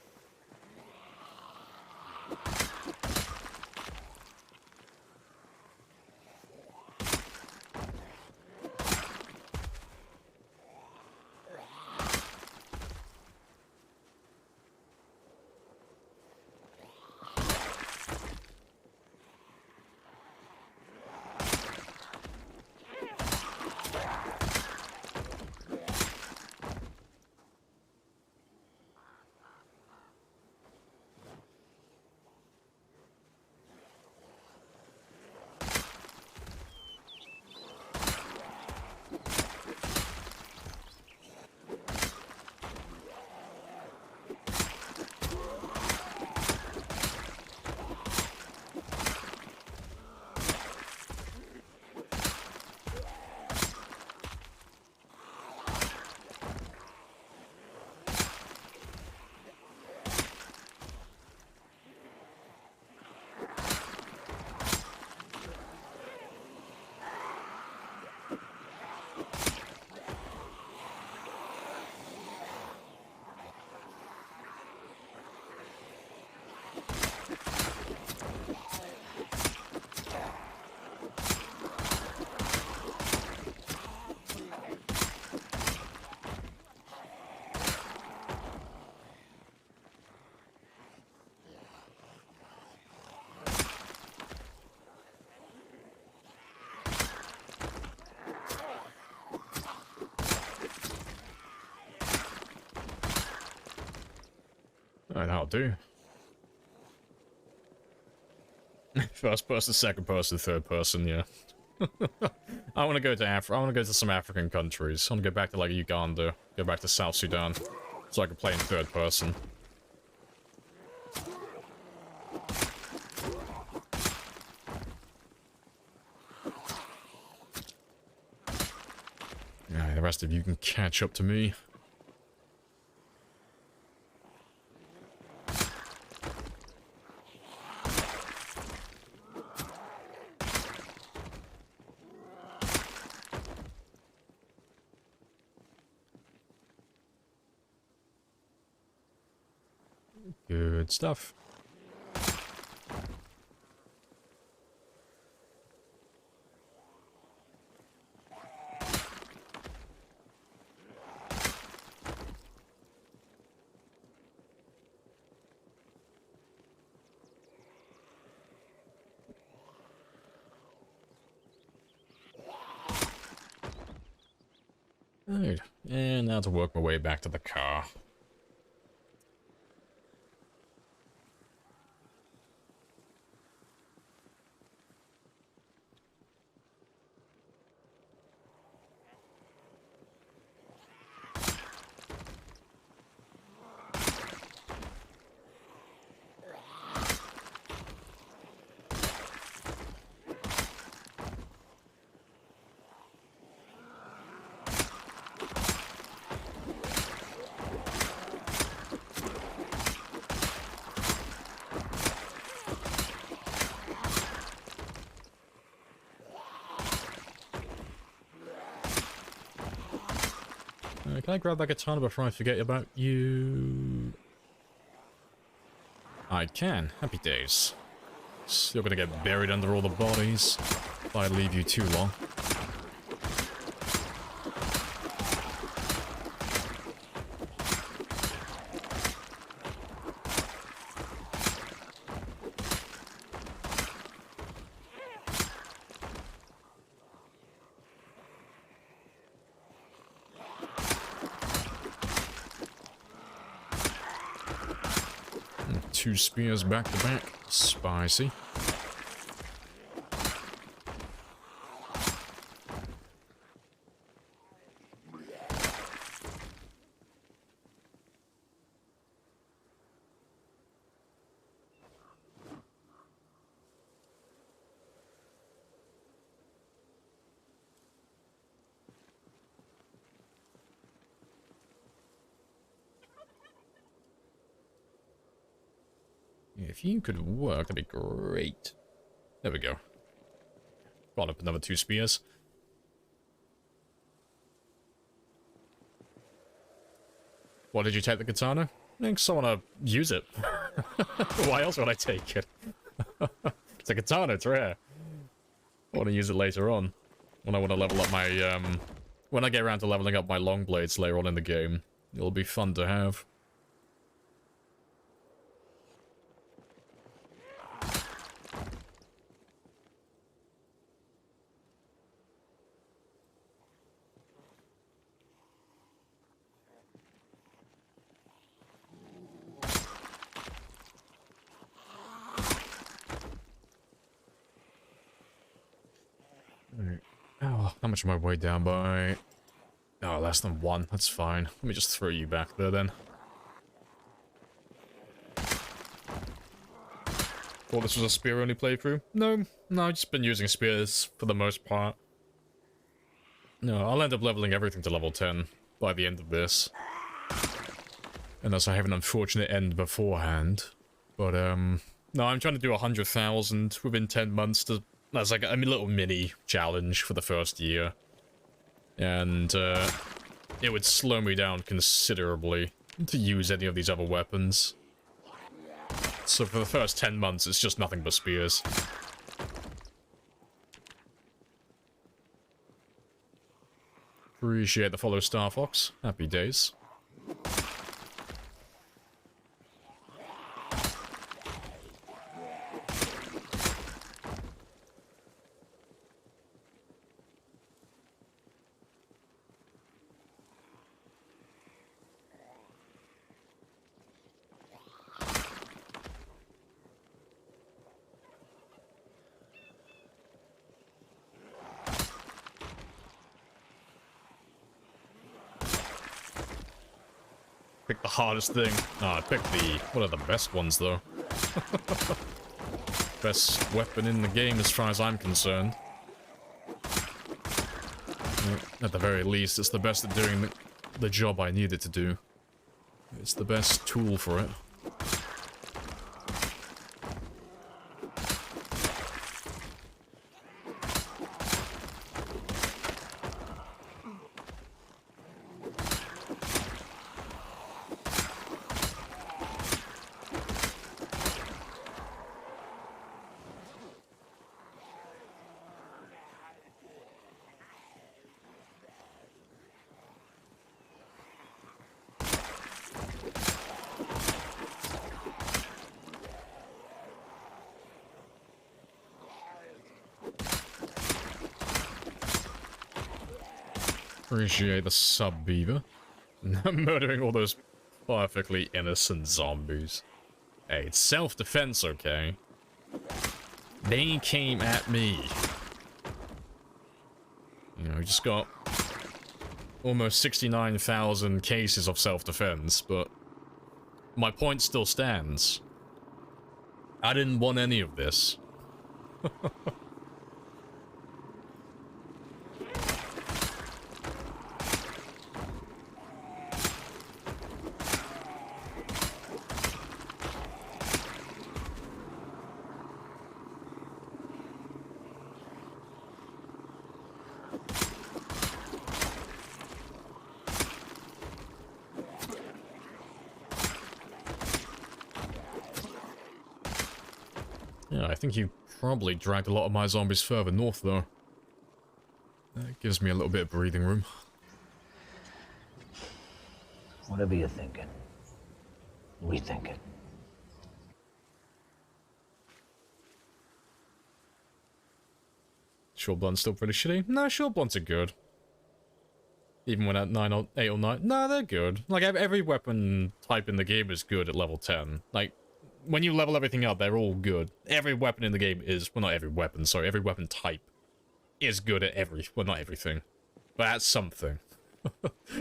Oh, that'll do. First person, second person, third person, yeah. I want to go to I want to go to some African countries. I want to go back to like Uganda, go back to South Sudan, so I can play in third person. Yeah, the rest of you can catch up to me. Good stuff. Right, and now to work my way back to the car. Can I grab that katana before I forget about you? I can. Happy days. Still gonna get buried under all the bodies if I leave you too long. Two spears back to back. Spicy. If you could work, that'd be great. There we go. Got up another two spears. Why did you take the katana? I think I want to use it. Why else would I take it? It's a katana, it's rare. I want to use it later on. When I want to level up my, when I get around to leveling up my long blades later on in the game. It'll be fun to have. Oh, how much am I weighed down by? Oh, less than 1. That's fine. Let me just throw you back there then. Thought this was a spear-only playthrough? No, I've just been using spears for the most part. No, I'll end up leveling everything to level 10 by the end of this. Unless I have an unfortunate end beforehand. But, no, I'm trying to do 100,000 within 10 months to... That's like a little mini challenge for the first year. And, it would slow me down considerably to use any of these other weapons. So for the first 10 months, it's just nothing but spears. Appreciate the follow, Star Fox. Happy days. pick the hardest thing. No, I picked one of the best ones, though. Best weapon in the game, as far as I'm concerned. At the very least, it's the best at doing the job I need it to do. It's the best tool for it. Appreciate the sub, Beaver. Murdering all those perfectly innocent zombies. Hey, it's self-defense, okay? They came at me. You know, we just got almost 69,000 cases of self-defense, but my point still stands. I didn't want any of this. Yeah, I think you probably dragged a lot of my zombies further north, though. That gives me a little bit of breathing room. Whatever you're thinking, rethink it. Short blunts still pretty shitty? No, short blunts are good. Even when at 9 or 8 or 9. No, they're good. Like, every weapon type in the game is good at level 10. Like, when you level everything up, they're all good. Every weapon in the game is... Well, not every weapon, sorry. Every weapon type is good at well, not everything. But at something.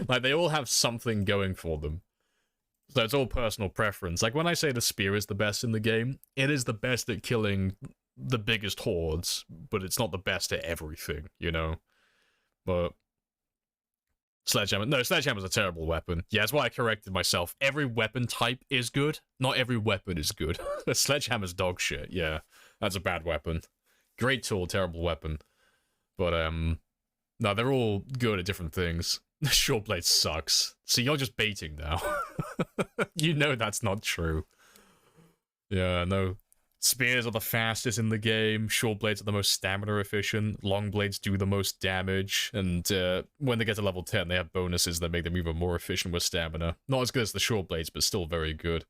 Like, they all have something going for them. So it's all personal preference. Like, when I say the spear is the best in the game, it is the best at killing the biggest hordes, but it's not the best at everything, you know? But... Sledgehammer. No, Sledgehammer's a terrible weapon. Yeah, that's why I corrected myself. Every weapon type is good. Not every weapon is good. Sledgehammer's dog shit. Yeah, that's a bad weapon. Great tool, terrible weapon. But, no, they're all good at different things. Short blade sucks. See, you're just baiting now. You know that's not true. Yeah, no. Spears are the fastest in the game, short blades are the most stamina efficient, long blades do the most damage, and when they get to level 10, they have bonuses that make them even more efficient with stamina. Not as good as the short blades, but still very good.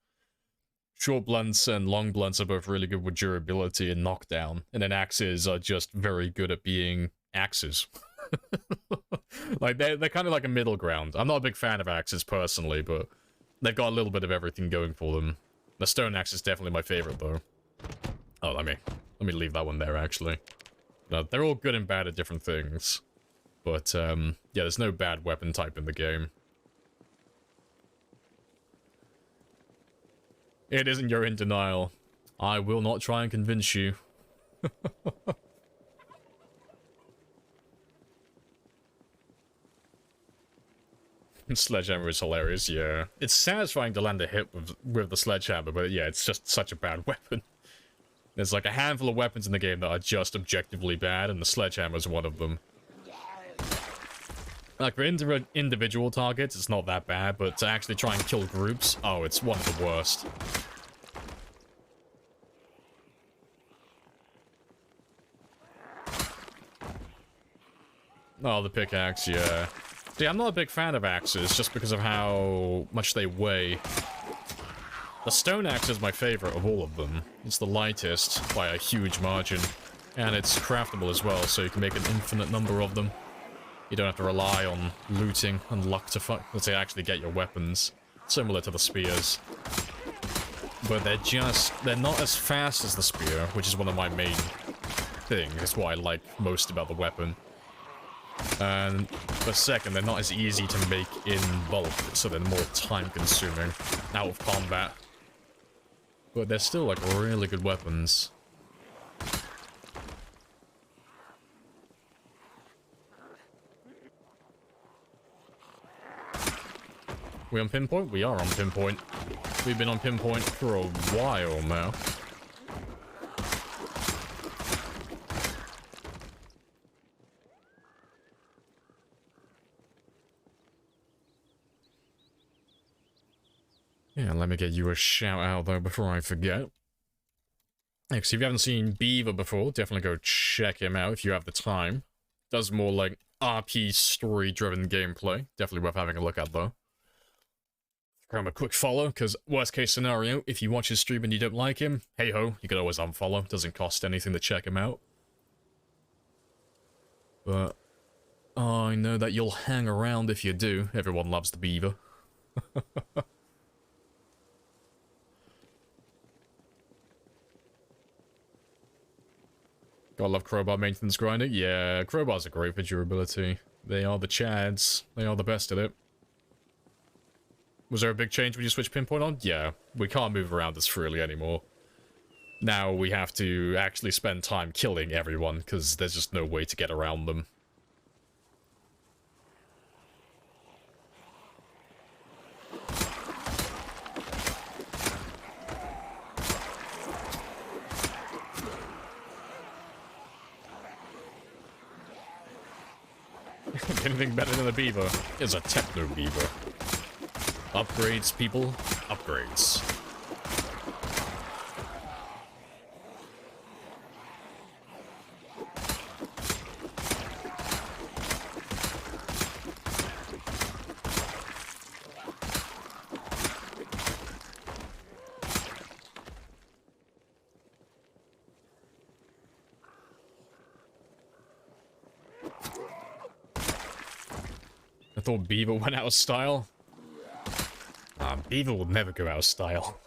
Short blunts and long blunts are both really good with durability and knockdown, and then axes are just very good at being axes. Like, they're kind of like a middle ground. I'm not a big fan of axes personally, but they've got a little bit of everything going for them. The stone axe is definitely my favorite, though. Oh, let me leave that one there, actually. No, they're all good and bad at different things. But, yeah, there's no bad weapon type in the game. It isn't you're in denial. I will not try and convince you. Sledgehammer is hilarious, yeah. It's satisfying to land a hit with the sledgehammer, but yeah, it's just such a bad weapon. There's like a handful of weapons in the game that are just objectively bad, and the sledgehammer's one of them. Like, for individual targets, it's not that bad, but to actually try and kill groups, oh, it's one of the worst. Oh, the pickaxe, yeah. See, I'm not a big fan of axes, just because of how much they weigh. The stone axe is my favorite of all of them. It's the lightest by a huge margin. And it's craftable as well, so you can make an infinite number of them. You don't have to rely on looting and luck to actually get your weapons. Similar to the spears. But they're not as fast as the spear, which is one of my main things. That's what I like most about the weapon. And the second, they're not as easy to make in bulk, so they're more time-consuming out of combat. But they're still, like, really good weapons. We on pinpoint? We are on pinpoint. We've been on pinpoint for a while now. Yeah, let me get you a shout out though before I forget. Because if you haven't seen Beaver before, definitely go check him out if you have the time. Does more like RP story-driven gameplay. Definitely worth having a look at though. Give him a quick follow, because worst case scenario, if you watch his stream and you don't like him, hey ho, you can always unfollow. Doesn't cost anything to check him out. But I know that you'll hang around if you do. Everyone loves the Beaver. Gotta love crowbar maintenance grinding. Yeah, crowbars are great for durability. They are the chads. They are the best at it. Was there a big change when you switched pinpoint on? Yeah, we can't move around as freely anymore. Now we have to actually spend time killing everyone, because there's just no way to get around them. Anything better than a beaver is a techno beaver. Upgrades, people. Upgrades. I thought Beaver went out of style. Beaver will never go out of style.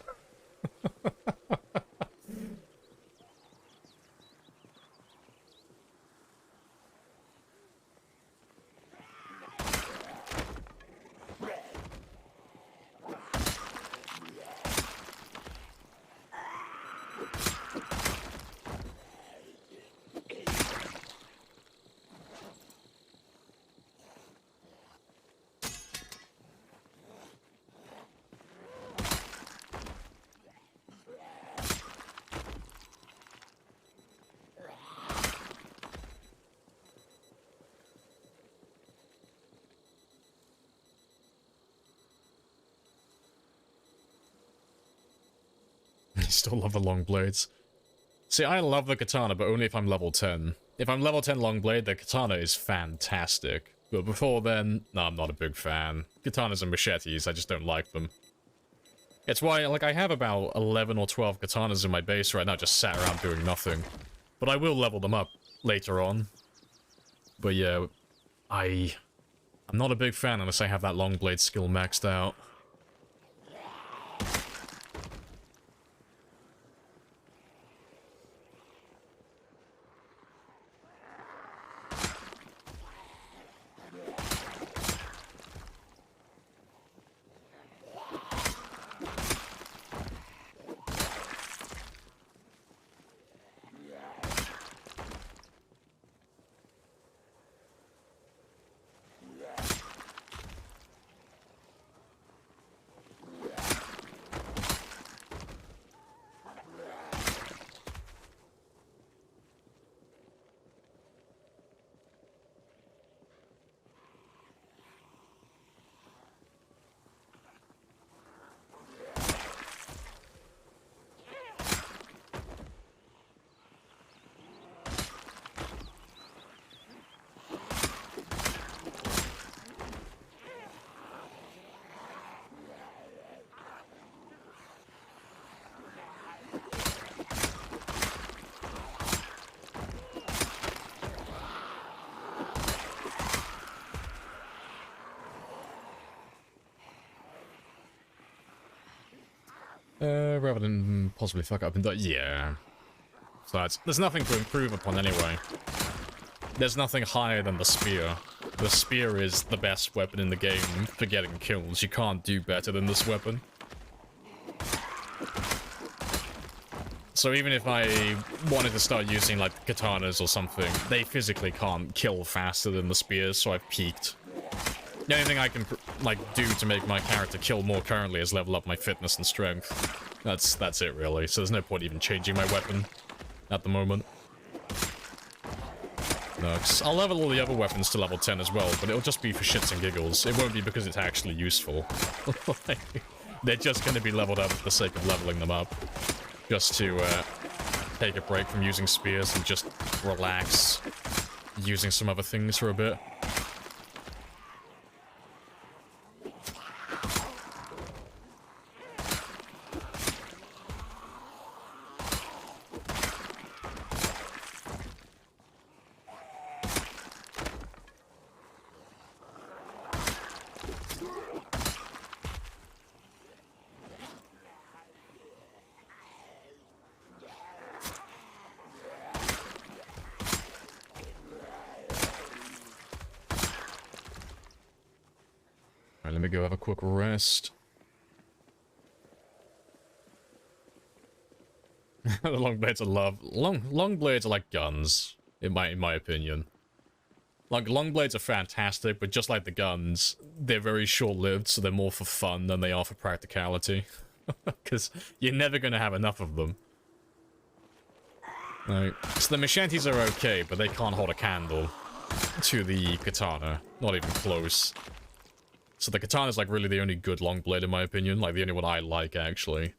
Still love the long blades. See, I love the katana, but only if I'm level 10. If I'm level 10 long blade, the katana is fantastic. But before then, no, I'm not a big fan. Katanas and machetes, I just don't like them. It's why, like, I have about 11 or 12 katanas in my base right now, just sat around doing nothing. But I will level them up later on. But yeah, I'm not a big fan unless I have that long blade skill maxed out. Rather than possibly fuck up and die. Yeah. So there's nothing to improve upon anyway. There's nothing higher than the spear. The spear is the best weapon in the game for getting kills. You can't do better than this weapon. So even if I wanted to start using, like, katanas or something, they physically can't kill faster than the spears, so I've peaked. The only thing I can, like, do to make my character kill more currently is level up my fitness and strength. That's it, really. So there's no point even changing my weapon at the moment. No, I'll level all the other weapons to level 10 as well, but it'll just be for shits and giggles. It won't be because it's actually useful. They're just going to be leveled up for the sake of leveling them up. Just to take a break from using spears and just relax using some other things for a bit. Let me go have a quick rest. The long blades are long blades are like guns, in my opinion. Like, long blades are fantastic, but just like the guns, they're very short-lived, so they're more for fun than they are for practicality. Because you're never gonna have enough of them. Right. So the machetes are okay, but they can't hold a candle to the katana. Not even close. So the katana is like really the only good long blade in my opinion, like the only one I like actually.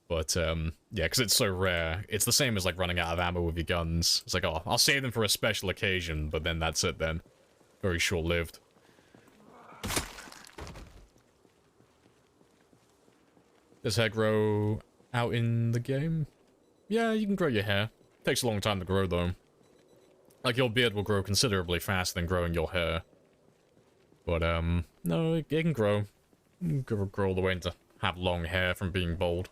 But yeah, because it's so rare. It's the same as like running out of ammo with your guns. It's like, oh, I'll save them for a special occasion, but then that's it then. Very short-lived. Does hair grow out in the game? Yeah, you can grow your hair. Takes a long time to grow though. Like, your beard will grow considerably faster than growing your hair. But, no, it can grow. It can grow all the way into have long hair from being bald.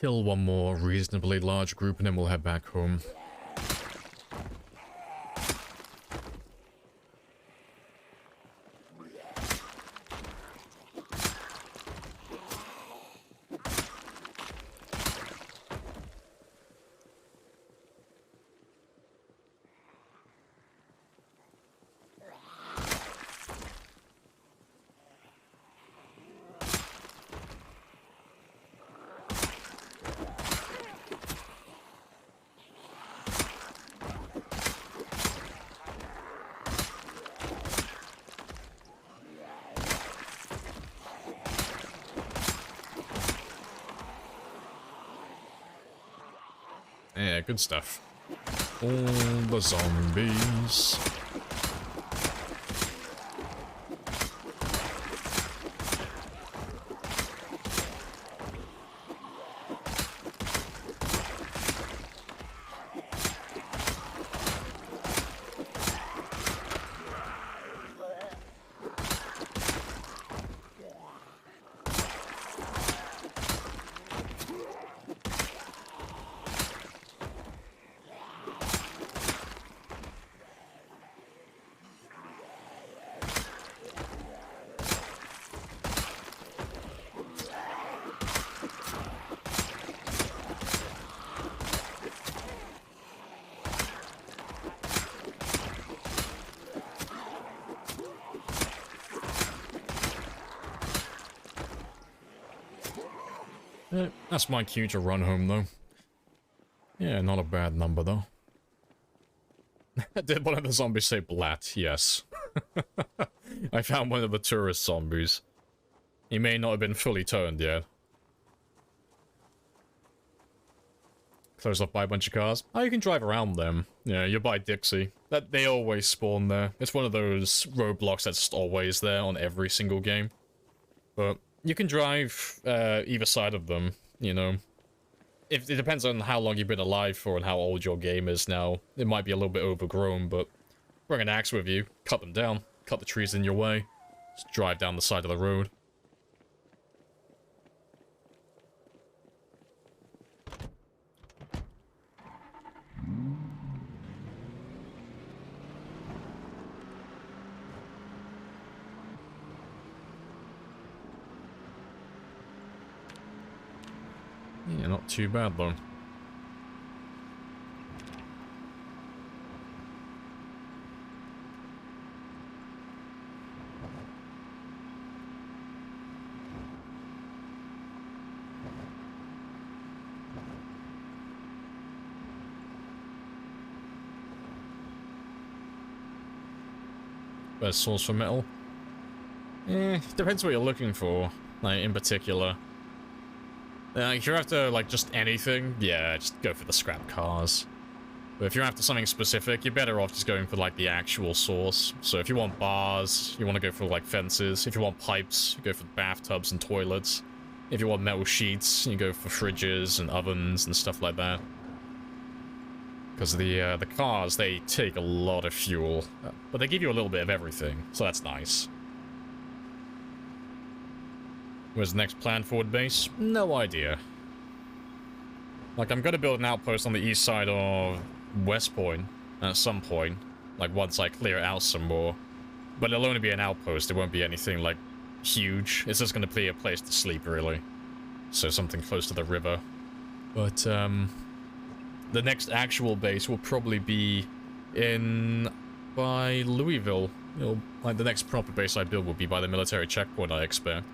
Kill one more reasonably large group and then we'll head back home. Yeah, good stuff. All the zombies. That's my cue to run home, though. Yeah, not a bad number, though. Did one of the zombies say blat? Yes. I found one of the tourist zombies. He may not have been fully turned yet. Closed off by a bunch of cars. Oh, you can drive around them. Yeah, you're by Dixie. They always spawn there. It's one of those roadblocks that's just always there on every single game. But you can drive either side of them, you know. It depends on how long you've been alive for and how old your game is now. It might be a little bit overgrown, but bring an axe with you, cut them down, cut the trees in your way, just drive down the side of the road. Yeah, not too bad though. Best source for metal? Depends what you're looking for, like, in particular. If you're after, like, just anything, yeah, just go for the scrap cars. But if you're after something specific, you're better off just going for, like, the actual source. So if you want bars, you want to go for, like, fences. If you want pipes, you go for bathtubs and toilets. If you want metal sheets, you go for fridges and ovens and stuff like that. Because the cars, they take a lot of fuel. But they give you a little bit of everything, so that's nice. Where's the next plan forward base? No idea. Like, I'm gonna build an outpost on the east side of West Point at some point. Like, once I clear out some more. But it'll only be an outpost, it won't be anything, like, huge. It's just gonna be a place to sleep, really. So something close to the river. But, the next actual base will probably be by Louisville. Like, the next proper base I build will be by the military checkpoint, I expect.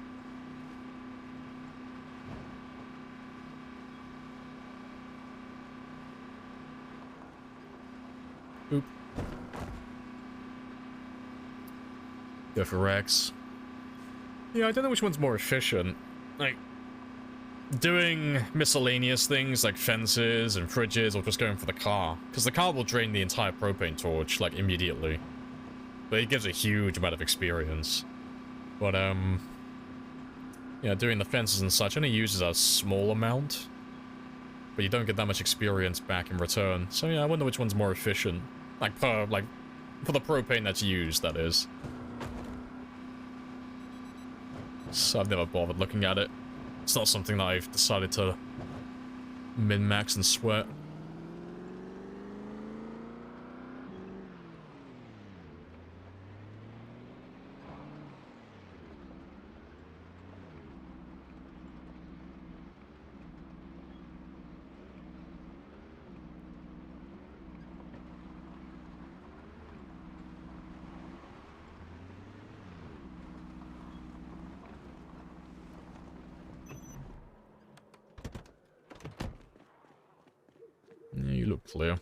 Oop. Go for Rex. Yeah, I don't know which one's more efficient. Like, doing miscellaneous things like fences and fridges, or just going for the car. Because the car will drain the entire propane torch, like, immediately. But it gives a huge amount of experience. But, yeah, doing the fences and such only uses a small amount. But you don't get that much experience back in return. So yeah, I wonder which one's more efficient. Like, for the propane that's used, that is. So I've never bothered looking at it. It's not something that I've decided to min-max and sweat. Yeah, you look clear.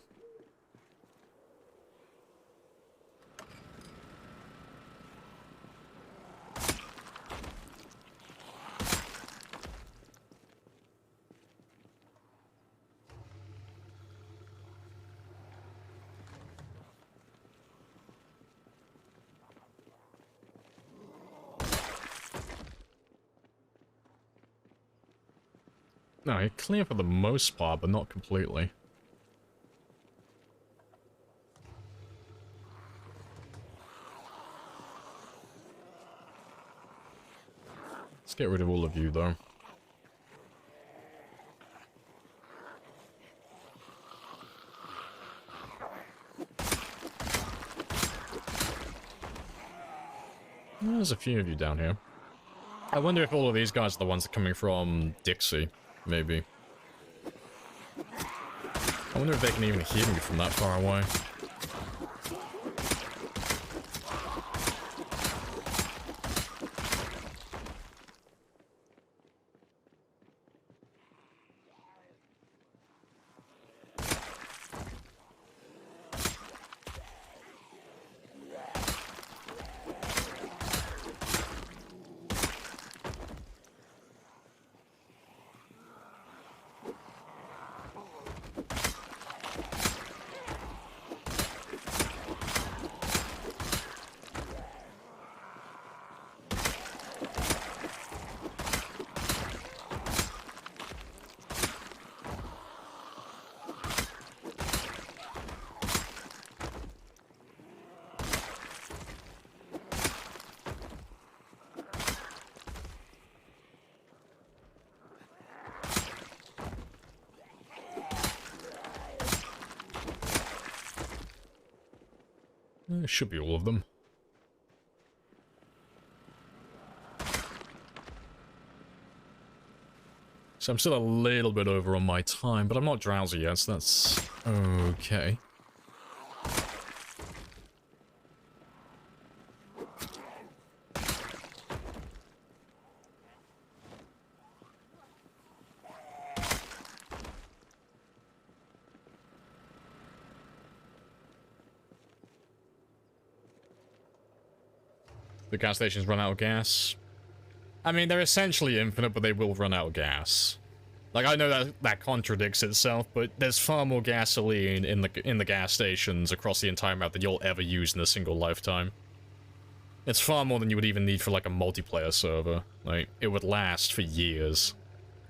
No, you're clear for the most part, but not completely. Let's get rid of all of you, though. There's a few of you down here. I wonder if all of these guys are the ones that are coming from Dixie, maybe. I wonder if they can even hear me from that far away. It should be all of them. So I'm still a little bit over on my time, but I'm not drowsy yet, so that's okay. The gas stations run out of gas. I mean, they're essentially infinite, but they will run out of gas. Like, I know that contradicts itself, but there's far more gasoline in the gas stations across the entire map than you'll ever use in a single lifetime. It's far more than you would even need for, like, a multiplayer server. Like, it would last for years.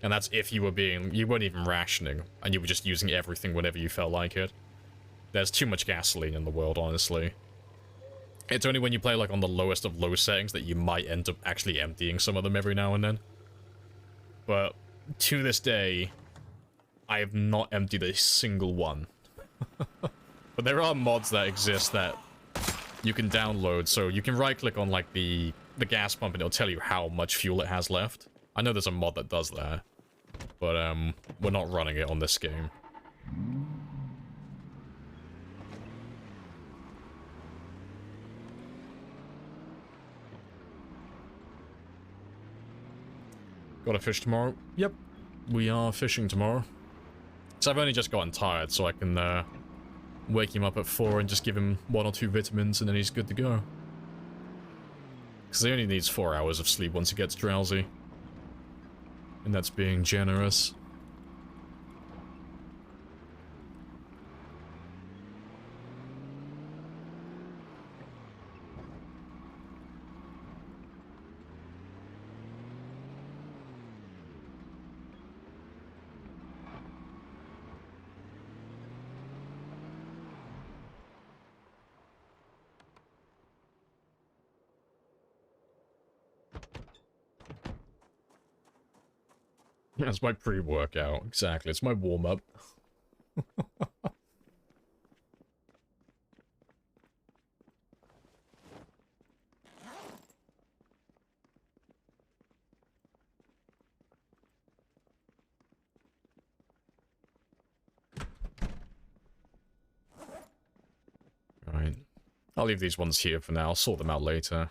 And that's if you weren't even rationing, and you were just using everything whenever you felt like it. There's too much gasoline in the world, honestly. It's only when you play, like, on the lowest of low settings that you might end up actually emptying some of them every now and then. But to this day, I have not emptied a single one. But there are mods that exist that you can download, so you can right-click on, like, the gas pump and it'll tell you how much fuel it has left. I know there's a mod that does that, but, we're not running it on this game. Gotta fish tomorrow? Yep, we are fishing tomorrow. So I've only just gotten tired, so I can wake him up at 4 and just give him 1 or 2 vitamins and then he's good to go. Because he only needs 4 hours of sleep once he gets drowsy. And that's being generous. That's my pre-workout, exactly. It's my warm-up. Right. I'll leave these ones here for now. I'll sort them out later.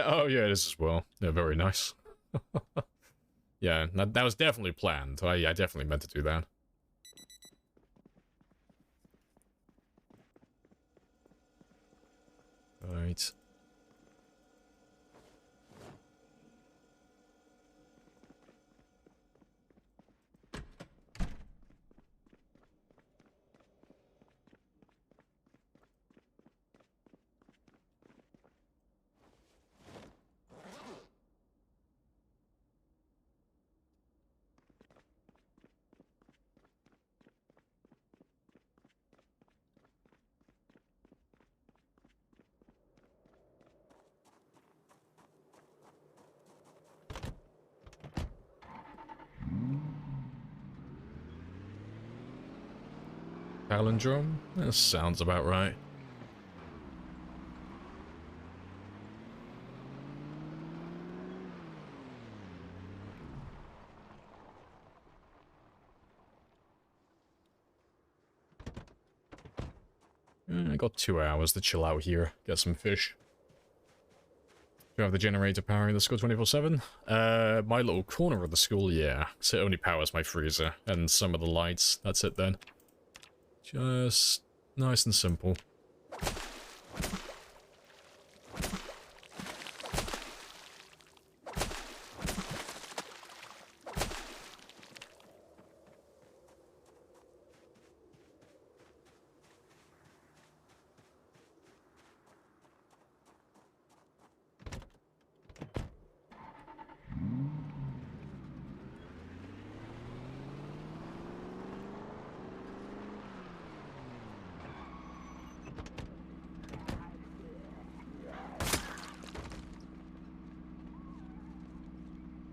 Oh, yeah, it is as well. Yeah, very nice. Yeah, that was definitely planned. I definitely meant to do that. Right. Palindrome? That sounds about right. I got 2 hours to chill out here, get some fish. Do you have the generator powering the school 24/7? My little corner of the school, yeah. So it only powers my freezer and some of the lights. That's it then. Just nice and simple.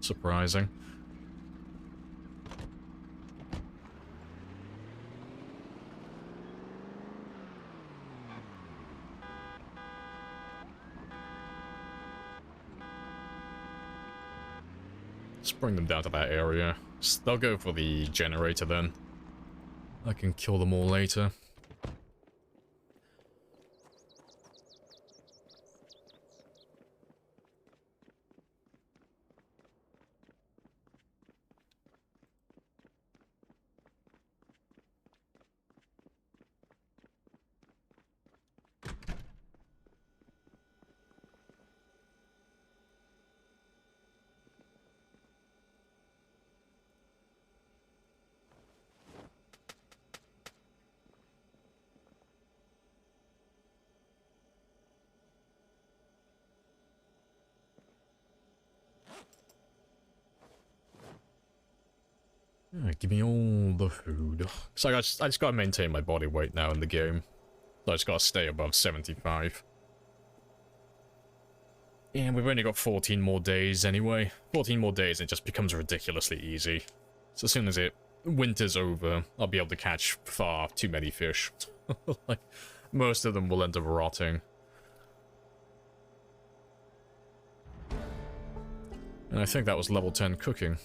Surprising. Just bring them down to that area. They'll go for the generator then. I can kill them all later. Yeah, give me all the food. So I just gotta maintain my body weight now in the game. So I just gotta stay above 75. And we've only got 14 more days anyway. 14 more days and it just becomes ridiculously easy. So as soon as winter's over, I'll be able to catch far too many fish. Like, most of them will end up rotting. And I think that was level 10 cooking.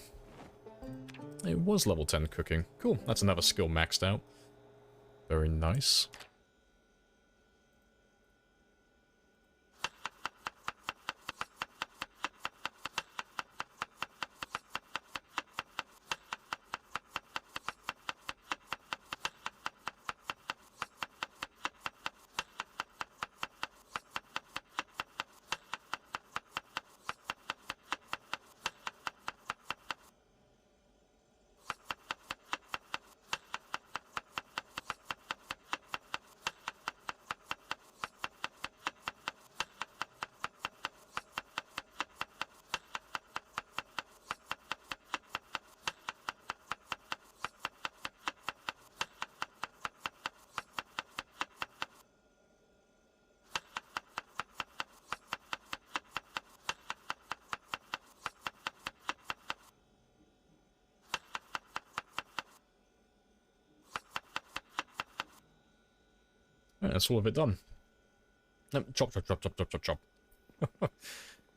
It was level 10 cooking. Cool, that's another skill maxed out. Very nice. Yeah, that's all of it done. Chop, chop, chop, chop, chop, chop, chop.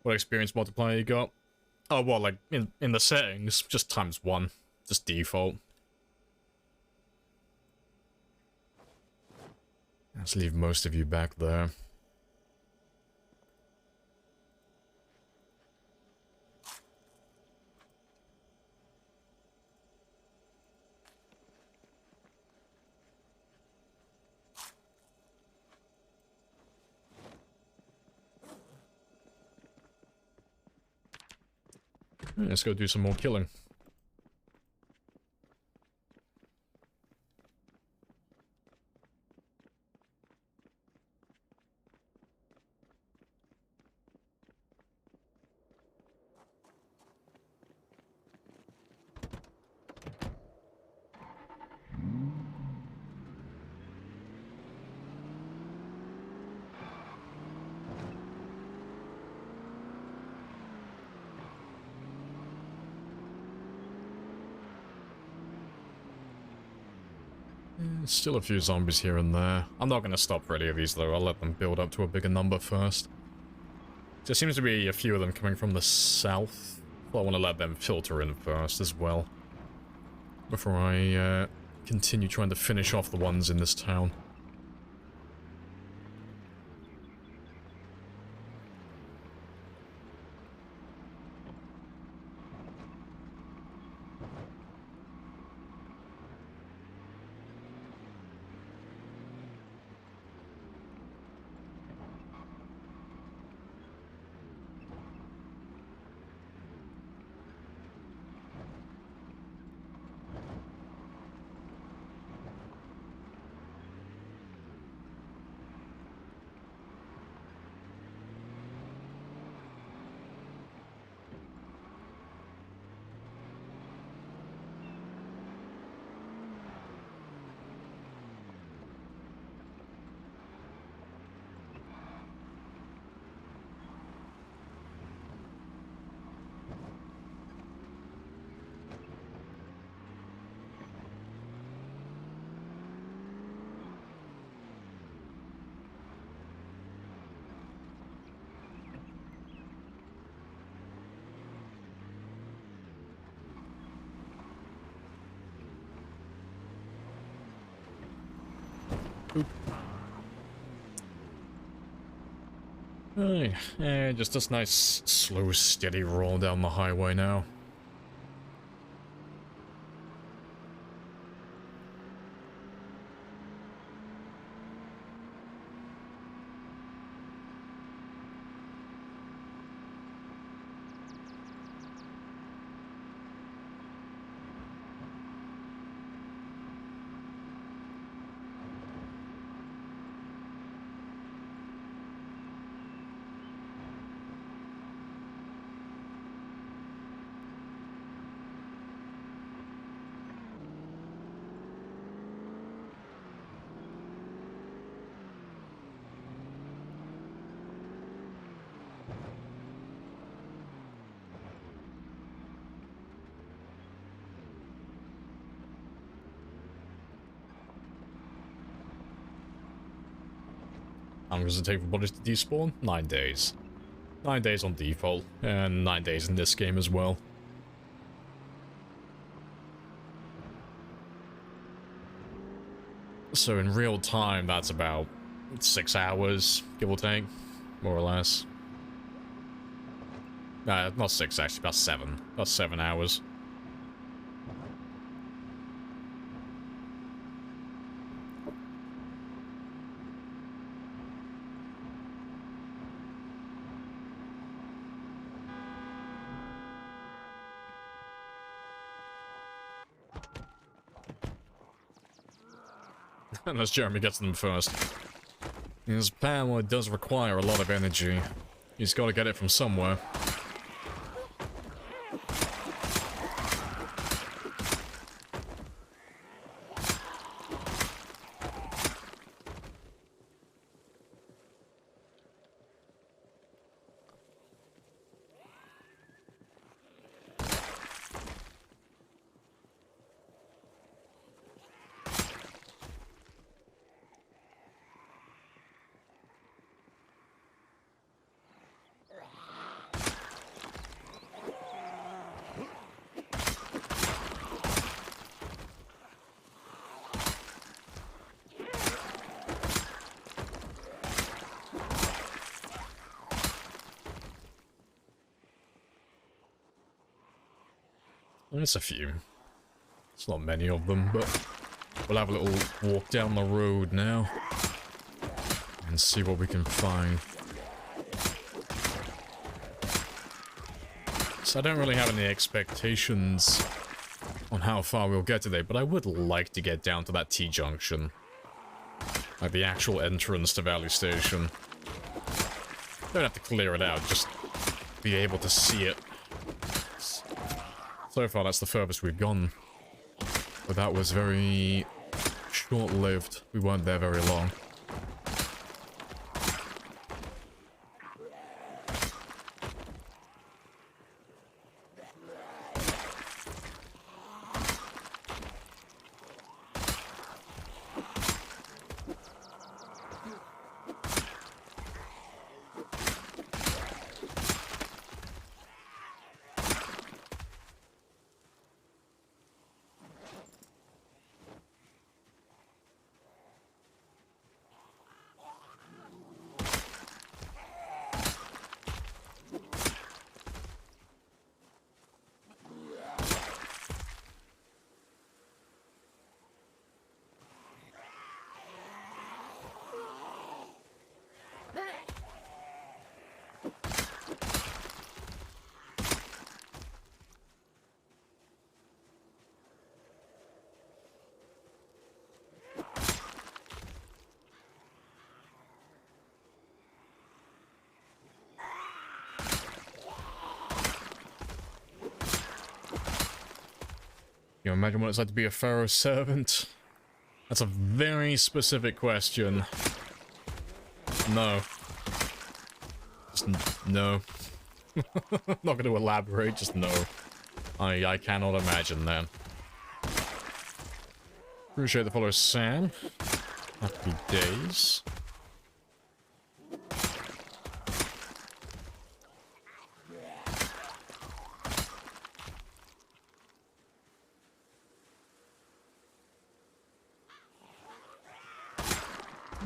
What experience multiplier you got? Oh, well, like, in the settings, just ×1. Just default. Let's leave most of you back there. Let's go do some more killing. Still a few zombies here and there. I'm not going to stop for any of these though, I'll let them build up to a bigger number first. There seems to be a few of them coming from the south. Well, I want to let them filter in first as well. Before I continue trying to finish off the ones in this town. Just this nice, slow, steady roll down the highway now. How long does it take for bodies to despawn? 9 days. 9 days on default, and 9 days in this game as well. So in real time, that's about 6 hours, give or take, more or less. Not 6 actually, about 7. About 7 hours. Unless Jeremy gets them first. His power does require a lot of energy. He's got to get it from somewhere. There's a few. It's not many of them, but we'll have a little walk down the road now and see what we can find. So I don't really have any expectations on how far we'll get today, but I would like to get down to that T-junction. Like the actual entrance to Valley Station. Don't have to clear it out, just be able to see it. So far, that's the furthest we've gone. But that was very short-lived. We weren't there very long. You imagine what it's like to be a Pharaoh servant? That's a very specific question. No. Just no. Not going to elaborate, just no. I cannot imagine that. Appreciate the follow, Sam. Happy days.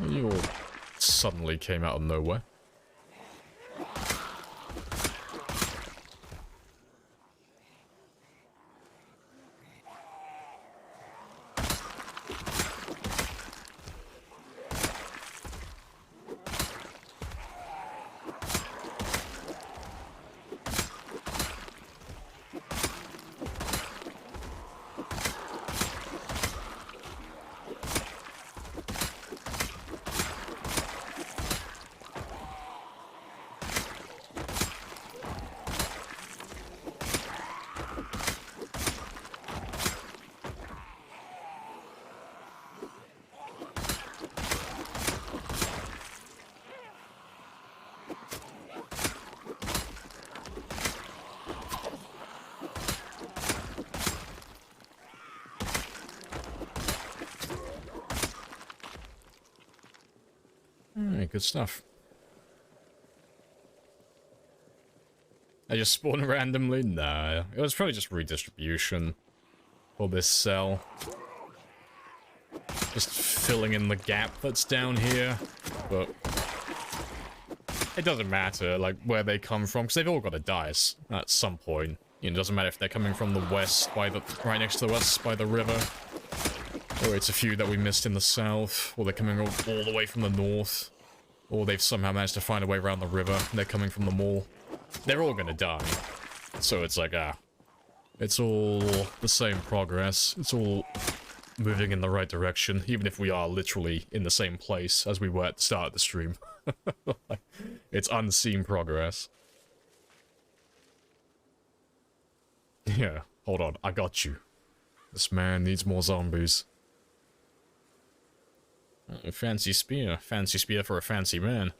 You all suddenly came out of nowhere. Alright, good stuff. I just spawned randomly? Nah, it was probably just redistribution for this cell. Just filling in the gap that's down here, but it doesn't matter, like, where they come from, because they've all got to die at some point. You know, it doesn't matter if they're coming from the west, by the right next to us, by the river, or it's a few that we missed in the south, or they're coming all the way from the north, or they've somehow managed to find a way around the river, and they're coming from the mall. They're all gonna die. So it's like, it's all the same progress. It's all moving in the right direction, even if we are literally in the same place as we were at the start of the stream. It's unseen progress. Yeah, hold on, I got you. This man needs more zombies. Fancy spear. Fancy spear for a fancy man.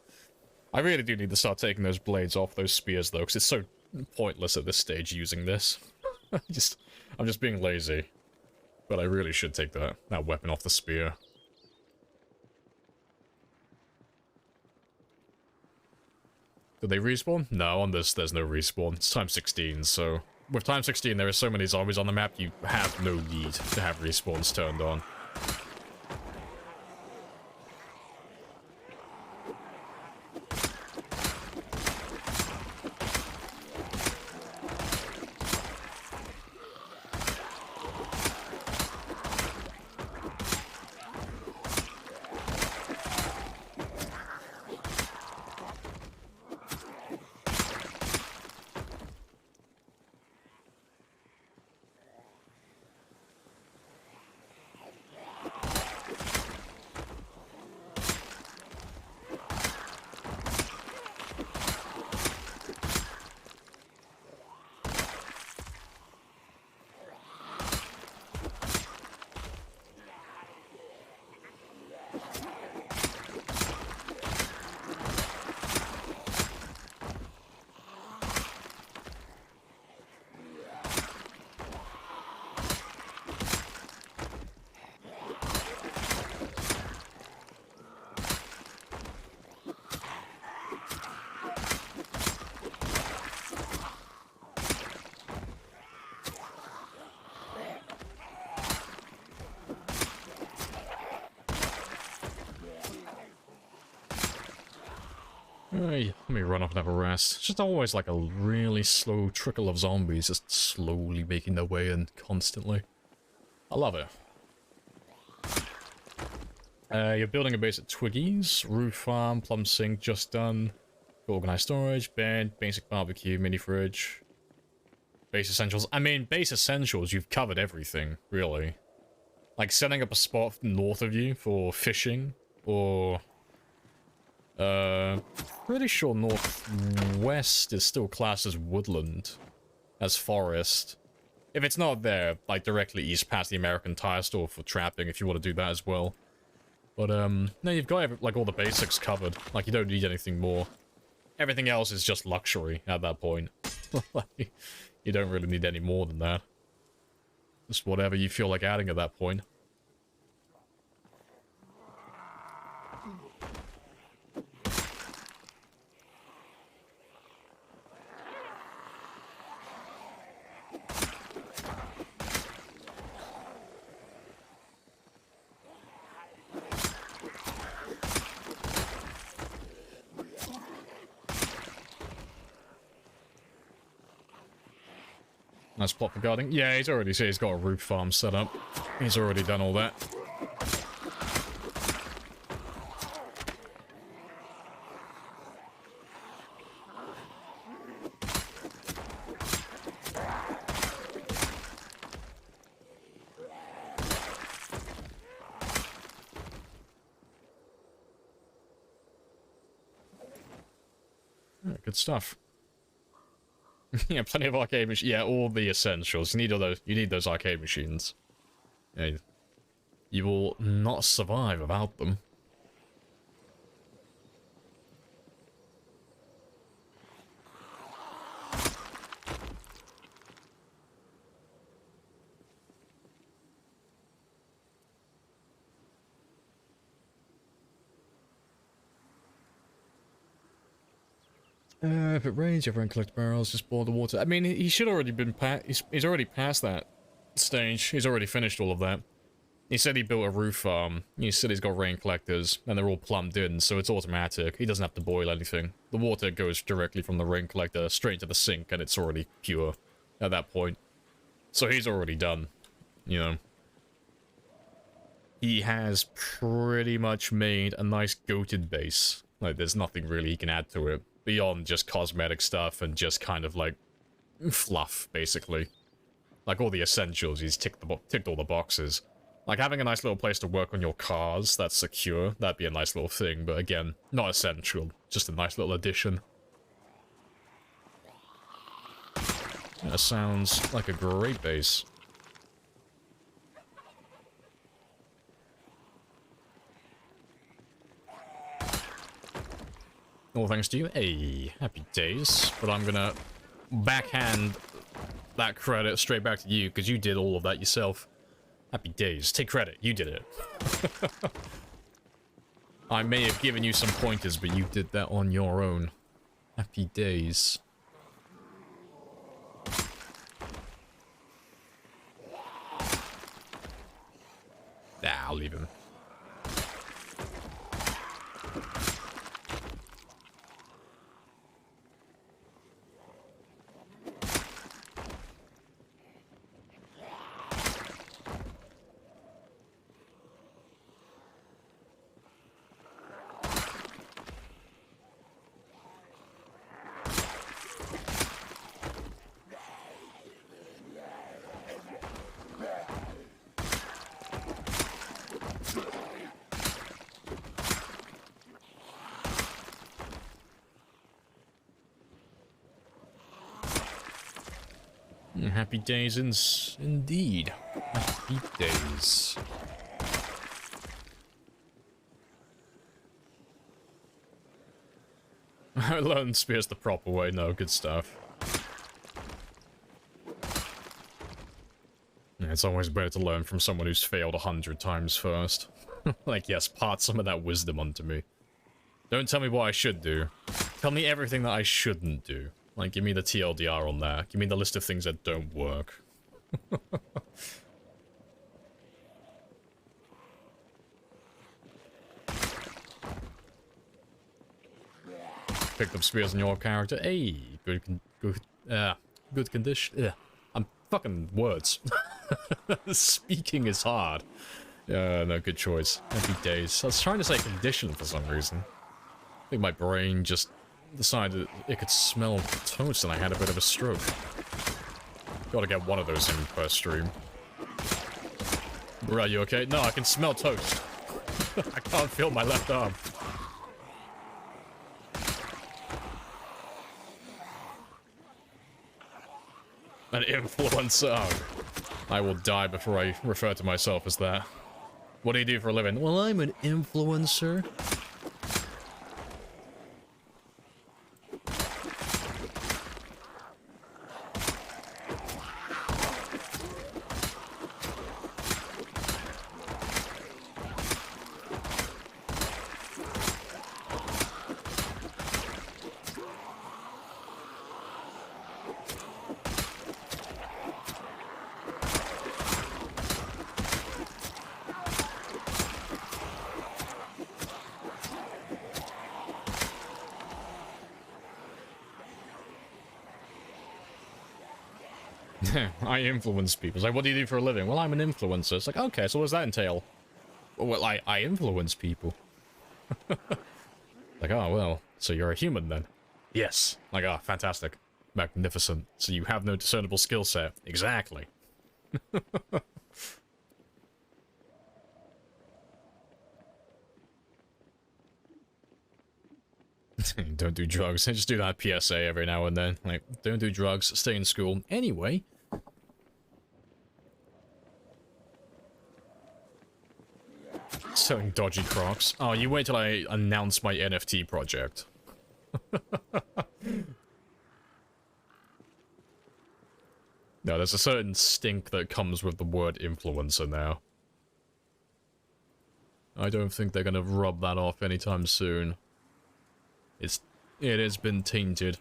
I really do need to start taking those blades off those spears, though, because it's so pointless at this stage using this. I'm just being lazy. But I really should take that weapon off the spear. Did they respawn? No, on this, there's no respawn. It's time 16, so... With time 16, there are so many zombies on the map, you have no need to have respawns turned on. Let me run off and have a rest. It's just always like a really slow trickle of zombies just slowly making their way in constantly. I love it. You're building a base at Twiggy's, roof farm, plum sink just done, organized storage, bed, basic barbecue, mini fridge, base essentials. I mean, base essentials, you've covered everything, really. Like setting up a spot north of you for fishing, or... pretty sure northwest is still classed as woodland, as forest. If it's not there, like directly east past the American Tire store for trapping, if you want to do that as well. But no, you've got like all the basics covered. Like you don't need anything more. Everything else is just luxury at that point. Like, you don't really need any more than that. Just whatever you feel like adding at that point. Nice plot for guarding. Yeah, he's already said he's got a roof farm set up. He's already done all that. Yeah, good stuff. Yeah, plenty of arcade machines. Yeah, all the essentials. You need all those. You need those arcade machines. Yeah, you will not survive without them. If it rains, everyone collect barrels, just boil the water. I mean, he should already been he's already past that stage. He's already finished all of that. He said he built a roof farm. He said he's got rain collectors, and they're all plumbed in, so it's automatic. He doesn't have to boil anything. The water goes directly from the rain collector straight to the sink, and it's already pure at that point. So he's already done, you know. He has pretty much made a nice goated base. Like, there's nothing really he can add to it. Beyond just cosmetic stuff and just kind of like fluff, basically. Like all the essentials, he's ticked all the boxes. Like having a nice little place to work on your cars that's secure, that'd be a nice little thing, but again, not essential, just a nice little addition. That sounds like a great base. All thanks to you. Hey, happy days. But I'm gonna backhand that credit straight back to you, because you did all of that yourself. Happy days. Take credit. You did it. I may have given you some pointers, but you did that on your own. Happy days. Nah, I'll leave him. Happy days indeed. Happy days. I learned spears the proper way. No, good stuff. Yeah, it's always better to learn from someone who's failed 100 times first. Like, yes, part some of that wisdom onto me. Don't tell me what I should do. Tell me everything that I shouldn't do. Like, give me the TLDR on that. Give me the list of things that don't work. Picked up spears on your character. Hey, good condition. Yeah, I'm fucking words. Speaking is hard. No, good choice. Happy days. I was trying to say condition for some reason. I think my brain just decided it could smell toast and I had a bit of a stroke. Gotta get one of those in per stream. Bro, you okay? No, I can smell toast. I can't feel my left arm. An influencer. I will die before I refer to myself as that. What do you do for a living? Well, I'm an influencer. I influence people. It's like, what do you do for a living? Well, I'm an influencer. It's like, okay, so what does that entail? Well, I influence people. Like, oh, well, so you're a human then? Yes. Like, oh, fantastic. Magnificent. So you have no discernible skill set. Exactly. Don't do drugs. Just do that PSA every now and then. Like, don't do drugs, stay in school. Anyway. Selling dodgy Crocs. Oh, you wait till I announce my NFT project. No, there's a certain stink that comes with the word influencer now. I don't think they're gonna rub that off anytime soon. It has been tainted.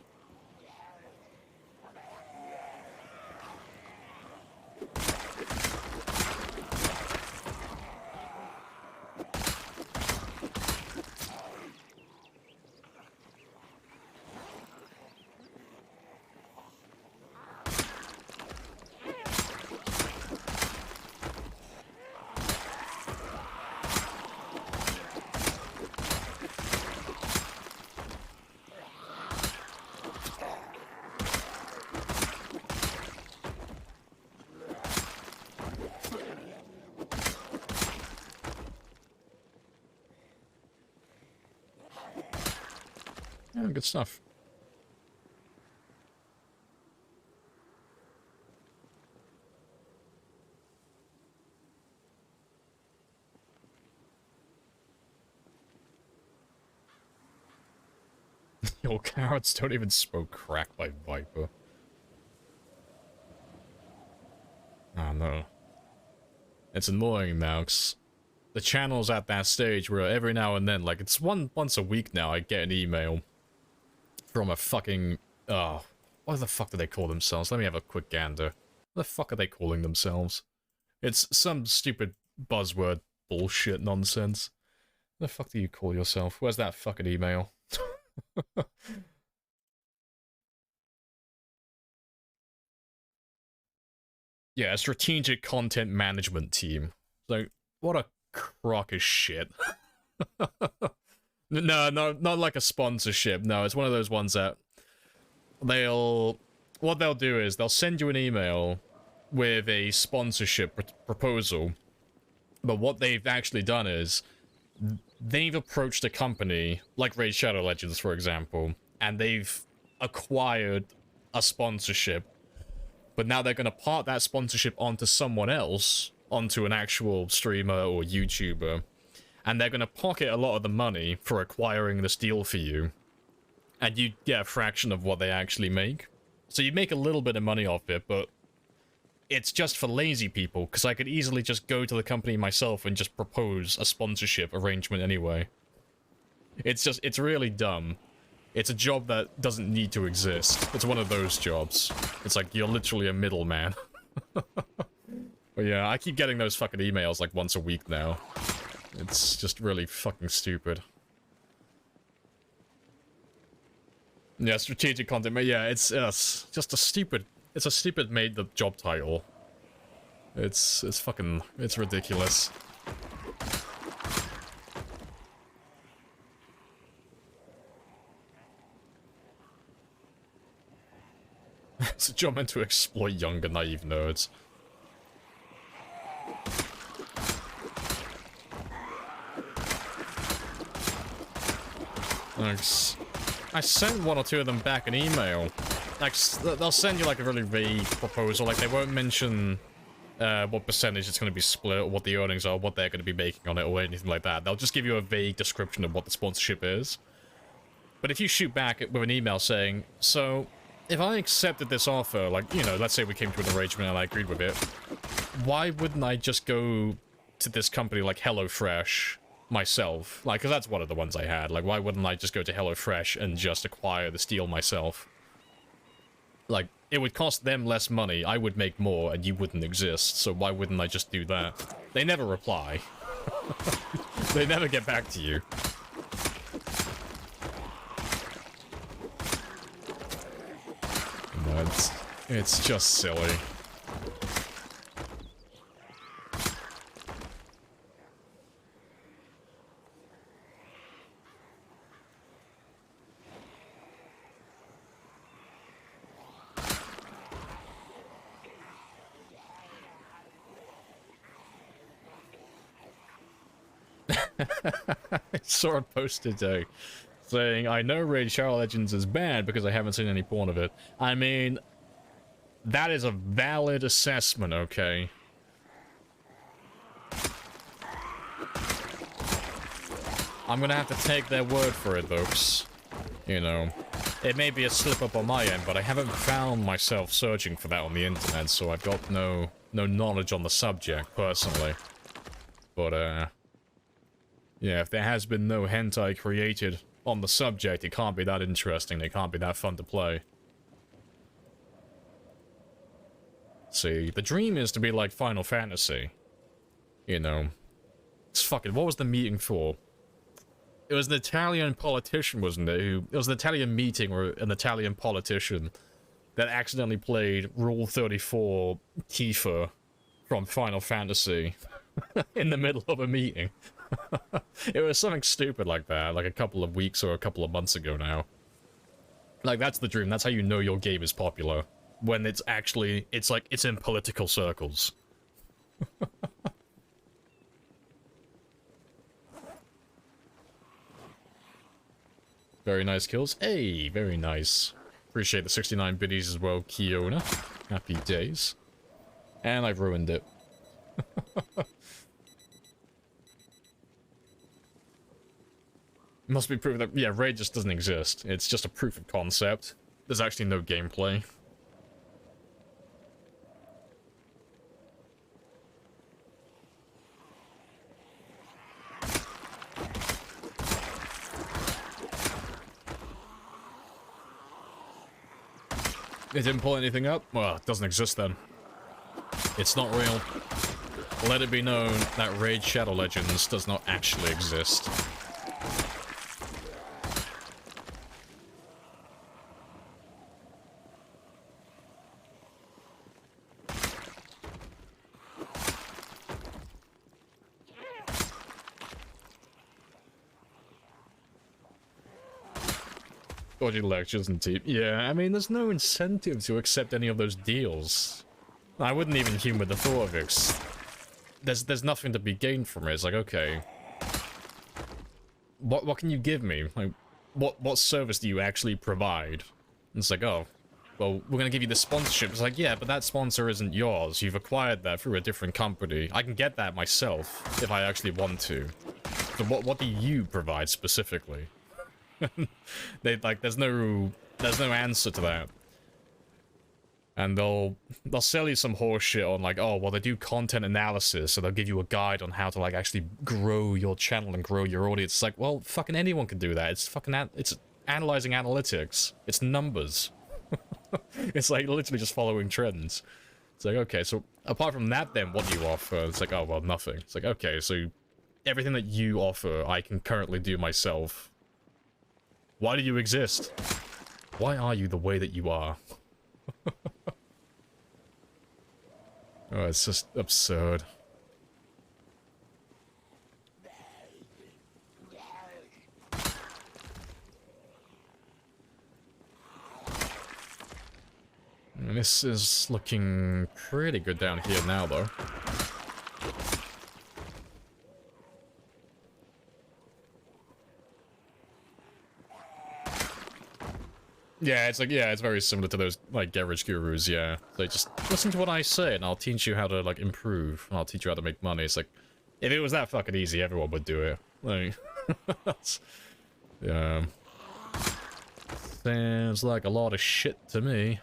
Yeah, good stuff. Your carrots don't even smoke crack by Viper. Oh no. It's annoying now, because the channel's at that stage where every now and then, like, it's once a week now, I get an email from a fucking, what the fuck do they call themselves? Let me have a quick gander. What the fuck are they calling themselves? It's some stupid buzzword bullshit nonsense. What the fuck do you call yourself? Where's that fucking email? Yeah, a strategic content management team. Like, what a crock of shit. No, not like a sponsorship. No, it's one of those ones that what they'll do is they'll send you an email with a sponsorship proposal, but what they've actually done is they've approached a company like Raid Shadow Legends, for example, and they've acquired a sponsorship, but now they're going to part that sponsorship onto someone else, onto an actual streamer or YouTuber, and they're going to pocket a lot of the money for acquiring this deal for you, and you get a fraction of what they actually make. So you make a little bit of money off it, but it's just for lazy people, because I could easily just go to the company myself and just propose a sponsorship arrangement anyway. It's really dumb. It's a job that doesn't need to exist. It's one of those jobs. It's like, you're literally a middleman. But yeah, I keep getting those fucking emails like once a week now. It's just really fucking stupid. Yeah, strategic content, but yeah, it's just a stupid, it's a stupid made-up job title. It's fucking, it's ridiculous. It's a job meant to exploit younger, naive nerds. Thanks. I sent one or two of them back an email. Like, they'll send you like a really vague proposal. Like, they won't mention what percentage it's going to be split, or what the earnings are, what they're going to be making on it, or anything like that. They'll just give you a vague description of what the sponsorship is. But if you shoot back with an email saying, so, if I accepted this offer, like, you know, let's say we came to an arrangement and I agreed with it, why wouldn't I just go to this company like HelloFresh myself? Like, because that's one of the ones I had. Like, why wouldn't I just go to HelloFresh and just acquire the steel myself? Like, it would cost them less money, I would make more, and you wouldn't exist, so why wouldn't I just do that? They never reply. They never get back to you. No, it's just silly. I saw a post today saying, I know Raid Shadow Legends is bad because I haven't seen any porn of it. I mean, that is a valid assessment, okay? I'm gonna have to take their word for it, folks. You know, it may be a slip-up on my end, but I haven't found myself searching for that on the internet, so I've got no knowledge on the subject, personally. But, yeah, if there has been no hentai created on the subject, it can't be that interesting, it can't be that fun to play. See, the dream is to be like Final Fantasy. You know. It's fucking, what was the meeting for? It was an Italian politician, wasn't it? It was an Italian meeting or an Italian politician that accidentally played Rule 34 Tifa from Final Fantasy in the middle of a meeting. It was something stupid like that, like a couple of weeks or a couple of months ago now. Like, that's the dream. That's how you know your game is popular. When it's actually, it's like, it's in political circles. Very nice kills. Hey, very nice. Appreciate the 69 biddies as well, Kiona. Happy days. And I've ruined it. Must be proof that, yeah, raid just doesn't exist. It's just a proof of concept. There's actually no gameplay. It didn't pull anything up? Well, it doesn't exist then. It's not real. Let it be known that Raid Shadow Legends does not actually exist. Dodgy lectures and team. Yeah, I mean, there's no incentive to accept any of those deals. I wouldn't even humor the thought of it. There's nothing to be gained from it. It's like, okay, what can you give me? Like, what service do you actually provide? And it's like, oh, well, we're gonna give you the sponsorship. It's like, yeah, but that sponsor isn't yours. You've acquired that through a different company. I can get that myself if I actually want to. So what do you provide specifically? There's no answer to that. And they'll sell you some horse shit on like, oh, well, they do content analysis, so they'll give you a guide on how to like actually grow your channel and grow your audience. It's like, well, fucking anyone can do that. It's fucking it's analyzing analytics. It's numbers. It's like literally just following trends. It's like, okay, so apart from that, then what do you offer? It's like, oh, well, nothing. It's like, okay, so everything that you offer, I can currently do myself. Why do you exist? Why are you the way that you are? Oh, it's just absurd. And this is looking pretty good down here now, though. Yeah, it's like, yeah, it's very similar to those, like, garage gurus, yeah. They just, listen to what I say, and I'll teach you how to, like, improve, and I'll teach you how to make money. It's like, if it was that fucking easy, everyone would do it. Like, yeah. Sounds like a lot of shit to me.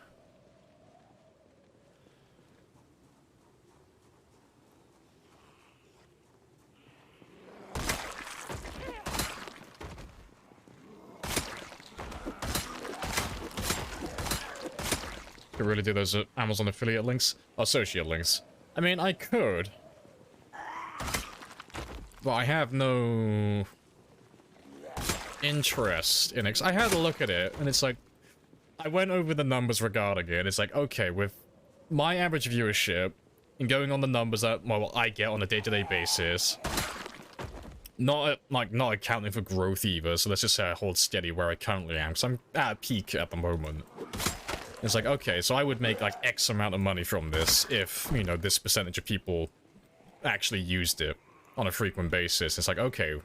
Could really do those Amazon affiliate links, associate links. I mean, I could, but I have no interest in it. I had a look at it, and it's like, I went over the numbers regarding it. It's like, okay, with my average viewership and going on the numbers that well I get on a day-to-day basis, not accounting for growth either. So let's just say I hold steady where I currently am, because I'm at a peak at the moment. It's like, okay, so I would make, like, X amount of money from this if, you know, this percentage of people actually used it on a frequent basis, it's like, okay,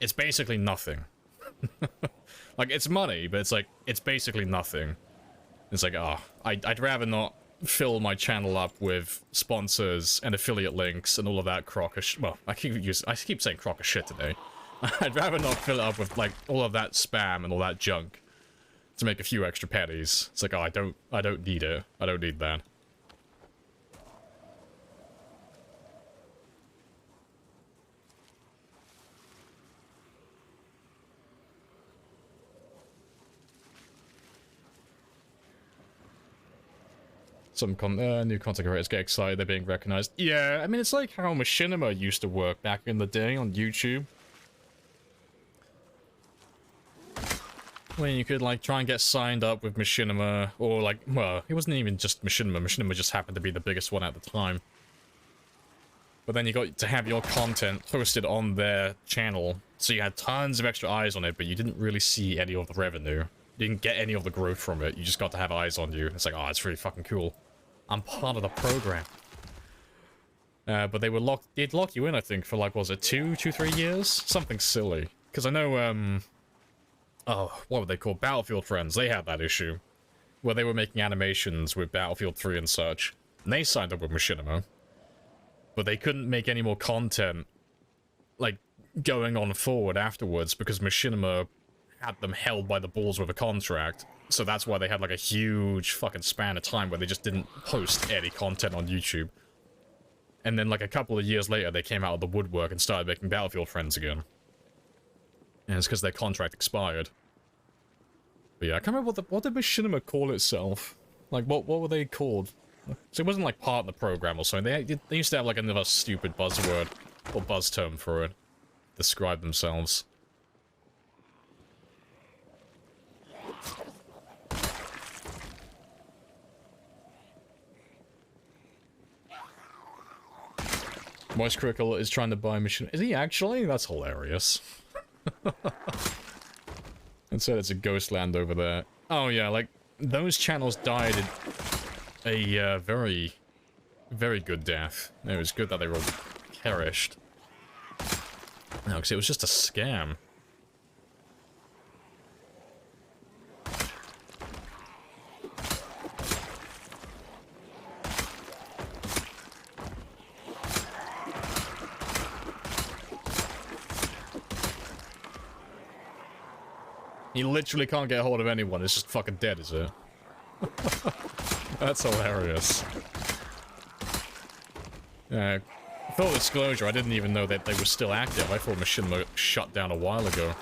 it's basically nothing. Like, it's money, but it's like, it's basically nothing. It's like, oh, I'd rather not fill my channel up with sponsors and affiliate links and all of that crock of well, I keep saying crock of shit today. I'd rather not fill it up with, like, all of that spam and all that junk to make a few extra pennies. It's like, oh, I don't need it. I don't need that. Some new content creators get excited they're being recognized. Yeah, I mean, it's like how Machinima used to work back in the day on YouTube. When you could, like, try and get signed up with Machinima, or, like, well, it wasn't even just Machinima. Machinima just happened to be the biggest one at the time. But then you got to have your content posted on their channel, so you had tons of extra eyes on it, but you didn't really see any of the revenue. You didn't get any of the growth from it, you just got to have eyes on you. It's like, oh, it's really fucking cool. I'm part of the program. But they'd lock you in, I think, for, like, was it 3 years? Something silly. Because I know, oh, what were they called? Battlefield Friends. They had that issue. Where they were making animations with Battlefield 3 and such. And they signed up with Machinima. But they couldn't make any more content, like, going on forward afterwards, because Machinima had them held by the balls with a contract. So that's why they had, like, a huge fucking span of time where they just didn't post any content on YouTube. And then, like, a couple of years later, they came out of the woodwork and started making Battlefield Friends again. And it's because their contract expired. But yeah, I can't remember what did Machinima call itself? Like, what were they called? So it wasn't, like, part of the program or something. They used to have, like, another stupid buzzword or buzz term for it. Describe themselves. Moist Crickle is trying to buy Machinima. Is he actually? That's hilarious. And said it's a ghost land over there. Oh yeah, like, those channels died a very, very good death. It was good that they were all perished. No, because it was just a scam. You literally can't get a hold of anyone, it's just fucking dead, is it? That's hilarious. Full disclosure, I didn't even know that they were still active. I thought Machinima shut down a while ago.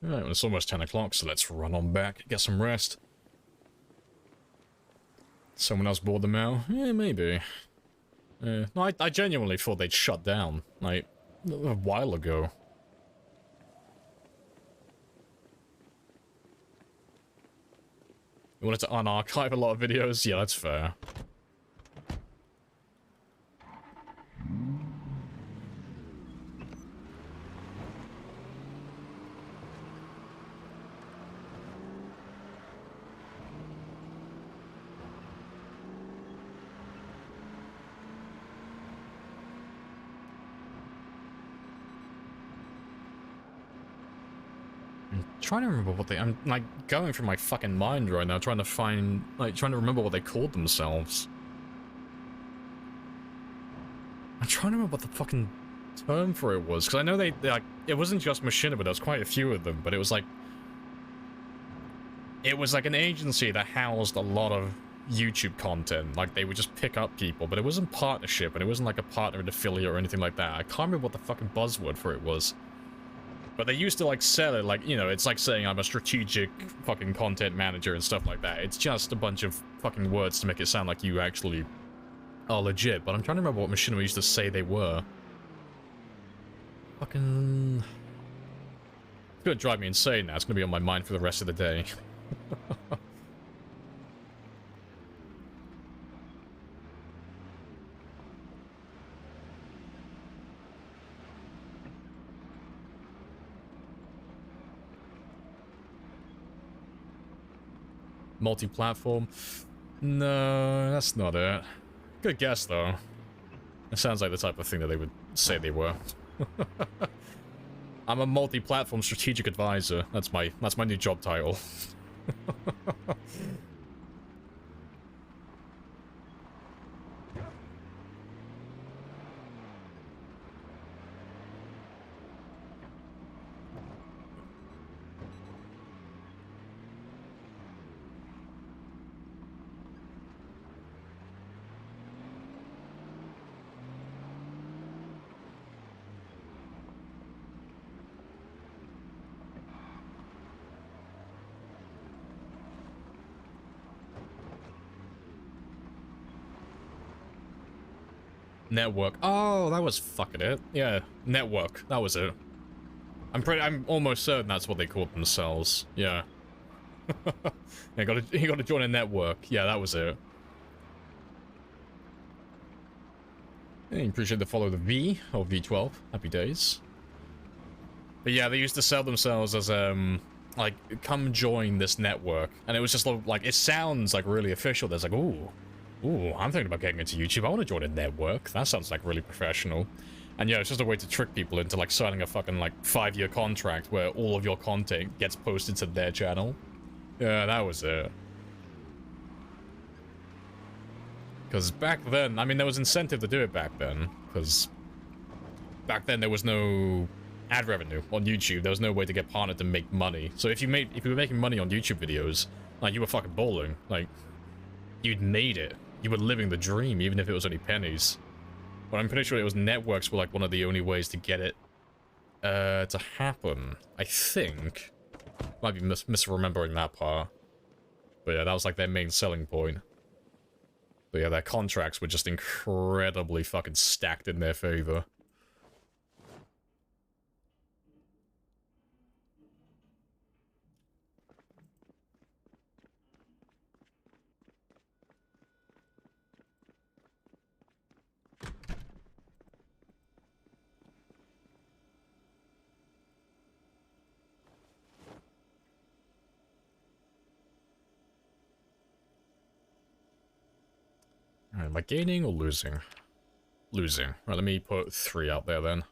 Alright, well, it's almost 10 o'clock, so let's run on back, get some rest. Someone else bored them out? Yeah, maybe. No, I genuinely thought they'd shut down, like, a while ago. You wanted to unarchive a lot of videos? Yeah, that's fair. Trying to remember what I'm like going through my fucking mind right now, trying to remember what they called themselves. I'm trying to remember what the fucking term for it was, because I know they like, it wasn't just Machinima, but there was quite a few of them, but it was like, it was like an agency that housed a lot of YouTube content. Like, they would just pick up people, but it wasn't partnership, and it wasn't like a partnered affiliate or anything like that. I can't remember what the fucking buzzword for it was. But they used to, like, sell it, like, you know, it's like saying I'm a strategic fucking content manager and stuff like that. It's just a bunch of fucking words to make it sound like you actually are legit. But I'm trying to remember what Machinima used to say they were. Fucking... It's gonna drive me insane now. It's gonna be on my mind for the rest of the day. Multi-platform? No, that's not it. Good guess, though. It sounds like the type of thing that they would say they were. I'm a multi-platform strategic advisor. That's my new job title. Network. Oh, that was fucking it. Yeah, network. That was it. I'm almost certain that's what they called themselves. Yeah. You gotta join a network. Yeah, that was it. Hey, appreciate the follow the V or V12. Happy days. But yeah, they used to sell themselves as like, come join this network, and it was just like, it sounds like really official. There's like, Ooh, I'm thinking about getting into YouTube. I want to join a network. That sounds like really professional. And yeah, it's just a way to trick people into like signing a fucking like 5-year contract where all of your content gets posted to their channel. Yeah, that was it. Because back then, I mean, there was incentive to do it back then. Because back then there was no ad revenue on YouTube. There was no way to get partnered to make money. So if you were making money on YouTube videos, like, you were fucking balling. Like, you'd made it. You were living the dream, even if it was only pennies. But I'm pretty sure it was networks were like one of the only ways to get it to happen. I think. Might be misremembering that part. But yeah, that was like their main selling point. But yeah, their contracts were just incredibly fucking stacked in their favor. Alright, am I gaining or losing? Losing. Right, let me put 3 out there then.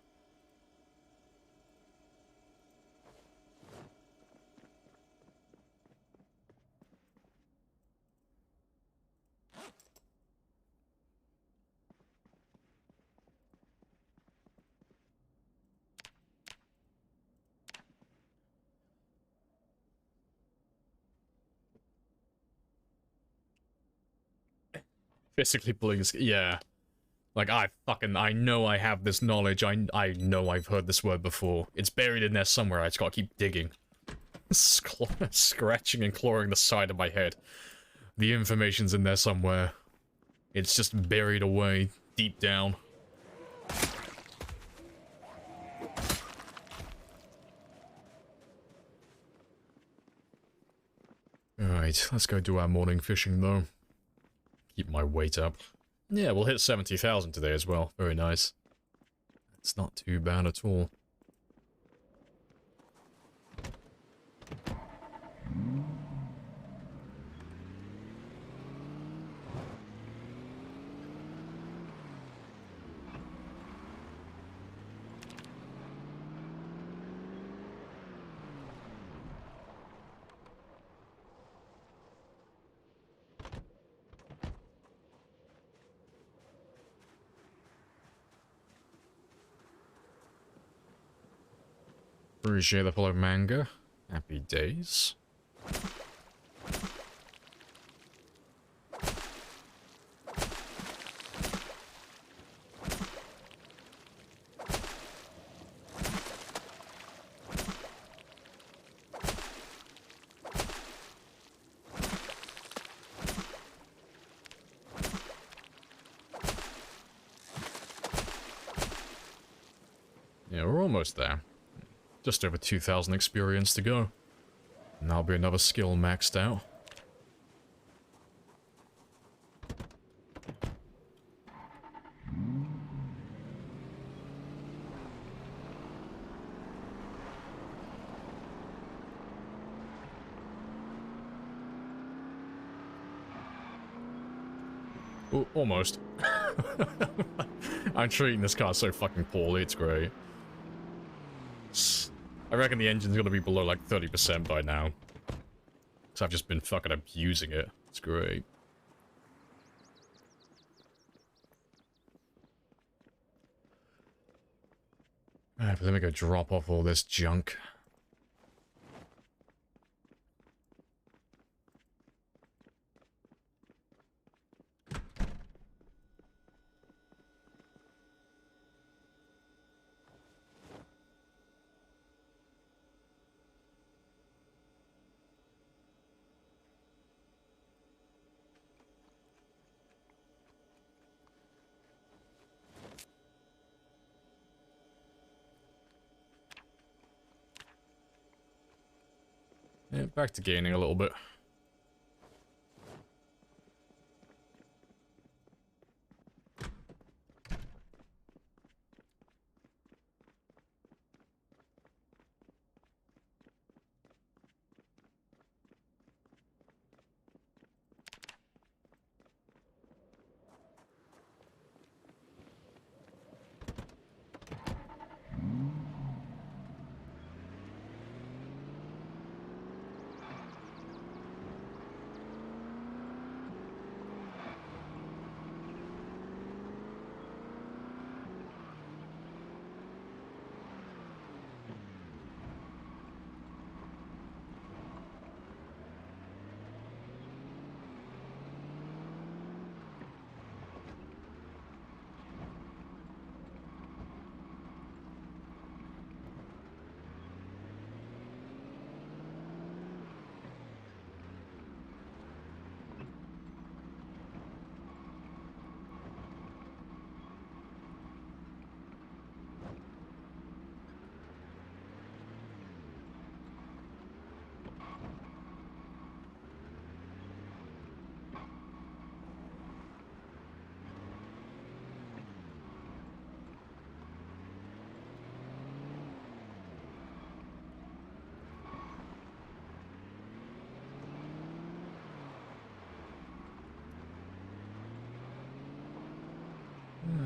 Physically pulling his... Yeah. Like, I know I have this knowledge. I know I've heard this word before. It's buried in there somewhere. I just gotta keep digging. Scratching and clawing the side of my head. The information's in there somewhere. It's just buried away, deep down. Alright, let's go do our morning fishing, though. Keep my weight up. Yeah, we'll hit 70,000 today as well. Very nice. It's not too bad at all. Appreciate the follow manga. Happy days. Yeah, we're almost there. Just over 2,000 experience to go. And that'll be another skill maxed out. Ooh, almost. I'm treating this car so fucking poorly, it's great. I reckon the engine's gonna be below like 30% by now. Because I've just been fucking abusing it. It's great. Alright, but let me go drop off all this junk. Yeah, back to gaining a little bit.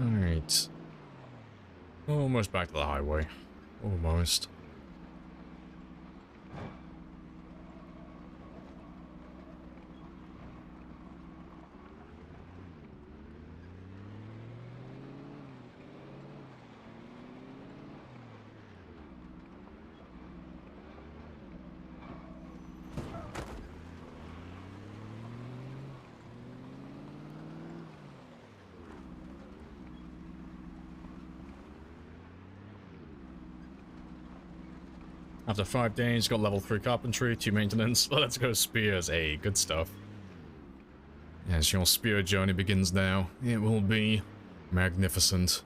Alright. Almost back to the highway. Almost. After 5 days, got level 3 carpentry, 2 maintenance. Let's go spears. Hey, good stuff. As your spear journey begins now, it will be magnificent.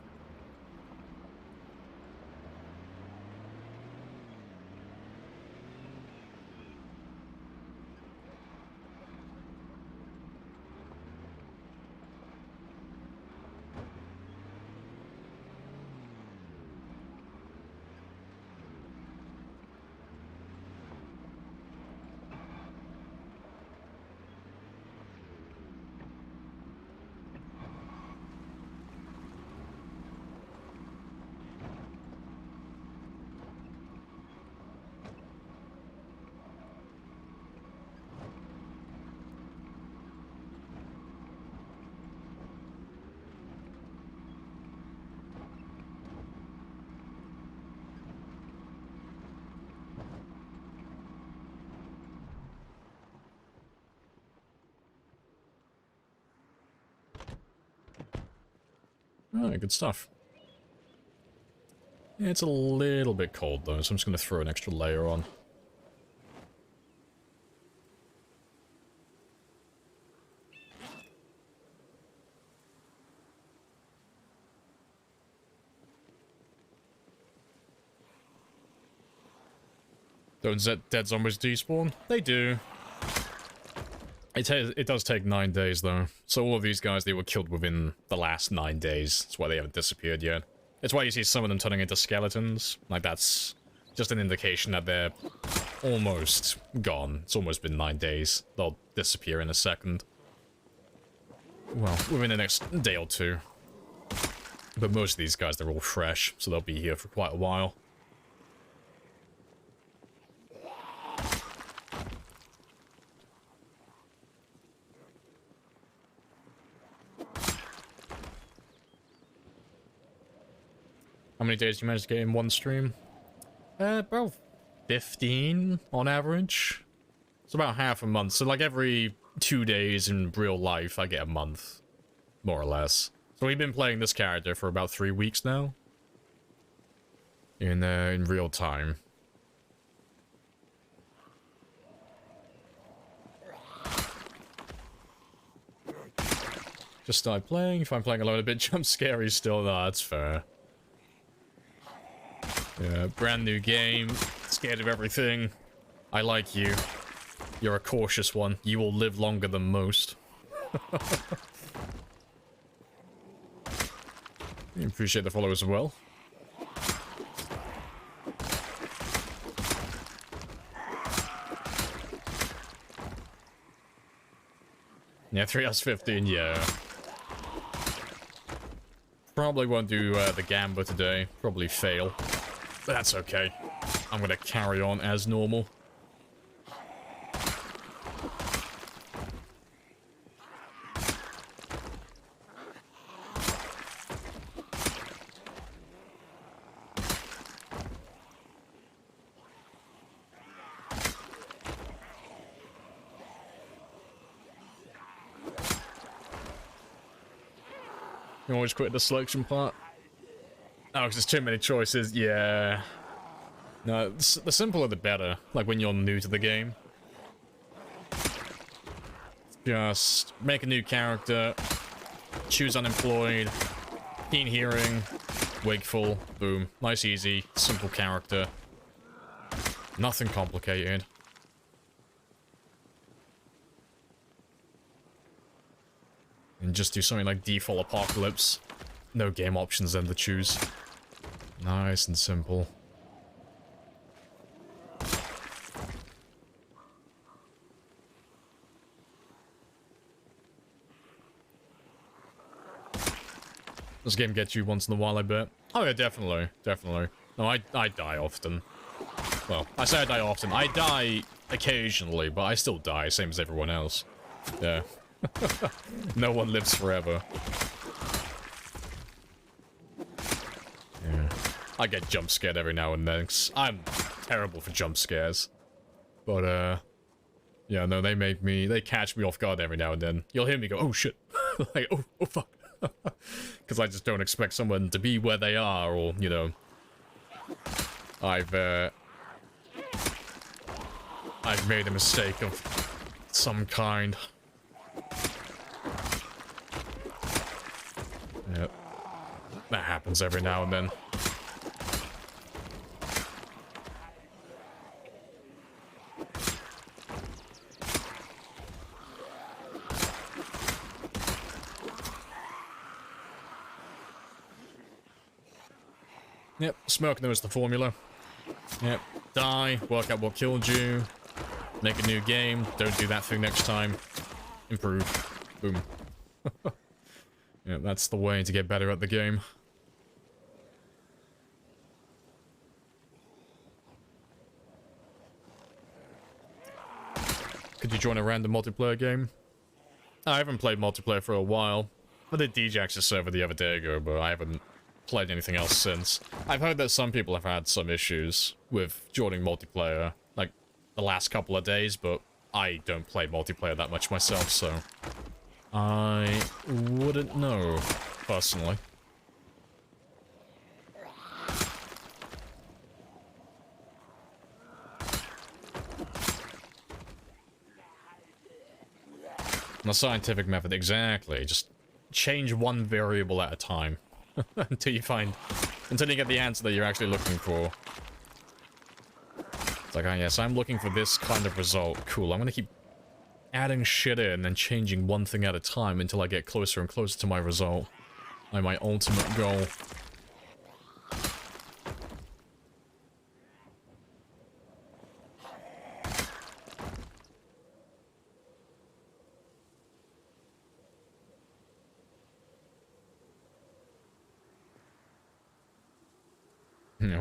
Alright, good stuff. Yeah, it's a little bit cold though, so I'm just going to throw an extra layer on. Don't dead zombies despawn? They do. It does take 9 days, though. So all of these guys, they were killed within the last 9 days. That's why they haven't disappeared yet. It's why you see some of them turning into skeletons. Like, that's just an indication that they're almost gone. It's almost been 9 days. They'll disappear in a second. Well, within the next day or two. But most of these guys, they're all fresh, so they'll be here for quite a while. How many days do you manage to get in one stream? About 15 on average. It's about half a month. So like every 2 days in real life, I get a month. More or less. So we've been playing this character for about 3 weeks now. In real time. Just start playing. If I'm playing alone, a bit jump scary still. No, that's fair. Yeah, brand new game. Scared of everything. I like you. You're a cautious one. You will live longer than most. Appreciate the follow as well. Yeah, 3 hours 15, yeah. Probably won't do the Gamba today. Probably fail. But that's okay. I'm gonna carry on as normal. You always quit the selection part? Oh, because there's too many choices. Yeah. No, the simpler the better. Like when you're new to the game. Just make a new character. Choose unemployed. Keen hearing. Wakeful. Boom. Nice, easy. Simple character. Nothing complicated. And just do something like default apocalypse. No game options then to choose. Nice and simple. This game gets you once in a while, I bet. Oh yeah, definitely. Definitely. No, I die often. Well, I say I die often. I die occasionally, but I still die, same as everyone else. Yeah. No one lives forever. Yeah. I get jump scared every now and then, 'cause I'm terrible for jump scares. But, yeah, no, they catch me off guard every now and then. You'll hear me go, oh shit. Like, oh fuck. Because I just don't expect someone to be where they are, or, you know... I've made a mistake of some kind. Yep. That happens every now and then. Yep, smoke knows the formula. Yep, die, work out what killed you, make a new game, don't do that thing next time, improve, boom. Yeah, that's the way to get better at the game. Could you join a random multiplayer game? I haven't played multiplayer for a while. I did DJ's server the other day ago, but I haven't played anything else since. I've heard that some people have had some issues with joining multiplayer, like, the last couple of days, but I don't play multiplayer that much myself, so... I wouldn't know, personally. The scientific method, exactly. Just change one variable at a time. Until you get the answer that you're actually looking for. It's like, oh yes, I'm looking for this kind of result. Cool, I'm gonna keep adding shit in and changing one thing at a time until I get closer and closer to my result. Like my ultimate goal.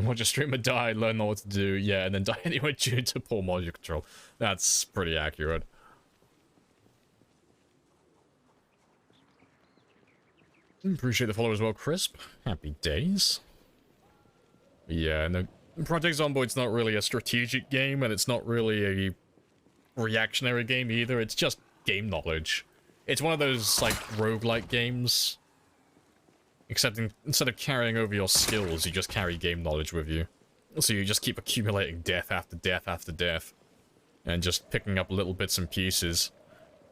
Watch a streamer die, learn what to do, yeah, and then die anyway due to poor module control. That's pretty accurate. Appreciate the follow as well, Crisp. Happy days. Yeah, no, Project Zomboid's not really a strategic game, and it's not really a reactionary game either. It's just game knowledge. It's one of those, like, roguelike games. Except instead of carrying over your skills, you just carry game knowledge with you. So you just keep accumulating death after death after death. And just picking up little bits and pieces.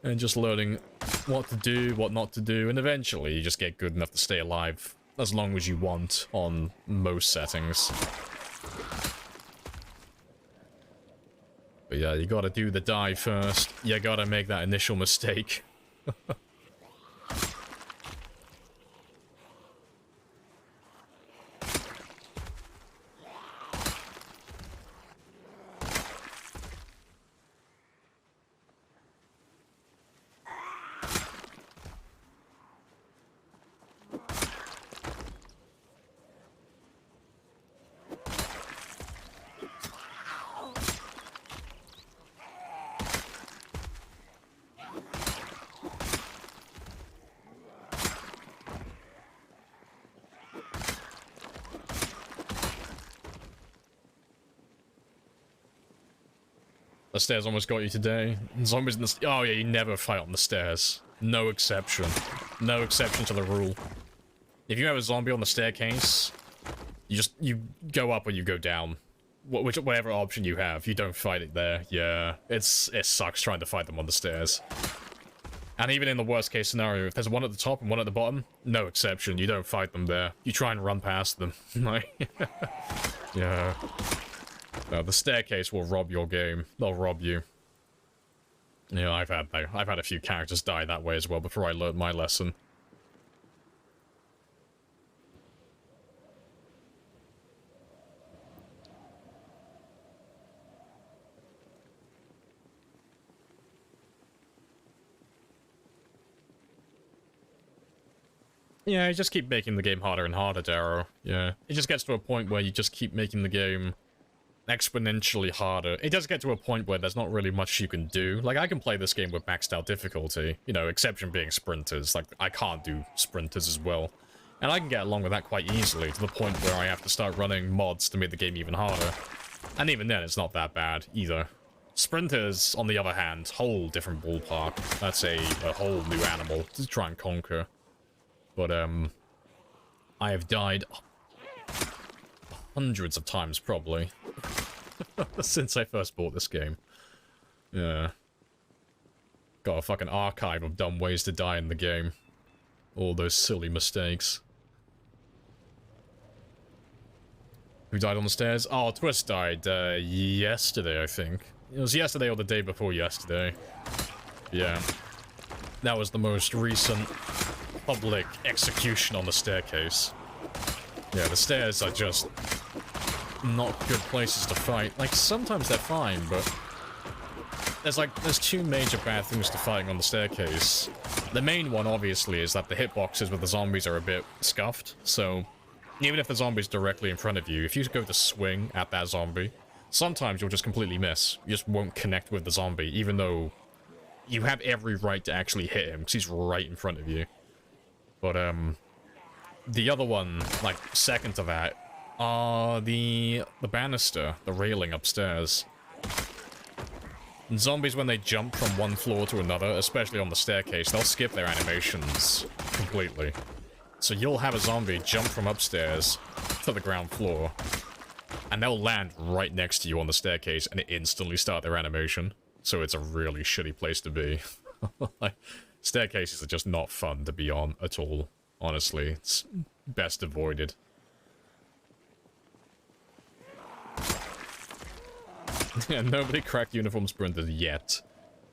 And just learning what to do, what not to do, and eventually you just get good enough to stay alive as long as you want on most settings. But yeah, you gotta do the dive first. You gotta make that initial mistake. The stairs almost got you today. Zombies in the oh yeah, you never fight on the stairs. No exception. No exception to the rule. If you have a zombie on the staircase, you go up or you go down. Whatever option you have, you don't fight it there. Yeah, it sucks trying to fight them on the stairs. And even in the worst case scenario, if there's one at the top and one at the bottom, no exception. You don't fight them there. You try and run past them. Like, yeah. No, the staircase will rob your game. They'll rob you. Yeah, I've had a few characters die that way as well before I learned my lesson. Yeah, you just keep making the game harder and harder, Darrow. Yeah, it just gets to a point where you just keep making the game exponentially harder. It does get to a point where there's not really much you can do. Like, I can play this game with maxed out difficulty, you know, exception being sprinters. Like, I can't do sprinters as well. And I can get along with that quite easily, to the point where I have to start running mods to make the game even harder. And even then, it's not that bad, either. Sprinters, on the other hand, whole different ballpark. That's a whole new animal to try and conquer. But, I have died hundreds of times, probably, since I first bought this game. Yeah. Got a fucking archive of dumb ways to die in the game. All those silly mistakes. Who died on the stairs? Oh, Twist died, yesterday, I think. It was yesterday or the day before yesterday. Yeah. That was the most recent public execution on the staircase. Yeah, the stairs are just not good places to fight. Like, sometimes they're fine, but there's two major bad things to fighting on the staircase. The main one, obviously, is that the hitboxes with the zombies are a bit scuffed, so even if the zombie's directly in front of you, if you go to swing at that zombie, sometimes you'll just completely miss. You just won't connect with the zombie, even though you have every right to actually hit him, because he's right in front of you. But, the other one, like, second to that, are the banister, the railing upstairs. And zombies, when they jump from one floor to another, especially on the staircase, they'll skip their animations completely. So you'll have a zombie jump from upstairs to the ground floor, and they'll land right next to you on the staircase and instantly start their animation. So it's a really shitty place to be. Like, staircases are just not fun to be on at all. Honestly, it's best avoided. Yeah, nobody cracked uniform sprinters yet.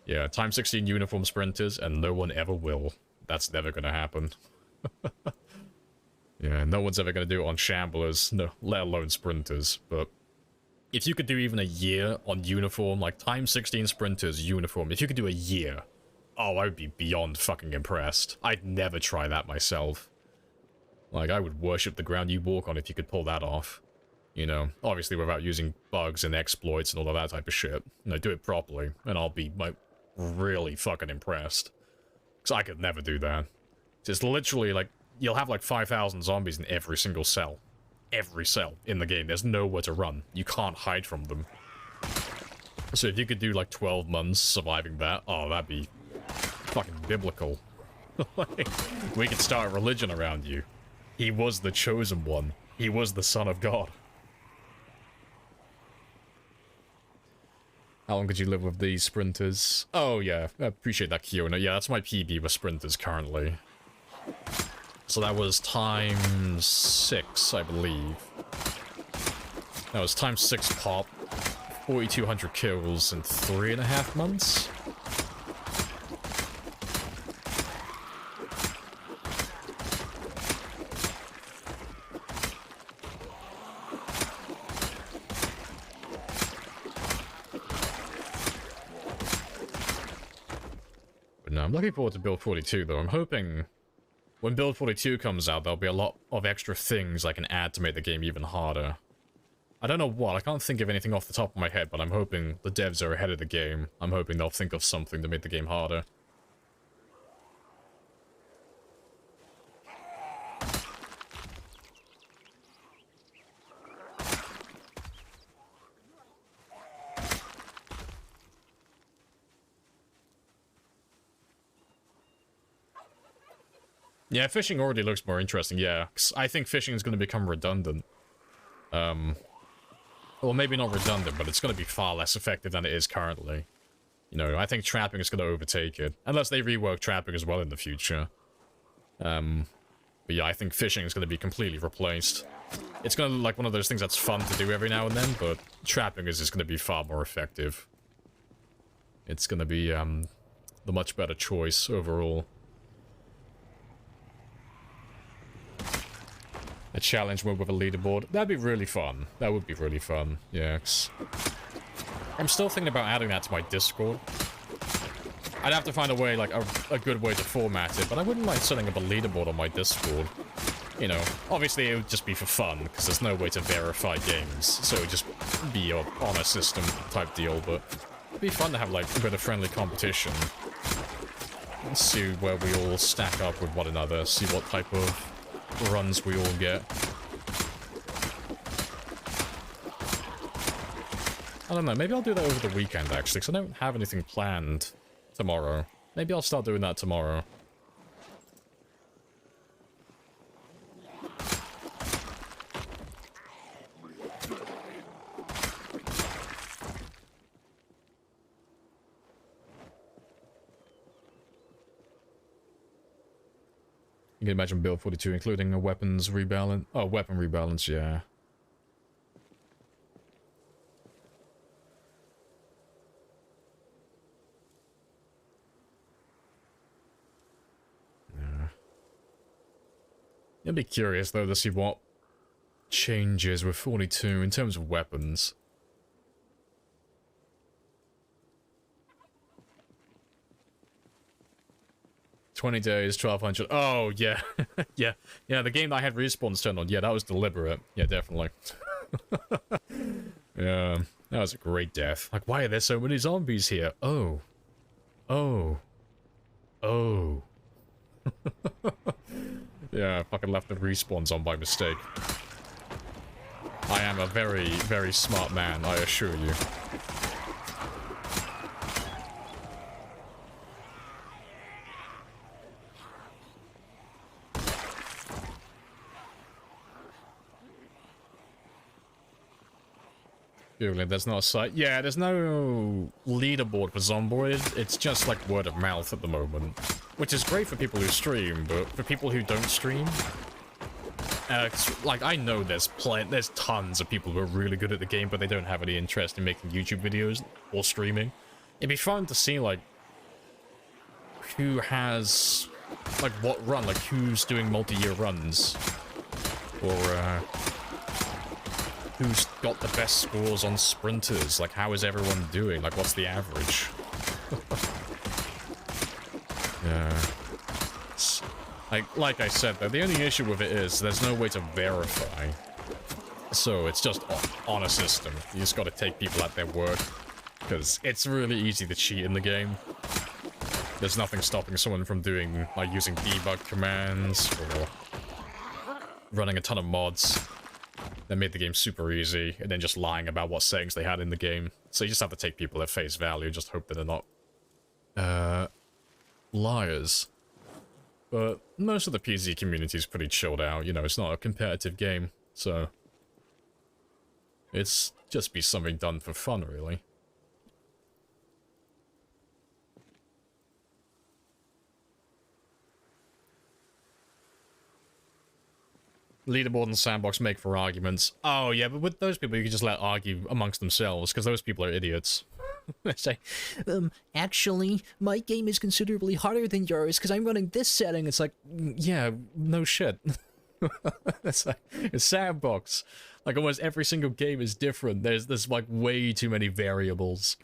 Yeah, time 16 uniform sprinters, and no one ever will. That's never gonna happen. Yeah, no one's ever gonna do it on shamblers, no, let alone sprinters, but if you could do even a year on uniform, like time 16 sprinters uniform, if you could do a year, oh, I would be beyond fucking impressed. I'd never try that myself. Like, I would worship the ground you walk on if you could pull that off. You know, obviously without using bugs and exploits and all of that type of shit. You know, do it properly, and I'll be, like, really fucking impressed. Because I could never do that. It's literally, like, you'll have, like, 5,000 zombies in every single cell. Every cell in the game. There's nowhere to run. You can't hide from them. So if you could do, like, 12 months surviving that, oh, that'd be fucking biblical. Like, we could start a religion around you. He was the chosen one. He was the son of God. How long could you live with these sprinters? Oh, yeah. I appreciate that, Kiona. Yeah, that's my PB with sprinters currently. So that was times 6, I believe. That was times 6 pop. 4,200 kills in 3.5 months? No, I'm looking forward to Build 42, though. I'm hoping when Build 42 comes out, there'll be a lot of extra things I can add to make the game even harder. I don't know what, I can't think of anything off the top of my head, but I'm hoping the devs are ahead of the game. I'm hoping they'll think of something to make the game harder. Yeah, fishing already looks more interesting, yeah. 'Cause I think fishing is going to become redundant. Well, maybe not redundant, but it's going to be far less effective than it is currently. You know, I think trapping is going to overtake it. Unless they rework trapping as well in the future. But yeah, I think fishing is going to be completely replaced. It's going to look like one of those things that's fun to do every now and then, but trapping is just going to be far more effective. It's going to be, the much better choice overall. A challenge mode with a leaderboard. That'd be really fun. That would be really fun. Yeah. I'm still thinking about adding that to my Discord. I'd have to find a way, like, a good way to format it, but I wouldn't mind setting up a leaderboard on my Discord. You know, obviously it would just be for fun, because there's no way to verify games, so it would just be a honor system type deal, but it'd be fun to have, like, a bit of friendly competition. Let's see where we all stack up with one another, see what type of runs we all get. I don't know, maybe I'll do that over the weekend, actually, because I don't have anything planned tomorrow. Maybe I'll start doing that tomorrow. You can imagine build 42 including a weapons rebalance. Oh, weapon rebalance, yeah. Yeah. I'd be curious though to see what changes with 42 in terms of weapons. $20 days, 1,200. Oh, yeah. Yeah. Yeah, the game that I had respawns turned on. Yeah, that was deliberate. Yeah, definitely. Yeah, that was a great death. Like, why are there so many zombies here? Oh. Oh. Oh. Yeah, I fucking left the respawns on by mistake. I am a very, very smart man, I assure you. There's not a site. Yeah, there's no leaderboard for Zomboid. It's just like word of mouth at the moment. Which is great for people who stream, but for people who don't stream Like, I know there's tons of people who are really good at the game, but they don't have any interest in making YouTube videos or streaming. It'd be fun to see, like, who has, like, what run, like, who's doing multi-year runs, or, who's got the best scores on sprinters, like, how is everyone doing, like, what's the average? Yeah. Like I said, though, the only issue with it is there's no way to verify. So it's just on a system. You just gotta take people at their word. Because it's really easy to cheat in the game. There's nothing stopping someone from doing, like, using debug commands or running a ton of mods that made the game super easy, and then just lying about what settings they had in the game. So you just have to take people at face value, just hope that they're not, liars. But most of the PC community is pretty chilled out, you know, it's not a competitive game, so it's just be something done for fun, really. Leaderboard and sandbox make for arguments. Oh yeah, but with those people you can just let argue amongst themselves, because those people are idiots. Say, actually, my game is considerably harder than yours because I'm running this setting. It's like, yeah, no shit. It's like, it's sandbox. Like, almost every single game is different. There's like way too many variables.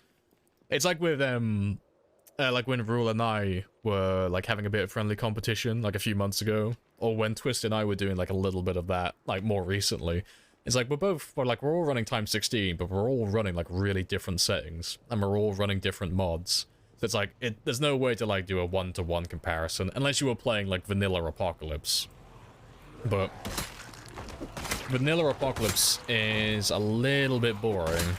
It's like with like when Rule and I were like having a bit of friendly competition like a few months ago, or when Twist and I were doing like a little bit of that like more recently. It's like we're all running x16, but we're all running like really different settings, and we're all running different mods. So it's like there's no way to like do a one-to-one comparison unless you were playing like Vanilla Apocalypse. But Vanilla Apocalypse is a little bit boring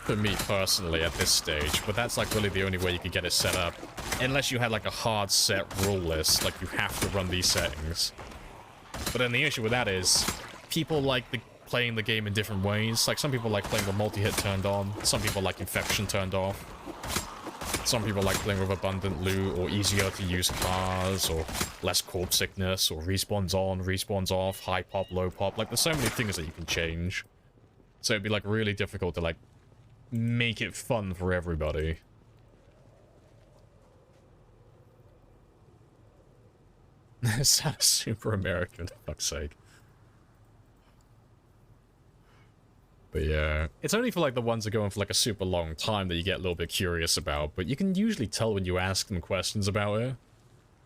for me personally at this stage, but that's like really the only way you could get it set up. Unless you had like a hard set rule list, like you have to run these settings. But then the issue with that is people like playing the game in different ways. Like some people like playing with multi-hit turned on, some people like infection turned off. Some people like playing with abundant loot, or easier to use cars, or less corpse sickness, or respawns on, respawns off, high pop, low pop. Like there's so many things that you can change. So it'd be like really difficult to like make it fun for everybody. Sounds super American, for fuck's sake. But yeah, it's only for like the ones that go on for like a super long time that you get a little bit curious about, but you can usually tell when you ask them questions about it.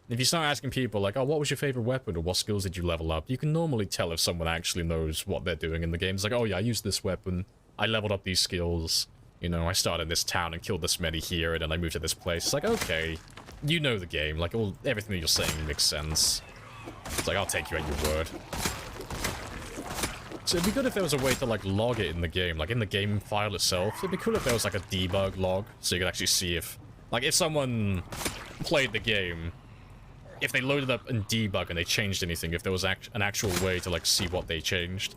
If you start asking people like, oh, what was your favorite weapon, or what skills did you level up, you can normally tell if someone actually knows what they're doing in the game. It's like, oh yeah, I used this weapon, I leveled up these skills, you know, I started in this town and killed this many here, and then I moved to this place. It's like, okay, you know the game, like everything that you're saying makes sense. It's like, I'll take you at your word. So it'd be good if there was a way to like log it in the game, like in the game file itself. It'd be cool if there was like a debug log, so you could actually see if, like, if someone played the game, if they loaded up and debug and they changed anything, if there was an actual way to like see what they changed.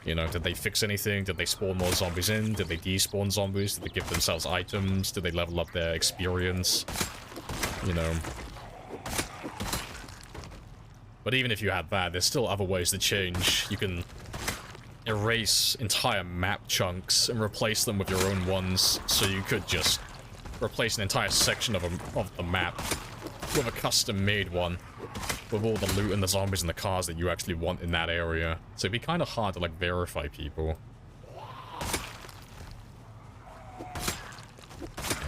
You know, did they fix anything? Did they spawn more zombies in? Did they despawn zombies? Did they give themselves items? Did they level up their experience? You know. But even if you had that, there's still other ways to change. You can erase entire map chunks and replace them with your own ones, so you could just replace an entire section of the map with a custom-made one, with all the loot and the zombies and the cars that you actually want in that area. So it'd be kind of hard to, like, verify people.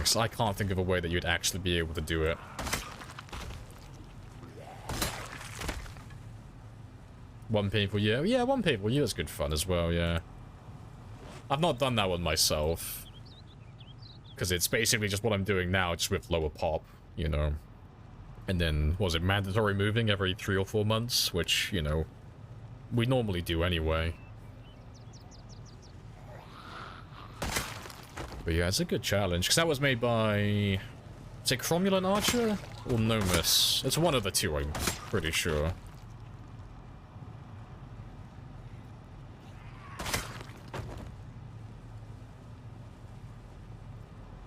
So I can't think of a way that you'd actually be able to do it. One painful year? Yeah, one painful year is good fun as well, yeah. I've not done that one myself, because it's basically just what I'm doing now, just with lower pop, you know. And then, was it mandatory moving every 3 or 4 months? Which, you know, we normally do anyway. But yeah, it's a good challenge, because that was made by, is it Cromulent Archer? Or Nomus? It's one of the two, I'm pretty sure.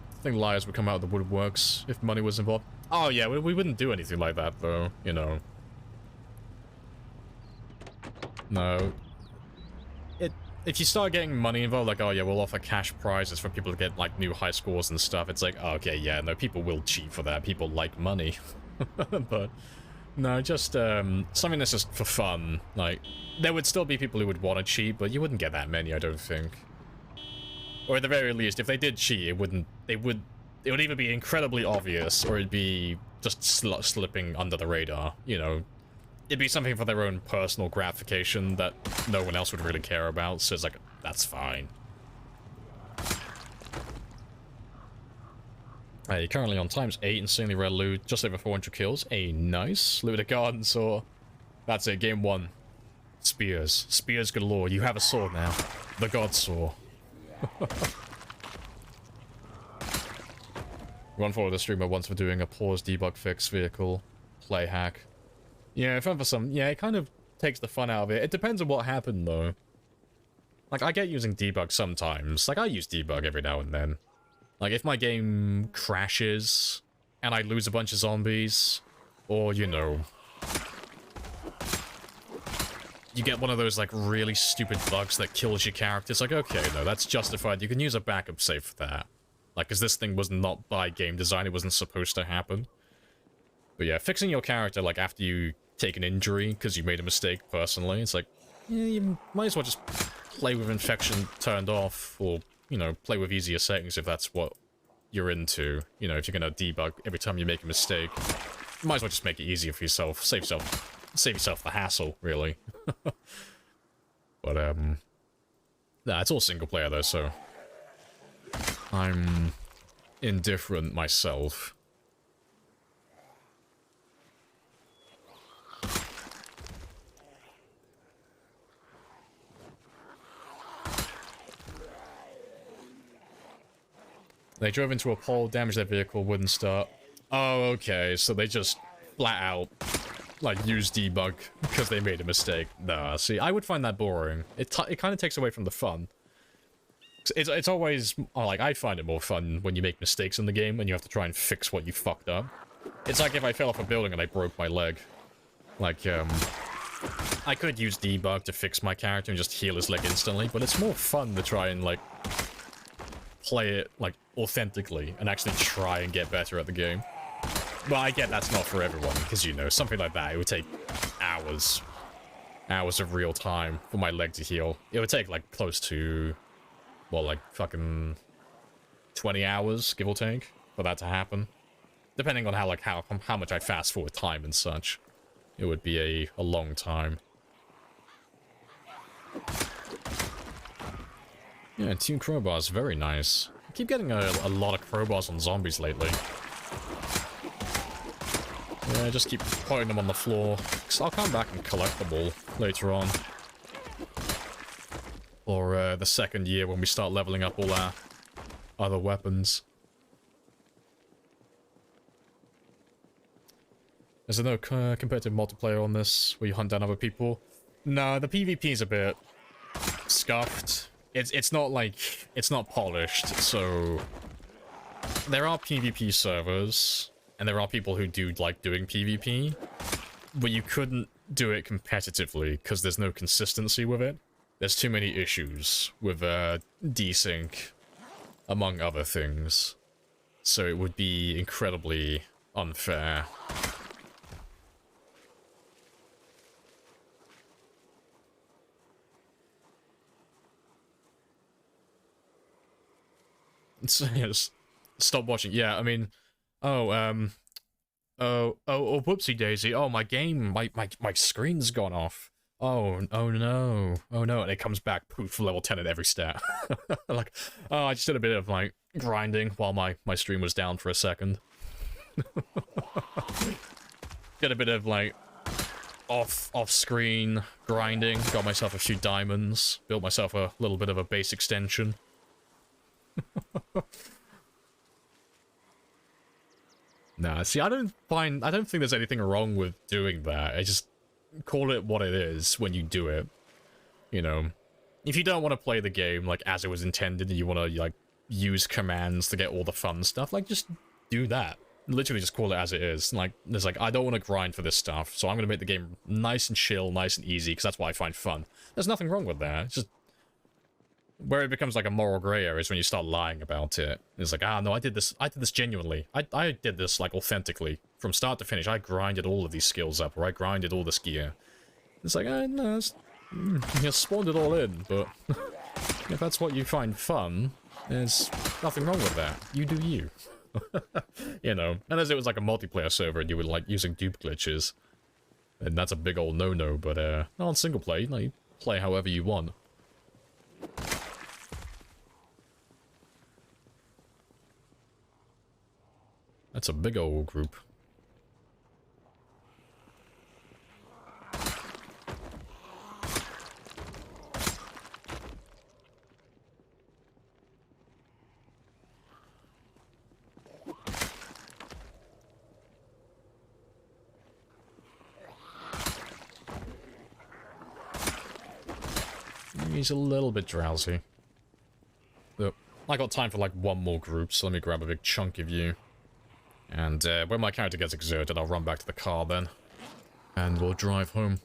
I think liars would come out of the woodworks if money was involved. Oh yeah, we wouldn't do anything like that though, you know. No. If you start getting money involved, like, oh yeah, we'll offer cash prizes for people to get, like, new high scores and stuff, it's like, oh, okay, yeah, no, people will cheat for that. People like money. But, no, just, something that's just for fun. Like, there would still be people who would want to cheat, but you wouldn't get that many, I don't think. Or at the very least, if they did cheat, it would either be incredibly obvious, or it'd be just slipping under the radar, you know. It'd be something for their own personal gratification that no one else would really care about, so it's like, that's fine. You're currently on times 8, insanely rare loot, just over 400 kills. Nice. Loot a garden saw. That's it, game 1. Spears. Spears galore. You have a sword now. The god saw. Run follow the streamer once for doing a pause debug fix vehicle play hack. Yeah, fun for some. Yeah, it kind of takes the fun out of it. It depends on what happened, though. Like, I get using debug sometimes. Like, I use debug every now and then. Like, if my game crashes and I lose a bunch of zombies, or, you know, you get one of those, like, really stupid bugs that kills your character, it's like, okay, no, that's justified. You can use a backup save for that. Like, because this thing was not by game design, it wasn't supposed to happen. But yeah, fixing your character, like, after you take an injury because you made a mistake personally, it's like, yeah, you might as well just play with infection turned off, or, you know, play with easier settings if that's what you're into. You know, if you're gonna debug every time you make a mistake, you might as well just make it easier for yourself. Save yourself the hassle, really. But, nah, it's all single player though, so I'm indifferent myself. They drove into a pole, damaged their vehicle, wouldn't start. Oh, okay, so they just flat out, like, use debug because they made a mistake. Nah, see, I would find that boring. It kind of takes away from the fun. It's always, like, I find it more fun when you make mistakes in the game and you have to try and fix what you fucked up. It's like if I fell off a building and I broke my leg. Like, I could use debug to fix my character and just heal his leg instantly, but it's more fun to try and, like, play it, like, authentically and actually try and get better at the game. Well, I get that's not for everyone, because, you know, something like that, it would take hours. Hours of real time for my leg to heal. It would take, like, close to, well, like, fucking 20 hours, give or take, for that to happen. Depending on how, like, how much I fast forward time and such. It would be a long time. Yeah, 2 crowbars, very nice. I keep getting a lot of crowbars on zombies lately. Yeah, just keep putting them on the floor. So I'll come back and collect them all later on. Or the second year when we start leveling up all our other weapons. Is there no competitive multiplayer on this where you hunt down other people? No, the PvP is a bit scuffed. It's not like, it's not polished, so there are PvP servers, and there are people who do like doing PvP, but you couldn't do it competitively because there's no consistency with it. There's too many issues with desync, among other things, so it would be incredibly unfair. Yes. Stop watching. Yeah, I mean, whoopsie daisy. Oh, my game, my screen's gone off. Oh no, and it comes back poof, level 10 at every stat. Like, oh, I just did a bit of, like, grinding while my stream was down for a second. Did a bit of, like, off-screen grinding, got myself a few diamonds, built myself a little bit of a base extension. Nah, see, I don't think there's anything wrong with doing that. I just call it what it is when you do it. You know, if you don't want to play the game, like, as it was intended, and you want to, like, use commands to get all the fun stuff, like, just do that. Literally just call it as it is. Like, there's like, I don't want to grind for this stuff, so I'm going to make the game nice and chill, nice and easy, because that's what I find fun. There's nothing wrong with that. It's just... where it becomes like a moral gray area is when you start lying about it. It's like, no, I did this genuinely. I did this, like, authentically. From start to finish, I grinded all of these skills up, or I grinded all this gear. It's like, no, you spawned it all in, but if that's what you find fun, there's nothing wrong with that. You do you. You know, unless it was like a multiplayer server and you were like using dupe glitches. And that's a big old no-no, but not on single play, you know, you play however you want. That's a big old group. He's a little bit drowsy. But I got time for like one more group, so let me grab a big chunk of you. And when my character gets exerted, I'll run back to the car then. And we'll drive home.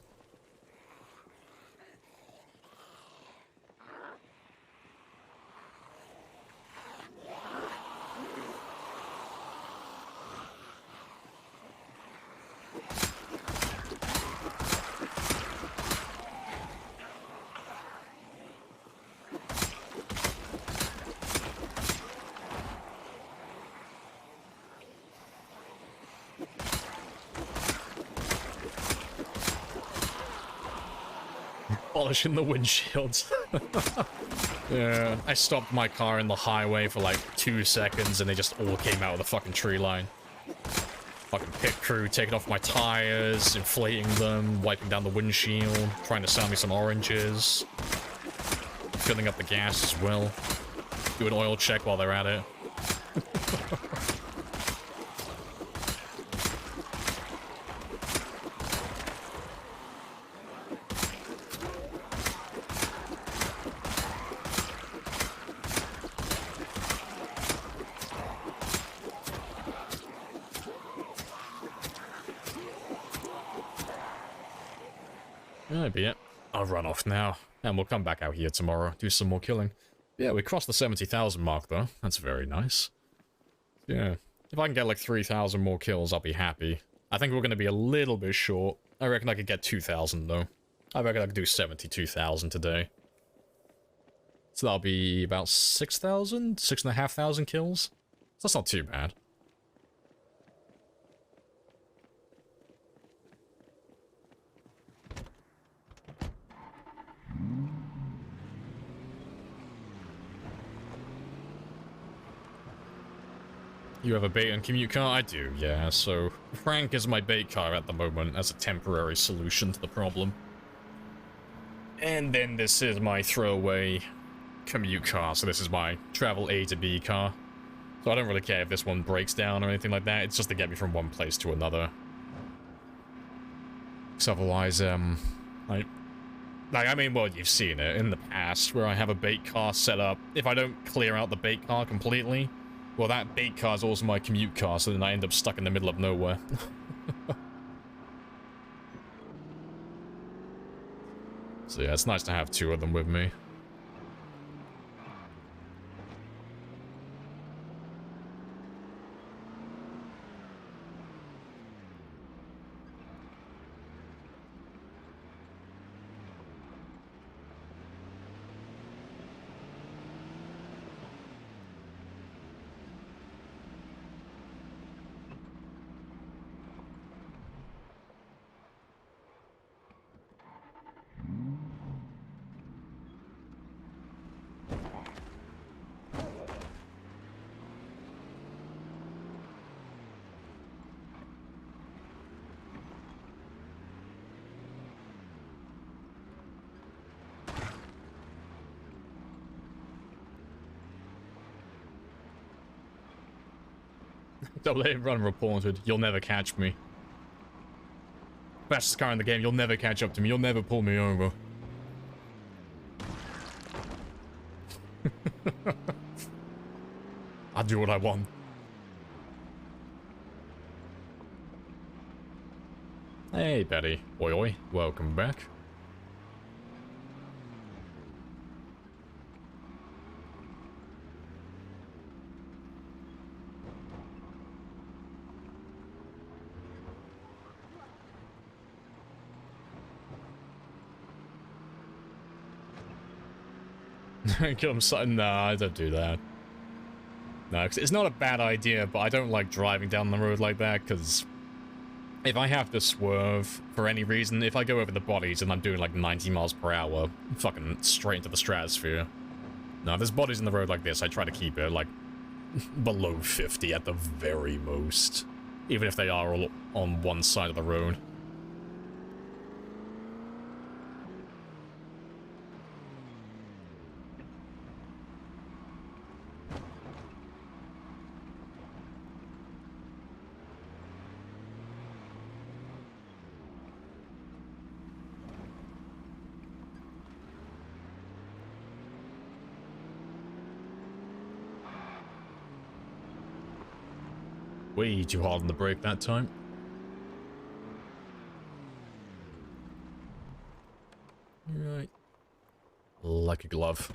Polishing the windshields. Yeah, I stopped my car in the highway for like 2 seconds and they just all came out of the fucking tree line. Fucking pit crew taking off my tires, inflating them, wiping down the windshield, trying to sell me some oranges. Filling up the gas as well. Do an oil check while they're at it. That'd be it. I'll run off now, and we'll come back out here tomorrow, do some more killing. Yeah, we crossed the 70,000 mark, though. That's very nice. Yeah. If I can get, like, 3,000 more kills, I'll be happy. I think we're going to be a little bit short. I reckon I could get 2,000, though. I reckon I could do 72,000 today. So that'll be about 6,000? 6,500 kills? So that's not too bad. You have a bait and commute car? I do, yeah. So Frank is my bait car at the moment as a temporary solution to the problem. And then this is my throwaway commute car. So this is my travel A to B car. So I don't really care if this one breaks down or anything like that. It's just to get me from one place to another. Because otherwise, I mean, well, you've seen it in the past where I have a bait car set up. If I don't clear out the bait car completely, well, that bait car is also my commute car, so then I end up stuck in the middle of nowhere. So yeah, it's nice to have two of them with me. Double A run reported. You'll never catch me. Fastest car in the game. You'll never catch up to me. You'll never pull me over. I'll do what I want. Hey, Betty. Oi, oi. Welcome back. Nah, I don't do that. No, because it's not a bad idea, but I don't like driving down the road like that, because if I have to swerve for any reason, if I go over the bodies and I'm doing like 90 miles per hour, I'm fucking straight into the stratosphere. No, if there's bodies in the road like this, I try to keep it like below 50 at the very most, even if they are all on one side of the road. Way too hard on the brake that time. Right. Like a glove.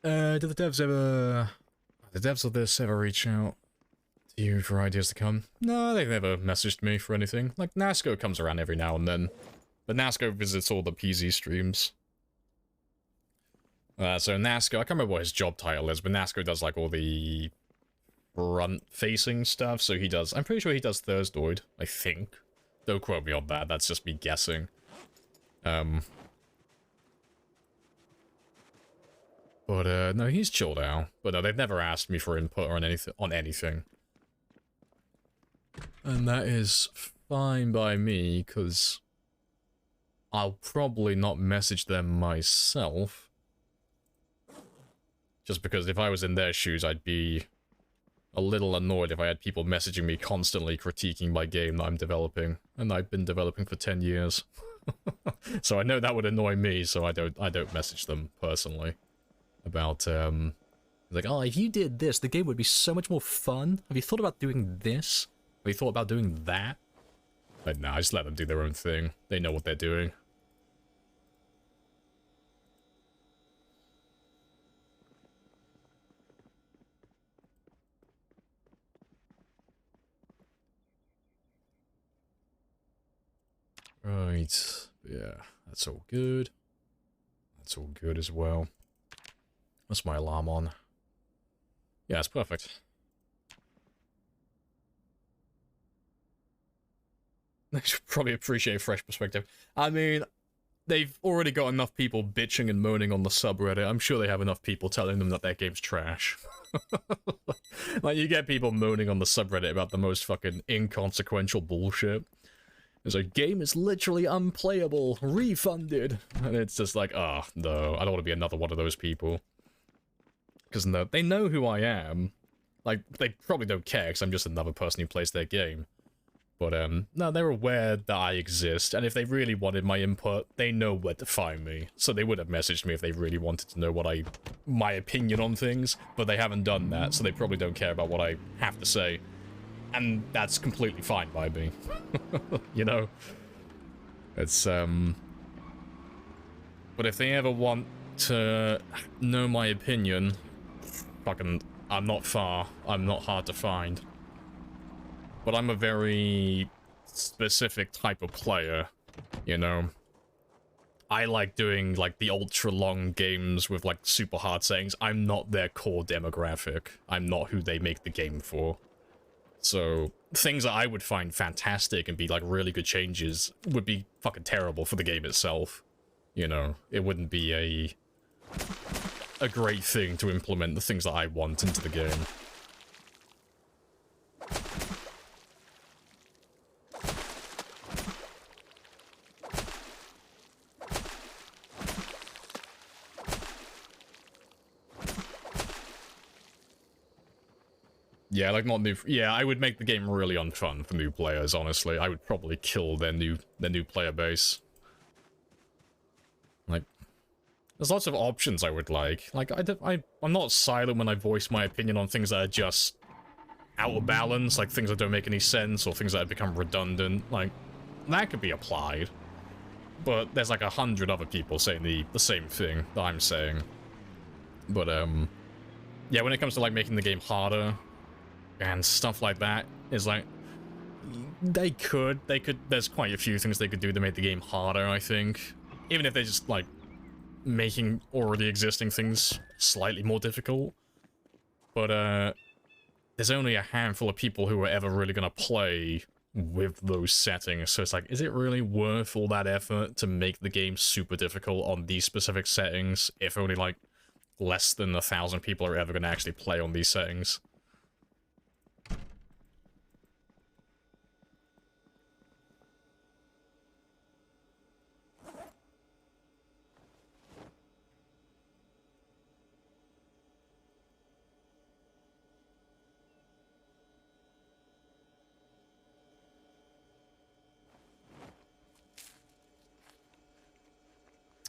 Do the devs ever... The devs of this ever reach out to you for ideas to come? No, they've never messaged me for anything. Like, Nasco comes around every now and then. But Nasco visits all the PZ streams. So Nasco, I can't remember what his job title is, but Nasco does like all the front-facing stuff, so he does, I'm pretty sure he does Thursdoid, I think. Don't quote me on that, that's just me guessing. But no, he's chilled out. But no, they've never asked me for input or on anything. And that is fine by me, because I'll probably not message them myself. Just because if I was in their shoes, I'd be a little annoyed if I had people messaging me constantly critiquing my game that I'm developing. And I've been developing for 10 years. So I know that would annoy me, so I don't message them personally. About, like, oh, if you did this, the game would be so much more fun. Have you thought about doing this? Have you thought about doing that? But nah, I just let them do their own thing. They know what they're doing. Right, yeah, that's all good. That's all good as well. What's my alarm on? Yeah, it's perfect. I should probably appreciate a fresh perspective. I mean, they've already got enough people bitching and moaning on the subreddit. I'm sure they have enough people telling them that their game's trash. Like, you get people moaning on the subreddit about the most fucking inconsequential bullshit. It's like, game is literally unplayable, refunded. And it's just like, oh, no, I don't want to be another one of those people. Because no, they know who I am. Like, they probably don't care, because I'm just another person who plays their game. But, no, they're aware that I exist, and if they really wanted my input, they know where to find me. So they would have messaged me if they really wanted to know my opinion on things, but they haven't done that, so they probably don't care about what I have to say. And that's completely fine by me. You know? It's, But if they ever want to know my opinion, fucking, I'm not far. I'm not hard to find. But I'm a very specific type of player, you know? I like doing, like, the ultra-long games with, like, super hard settings. I'm not their core demographic. I'm not who they make the game for. So, things that I would find fantastic and be, like, really good changes would be fucking terrible for the game itself. You know, it wouldn't be a great thing to implement the things that I want into the game. Yeah, like, not new... Yeah, I would make the game really unfun for new players, honestly. I would probably kill their new player base. Like, There's lots of options I would like. Like, I'm not silent when I voice my opinion on things that are just out of balance, like things that don't make any sense, or things that have become redundant. Like, that could be applied. But there's like 100 other people saying the same thing that I'm saying. But, yeah, when it comes to, like, making the game harder and stuff like that, it's like, they could, there's quite a few things they could do to make the game harder, I think. Even if they just, like, making already existing things slightly more difficult. But, there's only a handful of people who are ever really gonna play with those settings, so it's like, is it really worth all that effort to make the game super difficult on these specific settings if only, like, less than 1,000 people are ever gonna actually play on these settings?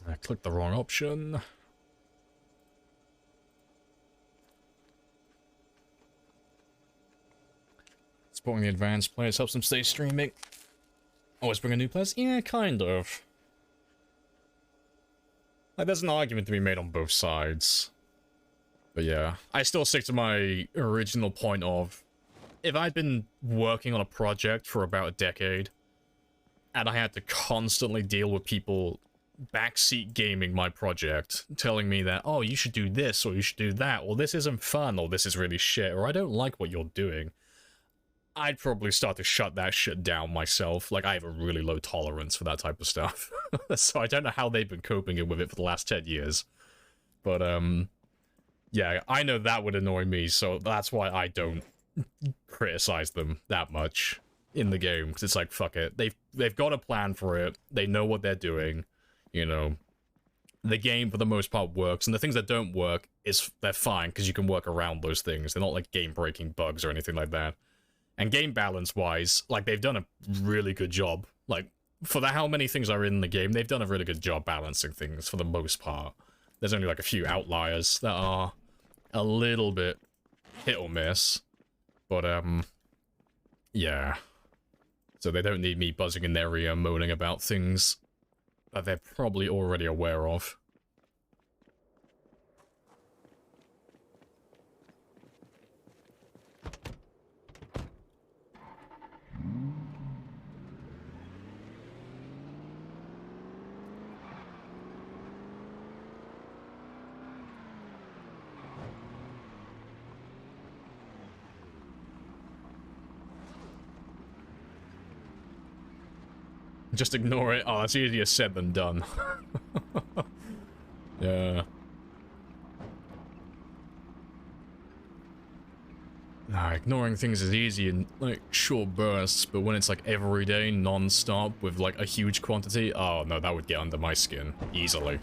I clicked the wrong option. Supporting the advanced players helps them stay streaming. Always bring a new players? Yeah, kind of. Like, there's an argument to be made on both sides. But yeah, I still stick to my original point of, if I'd been working on a project for about a decade, and I had to constantly deal with people backseat gaming my project, telling me that, oh, you should do this, or you should do that, or this isn't fun, or this is really shit, or I don't like what you're doing, I'd probably start to shut that shit down myself. Like, I have a really low tolerance for that type of stuff. So I don't know how they've been coping with it for the last 10 years. But, yeah, I know that would annoy me, so that's why I don't criticize them that much in the game, because it's like, fuck it. They've got a plan for it. They know what they're doing. You know, the game, for the most part, works, and the things that don't work, they're fine, because you can work around those things. They're not, like, game-breaking bugs or anything like that. And game balance-wise, like, they've done a really good job. Like, for how many things are in the game, they've done a really good job balancing things, for the most part. There's only, like, a few outliers that are a little bit hit or miss. But, yeah. So they don't need me buzzing in their ear, moaning about things that they're probably already aware of. Just ignore it. Oh, that's easier said than done. Yeah. Nah, ignoring things is easy in, like, short bursts, but when it's, like, every day, non-stop, with, like, a huge quantity, oh, no, that would get under my skin. Easily.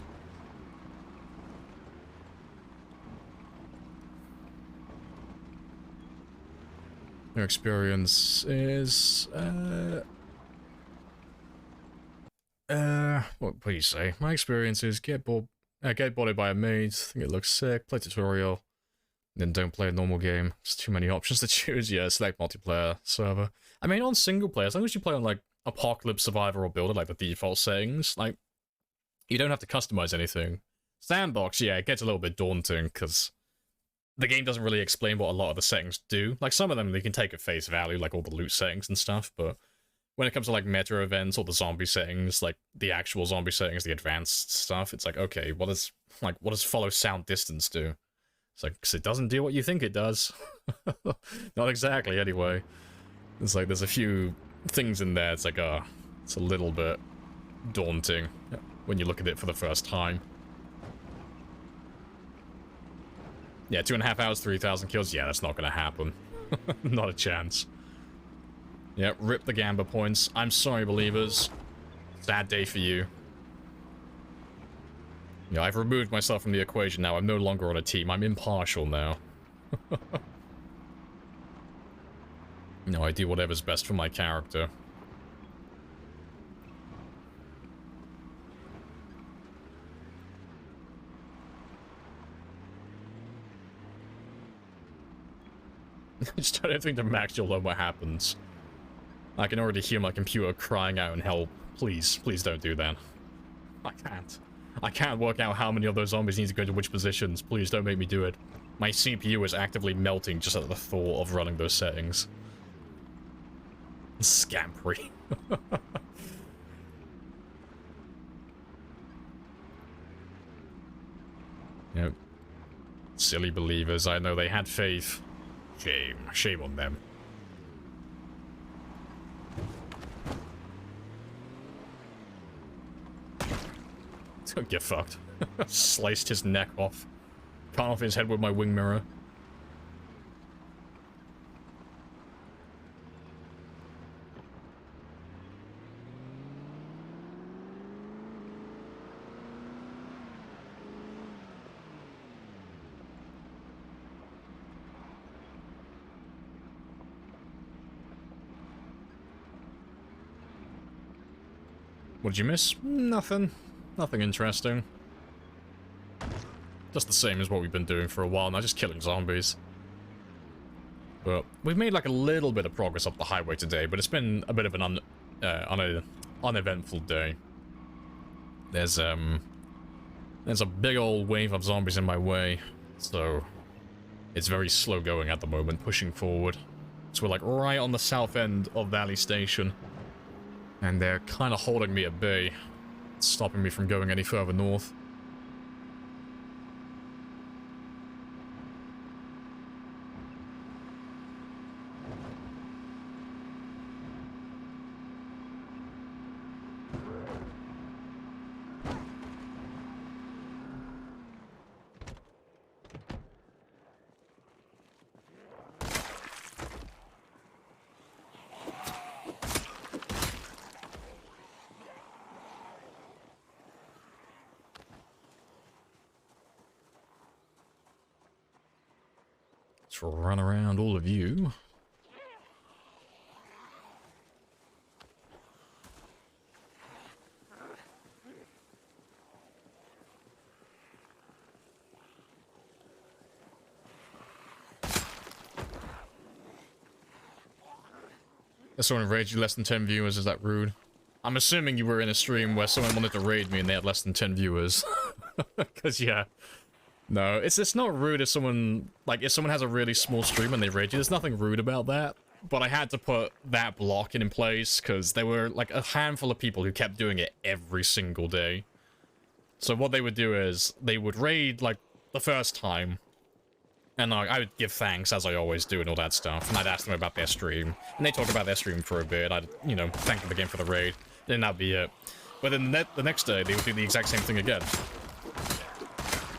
Your experience is, what do you say? My experience is get bodied by a mate, think it looks sick, play tutorial, then don't play a normal game. There's too many options to choose. Yeah, select multiplayer server. I mean, on single player, as long as you play on, like, Apocalypse, Survivor, or Builder, like the default settings, like, you don't have to customize anything. Sandbox, yeah, it gets a little bit daunting, because the game doesn't really explain what a lot of the settings do. Like, some of them they can take at face value, like all the loot settings and stuff, but when it comes to, like, meta events or the zombie settings, like the actual zombie settings, the advanced stuff, it's like, okay, what does follow sound distance do? It's like, because it doesn't do what you think it does. Not exactly, anyway. It's like, there's a few things in there, it's like, it's a little bit daunting when you look at it for the first time. Yeah, 2.5 hours, 3,000 kills, yeah, that's not gonna happen. Not a chance. Yeah, rip the Gamba points. I'm sorry, believers. Sad day for you. Yeah, I've removed myself from the equation now. I'm no longer on a team. I'm impartial now. No, I do whatever's best for my character. just turn everything to max, you'll learn what happens. I can already hear my computer crying out in help. Please, please don't do that. I can't. I can't work out how many of those zombies need to go to which positions. Please don't make me do it. My CPU is actively melting just at the thought of running those settings. Scampery. Yep. Silly believers. I know they had faith. Shame. Shame on them. Get fucked. Sliced his neck off. Cut off his head with my wing mirror. What did you miss? Nothing. Nothing interesting. Just the same as what we've been doing for a while now, just killing zombies. But we've made like a little bit of progress up the highway today, but it's been a bit of an uneventful day. There's a big old wave of zombies in my way, so it's very slow going at the moment, pushing forward. So we're like right on the south end of Valley Station, and they're kind of holding me at bay, stopping me from going any further north. Let's run around all of you. If someone raided you less than 10 viewers, is that rude? I'm assuming you were in a stream where someone wanted to raid me and they had less than 10 viewers. Because, yeah. No, it's not rude if someone, like, if someone has a really small stream and they raid you, there's nothing rude about that. But I had to put that block in place because there were, like, a handful of people who kept doing it every single day. So what they would do is, they would raid, like, the first time, and I would give thanks, as I always do, and all that stuff, and I'd ask them about their stream, and they'd talk about their stream for a bit, I'd, you know, thank them again for the raid, then that'd be it. But then the next day, they would do the exact same thing again.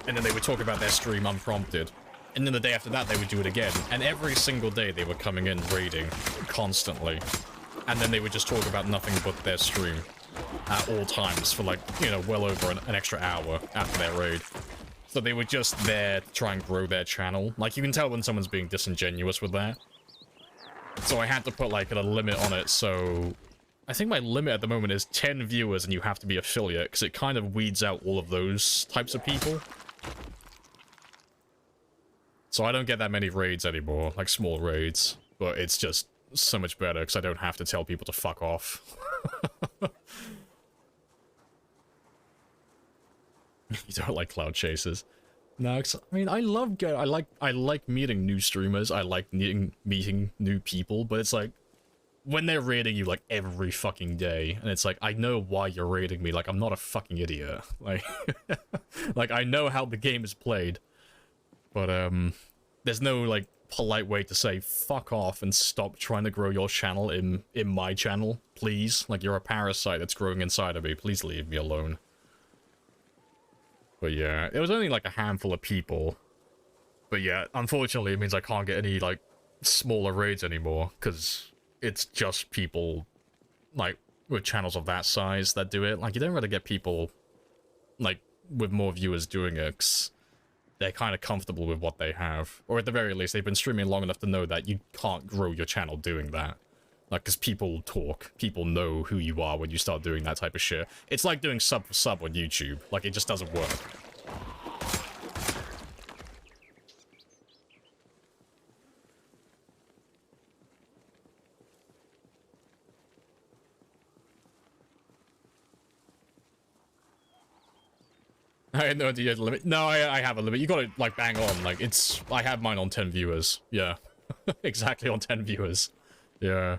And then they would talk about their stream unprompted. And then the day after that, they would do it again. And every single day, they were coming in raiding constantly. And then they would just talk about nothing but their stream at all times for, like, you know, well over an extra hour after their raid. So they were just there to try and grow their channel. Like, you can tell when someone's being disingenuous with that. So I had to put, like, a limit on it, so I think my limit at the moment is 10 viewers and you have to be affiliate, because it kind of weeds out all of those types of people. So I don't get that many raids anymore, like small raids, but it's just so much better because I don't have to tell people to fuck off. You don't like cloud chasers? No, I mean, I like meeting new streamers, I like meeting new people, but it's like, when they're raiding you, like, every fucking day, and it's like, I know why you're raiding me, like, I'm not a fucking idiot. Like, like, I know how the game is played, but, there's no, like, polite way to say, fuck off and stop trying to grow your channel in my channel, please. Like, you're a parasite that's growing inside of me, please leave me alone. But yeah, it was only, like, a handful of people. But yeah, unfortunately, it means I can't get any, like, smaller raids anymore, because it's just people, like, with channels of that size that do it. Like, you don't really get people, like, with more viewers doing it, 'cause they're kind of comfortable with what they have. Or at the very least, they've been streaming long enough to know that you can't grow your channel doing that. Like, because people talk. People know who you are when you start doing that type of shit. It's like doing sub for sub on YouTube. Like, it just doesn't work. I had no idea you had a limit. No, I have a limit. You got it, like, bang on. Like, it's... I have mine on 10 viewers. Yeah. Exactly on 10 viewers. Yeah.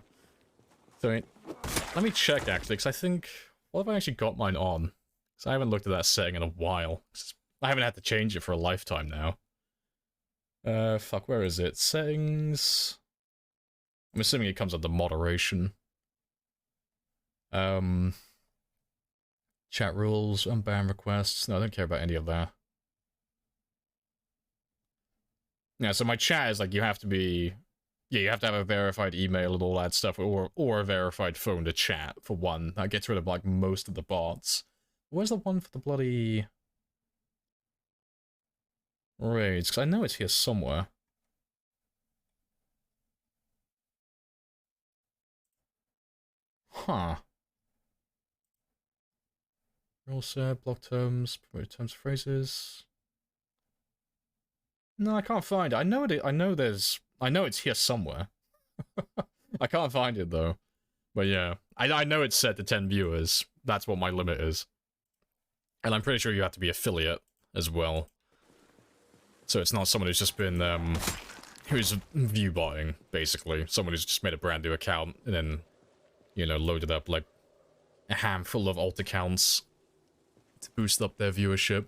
So, let me check, actually, because I think... What have I actually got mine on? Because I haven't looked at that setting in a while. I haven't had to change it for a lifetime now. Fuck, where is it? Settings... I'm assuming it comes under moderation. Chat rules, unban requests. No, I don't care about any of that. Yeah, so my chat is like, you have to be... Yeah, you have to have a verified email and all that stuff, or a verified phone to chat, for one. That gets rid of, like, most of the bots. Where's the one for the bloody... raids? Because I know it's here somewhere. Huh. Rule set, block terms, promote terms, phrases. No, I can't find it. I know it's here somewhere. I can't find it though. But yeah, I know it's set to 10 viewers. That's what my limit is. And I'm pretty sure you have to be affiliate as well. So it's not someone who's just been, who's view buying, basically. Someone who's just made a brand new account and then, you know, loaded up like a handful of alt accounts to boost up their viewership.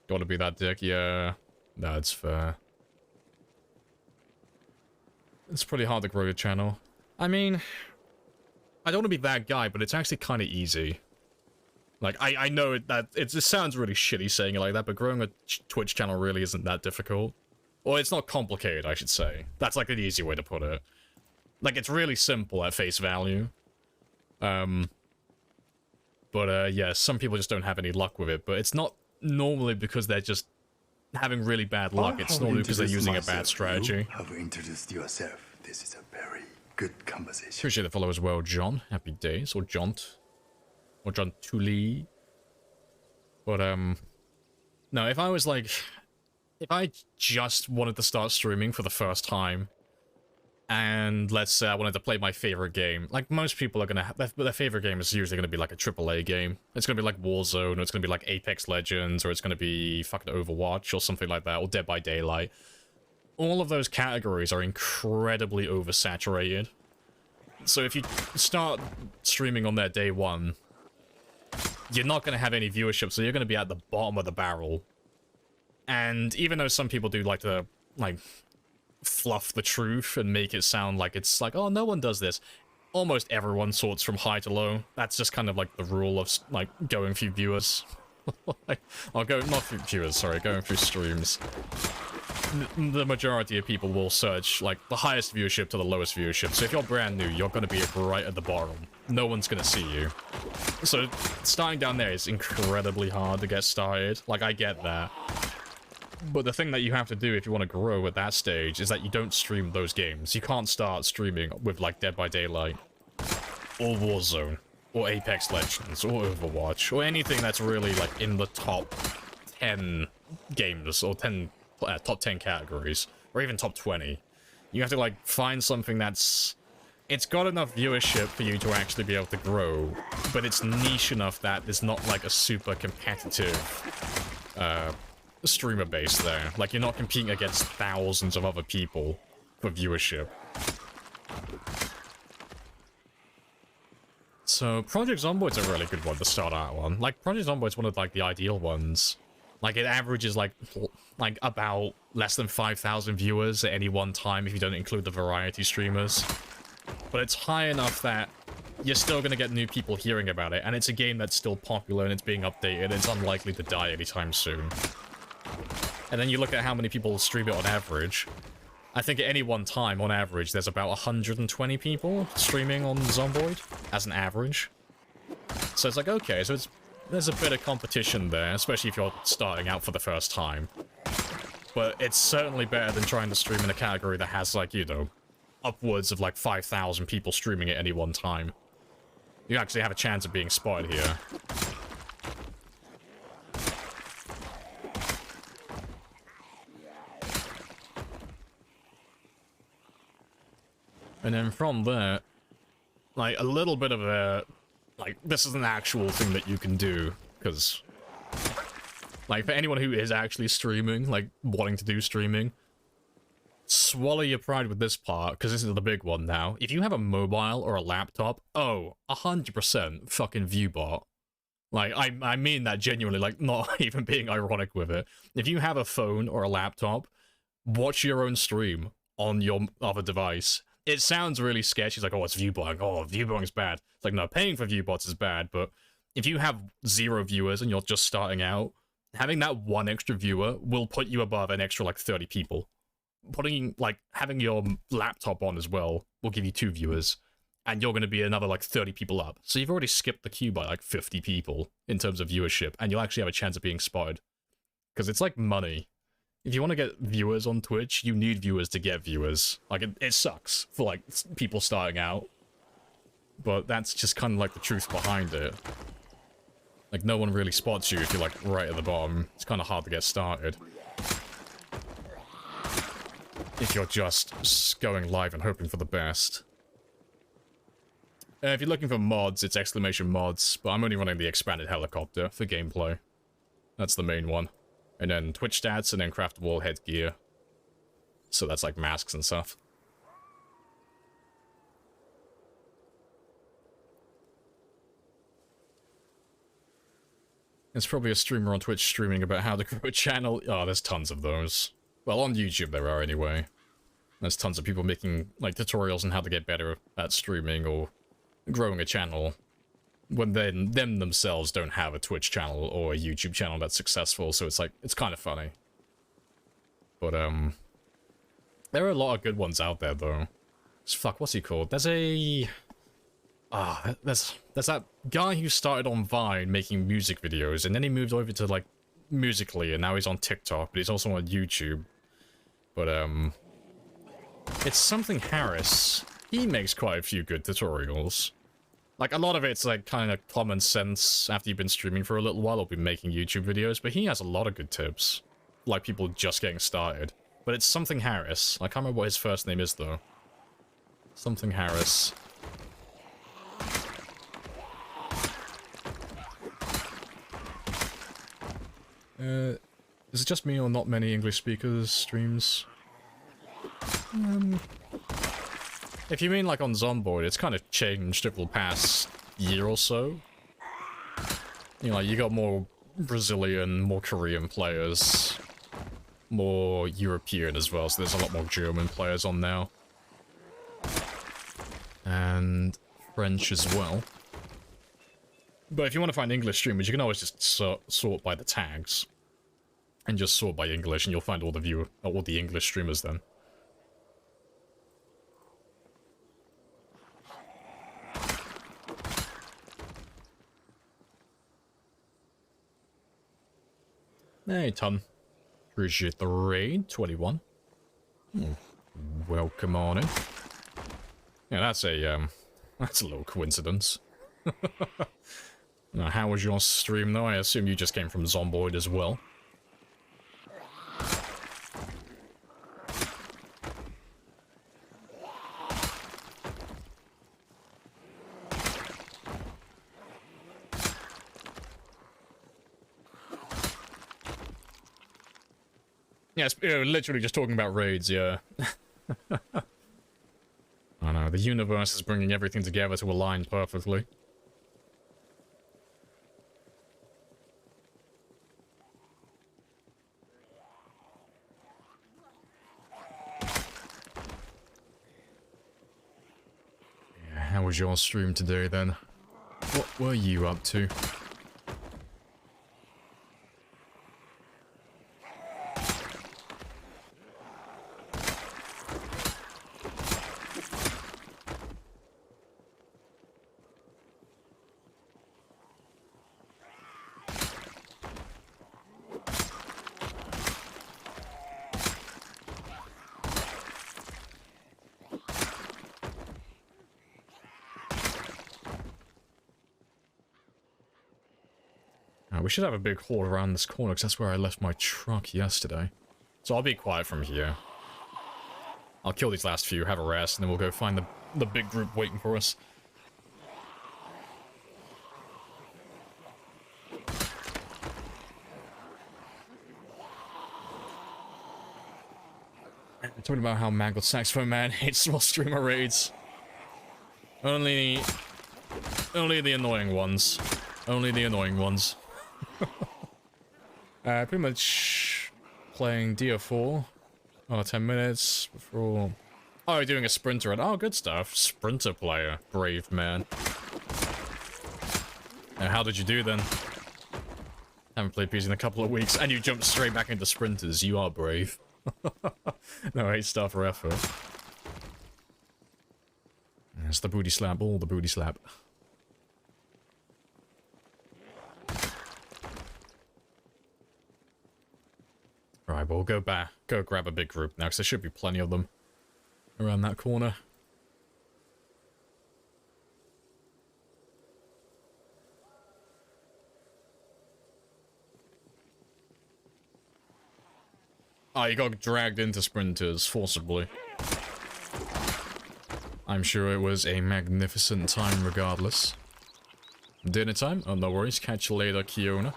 You want to be that dick? Yeah, that's fair. It's pretty hard to grow your channel. I mean, I don't want to be that guy, but it's actually kind of easy. Like, I know that it sounds really shitty saying it like that, but growing a Twitch channel really isn't that difficult. Or it's not complicated, I should say. That's like an easy way to put it. Like, it's really simple at face value. But yeah, some people just don't have any luck with it, but it's not normally because they're just having really bad luck. It's normally because they're using a bad strategy. Have introduced yourself. This is a very good conversation. Appreciate the follow as well, John. Happy days. Or Jont. Or John Tully. But, no, if I was like... If I just wanted to start streaming for the first time, and let's say I wanted to play my favorite game, like most people are gonna have... Their favorite game is usually gonna be like a AAA game. It's gonna be like Warzone, or it's gonna be like Apex Legends, or it's gonna be fucking Overwatch, or something like that, or Dead by Daylight. All of those categories are incredibly oversaturated. So if you start streaming on their day one, you're not going to have any viewership, so you're going to be at the bottom of the barrel. And even though some people do like to, like, fluff the truth and make it sound like it's like, oh, no one does this, almost everyone sorts from high to low. That's just kind of like the rule of, like, going through viewers. Like, not through viewers, sorry, going through streams. The majority of people will search, like, the highest viewership to the lowest viewership. So if you're brand new, you're going to be right at the bottom. No one's going to see you. So starting down there is incredibly hard to get started. Like, I get that. But the thing that you have to do if you want to grow at that stage is that you don't stream those games. You can't start streaming with, like, Dead by Daylight, or Warzone, or Apex Legends, or Overwatch, or anything that's really, like, in the top 10 games, or top 10 categories, or even top 20. You have to, like, find something that's... It's got enough viewership for you to actually be able to grow, but it's niche enough that there's not, like, a super competitive, streamer base there. Like, you're not competing against thousands of other people for viewership. So, Project Zomboid's a really good one to start out on. Like, Project Zomboid's one of, like, the ideal ones. Like, it averages, like about less than 5,000 viewers at any one time if you don't include the variety streamers. But it's high enough that you're still going to get new people hearing about it, and it's a game that's still popular and it's being updated, and it's unlikely to die anytime soon. And then you look at how many people stream it on average. I think at any one time, on average, there's about 120 people streaming on Zomboid, as an average. So it's like, okay, so there's a bit of competition there, especially if you're starting out for the first time. But it's certainly better than trying to stream in a category that has, like, you know, upwards of, like, 5,000 people streaming at any one time. You actually have a chance of being spotted here. And then from there, like, a little bit of a... Like, this is an actual thing that you can do, because... Like, for anyone who is actually streaming, like, wanting to do streaming, swallow your pride with this part, because this is the big one now. If you have a mobile or a laptop, oh, 100% fucking viewbot. Like, I mean that genuinely, like, not even being ironic with it. If you have a phone or a laptop, watch your own stream on your other device. It sounds really sketchy. It's like, oh, it's viewbotting. Oh, viewbotting's bad. It's like, no, paying for viewbots is bad, but if you have 0 viewers and you're just starting out, having that 1 extra viewer will put you above an extra, like, 30 people. Putting, like, having your laptop on as well will give you 2 viewers, and you're going to be another, like, 30 people up. So you've already skipped the queue by, like, 50 people in terms of viewership, and you'll actually have a chance of being spotted. Because it's like money. If you want to get viewers on Twitch, you need viewers to get viewers. Like, it sucks for, like, people starting out. But that's just kind of, like, the truth behind it. Like, no one really spots you if you're, like, right at the bottom. It's kind of hard to get started. If you're just going live and hoping for the best. If you're looking for mods, it's exclamation mods, but I'm only running the expanded helicopter for gameplay. That's the main one. And then Twitch stats, and then craftable headgear. So that's like masks and stuff. There's probably a streamer on Twitch streaming about how to grow a channel. Oh, there's tons of those. Well, on YouTube there are anyway. There's tons of people making, like, tutorials on how to get better at streaming or growing a channel when them themselves don't have a Twitch channel or a YouTube channel that's successful, so it's like, it's kind of funny. But, there are a lot of good ones out there, though. Fuck, what's he called? There's a... there's that guy who started on Vine making music videos, and then he moved over to, like, Musically, and now he's on TikTok, but he's also on YouTube. But, it's something Harris. He makes quite a few good tutorials. Like, a lot of it's, like, kind of common sense after you've been streaming for a little while or been making YouTube videos, but he has a lot of good tips. Like, people just getting started. But it's something Harris. I can't remember what his first name is, though. Something Harris. Is it just me or not many English speakers streams? If you mean like on Zomboid, it's kind of changed over the past year or so. You know, you got more Brazilian, more Korean players, more European as well, so there's a lot more German players on now. And French as well. But if you want to find English streamers, you can always just sort by the tags. And just sort by English, and you'll find all the English streamers then. Hey, Tom. Appreciate the raid, 21. Welcome on in. Yeah, that's a little coincidence. Now, how was your stream, though? I assume you just came from Zomboid as well. Yes, literally just talking about raids, yeah. I know, the universe is bringing everything together to align perfectly. Yeah, how was your stream today, then? What were you up to? We should have a big horde around this corner, because that's where I left my truck yesterday. So I'll be quiet from here. I'll kill these last few, have a rest, and then we'll go find the the big group waiting for us. I'm talking about how Mangled Saxophone Man hates small streamer raids. Only the annoying ones. Only the annoying ones. Pretty much playing DO4. 10 minutes before... Oh, you're doing a sprinter run. Oh, good stuff. Sprinter player. Brave man. Now, how did you do then? Haven't played PC in a couple of weeks, and you jumped straight back into sprinters. You are brave. No 8-star for effort. That's the booty slap, all the booty slap. Right, but we'll go back, go grab a big group now, because there should be plenty of them around that corner. Oh, you got dragged into sprinters forcibly. I'm sure it was a magnificent time regardless. Dinner time? Oh, no worries. Catch you later, Kiona.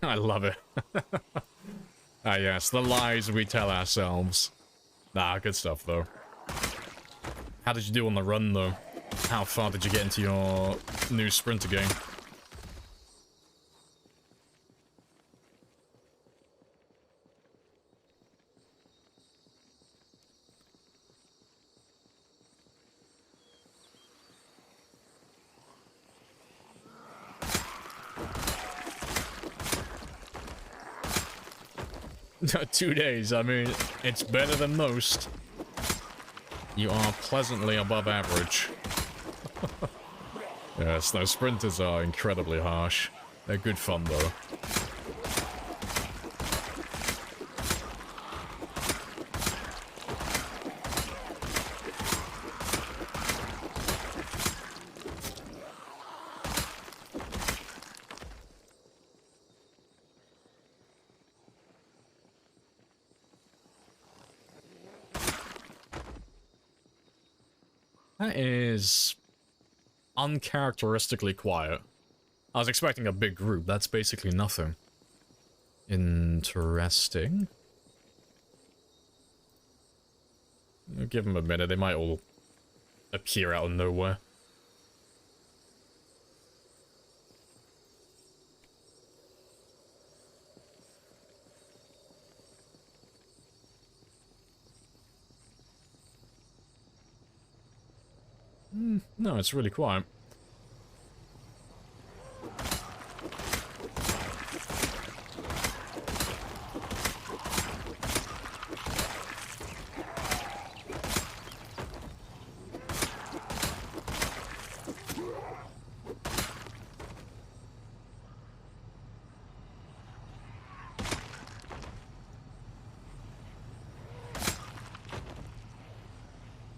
I love it. Ah, yes, the lies we tell ourselves. Nah, good stuff, though. How did you do on the run, though? How far did you get into your new sprinter game? No, 2 days, I mean, it's better than most. You are pleasantly above average. Yes, those sprinters are incredibly harsh. They're good fun, though. That is uncharacteristically quiet. I was expecting a big group. That's basically nothing. Interesting. I'll give them a minute. They might all appear out of nowhere. No, it's really quiet.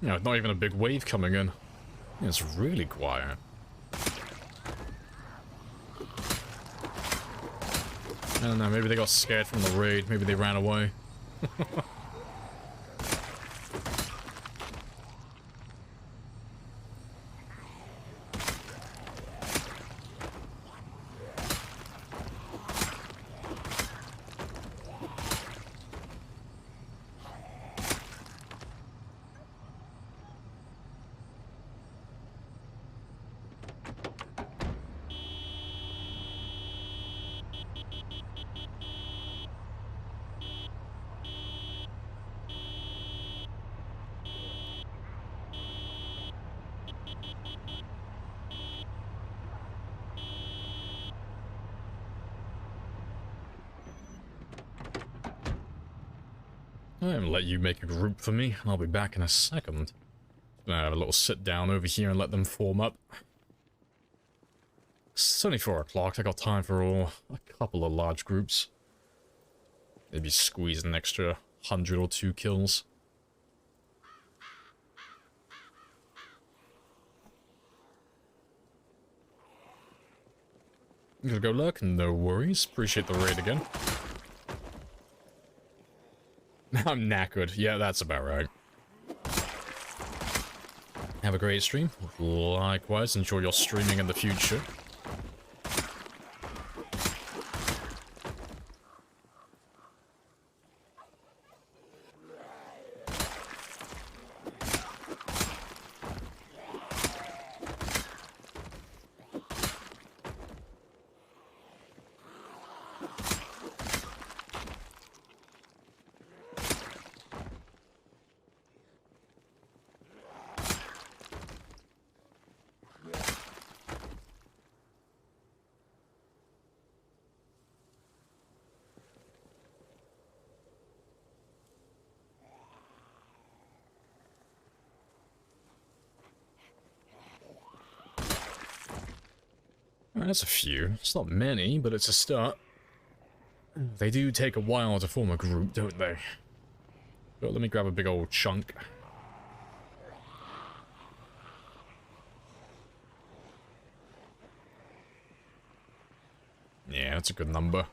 You know, not even a big wave coming in. It's really quiet. I don't know, maybe they got scared from the raid, maybe they ran away. I'm gonna let you make a group for me, and I'll be back in a second. Gonna have a little sit down over here and let them form up. It's only 4 o'clock, I got time for a couple of large groups. Maybe squeeze an extra 100 or 2 kills. Gonna go lurk? No worries. Appreciate the raid again. I'm knackered. Yeah, that's about right. Have a great stream. Likewise, enjoy your streaming in the future. That's a few. It's not many, but it's a start. They do take a while to form a group, don't they? But let me grab a big old chunk. Yeah, that's a good number.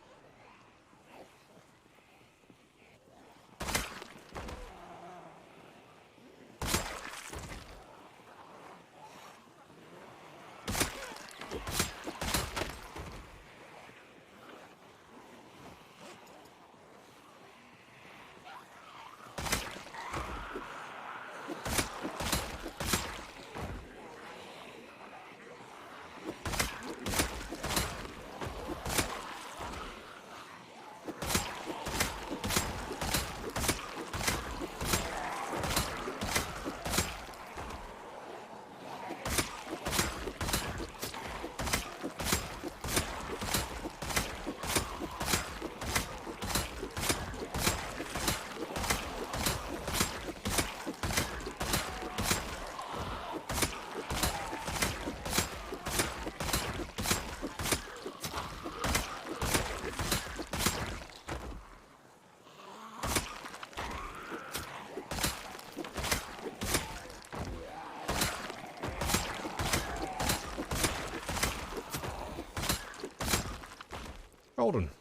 Golden.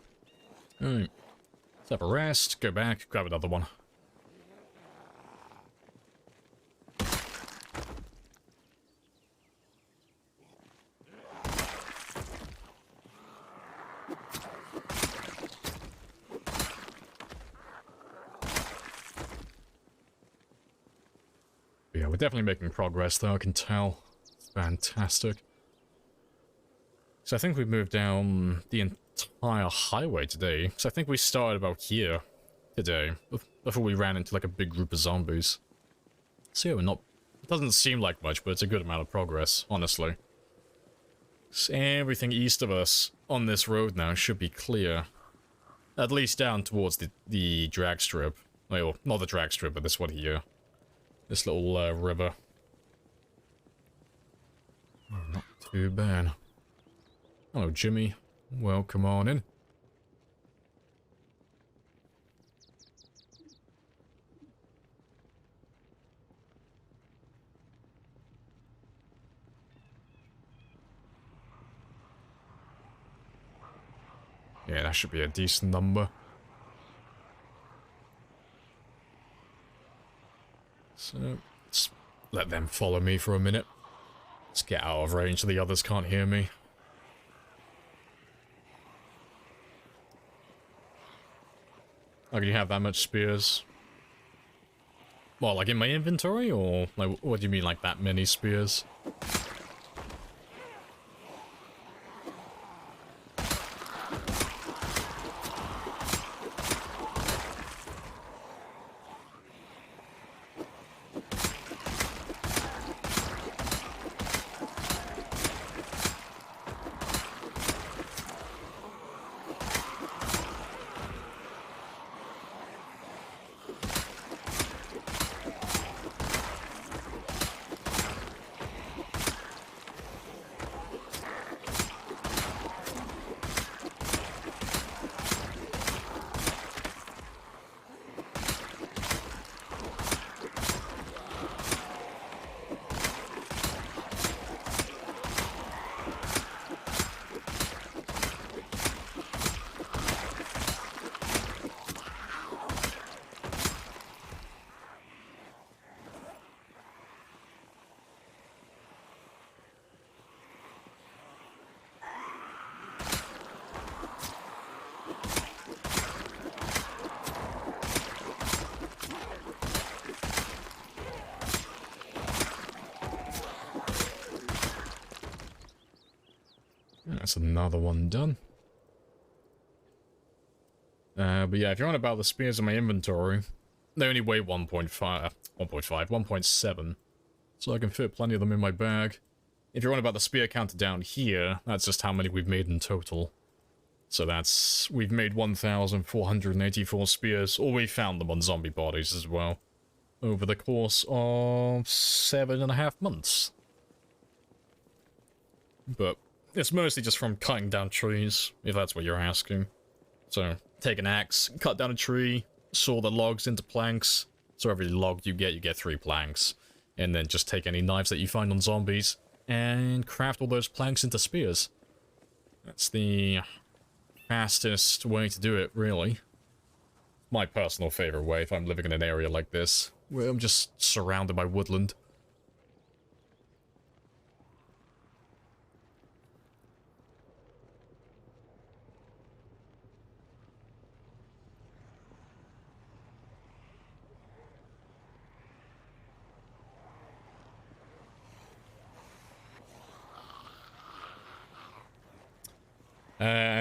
Alright. Let's have a rest, go back, grab another one. Yeah, we're definitely making progress though, I can tell. It's fantastic. So I think we've moved down the entire highway today. So I think we started about here today, before we ran into like a big group of zombies. So yeah, we're not... It doesn't seem like much, but it's a good amount of progress, honestly. So everything east of us on this road now should be clear. At least down towards the drag strip. Well, not the drag strip, but this one here. This little river. Not too bad. Hello, Jimmy. Welcome on in. Yeah, that should be a decent number. So, let's let them follow me for a minute. Let's get out of range so the others can't hear me. Oh, can you have that much spears? Well, like in my inventory, or like, what do you mean, like that many spears? That's another one done. But yeah, if you're on about the spears in my inventory, they only weigh 1.7. So I can fit plenty of them in my bag. If you're on about the spear counter down here, that's just how many we've made in total. So that's, we've made 1,484 spears, or we found them on zombie bodies as well, over the course of 7.5 months. But it's mostly just from cutting down trees, if that's what you're asking. So, take an axe, cut down a tree, saw the logs into planks, so every log you get 3 planks. And then just take any knives that you find on zombies, and craft all those planks into spears. That's the fastest way to do it, really. My personal favorite way if I'm living in an area like this, where I'm just surrounded by woodland.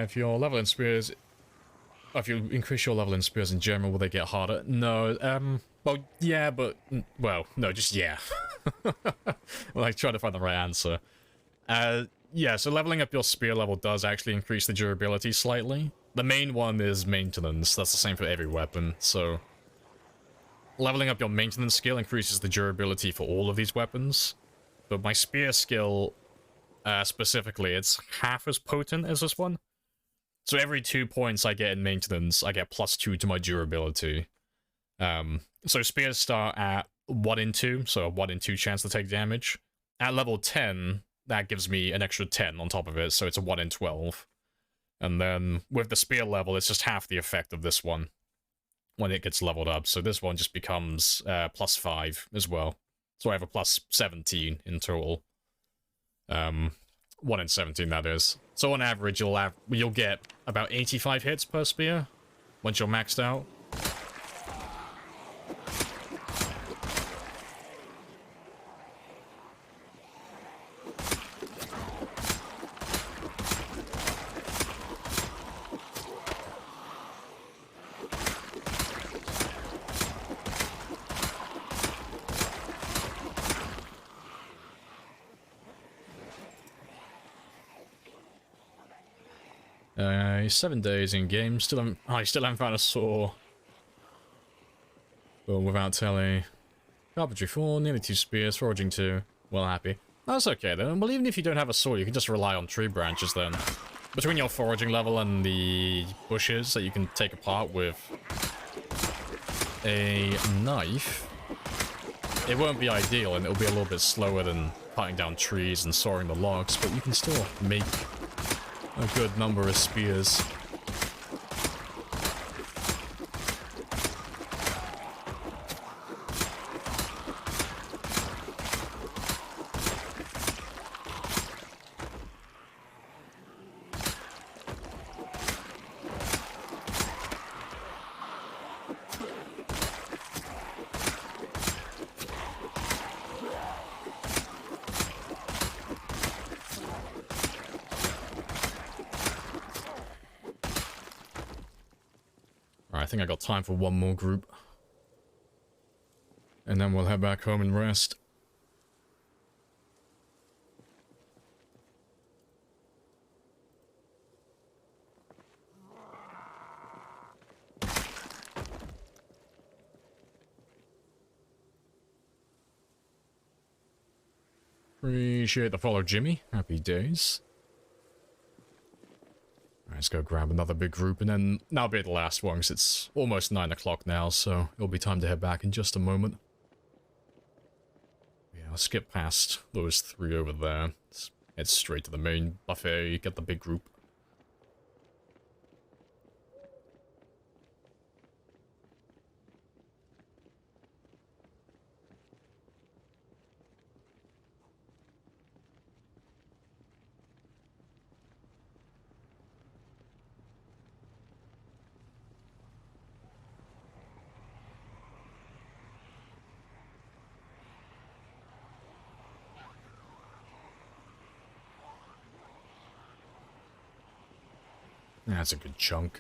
If you're leveling spears, if you increase your level in spears in general, will they get harder? No, well, yeah, but, well, no, just yeah. Like, trying to find the right answer. Yeah, so leveling up your spear level does actually increase the durability slightly. The main one is maintenance, that's the same for every weapon, so... Leveling up your maintenance skill increases the durability for all of these weapons. But my spear skill, specifically, it's half as potent as this one. So every 2 points I get in maintenance, I get +2 to my durability. So spears start at 1 in 2, so a 1 in 2 chance to take damage. At level 10, that gives me an extra 10 on top of it, so it's a 1 in 12. And then with the spear level, it's just half the effect of this one when it gets leveled up. So this one just becomes +5 as well. So I have a +17 in total. 1 in 17, that is. So on average, you'll get about 85 hits per spear once you're maxed out. He's 7 days in game. I still haven't found a saw. But without telly. Carpentry 4, nearly 2 spears, foraging 2. Well, happy. That's okay then. Well, even if you don't have a saw, you can just rely on tree branches then. Between your foraging level and the bushes that you can take apart with a knife, it won't be ideal and it'll be a little bit slower than cutting down trees and sawing the logs, but you can still make a good number of spears. I think I got time for one more group. And then we'll head back home and rest. Appreciate the follow, Jimmy. Happy days. Let's go grab another big group, and then that'll be the last one, because it's almost 9 o'clock now, so it'll be time to head back in just a moment. Yeah, I'll skip past those 3 over there. Let's head straight to the main buffet, get the big group. That's a good chunk.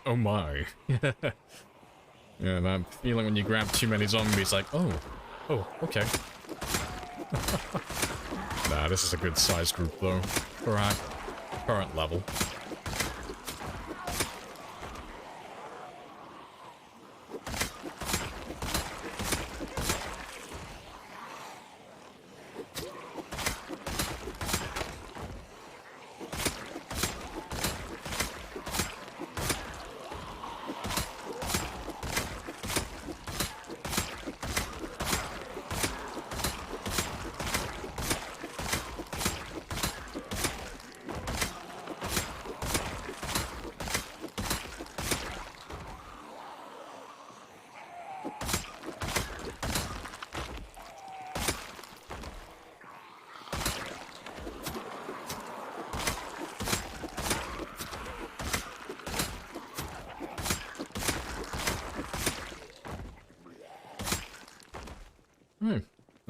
Oh my. Yeah, that feeling when you grab too many zombies, like, oh, okay. Nah, this is a good size group though, for our current level.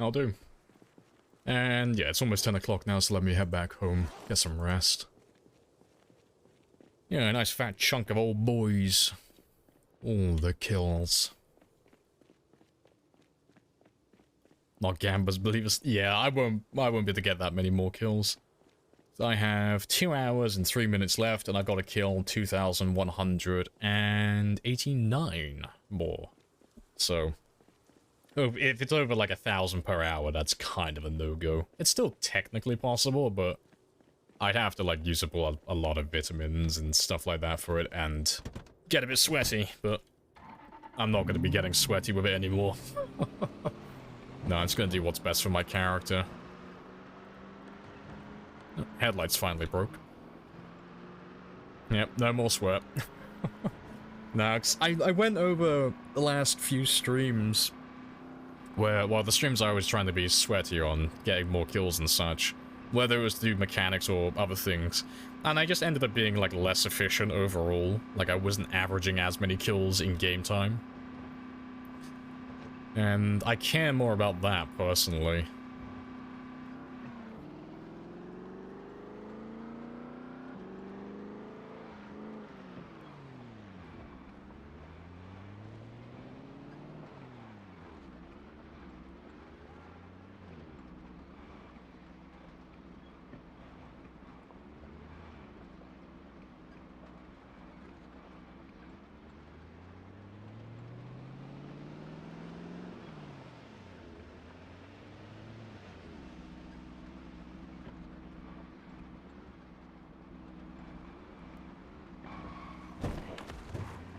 I'll do. And yeah, it's almost 10 o'clock now, so let me head back home, get some rest. Yeah, a nice fat chunk of old boys. All the kills. Not Gambas, believe us. Yeah, I won't be able to get that many more kills. So I have 2 hours and 3 minutes left, and I've got to kill 2,189 more. So, if it's over like 1,000 per hour, that's kind of a no-go. It's still technically possible, but I'd have to like use up a lot of vitamins and stuff like that for it, and get a bit sweaty, but I'm not going to be getting sweaty with it anymore. No, I'm just going to do what's best for my character. Headlights finally broke. Yep, no more sweat. No, I went over the last few streams where, well, the streams I was trying to be sweaty on, getting more kills and such, whether it was to do mechanics or other things, and I just ended up being, like, less efficient overall. Like, I wasn't averaging as many kills in game time. And I care more about that, personally.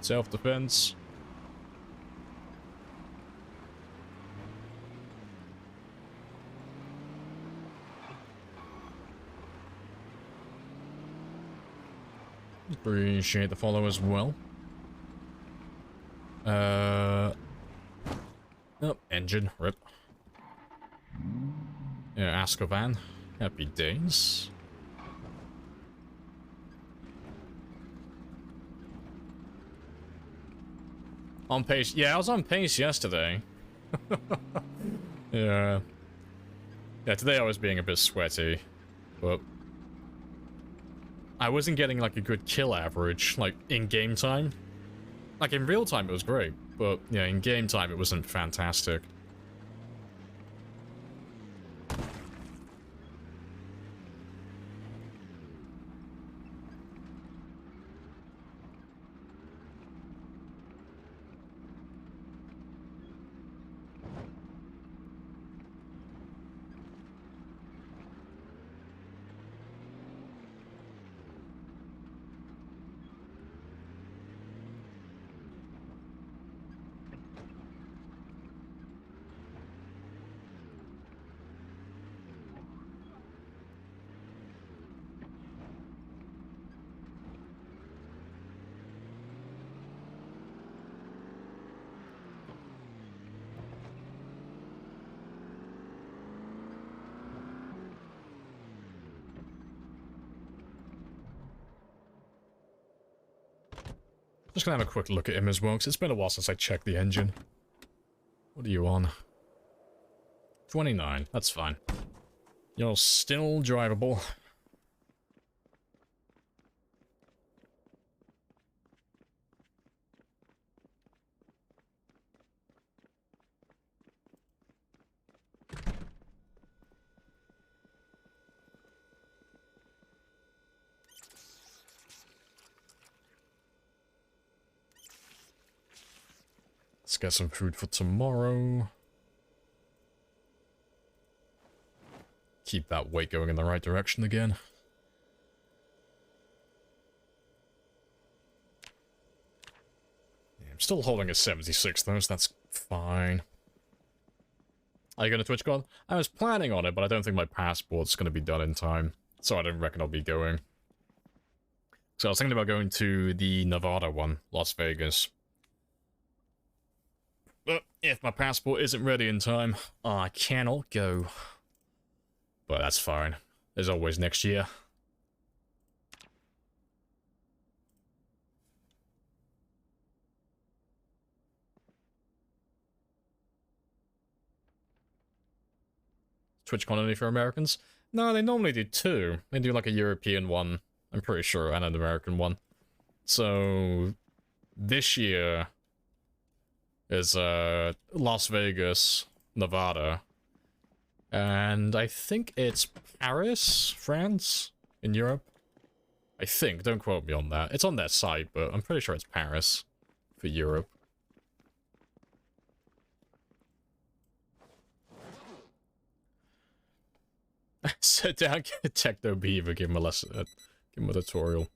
Self-defense. Appreciate the follow as well. Oh, engine, rip. Yeah, Ascovan. Happy days. On pace. Yeah, I was on pace yesterday. Yeah. Yeah, today I was being a bit sweaty, but I wasn't getting like a good kill average, like in game time. Like in real time it was great, but yeah, in game time it wasn't fantastic. Just gonna have a quick look at him as well, because it's been a while since I checked the engine. What are you on? 29, that's fine. You're still drivable. Let's get some food for tomorrow. Keep that weight going in the right direction again. Yeah, I'm still holding a 76 though, so that's fine. Are you going to Twitch God? I was planning on it, but I don't think my passport's going to be done in time. So I don't reckon I'll be going. So I was thinking about going to the Nevada one, Las Vegas. But if my passport isn't ready in time, I cannot go. But that's fine. There's always next year. TwitchCon only for Americans? No, they normally do two. They do like a European one, I'm pretty sure, and an American one. So this year is Las Vegas, Nevada, and I think it's Paris, France, in Europe. I think, don't quote me on that. It's on their site, but I'm pretty sure it's Paris for Europe. Sit down, get a Techno Beaver, give him a lesson, give him a tutorial.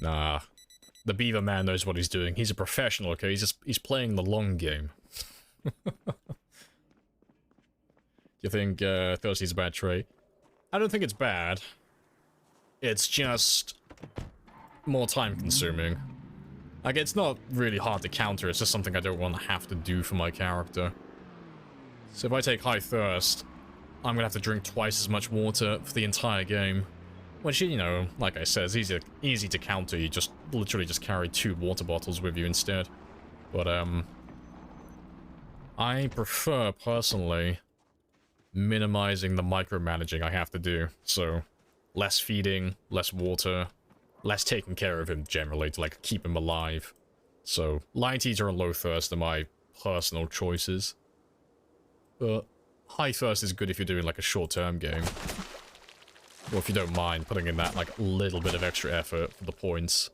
Nah, the Beaver man knows what he's doing. He's a professional, okay? He's playing the long game. Do you think Thirsty's a bad trait? I don't think it's bad. It's just more time consuming. Like, it's not really hard to counter, it's just something I don't want to have to do for my character. So if I take High Thirst, I'm gonna have to drink twice as much water for the entire game. Which, you know, like I said, is easy to counter. You just literally just carry 2 water bottles with you instead. But, I prefer, personally, minimizing the micromanaging I have to do. So, less feeding, less water, less taking care of him generally to, like, keep him alive. So, Light Eater and Low Thirst are my personal choices. But High Thirst is good if you're doing, like, a short-term game. Or if you don't mind putting in that, like, little bit of extra effort for the points.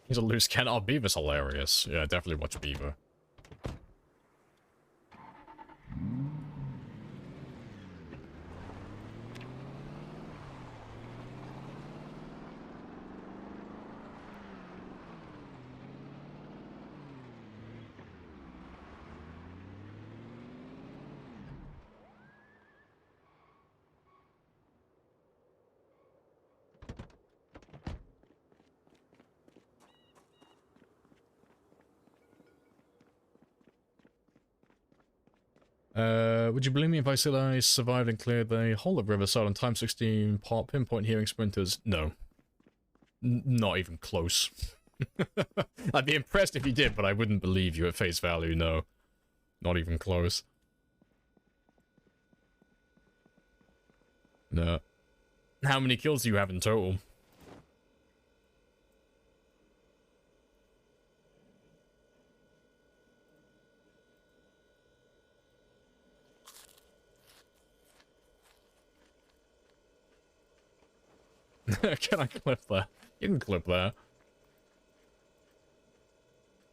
He's a loose cannon. Oh, Beaver's hilarious. Yeah, definitely watch Beaver. Would you believe me if I said I survived and cleared the whole of Riverside on time 16 pinpoint hearing sprinters? No. Not even close. I'd be impressed if you did, but I wouldn't believe you at face value, no. Not even close. No. How many kills do you have in total? Can I clip that? You can clip that.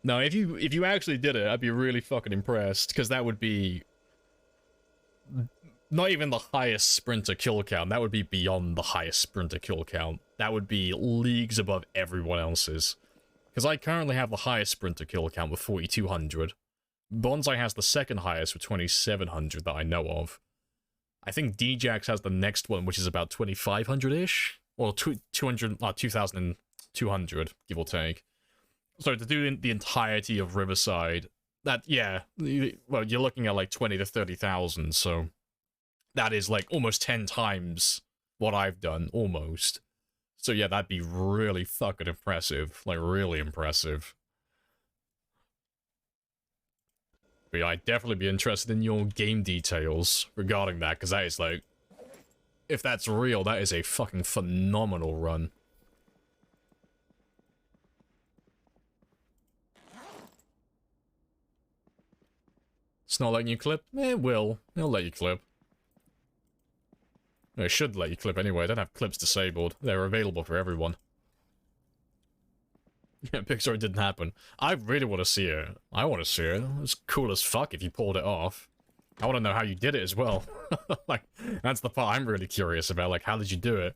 No, if you actually did it, I'd be really fucking impressed, because that would be not even the highest sprinter kill count. That would be beyond the highest sprinter kill count. That would be leagues above everyone else's. Because I currently have the highest sprinter kill count with 4,200. Bonsai has the second highest with 2,700 that I know of. I think Djax has the next one, which is about 2,500-ish. Or 2,200, give or take. So to do the entirety of Riverside, that, yeah, well, you're looking at like 20 to 30,000, so that is like almost 10 times what I've done, almost. So yeah, that'd be really fucking impressive, like really impressive. But yeah, I'd definitely be interested in your game details regarding that, because that is like, if that's real, that is a fucking phenomenal run. It's not letting you clip? It will. It'll let you clip. It should let you clip anyway. I don't have clips disabled. They're available for everyone. Yeah, Pixar didn't happen. I really want to see it. I want to see it. It's cool as fuck if you pulled it off. I want to know how you did it as well. Like, that's the part I'm really curious about. Like, how did you do it?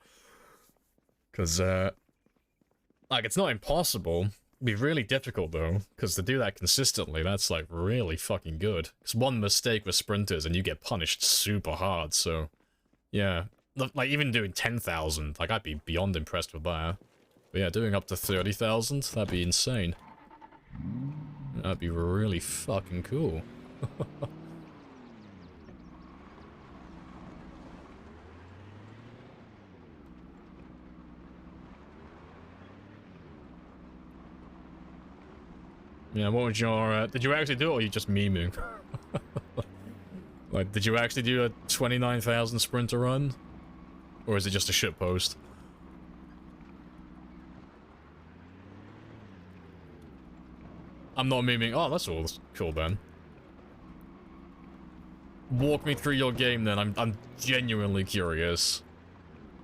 Because, like, it's not impossible. It'd be really difficult, though. Because to do that consistently, that's, like, really fucking good. It's one mistake with sprinters and you get punished super hard, so... Yeah. Like, even doing 10,000, like, I'd be beyond impressed with that. But yeah, doing up to 30,000, that'd be insane. That'd be really fucking cool. Yeah, what was your, did you actually do it, or are you just memeing? Like, did you actually do a 29,000 sprinter run? Or is it just a shitpost? I'm not memeing. Oh, that's all cool, then. Walk me through your game, then. I'm genuinely curious.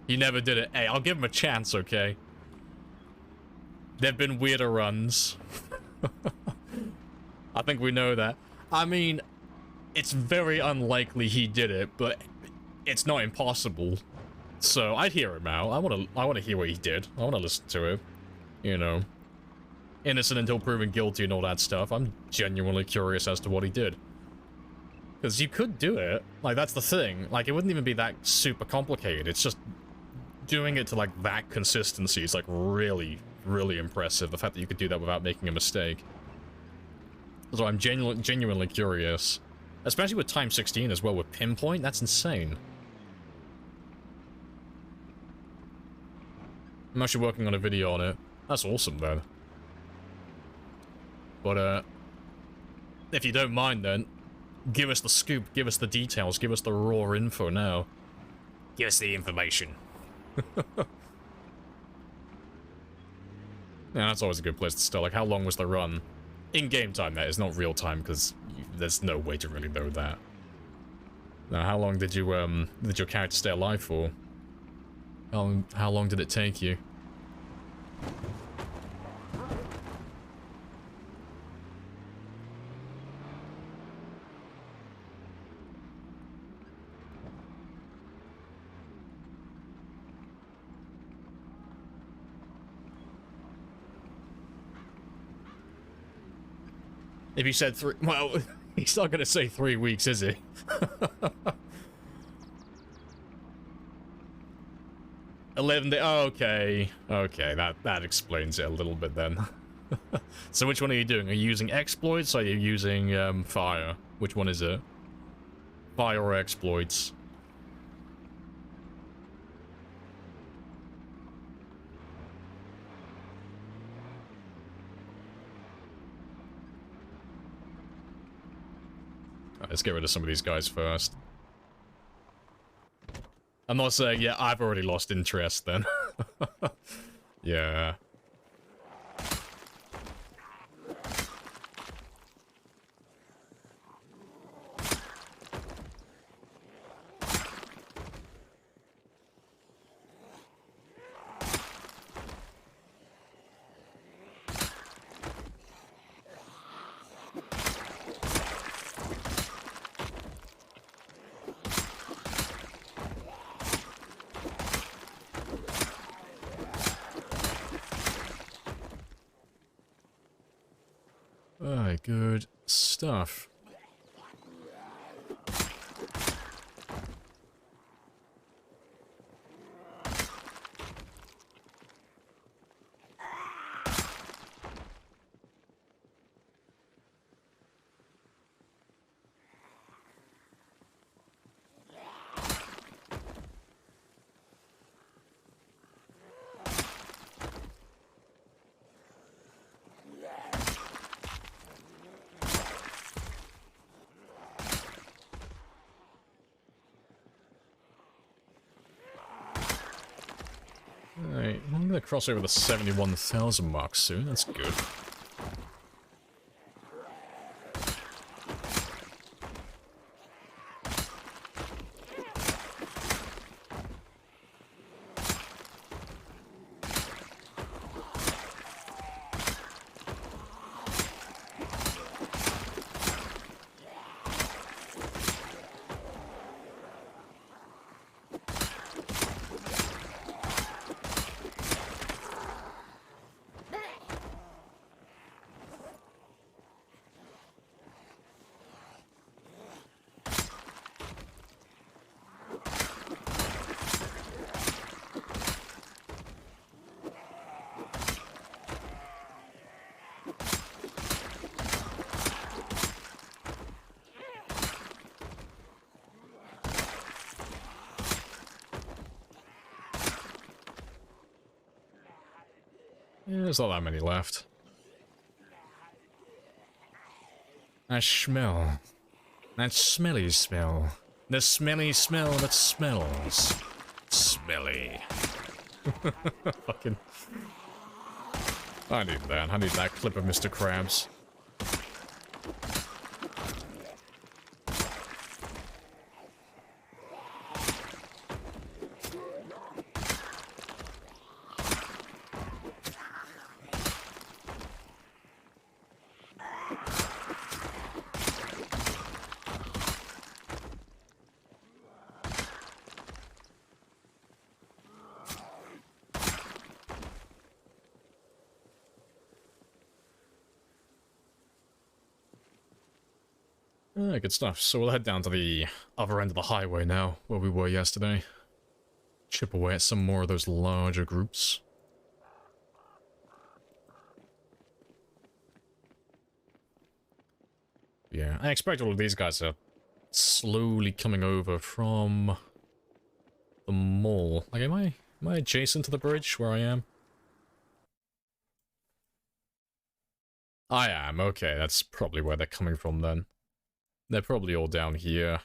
He never did it. Hey, I'll give him a chance, okay? There've been weirder runs. I think we know that. I mean, it's very unlikely he did it, but it's not impossible. So I'd hear him out. I want to hear what he did. I want to listen to it. You know, innocent until proven guilty and all that stuff. I'm genuinely curious as to what he did. Because you could do it. Like, that's the thing. Like, it wouldn't even be that super complicated. It's just doing it to, like, that consistency is, like, really, really impressive. The fact that you could do that without making a mistake. So I'm genuinely curious. Especially with time 16 as well, with pinpoint. That's insane. I'm actually working on a video on it. That's awesome, then. But, if you don't mind, then, give us the scoop, give us the details, give us the raw info now. Give us the information. Yeah, that's always a good place to start. Like, how long was the run? In-game time, that is, not real time, because there's no way to really know that. Now, how long did you, did your character stay alive for? How long did it take you? If you said three, well, he's not gonna say 3 weeks, is he? 11 days. Oh, okay. Okay, that explains it a little bit then. So which one are you doing? Are you using exploits or are you using fire? Which one is it? Fire or exploits? Let's get rid of some of these guys first. I'm not saying, yeah, I've already lost interest then. Yeah. Alright, good stuff. Alright, I'm gonna cross over the 71,000 mark soon, that's good. Yeah, there's not that many left. I smell. That smelly smell. The smelly smell that smells. Smelly. Fucking... I need that. I need that clip of Mr. Krabs. Good stuff. So we'll head down to the other end of the highway now, where we were yesterday. Chip away at some more of those larger groups. Yeah, I expect all of these guys are slowly coming over from the mall. Like, am I adjacent to the bridge where I am? I am, okay, that's probably where they're coming from then. They're probably all down here.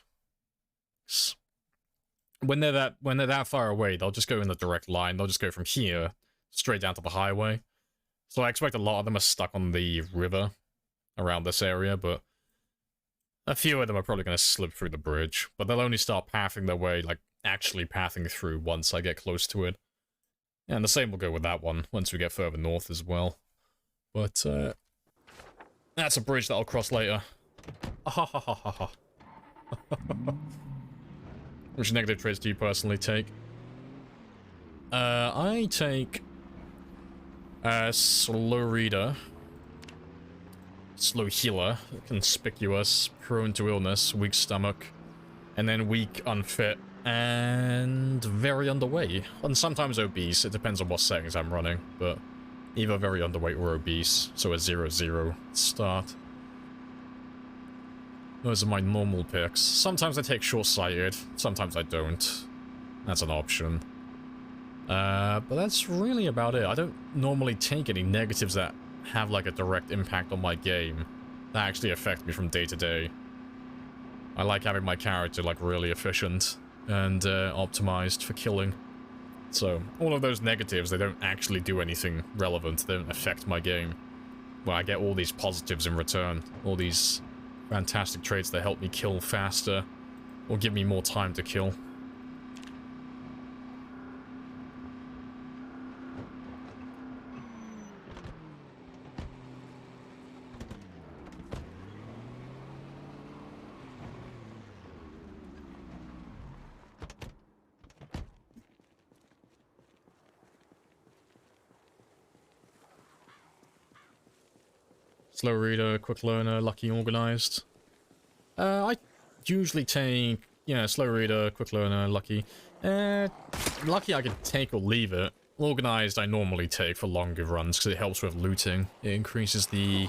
When they're that far away, they'll just go in the direct line. They'll just go from here straight down to the highway. So I expect a lot of them are stuck on the river around this area, but a few of them are probably going to slip through the bridge. But they'll only start pathing their way, like actually pathing through once I get close to it. And the same will go with that one once we get further north as well. But that's a bridge that I'll cross later. Which negative traits do you personally take? I take slow reader, slow healer, conspicuous, prone to illness, weak stomach, and then weak, unfit, and very underweight. And sometimes obese, it depends on what settings I'm running, but either very underweight or obese, so a 0-0 start. Those are my normal picks. Sometimes I take short-sighted, sometimes I don't. That's an option. But that's really about it. I don't normally take any negatives that have like a direct impact on my game that actually affect me from day to day. I like having my character like really efficient and optimized for killing. So all of those negatives, they don't actually do anything relevant. They don't affect my game. Well, I get all these positives in return. All these fantastic traits that help me kill faster or give me more time to kill. Slow reader, quick learner, lucky organized. I usually take, yeah, slow reader, quick learner, lucky. Lucky I can take or leave it. Organized I normally take for longer runs because it helps with looting. It increases the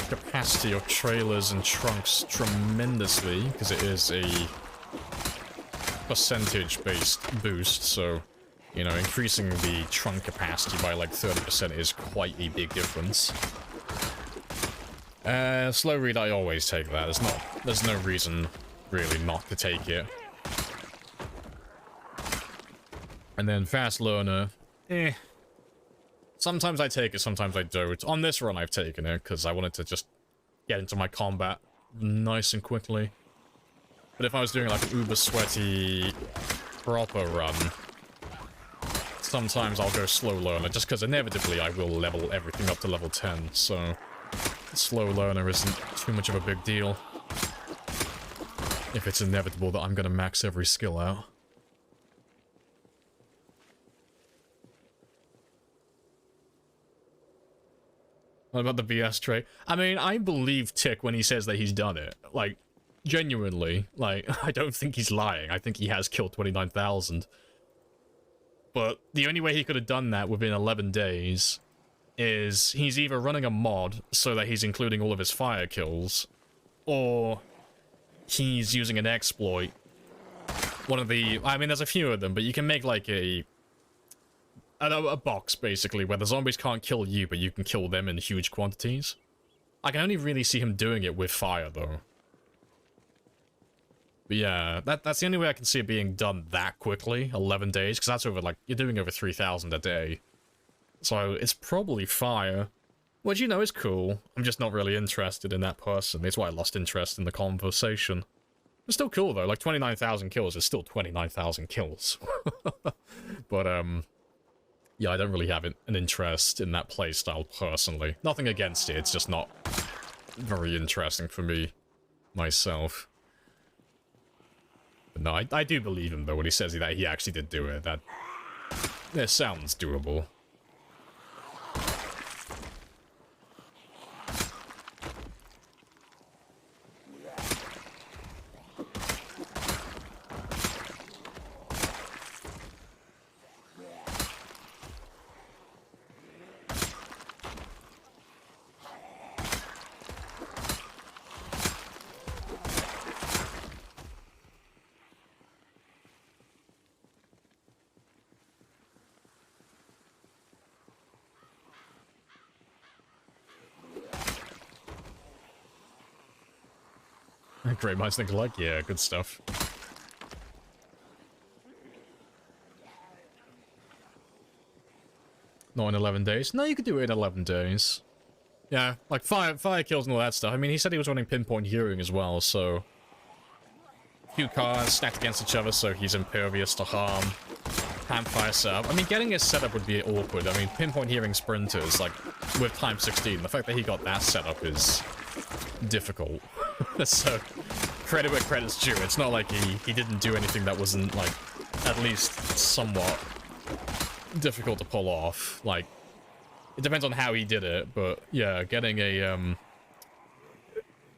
capacity of trailers and trunks tremendously because it is a percentage-based boost, so, you know, increasing the trunk capacity by like 30% is quite a big difference. Slow read, I always take that. There's no reason, really, not to take it. And then fast learner, eh. Sometimes I take it, sometimes I don't. On this run, I've taken it, because I wanted to just get into my combat nice and quickly. But if I was doing like an uber sweaty proper run, sometimes I'll go slow learner, just because inevitably I will level everything up to level 10, so slow learner isn't too much of a big deal. If it's inevitable that I'm going to max every skill out. What about the BS trait? I mean, I believe Tick when he says that he's done it. Like, genuinely. Like, I don't think he's lying. I think he has killed 29,000. But the only way he could have done that within 11 days is he's either running a mod so that he's including all of his fire kills, or he's using an exploit. One of the... I mean, there's a few of them, but you can make like a box, basically, where the zombies can't kill you, but you can kill them in huge quantities. I can only really see him doing it with fire, though. But yeah, that's the only way I can see it being done that quickly, 11 days, because that's over, like, you're doing over 3,000 a day. So, it's probably fire, which, you know, is cool. I'm just not really interested in that person. It's why I lost interest in the conversation. It's still cool, though. Like, 29,000 kills is still 29,000 kills. But, yeah, I don't really have an interest in that playstyle, personally. Nothing against it, it's just not very interesting for me, myself. But no, I do believe him, though, when he says that he actually did do it. That sounds doable. Great minds think alike, yeah, good stuff. Not in 11 days? No, you could do it in 11 days. Yeah, like fire kills and all that stuff. I mean, he said he was running pinpoint hearing as well, so... few cars stacked against each other, so he's impervious to harm. Campfire setup. I mean, getting his setup would be awkward. I mean, pinpoint hearing sprinters, like, with x16, the fact that he got that setup is difficult. So, credit where credit's due. It's not like he didn't do anything that wasn't, like, at least somewhat difficult to pull off. Like, it depends on how he did it, but yeah, getting a,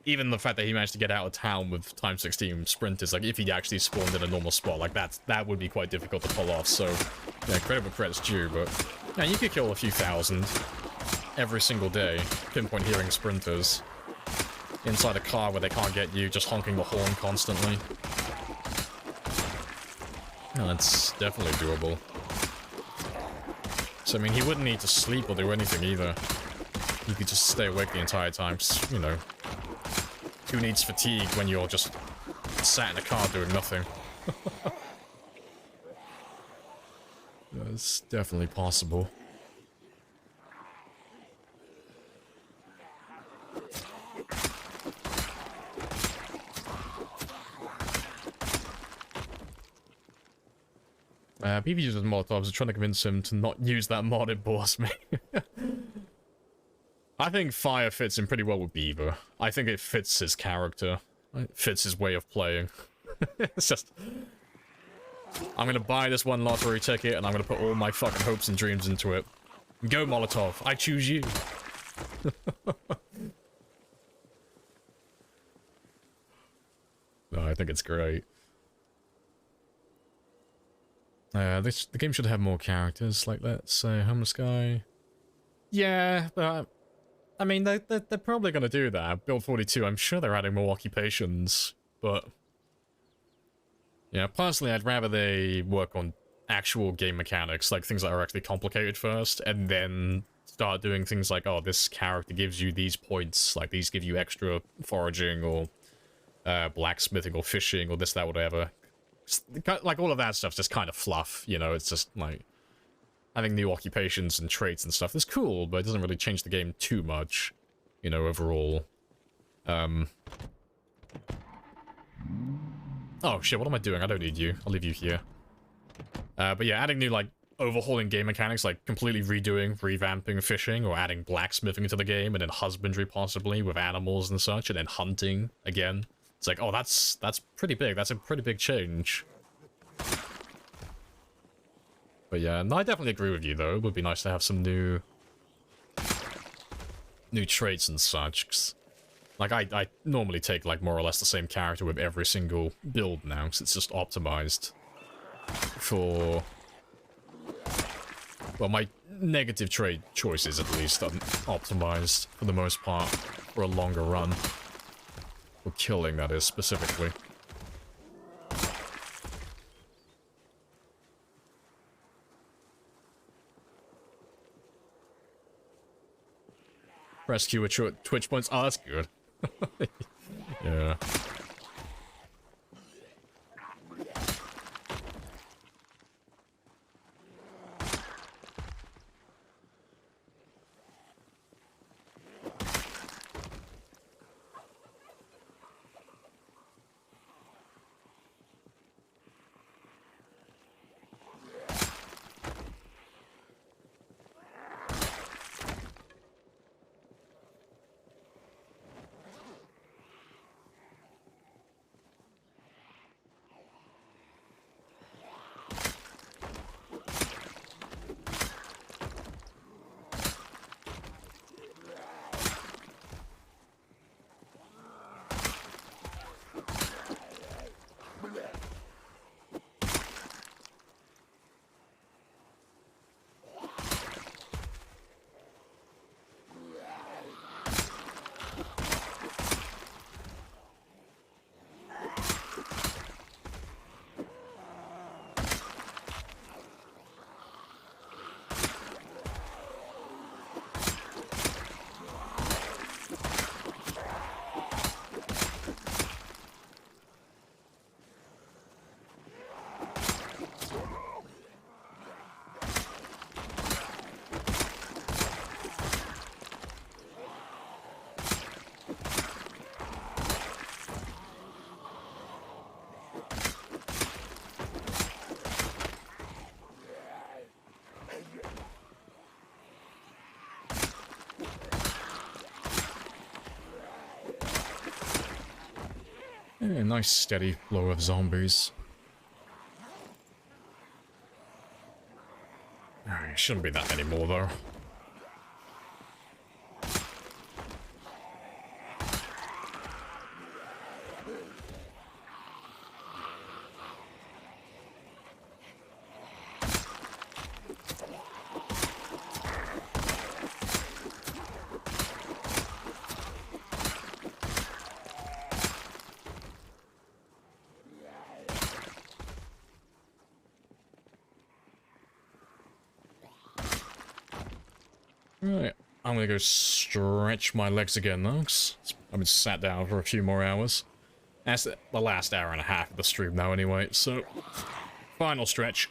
even the fact that he managed to get out of town with x16 sprinters, like, if he actually spawned in a normal spot, like, that would be quite difficult to pull off, so, yeah, credit where credit's due, but, yeah, you could kill a few thousand every single day, pinpoint hearing sprinters. Inside a car where they can't get you, just honking the horn constantly. No, that's definitely doable. So, I mean, he wouldn't need to sleep or do anything either. He could just stay awake the entire time. Just, you know, who needs fatigue when you're just sat in a car doing nothing? That's definitely possible. PV uses Molotovs are trying to convince him to not use that mod, it bores me. I think fire fits him pretty well with Beaver. I think it fits his character. It fits his way of playing. It's just... I'm gonna buy this one lottery ticket and I'm gonna put all my fucking hopes and dreams into it. Go Molotov, I choose you. No, I think it's great. The game should have more characters, like, let's say, homeless guy. Yeah, but, I mean, they're probably gonna do that. Build 42, I'm sure they're adding more occupations, but... yeah, personally, I'd rather they work on actual game mechanics, like things that are actually complicated first, and then start doing things like, oh, this character gives you these points, like, these give you extra foraging, or blacksmithing, or fishing, or this, that, whatever. Like, all of that stuff's just kind of fluff, you know, it's just, like... having new occupations and traits and stuff is cool, but it doesn't really change the game too much, you know, overall. Oh shit, what am I doing? I don't need you. I'll leave you here. But yeah, adding new, like, overhauling game mechanics, like completely redoing, revamping fishing, or adding blacksmithing into the game, and then husbandry possibly with animals and such, and then hunting again. It's like, oh, that's pretty big. That's a pretty big change. But yeah, no, I definitely agree with you though. It would be nice to have some new traits and such. 'Cause, like, I normally take, like, more or less the same character with every single build now, because it's just optimized for, well, my negative trait choices, at least, are optimized for the most part for a longer run. For killing, that is, specifically. Press Q with Twitch points. Oh, that's good. Yeah. Yeah, nice steady flow of zombies. Alright, shouldn't be that many more though. Right, I'm gonna go stretch my legs again though, 'cause I've been sat down for a few more hours. That's the last hour and a half of the stream now anyway, so final stretch.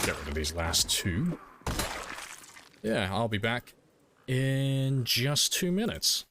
Get rid of these last two. Yeah, I'll be back in just 2 minutes.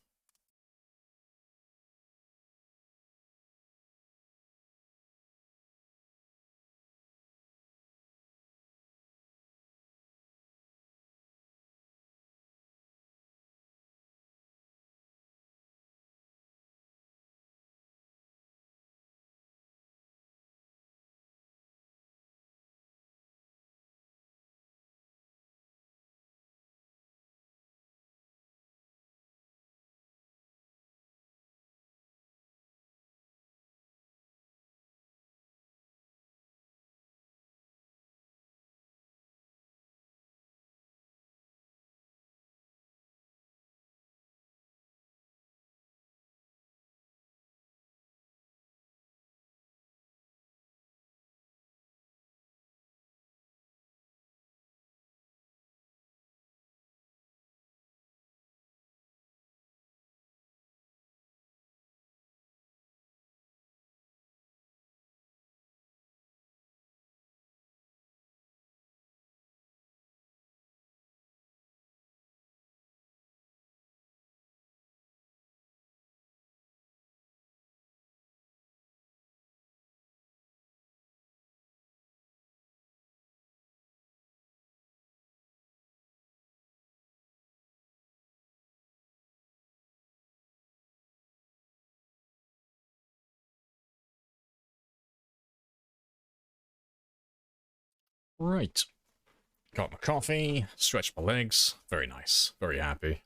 Right. Got my coffee, stretched my legs. Very nice. Very happy.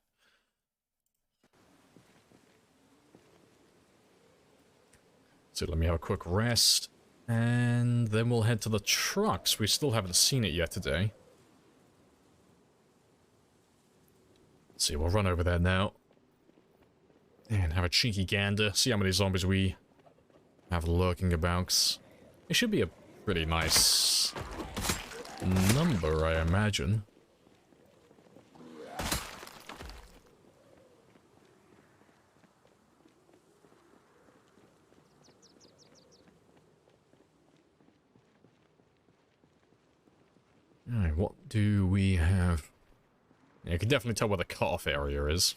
So let me have a quick rest. And then we'll head to the trucks. We still haven't seen it yet today. Let's see, we'll run over there now. And have a cheeky gander. See how many zombies we have lurking about. It should be a pretty nice number, I imagine. Alright, what do we have? Yeah, you can definitely tell where the cutoff area is.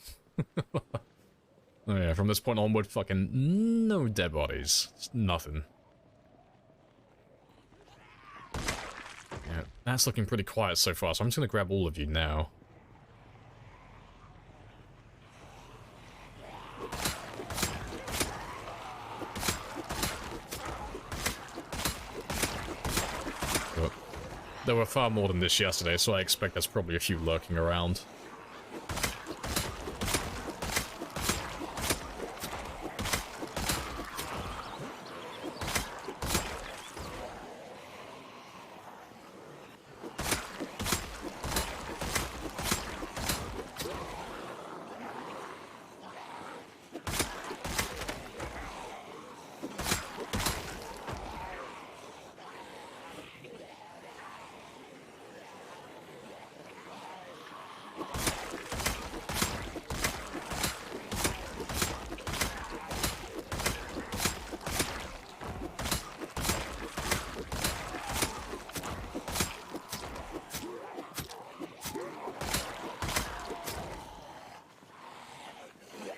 Oh yeah, from this point onward, fucking no dead bodies. It's nothing. Yeah, that's looking pretty quiet so far, so I'm just gonna grab all of you now. But there were far more than this yesterday, so I expect there's probably a few lurking around.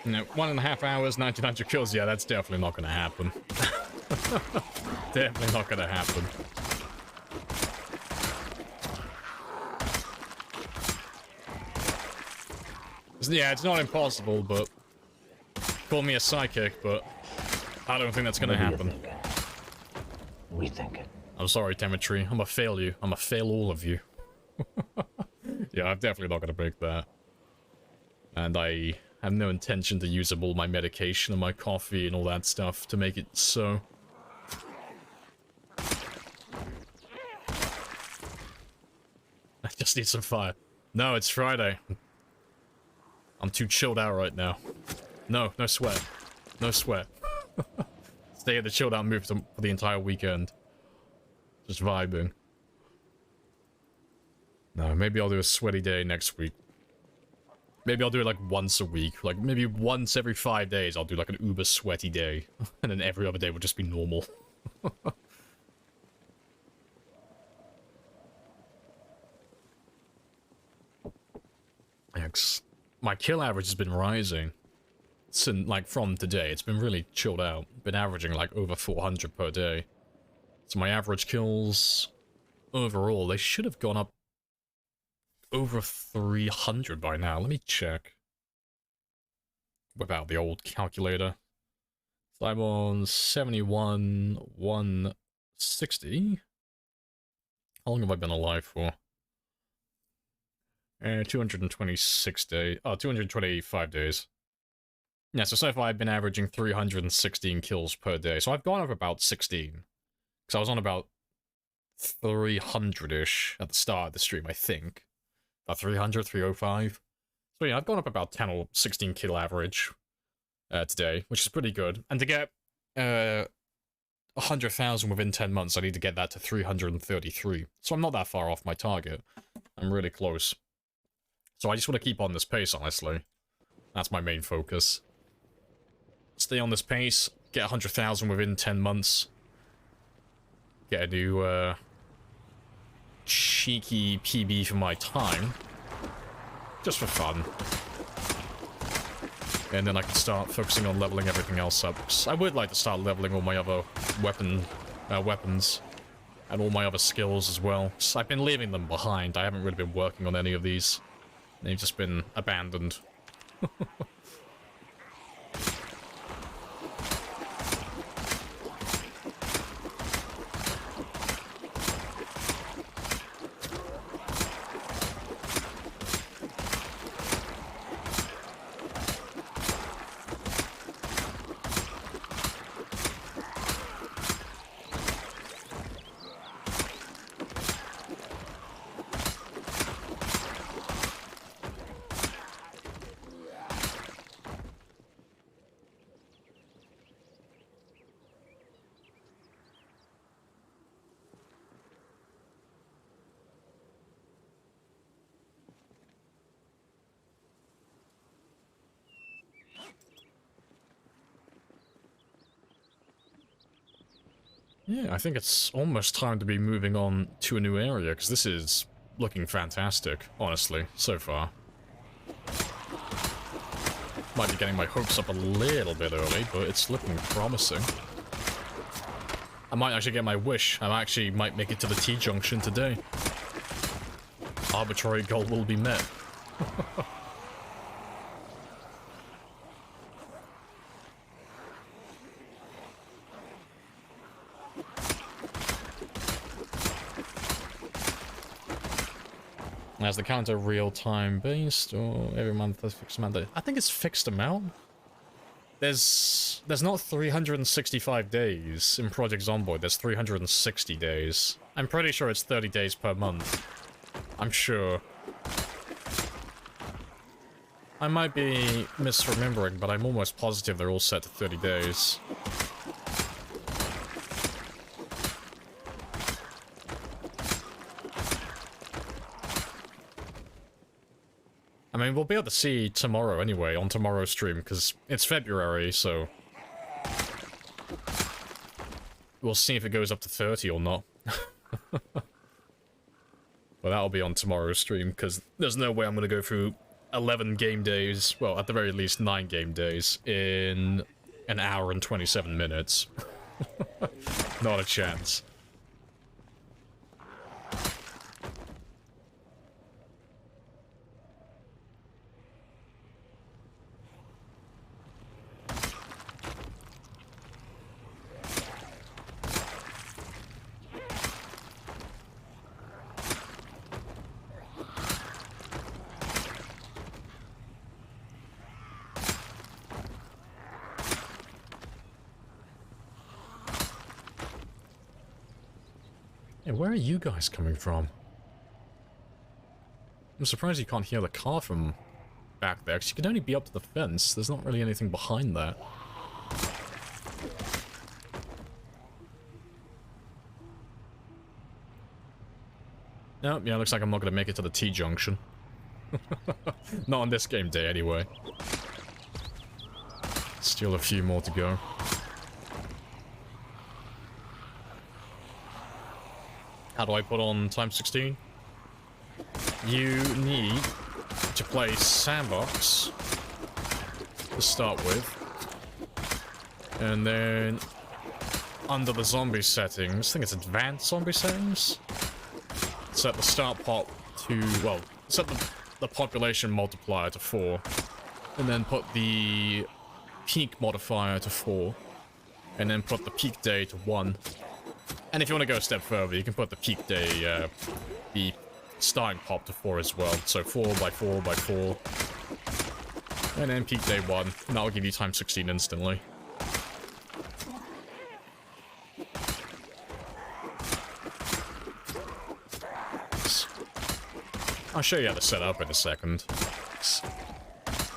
No, 1.5 hours, 1,900 kills. Yeah, that's definitely not gonna happen. Definitely not gonna happen. Yeah, it's not impossible, but... Call me a psychic, but... I don't think that's gonna happen. Rethink it. I'm sorry, Temetry. I'm gonna fail you. I'm gonna fail all of you. Yeah, I'm definitely not gonna break that. And I have no intention to use up all my medication and my coffee and all that stuff to make it so. I just need some fire. No, it's Friday. I'm too chilled out right now. No, no sweat. No sweat. Stay in the chilled out mood for the entire weekend. Just vibing. No, maybe I'll do a sweaty day next week. Maybe I'll do it like once a week. Like maybe once every 5 days I'll do like an uber sweaty day. And then every other day will just be normal. My kill average has been rising. Since, like, from today. It's been really chilled out. Been averaging like over 400 per day. So my average kills overall, they should have gone up over 300 by now. Let me check. Without the old calculator. So I'm on 71, 160. How long have I been alive for? 226 days. Oh, 225 days. Yeah, so far I've been averaging 316 kills per day. So I've gone up about 16. Because I was on about 300-ish at the start of the stream, I think. About 300, 305. So yeah, I've gone up about 10 or 16 kill average today, which is pretty good. And to get 100,000 within 10 months, I need to get that to 333. So I'm not that far off my target. I'm really close. So I just want to keep on this pace, honestly. That's my main focus. Stay on this pace, get 100,000 within 10 months. Get a new, cheeky PB for my time. Just for fun. And then I can start focusing on leveling everything else up. I would like to start leveling all my other weapons. And all my other skills as well. I've been leaving them behind. I haven't really been working on any of these. They've just been abandoned. Yeah, I think it's almost time to be moving on to a new area, because this is looking fantastic, honestly, so far. Might be getting my hopes up a little bit early, but it's looking promising. I might actually get my wish. I actually might make it to the T-junction today. Arbitrary goal will be met. As the counter real-time based, or every month there's fixed amount? I think it's fixed amount. There's not 365 days in Project Zomboid. There's 360 days. I'm pretty sure it's 30 days per month. I'm sure. I might be misremembering, but I'm almost positive they're all set to 30 days. I mean, we'll be able to see tomorrow anyway, on tomorrow's stream, because it's February, so... we'll see if it goes up to 30 or not. But that'll be on tomorrow's stream, because there's no way I'm going to go through 11 game days, well, at the very least 9 game days, in an hour and 27 minutes. Not a chance. Where are you guys coming from? I'm surprised you can't hear the car from back there, because you can only be up to the fence. There's not really anything behind that. Nope, yeah, looks like I'm not going to make it to the T-junction. Not on this game day, anyway. Still a few more to go. How do I put on times 16? You need to play Sandbox to start with. And then under the zombie settings, I think it's advanced zombie settings, set the start pot to, well, set the population multiplier to 4. And then put the peak modifier to 4. And then put the peak day to 1. And if you want to go a step further, you can put the peak day, the starting pop to 4 as well. So 4 by 4 by 4. And then peak day 1. And that'll give you times 16 instantly. I'll show you how to set up in a second.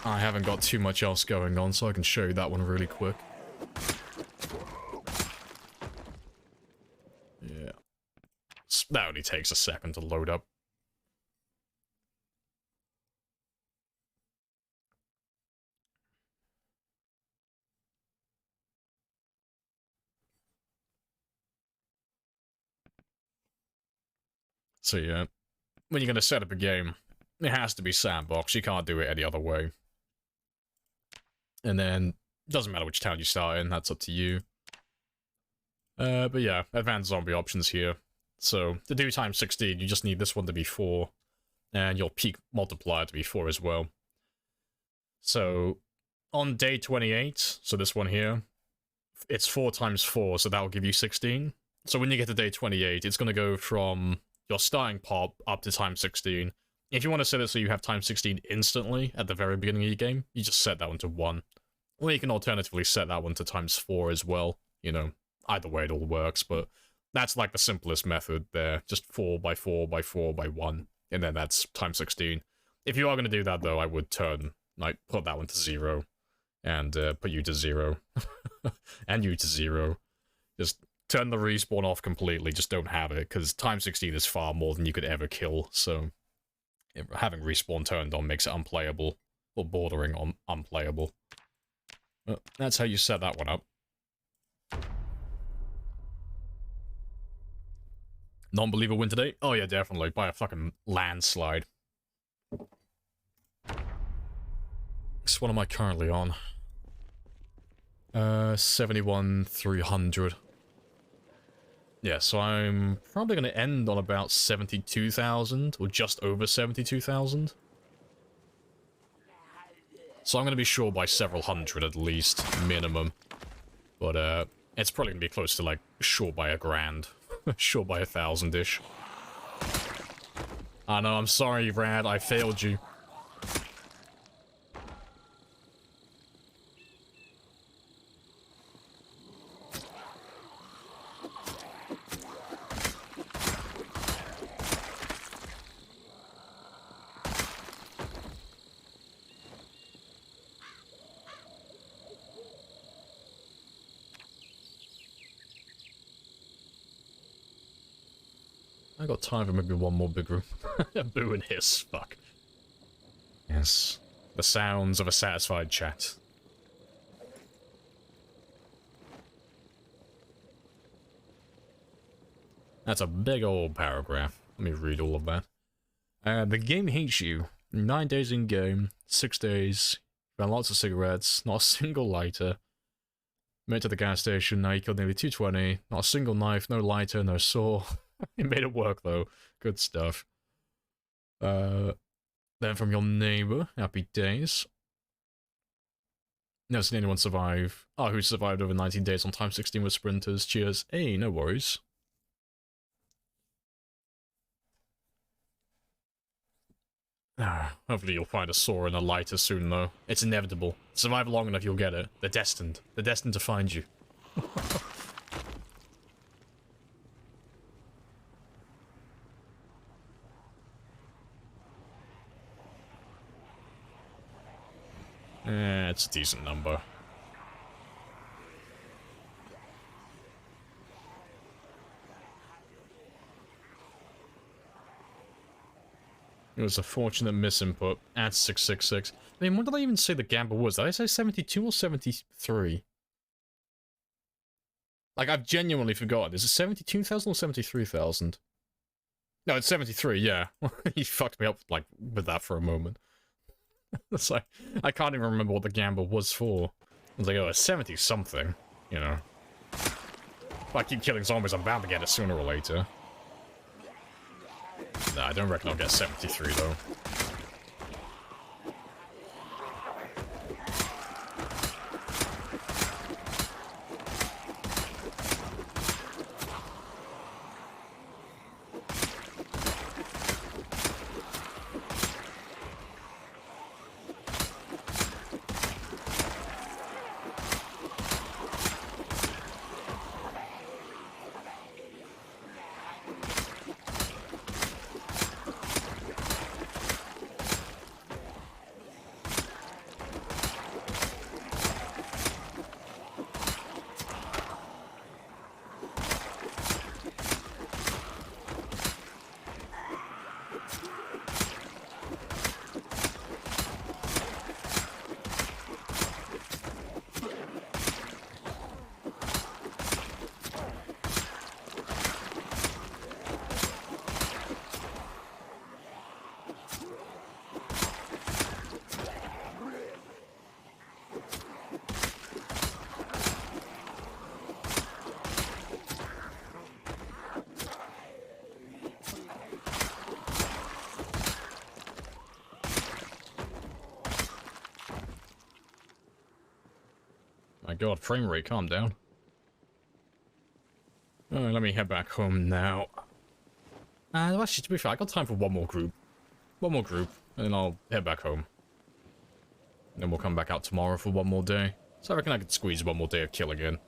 I haven't got too much else going on, so I can show you that one really quick. Yeah. That only takes a second to load up. So yeah, when you're going to set up a game, it has to be sandbox. You can't do it any other way. And then, doesn't matter which town you start in, that's up to you. But yeah, advanced zombie options here. So, to do times 16, you just need this one to be 4, and your peak multiplier to be 4 as well. So, on day 28, so this one here, it's 4 times 4, so that will give you 16. So when you get to day 28, it's going to go from your starting pop up to times 16. If you want to set it so you have times 16 instantly at the very beginning of your game, you just set that one to 1. Or you can alternatively set that one to times 4 as well. You know, either way it all works, but that's like the simplest method there. Just 4 by 4 by 4 by 1, and then that's times 16. If you are going to do that, though, I would put that one to 0, and put you to 0, and you to 0. Just turn the respawn off completely, just don't have it, because times 16 is far more than you could ever kill, so having respawn turned on makes it unplayable, or bordering on unplayable. But that's how you set that one up. Non-believer win today? Oh yeah, definitely. By a fucking landslide. So what am I currently on? 71,300. Yeah, so I'm probably going to end on about 72,000, or just over 72,000. So I'm going to be sure by several hundred at least, minimum. But, it's probably going to be close to, like, sure by a grand. Sure by 1,000-ish. I know, I'm sorry, Rad, I failed you. I got time for maybe one more big room. Boo and hiss, fuck. Yes. The sounds of a satisfied chat. That's a big old paragraph. Let me read all of that. The game hates you. 9 days in game, 6 days, found lots of cigarettes, not a single lighter. Made it to the gas station, now you killed nearly 220, not a single knife, no lighter, no saw. You made it work though. Good stuff. Then from your neighbor, happy days. Never seen anyone survive. Oh, who survived over 19 days on time 16 with sprinters. Cheers. Hey, no worries. Hopefully you'll find a saw and a lighter soon though. It's inevitable. Survive long enough, you'll get it. They're destined. They're destined to find you. It's a decent number. It was a fortunate misinput at 666. I mean, what did I even say the gamble was? Did I say 72 or 73? Like, I've genuinely forgotten. Is it 72,000 or 73,000? No, it's 73, yeah. You fucked me up, like, with that for a moment. It's like, I can't even remember what the gamble was for. I was like, oh, it's 70-something, you know. If I keep killing zombies, I'm bound to get it sooner or later. Nah, I don't reckon I'll get 73, though. My god, frame rate, calm down. Let me head back home now. Actually, to be fair, I got time for one more group. One more group, and then I'll head back home. And then we'll come back out tomorrow for one more day. So I reckon I could squeeze one more day of killing in.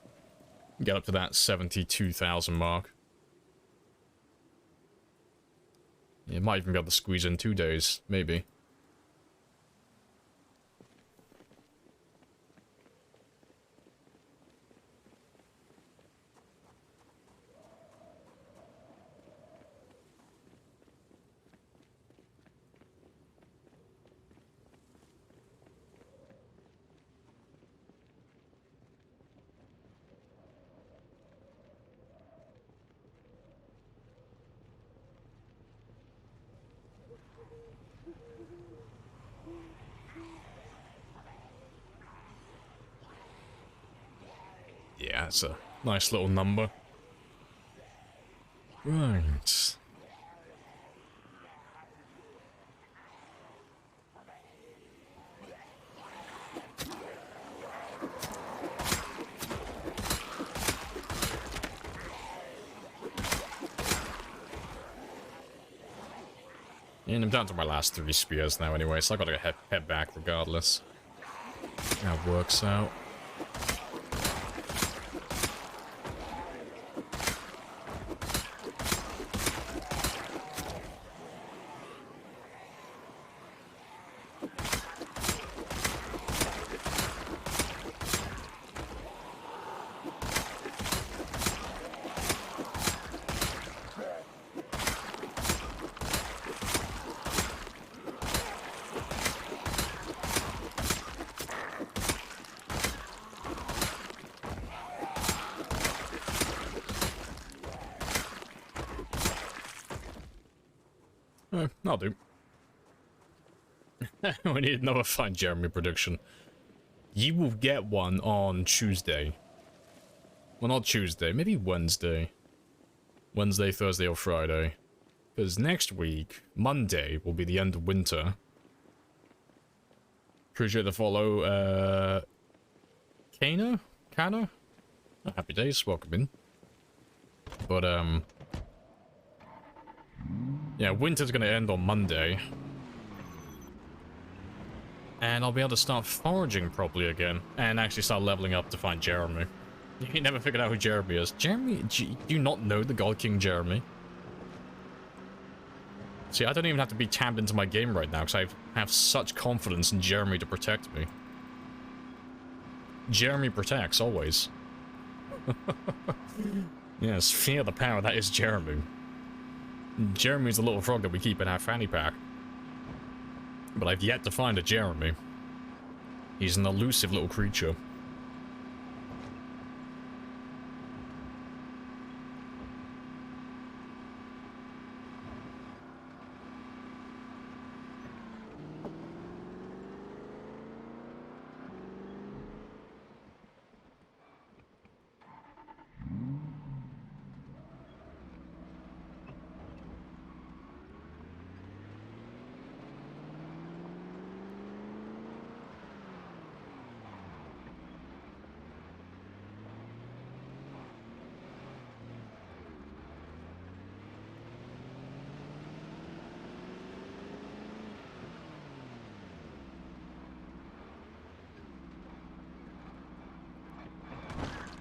Get up to that 72,000 mark. Yeah, might even be able to squeeze in 2 days, maybe. Yeah, it's a nice little number. Right. And I'm down to my last 3 spears now anyway, so I gotta head back regardless. That works out. I'll do. We need another Find Jeremy prediction. You will get one on Tuesday. Well, not Tuesday, maybe Wednesday. Wednesday, Thursday, or Friday. Because next week, Monday, will be the end of winter. Appreciate the follow, Kana? Oh, happy days, welcome in. But, yeah, winter's gonna end on Monday. And I'll be able to start foraging properly again. And actually start leveling up to find Jeremy. You never figured out who Jeremy is. Jeremy, do you not know the God King Jeremy? See, I don't even have to be tabbed into my game right now, because I have such confidence in Jeremy to protect me. Jeremy protects, always. Yes, fear the power that is Jeremy. Jeremy's the little frog that we keep in our fanny pack. But I've yet to find a Jeremy. He's an elusive little creature.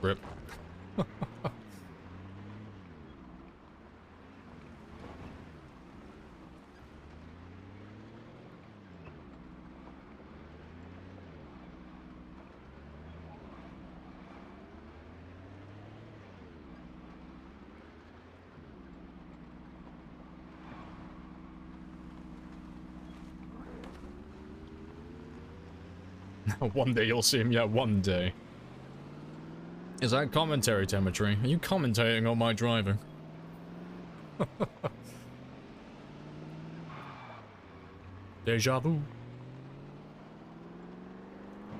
Rip. One day you'll see him, yeah, one day. Is that commentary, Temetry? Are you commentating on my driving? Deja vu.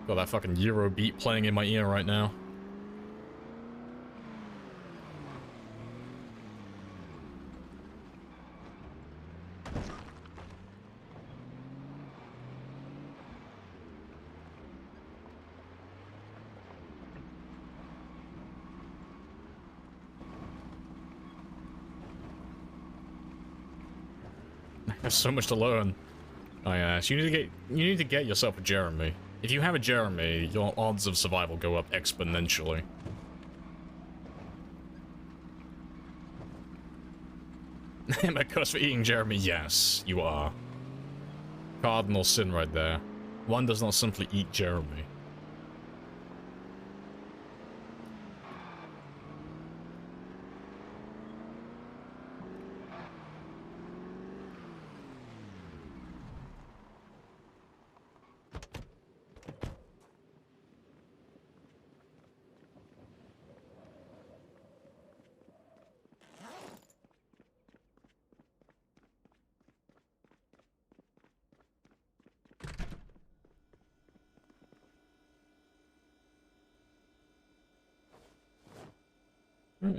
Got that fucking Euro beat playing in my ear right now. There's so much to learn. Oh yeah, so you need to get yourself a Jeremy. If you have a Jeremy, your odds of survival go up exponentially. Am I cursed for eating Jeremy? Yes, you are. Cardinal sin right there. One does not simply eat Jeremy.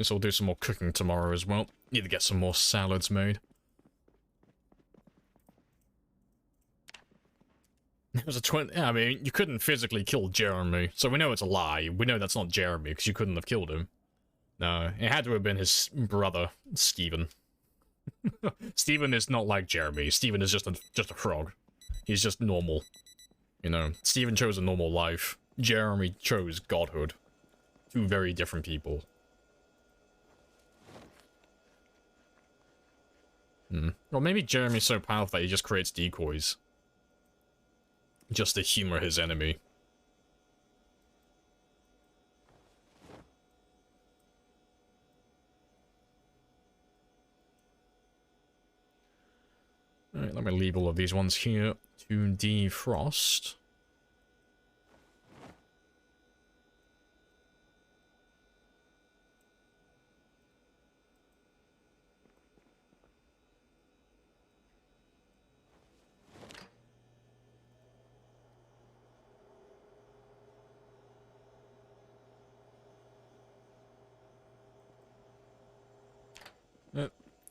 So we'll do some more cooking tomorrow as well. Need to get some more salads made. It was a twin. Yeah, I mean, you couldn't physically kill Jeremy, so we know it's a lie. We know that's not Jeremy because you couldn't have killed him. No, it had to have been his brother, Stephen. Stephen is not like Jeremy. Stephen is just a frog. He's just normal. You know, Stephen chose a normal life. Jeremy chose godhood. Two very different people. Well, maybe Jeremy's so powerful that he just creates decoys. Just to humor his enemy. Alright, let me leave all of these ones here to defrost.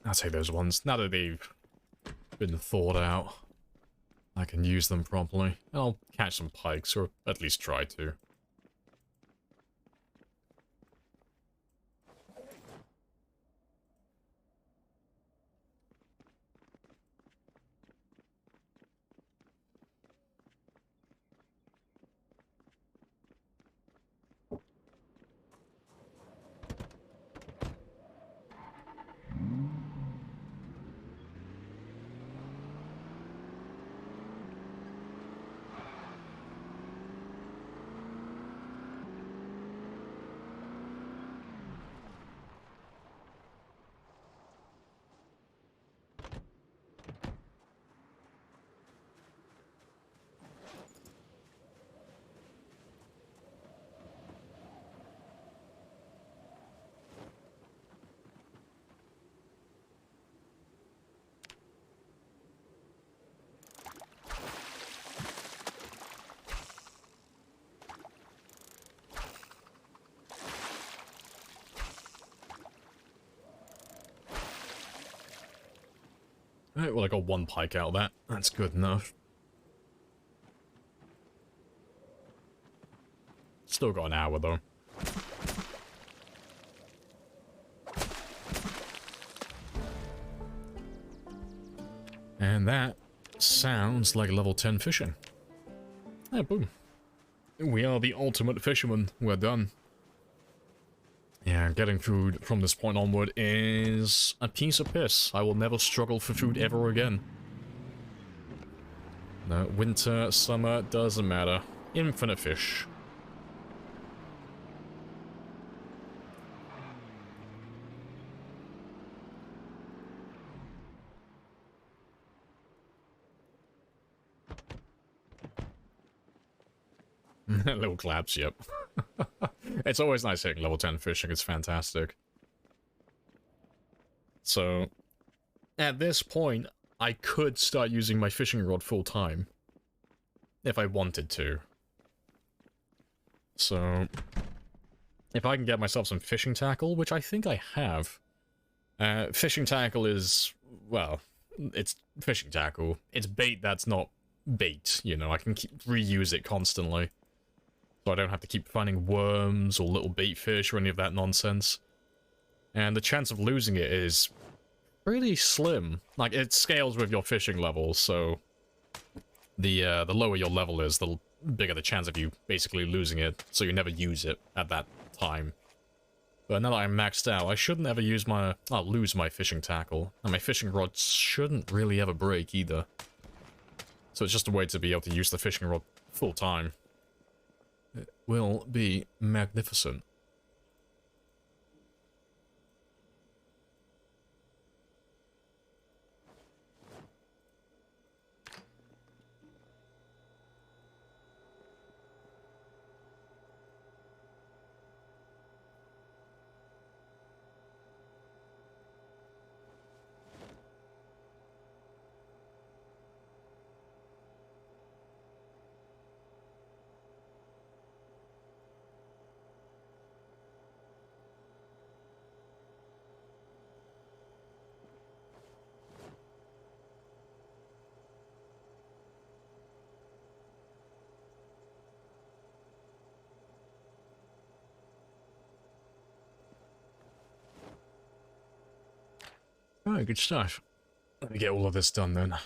I'll take those ones. Now that they've been thawed out, I can use them properly. And I'll catch some pikes, or at least try to. Alright, well I got one pike out of that. That's good enough. Still got an hour though. And that sounds like level 10 fishing. Ah, boom. We are the ultimate fishermen. We're done. Yeah, getting food from this point onward is a piece of piss. I will never struggle for food ever again. No, winter, summer, doesn't matter. Infinite fish. Little claps, yep. It's always nice hitting level 10 fishing, it's fantastic. So, at this point, I could start using my fishing rod full time. If I wanted to. So, if I can get myself some fishing tackle, which I think I have. Fishing tackle is, well, it's fishing tackle. It's bait that's not bait, you know, I can reuse it constantly. So I don't have to keep finding worms or little bait fish or any of that nonsense. And the chance of losing it is pretty slim. Like, it scales with your fishing levels, so the lower your level is, the bigger the chance of you basically losing it, so you never use it at that time. But now that I'm maxed out, I shouldn't ever lose my fishing tackle. And my fishing rod shouldn't really ever break either. So it's just a way to be able to use the fishing rod full time. It will be magnificent. Alright, good stuff. Let me get all of this done then.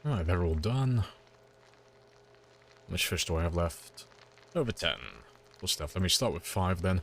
Alright, they're all done. How much fish do I have left? Over 10. Cool stuff. Let me start with 5 then.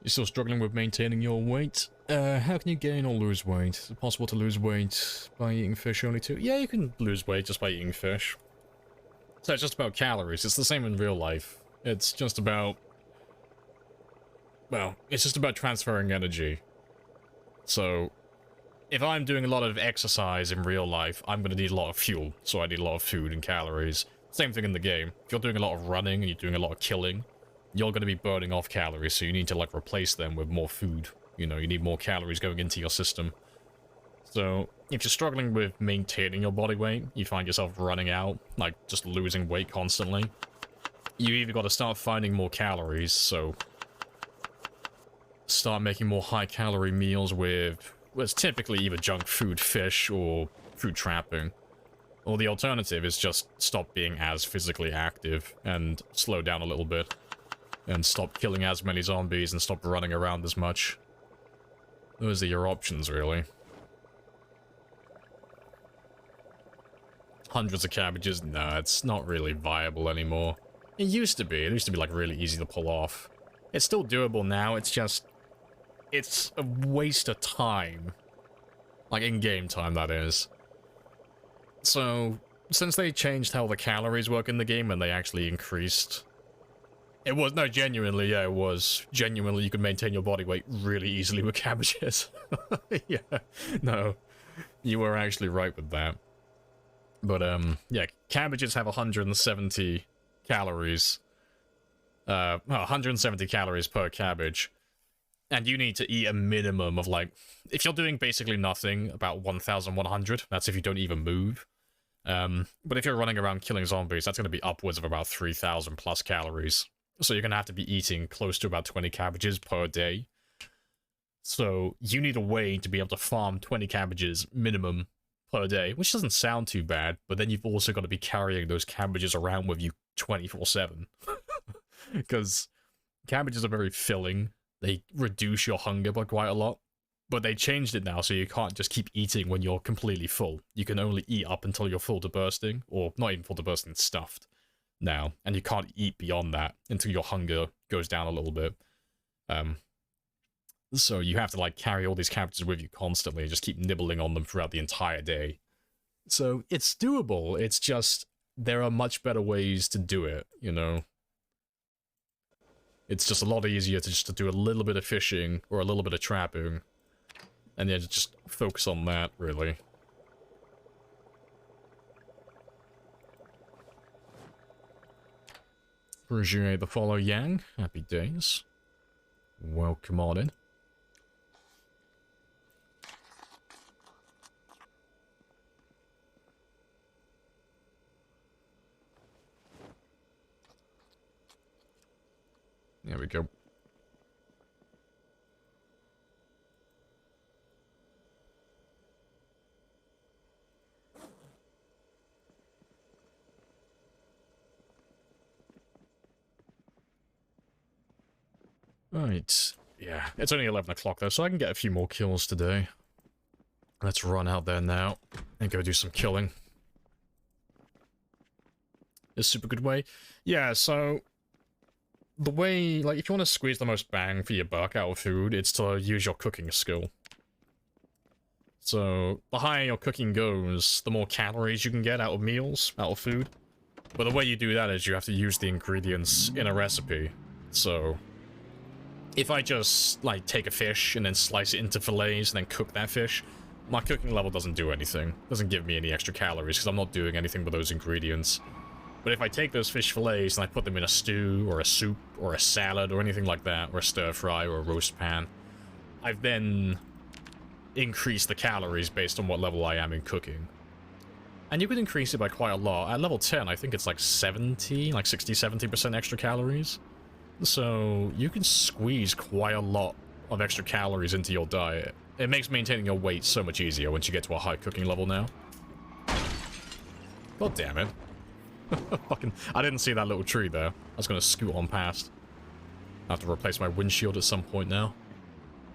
You're still struggling with maintaining your weight? How can you gain or lose weight? Is it possible to lose weight by eating fish only too? Yeah, you can lose weight just by eating fish. So it's just about calories. It's the same in real life. It's just about... well, it's just about transferring energy. So, if I'm doing a lot of exercise in real life, I'm going to need a lot of fuel. So I need a lot of food and calories. Same thing in the game. If you're doing a lot of running and you're doing a lot of killing, you're going to be burning off calories, so you need to, like, replace them with more food. You know, you need more calories going into your system. So, if you're struggling with maintaining your body weight, you find yourself running out, like, just losing weight constantly, you either got to start finding more calories, so start making more high-calorie meals with, well, it's typically either junk food, fish, or food trapping. Or the alternative is just stop being as physically active and slow down a little bit. And stop killing as many zombies and stop running around as much. Those are your options, really. Hundreds of cabbages? Nah, it's not really viable anymore. It used to be. It used to be, like, really easy to pull off. It's still doable now, it's just... it's a waste of time. Like, in-game time, that is. So, since they changed how the calories work in the game and they actually increased... it was, no, genuinely, yeah, it was. Genuinely, you could maintain your body weight really easily with cabbages. Yeah, no, you were actually right with that. But, yeah, cabbages have 170 calories. 170 calories per cabbage. And you need to eat a minimum of, like, if you're doing basically nothing, about 1,100. That's if you don't even move. But if you're running around killing zombies, that's going to be upwards of about 3,000 plus calories. So you're going to have to be eating close to about 20 cabbages per day. So you need a way to be able to farm 20 cabbages minimum per day, which doesn't sound too bad, but then you've also got to be carrying those cabbages around with you 24/7. Because cabbages are very filling. They reduce your hunger by quite a lot. But they changed it now, so you can't just keep eating when you're completely full. You can only eat up until you're full to bursting, or not even full to bursting, stuffed. Now, and you can't eat beyond that until your hunger goes down a little bit. So you have to, like, carry all these cabbages with you constantly and just keep nibbling on them throughout the entire day. So it's doable. It's just there are much better ways to do it, you know? It's just a lot easier to just to do a little bit of fishing or a little bit of trapping. And then just focus on that, really. Bonjour, the follow Yang. Happy days. Welcome on in. There we go. Right. Yeah, it's only 11 o'clock though, so I can get a few more kills today. Let's run out there now and go do some killing. A super good way. Yeah, so the way, like, if you want to squeeze the most bang for your buck out of food, it's to use your cooking skill. So, the higher your cooking goes, the more calories you can get out of meals, out of food. But the way you do that is you have to use the ingredients in a recipe. So, if I just, like, take a fish and then slice it into fillets and then cook that fish, my cooking level doesn't do anything. Doesn't give me any extra calories because I'm not doing anything with those ingredients. But if I take those fish fillets and I put them in a stew, or a soup, or a salad, or anything like that, or a stir-fry, or a roast pan, I've then increased the calories based on what level I am in cooking. And you can increase it by quite a lot. At level 10, I think it's like 70, like 60-70% extra calories. So you can squeeze quite a lot of extra calories into your diet. It makes maintaining your weight so much easier once you get to a high cooking level now. God damn it. Fucking, I didn't see that little tree there. I was gonna scoot on past. I have to replace my windshield at some point now.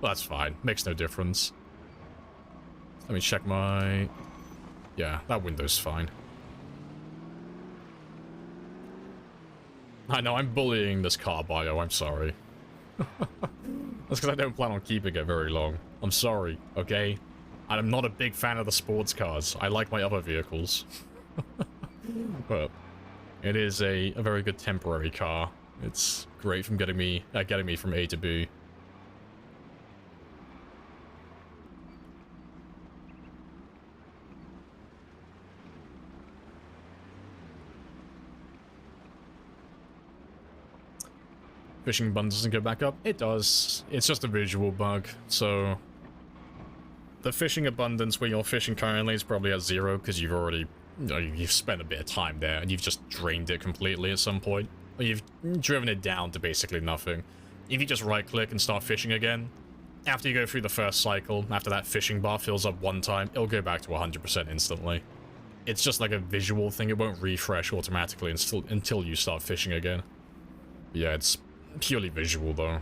Well, that's fine. Makes no difference. Let me check my... Yeah, that window's fine. I know, I'm bullying this car bio, I'm sorry. That's because I don't plan on keeping it very long. I'm sorry, okay? I'm not a big fan of the sports cars. I like my other vehicles. But it is a very good temporary car. It's great from getting me from A to B. Fishing button doesn't go back up? It does. It's just a visual bug, so... The fishing abundance where you're fishing currently is probably at 0, because you've already... You know, you've spent a bit of time there, and you've just drained it completely at some point. Or you've driven it down to basically nothing. If you just right-click and start fishing again, after you go through the first cycle, after that fishing bar fills up one time, it'll go back to 100% instantly. It's just like a visual thing, it won't refresh automatically until you start fishing again. Yeah, it's purely visual, though.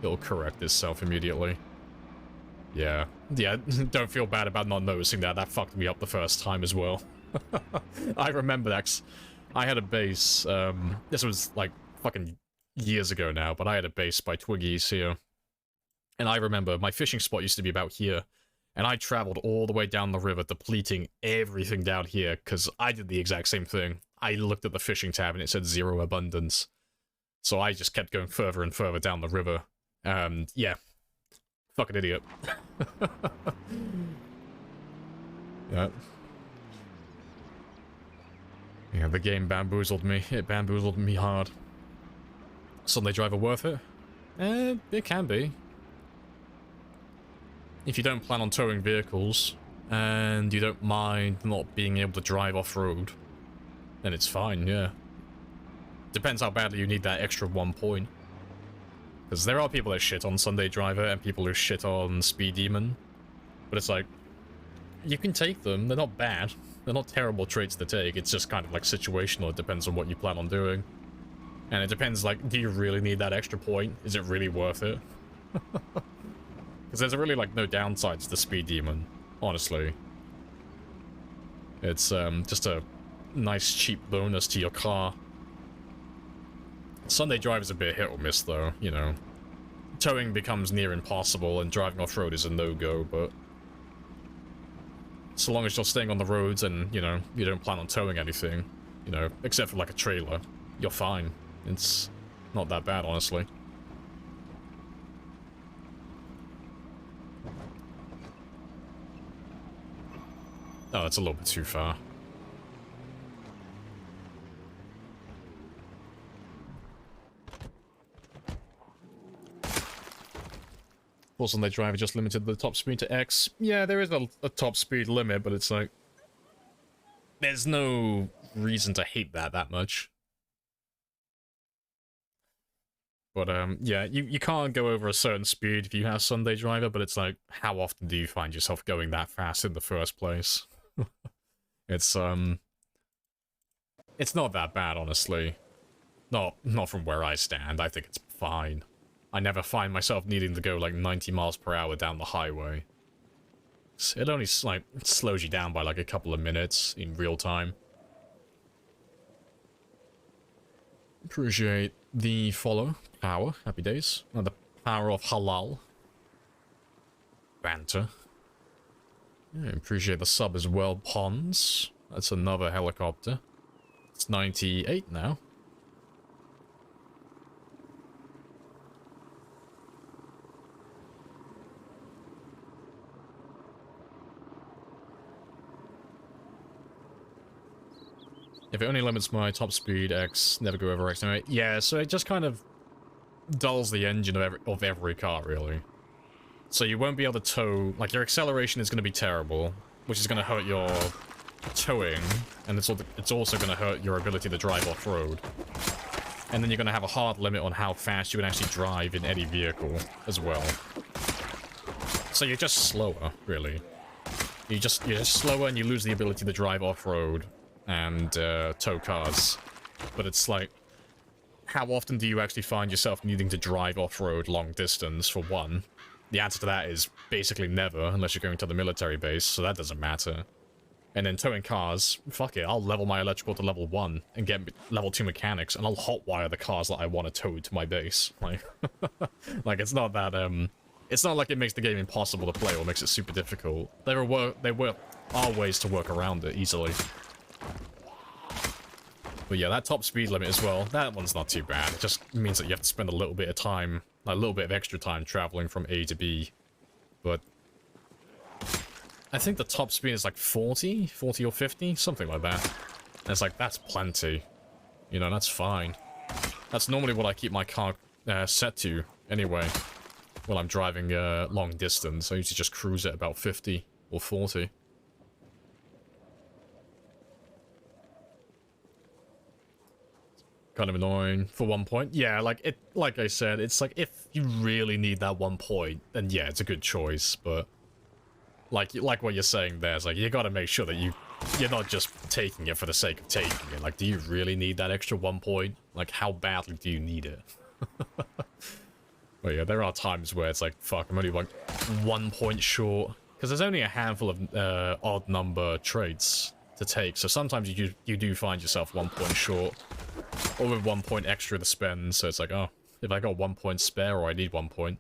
It'll correct itself immediately. Yeah, don't feel bad about not noticing that. That fucked me up the first time as well. I remember that. 'Cause I had a base, this was like fucking years ago now, but I had a base by Twiggy's here. And I remember my fishing spot used to be about here. And I traveled all the way down the river, depleting everything down here, because I did the exact same thing. I looked at the fishing tab and it said 0 abundance. So I just kept going further and further down the river. And yeah. Fucking idiot. Yeah. Yeah, the game bamboozled me. It bamboozled me hard. Sunday driver worth it? It can be. If you don't plan on towing vehicles, and you don't mind not being able to drive off-road, then it's fine, yeah. Depends how badly you need that extra 1 point. Because there are people that shit on Sunday Driver and people who shit on Speed Demon. But it's like, you can take them, they're not bad. They're not terrible traits to take, it's just kind of like situational, it depends on what you plan on doing. And it depends, like, do you really need that extra point? Is it really worth it? Because there's really, like, no downsides to Speed Demon, honestly. It's, just a nice cheap bonus to your car. Sunday Drive is a bit hit or miss, though, you know. Towing becomes near impossible, and driving off-road is a no-go, but... So long as you're staying on the roads and, you know, you don't plan on towing anything, you know, except for like a trailer, you're fine. It's not that bad, honestly. Oh, that's a little bit too far. Also, they driver just limited the top speed to X. Yeah, there is a top speed limit, but it's like... there's no reason to hate that much. But, yeah, you can't go over a certain speed if you have Sunday driver, but it's like, how often do you find yourself going that fast in the first place? It's not that bad, honestly. Not from where I stand. I think it's fine. I never find myself needing to go like 90 miles per hour down the highway. It only like slows you down by like a couple of minutes in real time. Appreciate the follow. Power. Happy days. The power of halal. Banter. Yeah, appreciate the sub as well, Pons. That's another helicopter. It's 98 now. If it only limits my top speed, X, never go over X. Anyway. Yeah, so it just kind of dulls the engine of every car, really. So you won't be able to tow, like your acceleration is going to be terrible, which is going to hurt your towing, and it's also going to hurt your ability to drive off-road. And then you're going to have a hard limit on how fast you can actually drive in any vehicle as well. So you're just slower, really. You're just slower and you lose the ability to drive off-road and tow cars. But it's like, how often do you actually find yourself needing to drive off-road long distance, for one? The answer to that is basically never, unless you're going to the military base, so that doesn't matter. And then towing cars, fuck it, I'll level my electrical to level 1 and get level 2 mechanics, and I'll hotwire the cars that I want to tow to my base. Like, like it's not that, it's not like it makes the game impossible to play or makes it super difficult. There are ways to work around it easily. But yeah, that top speed limit as well, that one's not too bad. It just means that you have to spend a little bit of time, a little bit of extra time traveling from A to B. But I think the top speed is like 40 or 50, something like that. And it's like, that's plenty. You know, that's fine. That's normally what I keep my car set to, anyway. When I'm driving long distance, I usually just cruise at about 50 or 40. Kind of annoying for 1 point. Yeah, like I said, it's like if you really need that 1 point, then yeah, it's a good choice. But like what you're saying there, it's like you got to make sure that you're not just taking it for the sake of taking it. Like, do you really need that extra 1 point? Like, how badly do you need it? But yeah, there are times where it's like, fuck, I'm only like 1 point short, because there's only a handful of odd number traits to take. So sometimes you do find yourself 1 point short, or with 1 point extra to spend. So it's like, oh, if I got 1 point spare or I need 1 point,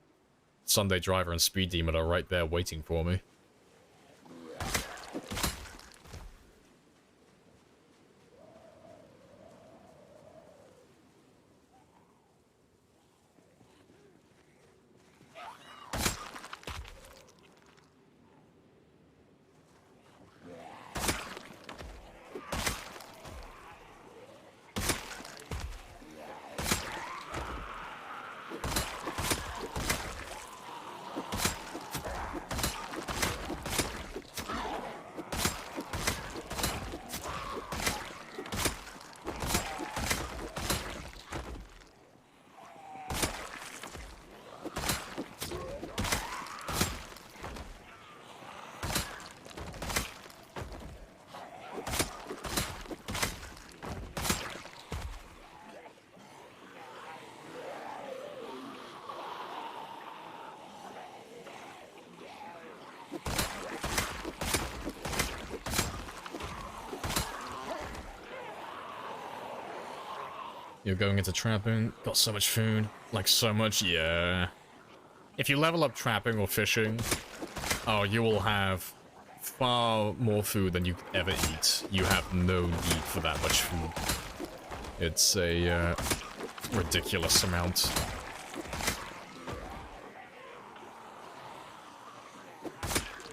Sunday Driver and Speed Demon are right there waiting for me. You're going into trapping, got so much food, like so much, yeah. If you level up trapping or fishing, oh, you will have far more food than you could ever eat. You have no need for that much food. It's a ridiculous amount.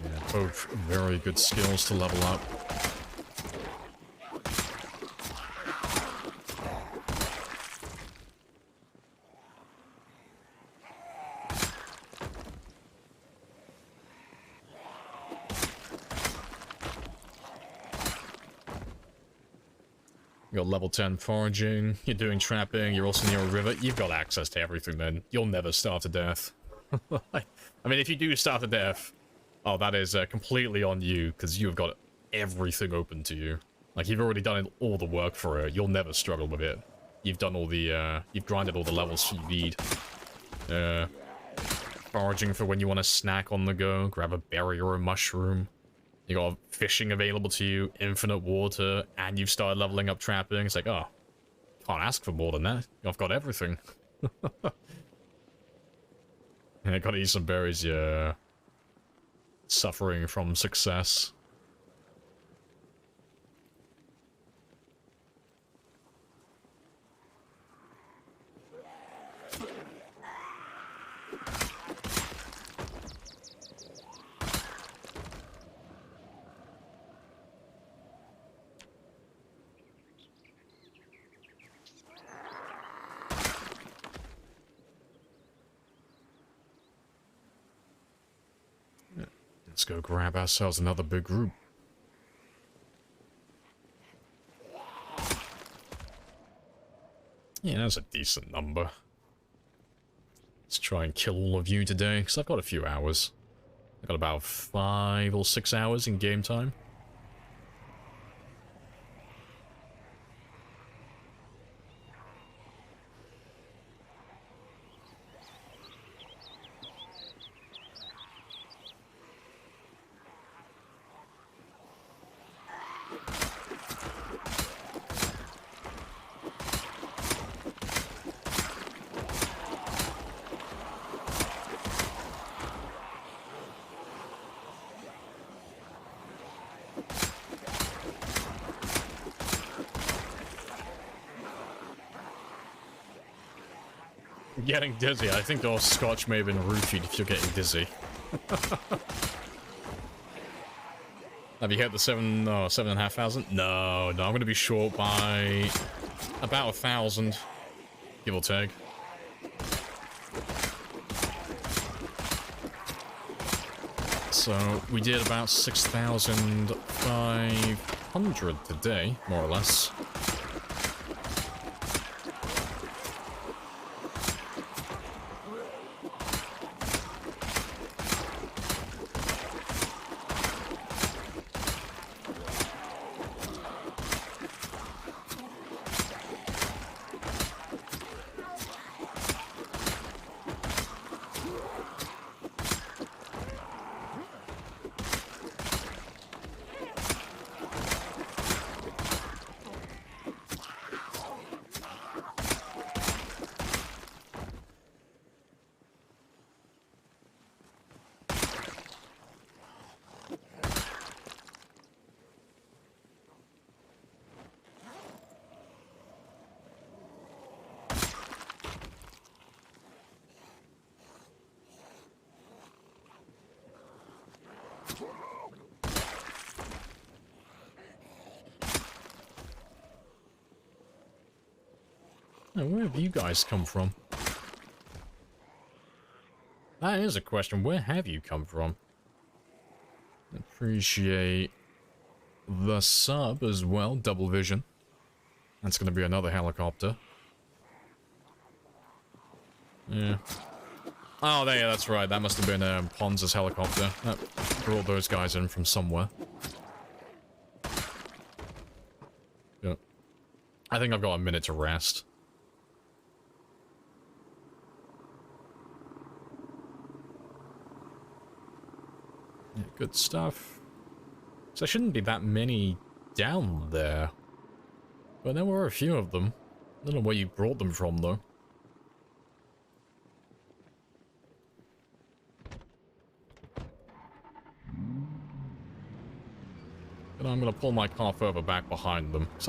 Yeah, both very good skills to level up. You got level 10 foraging, you're doing trapping, you're also near a river. You've got access to everything then. You'll never starve to death. I mean, if you do starve to death, oh, that is completely on you, because you've got everything open to you. Like, you've already done all the work for it. You'll never struggle with it. You've done all the, you've grinded all the levels you need. Foraging for when you want to snack on the go, grab a berry or a mushroom. You got fishing available to you, infinite water, and you've started leveling up trapping. It's like, oh, can't ask for more than that. I've got everything. Yeah, gotta eat some berries, yeah. Suffering from success. Let's go grab ourselves another big group. Yeah, that's a decent number. Let's try and kill all of you today, because I've got a few hours. I've got about 5 or 6 hours in game time. Getting dizzy. I think those scotch may have been roofied if you're getting dizzy. Have you hit the 7,500? No, I'm going to be short by about 1,000, give or take. So we did about 6,500 today, more or less. Now, where have you guys come from? That is a question. Where have you come from? Appreciate the sub as well. Double vision. That's going to be another helicopter. Yeah. Oh, yeah, that's right. That must have been Ponza's helicopter. That brought those guys in from somewhere. Yeah. I think I've got a minute to rest. Yeah, good stuff. So there shouldn't be that many down there. But there were a few of them. I don't know where you brought them from, though. And I'm gonna pull my car further back behind them, because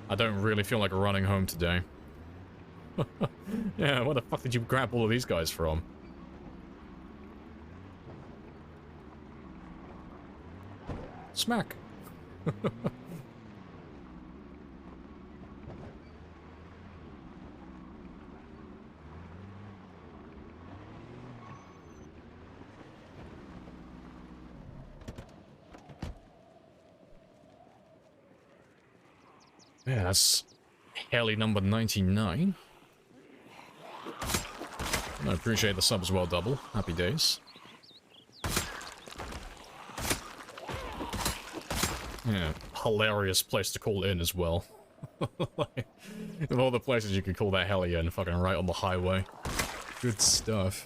I don't really feel like running home today. Yeah, where the fuck did you grab all of these guys from? Smack. Yeah, that's heli number 99. I appreciate the subs well, double. Happy days. Yeah, hilarious place to call in as well. Like, of all the places you could call that heli in, fucking right on the highway. Good stuff.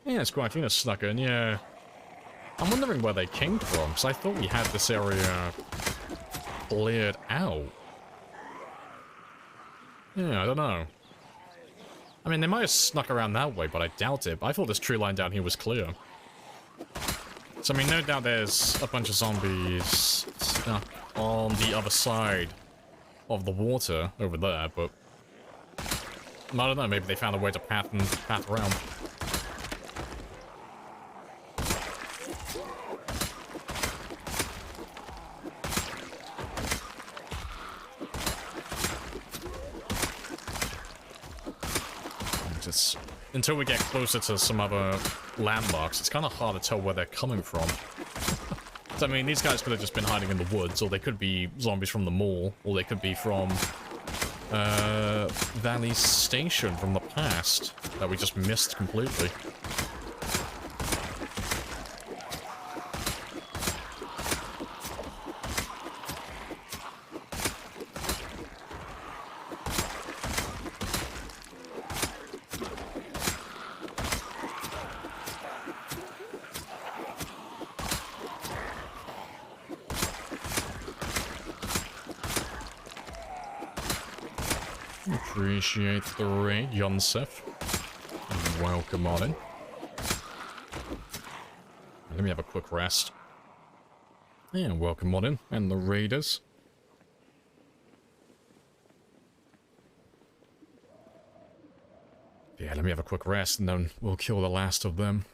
Yeah, Squattina snuck in, yeah. I'm wondering where they came from, because I thought we had this area cleared out. Yeah, I don't know. I mean, they might have snuck around that way, but I doubt it. I thought this tree line down here was clear. So, I mean, no doubt there's a bunch of zombies stuck on the other side of the water over there, but I don't know, maybe they found a way to path around. Until we get closer to some other landmarks, it's kind of hard to tell where they're coming from. So, I mean, these guys could have just been hiding in the woods, or they could be zombies from the mall, or they could be from Valley Station from the past that we just missed completely. Appreciate the raid, Yonsef. Welcome on in. Let me have a quick rest. Yeah, welcome on in. And the raiders. Yeah, let me have a quick rest and then we'll kill the last of them.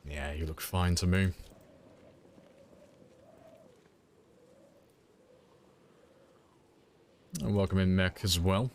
Yeah, you look fine to me. And welcome in Mech as well.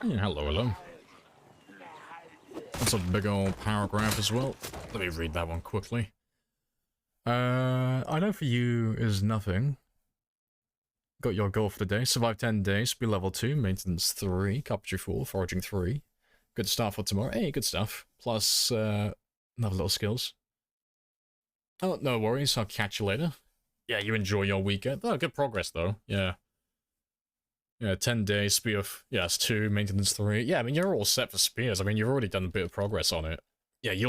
Yeah, hello. That's a big old paragraph as well. Let me read that one quickly. I know for you is nothing. Got your goal for the day. Survive 10 days, be level 2, maintenance 3, carpentry 4, foraging 3. Good start for tomorrow. Hey, good stuff. Plus, another little skills. Oh, no worries, I'll catch you later. Yeah, you enjoy your weekend. Oh, good progress though, yeah. Yeah, 10 days, spear of, yeah, it's 2, maintenance 3. Yeah, I mean, you're all set for spears. I mean, you've already done a bit of progress on it. Yeah, you've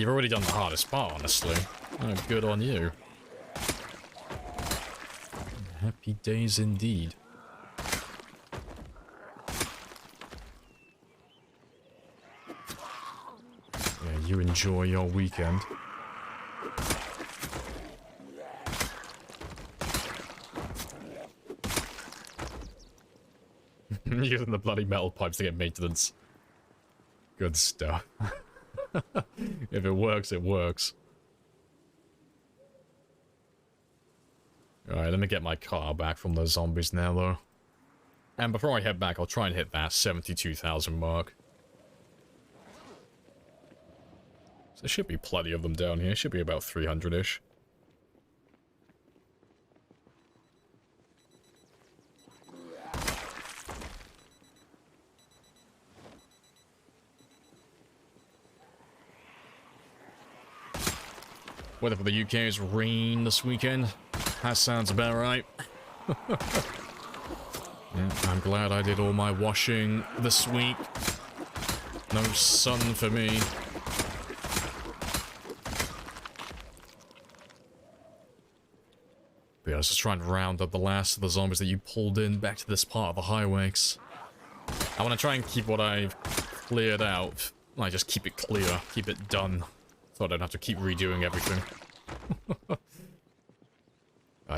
already done the hardest part, honestly. Oh, good on you. Happy days indeed. Yeah, you enjoy your weekend. Using the bloody metal pipes to get maintenance. Good stuff. If it works, it works. Alright, let me get my car back from those zombies now, though. And before I head back, I'll try and hit that 72,000 mark. There should be plenty of them down here. Should be about 300-ish. Weather for the UK is rain this weekend. That sounds about right. Yeah, I'm glad I did all my washing this week. No sun for me. But yeah, let's just try and round up the last of the zombies that you pulled in back to this part of the highway. I want to try and keep what I've cleared out. Like, just keep it clear, keep it done. So I don't have to keep redoing everything.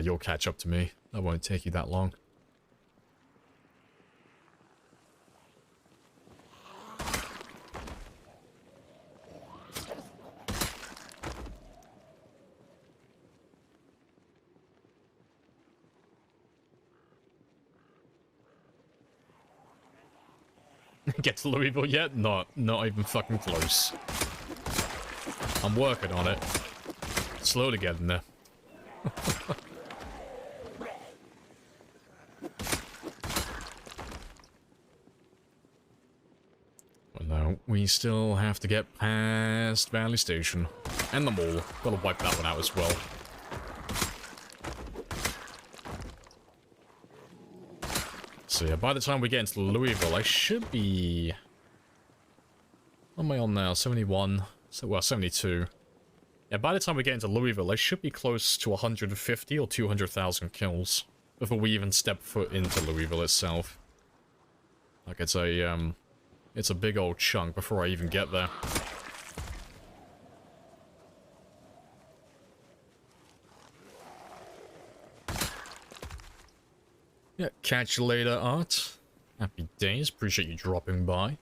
You'll catch up to me. That won't take you that long. Get to Louisville yet? Not even fucking close. I'm working on it. Slowly getting there. Well, no, we still have to get past Valley Station. And the mall. Gotta wipe that one out as well. So yeah, by the time we get into Louisville, I should be... What am I on now? 71? So, well, 72. Yeah, by the time we get into Louisville, I should be close to 150 or 200,000 kills before we even step foot into Louisville itself. Like, it's a big old chunk before I even get there. Yeah, catch you later, Art. Happy days, appreciate you dropping by.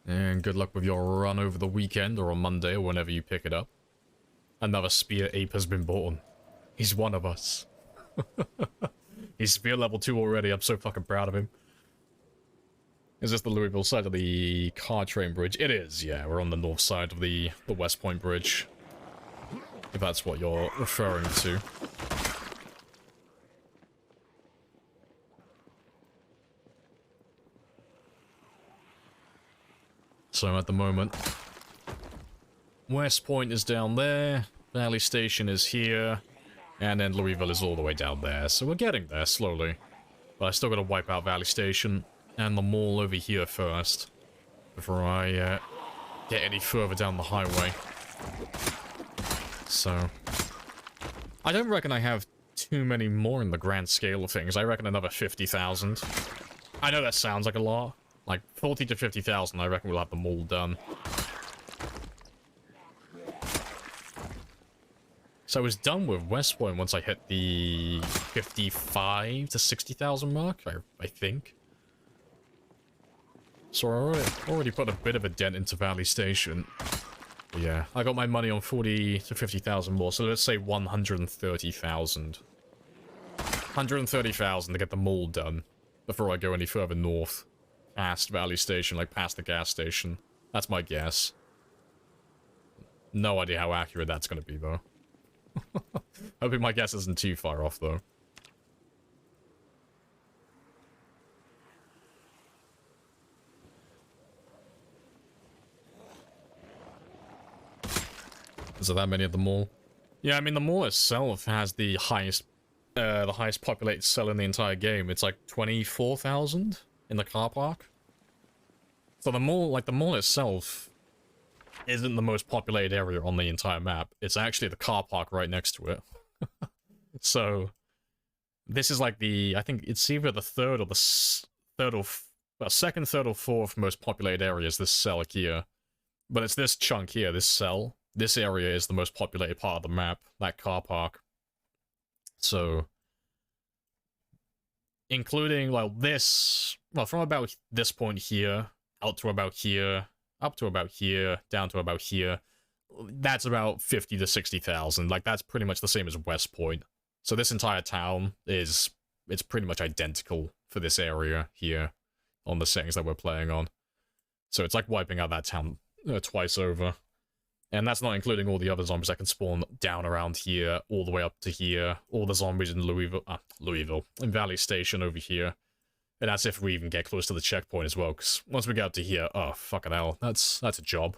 And good luck with your run over the weekend or on Monday or whenever you pick it up. Another spear ape has been born. He's one of us. He's spear level 2 already. I'm so fucking proud of him. Is this the Louisville side of the car train bridge? It is, yeah. We're on the north side of the West Point Bridge. If that's what you're referring to. So at the moment, West Point is down there, Valley Station is here, and then Louisville is all the way down there. So we're getting there slowly. But I still gotta wipe out Valley Station and the mall over here first, before I get any further down the highway. So, I don't reckon I have too many more in the grand scale of things. I reckon another 50,000. I know that sounds like a lot. Like, 40 to 50,000, I reckon we'll have them all done. So I was done with West Point once I hit the 55 to 60,000 mark, I think. So I already put a bit of a dent into Valley Station. But yeah, I got my money on 40 to 50,000 more, so let's say 130,000. 130,000 to get the mall done before I go any further north. Past Valley Station, like past the gas station. That's my guess. No idea how accurate that's going to be, though. Hoping my guess isn't too far off, though. Is there that many at the mall? Yeah, I mean, the mall itself has the highest populated cell in the entire game. It's like 24,000 in the car park. So the mall itself isn't the most populated area on the entire map. It's actually the car park right next to it. So this is like I think it's either the third or the second, third, or fourth most populated area is this cell here. But it's this chunk here, this cell. This area is the most populated part of the map, that car park. So, including, well, this, well, from about this point here, out to about here, up to about here, down to about here, that's about 50 to 60,000. Like, that's pretty much the same as West Point. So this entire town it's pretty much identical for this area here on the settings that we're playing on. So it's like wiping out that town twice over. And that's not including all the other zombies that can spawn down around here, all the way up to here, all the zombies in Louisville, in Valley Station over here. And that's if we even get close to the checkpoint as well, because once we get up to here, oh, fucking hell, that's a job.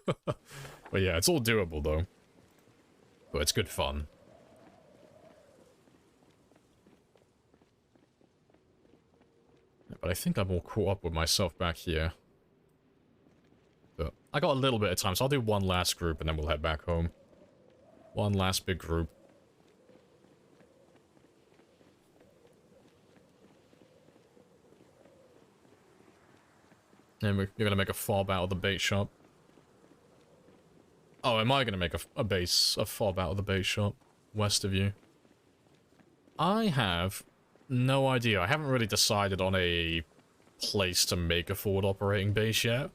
But yeah, it's all doable, though. But it's good fun. But I think I'm all caught up with myself back here. But I got a little bit of time, so I'll do one last group, and then we'll head back home. One last big group. And you're gonna make a fob out of the bait shop. Oh, am I gonna make a fob out of the bait shop? West of you. I have no idea. I haven't really decided on a place to make a forward operating base yet.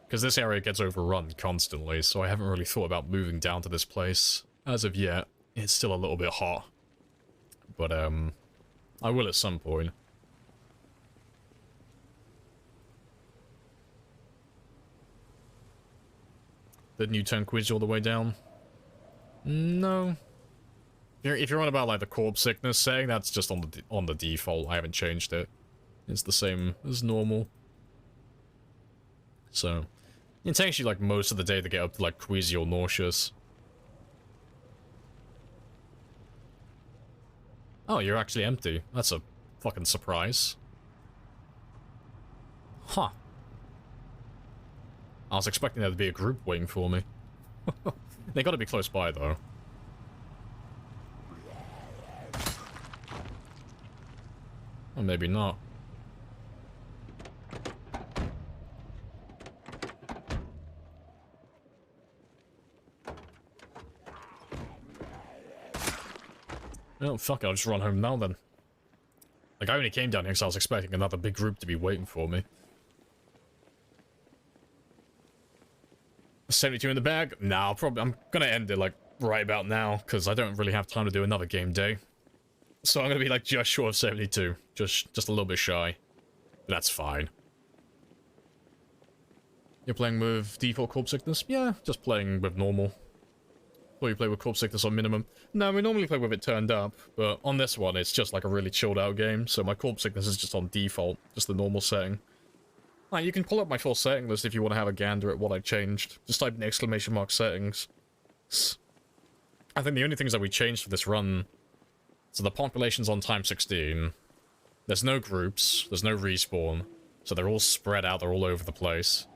Because this area gets overrun constantly, so I haven't really thought about moving down to this place. As of yet, it's still a little bit hot. But, I will at some point. Didn't you turn quiz all the way down? No. If you're on about, like, the corpse sickness setting, that's just on the default. I haven't changed it. It's the same as normal. So, it takes you, like, most of the day to get up to, like, queasy or nauseous. Oh, you're actually empty. That's a fucking surprise. Huh. I was expecting there to be a group waiting for me. They gotta be close by, though. Or maybe not. Oh, fuck it, I'll just run home now then. Like, I only came down here because I was expecting another big group to be waiting for me. 72 in the bag? Nah, I'm gonna end it, like, right about now, because I don't really have time to do another game day. So I'm gonna be, like, just short of 72. Just a little bit shy. But that's fine. You're playing with default corpse sickness? Yeah, just playing with normal. Or you play with corpse sickness on minimum? No, we normally play with it turned up, but on this one, it's just like a really chilled out game, so my corpse sickness is just on default, just the normal setting. You can pull up my full setting list if you want to have a gander at what I changed. Just type in !settings. I think the only things that we changed for this run... So the population's on time 16. There's no groups, there's no respawn, so they're all spread out, they're all over the place.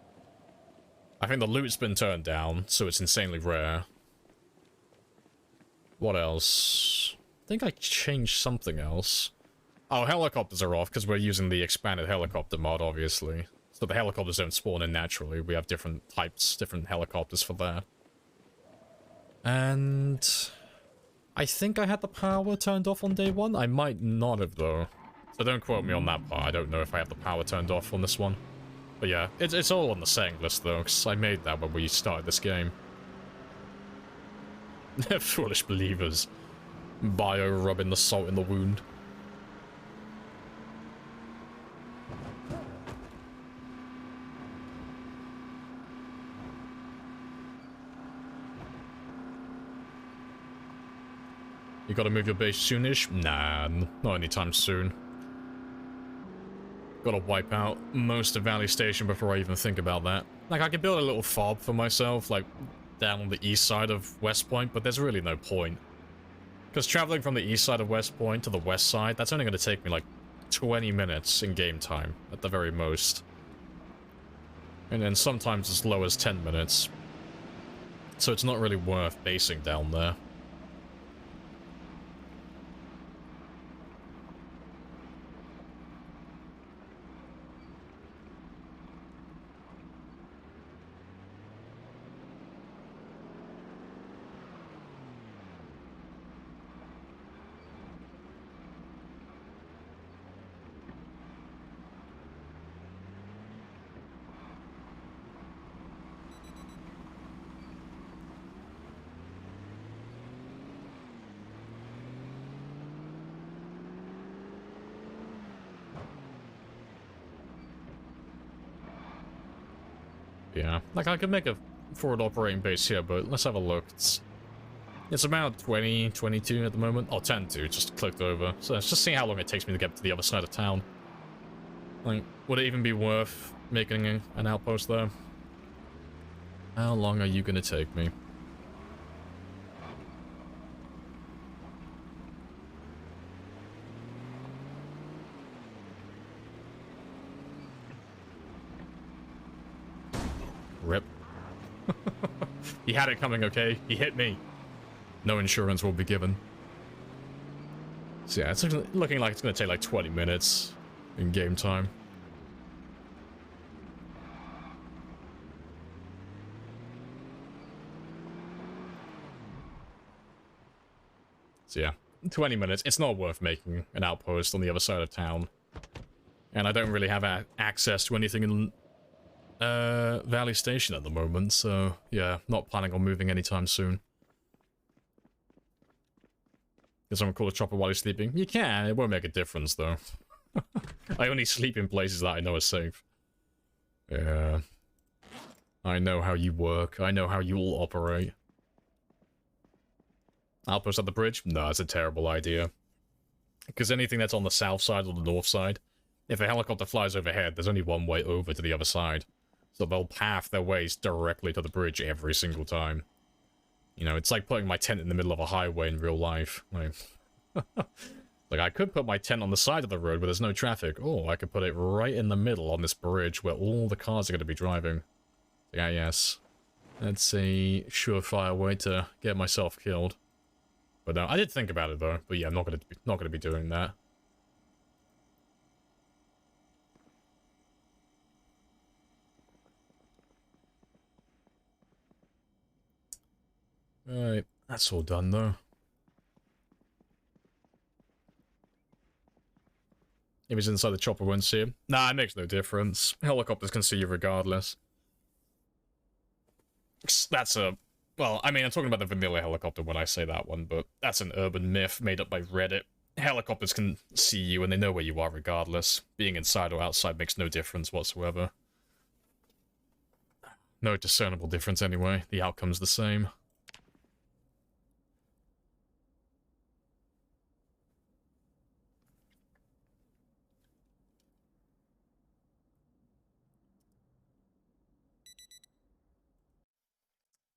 I think the loot's been turned down, so it's insanely rare. What else? I think I changed something else. Oh, helicopters are off, because we're using the expanded helicopter mod, obviously. So the helicopters don't spawn in naturally. We have different types, different helicopters for that. And... I think I had the power turned off on day one. I might not have, though. So don't quote me on that part. I don't know if I have the power turned off on this one. But yeah, it's all on the setting list, though, because I made that when we started this game. Foolish believers. Bio rubbing the salt in the wound. You gotta move your base soonish? Nah, not anytime soon. Gotta wipe out most of Valley Station before I even think about that. Like, I could build a little fob for myself, like, down on the east side of West Point, but there's really no point. Because traveling from the east side of West Point to the west side, that's only gonna take me, like, 20 minutes in game time, at the very most. And then sometimes as low as 10 minutes. So it's not really worth basing down there. Yeah, like I could make a forward operating base here, but let's have a look. It's about 20, 22 at the moment. Oh, 10 to, just clicked over. So let's just see how long it takes me to get to the other side of town. Like, would it even be worth making an outpost there? How long are you gonna take me? Rip. He had it coming, okay? He hit me. No insurance will be given. So yeah, it's looking like it's gonna take like 20 minutes in game time. So yeah, 20 minutes. It's not worth making an outpost on the other side of town. And I don't really have access to anything in Valley Station at the moment, so yeah, not planning on moving anytime soon. Can someone call a chopper while he's sleeping? You can, it won't make a difference though. I only sleep in places that I know are safe. Yeah. I know how you work, I know how you all operate. Outpost at the bridge? No, it's a terrible idea. Because anything that's on the south side or the north side, if a helicopter flies overhead, there's only one way over to the other side. So they'll path their ways directly to the bridge every single time. You know, it's like putting my tent in the middle of a highway in real life. Like, like I could put my tent on the side of the road where there's no traffic. Or I could put it right in the middle on this bridge where all the cars are going to be driving. Yeah, yes. That's a surefire way to get myself killed. But no, I did think about it though. But yeah, I'm not gonna be doing that. Right, that's all done though. If he's inside the chopper, won't see him. Nah, it makes no difference. Helicopters can see you regardless. That's a... Well, I mean, I'm talking about the vanilla helicopter when I say that one, but that's an urban myth made up by Reddit. Helicopters can see you and they know where you are regardless. Being inside or outside makes no difference whatsoever. No discernible difference anyway. The outcome's the same.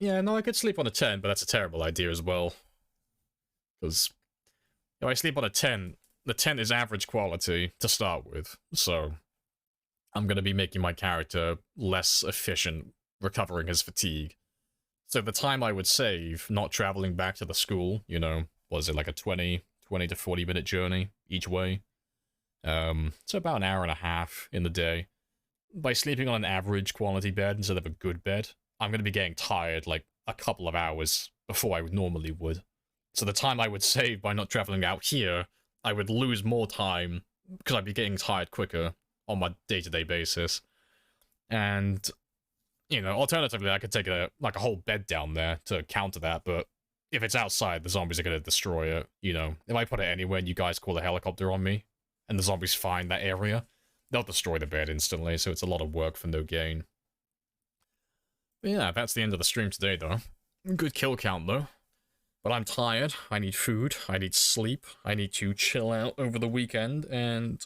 Yeah, no, I could sleep on a 10, but that's a terrible idea as well. Because if I sleep on a 10, the 10 is average quality to start with, so I'm going to be making my character less efficient recovering his fatigue. So the time I would save not traveling back to the school, you know, was it like a 20 to 40 minute journey each way? So about an hour and a half in the day. By sleeping on an average quality bed instead of a good bed, I'm going to be getting tired like a couple of hours before I normally would. So the time I would save by not traveling out here, I would lose more time because I'd be getting tired quicker on my day-to-day basis. And, you know, alternatively, I could take a whole bed down there to counter that, but if it's outside, the zombies are going to destroy it. You know, if I put it anywhere and you guys call a helicopter on me, and the zombies find that area, they'll destroy the bed instantly, so it's a lot of work for no gain. But yeah, that's the end of the stream today, though. Good kill count, though. But I'm tired, I need food, I need sleep, I need to chill out over the weekend, and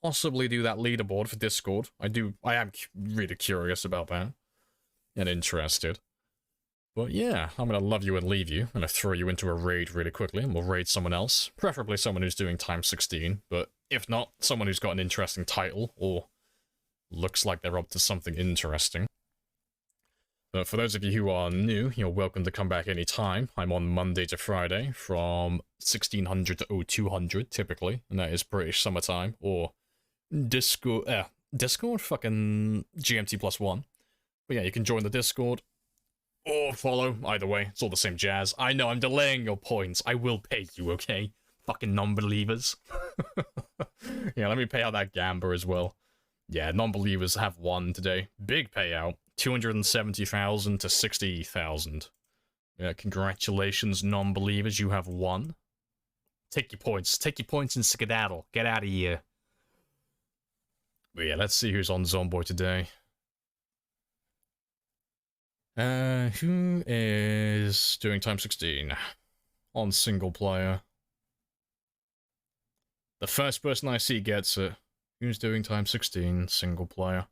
possibly do that leaderboard for Discord. I am really curious about that, and interested. But yeah, I'm gonna love you and leave you. I'm gonna throw you into a raid really quickly, and we'll raid someone else. Preferably someone who's doing times 16, but if not, someone who's got an interesting title, or looks like they're up to something interesting. But for those of you who are new, you're welcome to come back anytime. I'm on Monday to Friday from 1600 to 0200, typically, and that is British summertime, or Discord, fucking GMT +1. But yeah, you can join the Discord, or follow, either way, it's all the same jazz. I know, I'm delaying your points, I will pay you, okay? Fucking non-believers. Yeah, let me pay out that gamba as well. Yeah, non-believers have won today. Big payout. 270,000 to 60,000. Yeah, congratulations, non-believers, you have won. Take your points and skedaddle. Get out of here. But yeah, let's see who's on Zomboy today. Who is doing time 16 on single player? The first person I see gets it. Who's doing time 16 single player?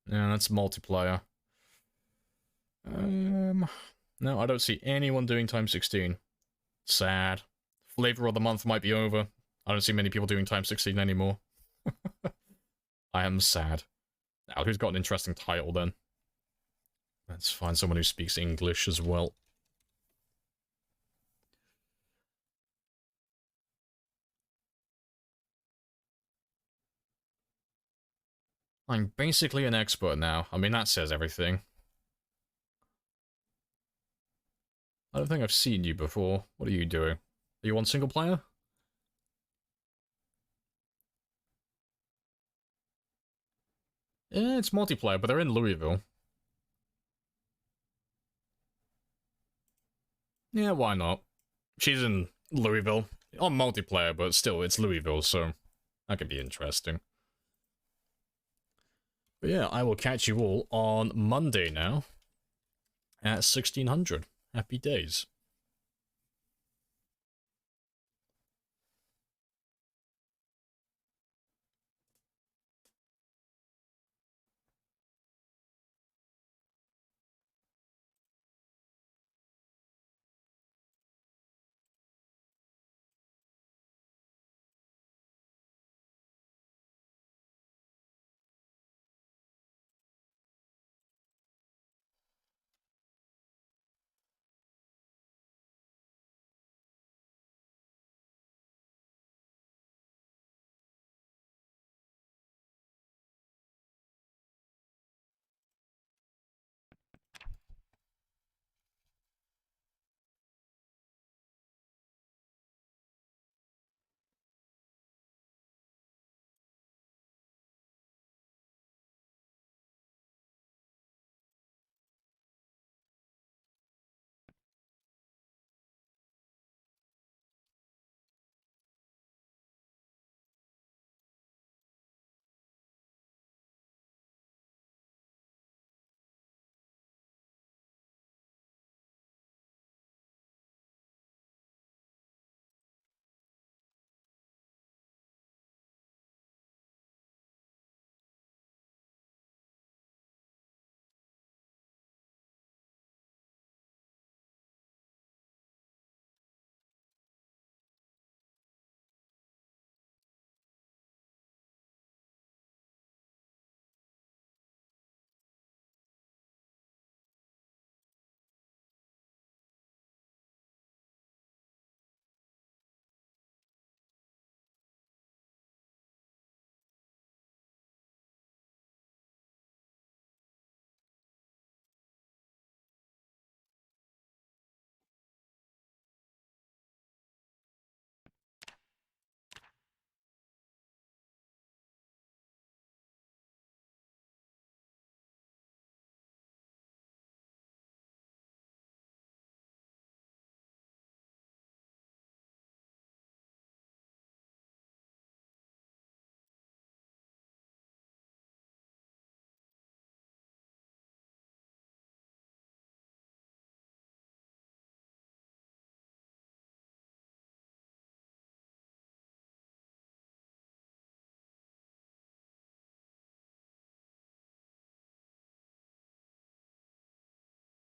Yeah, that's multiplayer. No, I don't see anyone doing time 16. Sad. Flavor of the month might be over. I don't see many people doing time 16 anymore. I am sad. Now, who's got an interesting title then? Let's find someone who speaks English as well. I'm basically an expert now. I mean, that says everything. I don't think I've seen you before. What are you doing? Are you on single player? Yeah, it's multiplayer, but they're in Louisville. Yeah, why not? She's in Louisville. On multiplayer, but still, it's Louisville, so that could be interesting. But yeah, I will catch you all on Monday now at 1600. Happy days.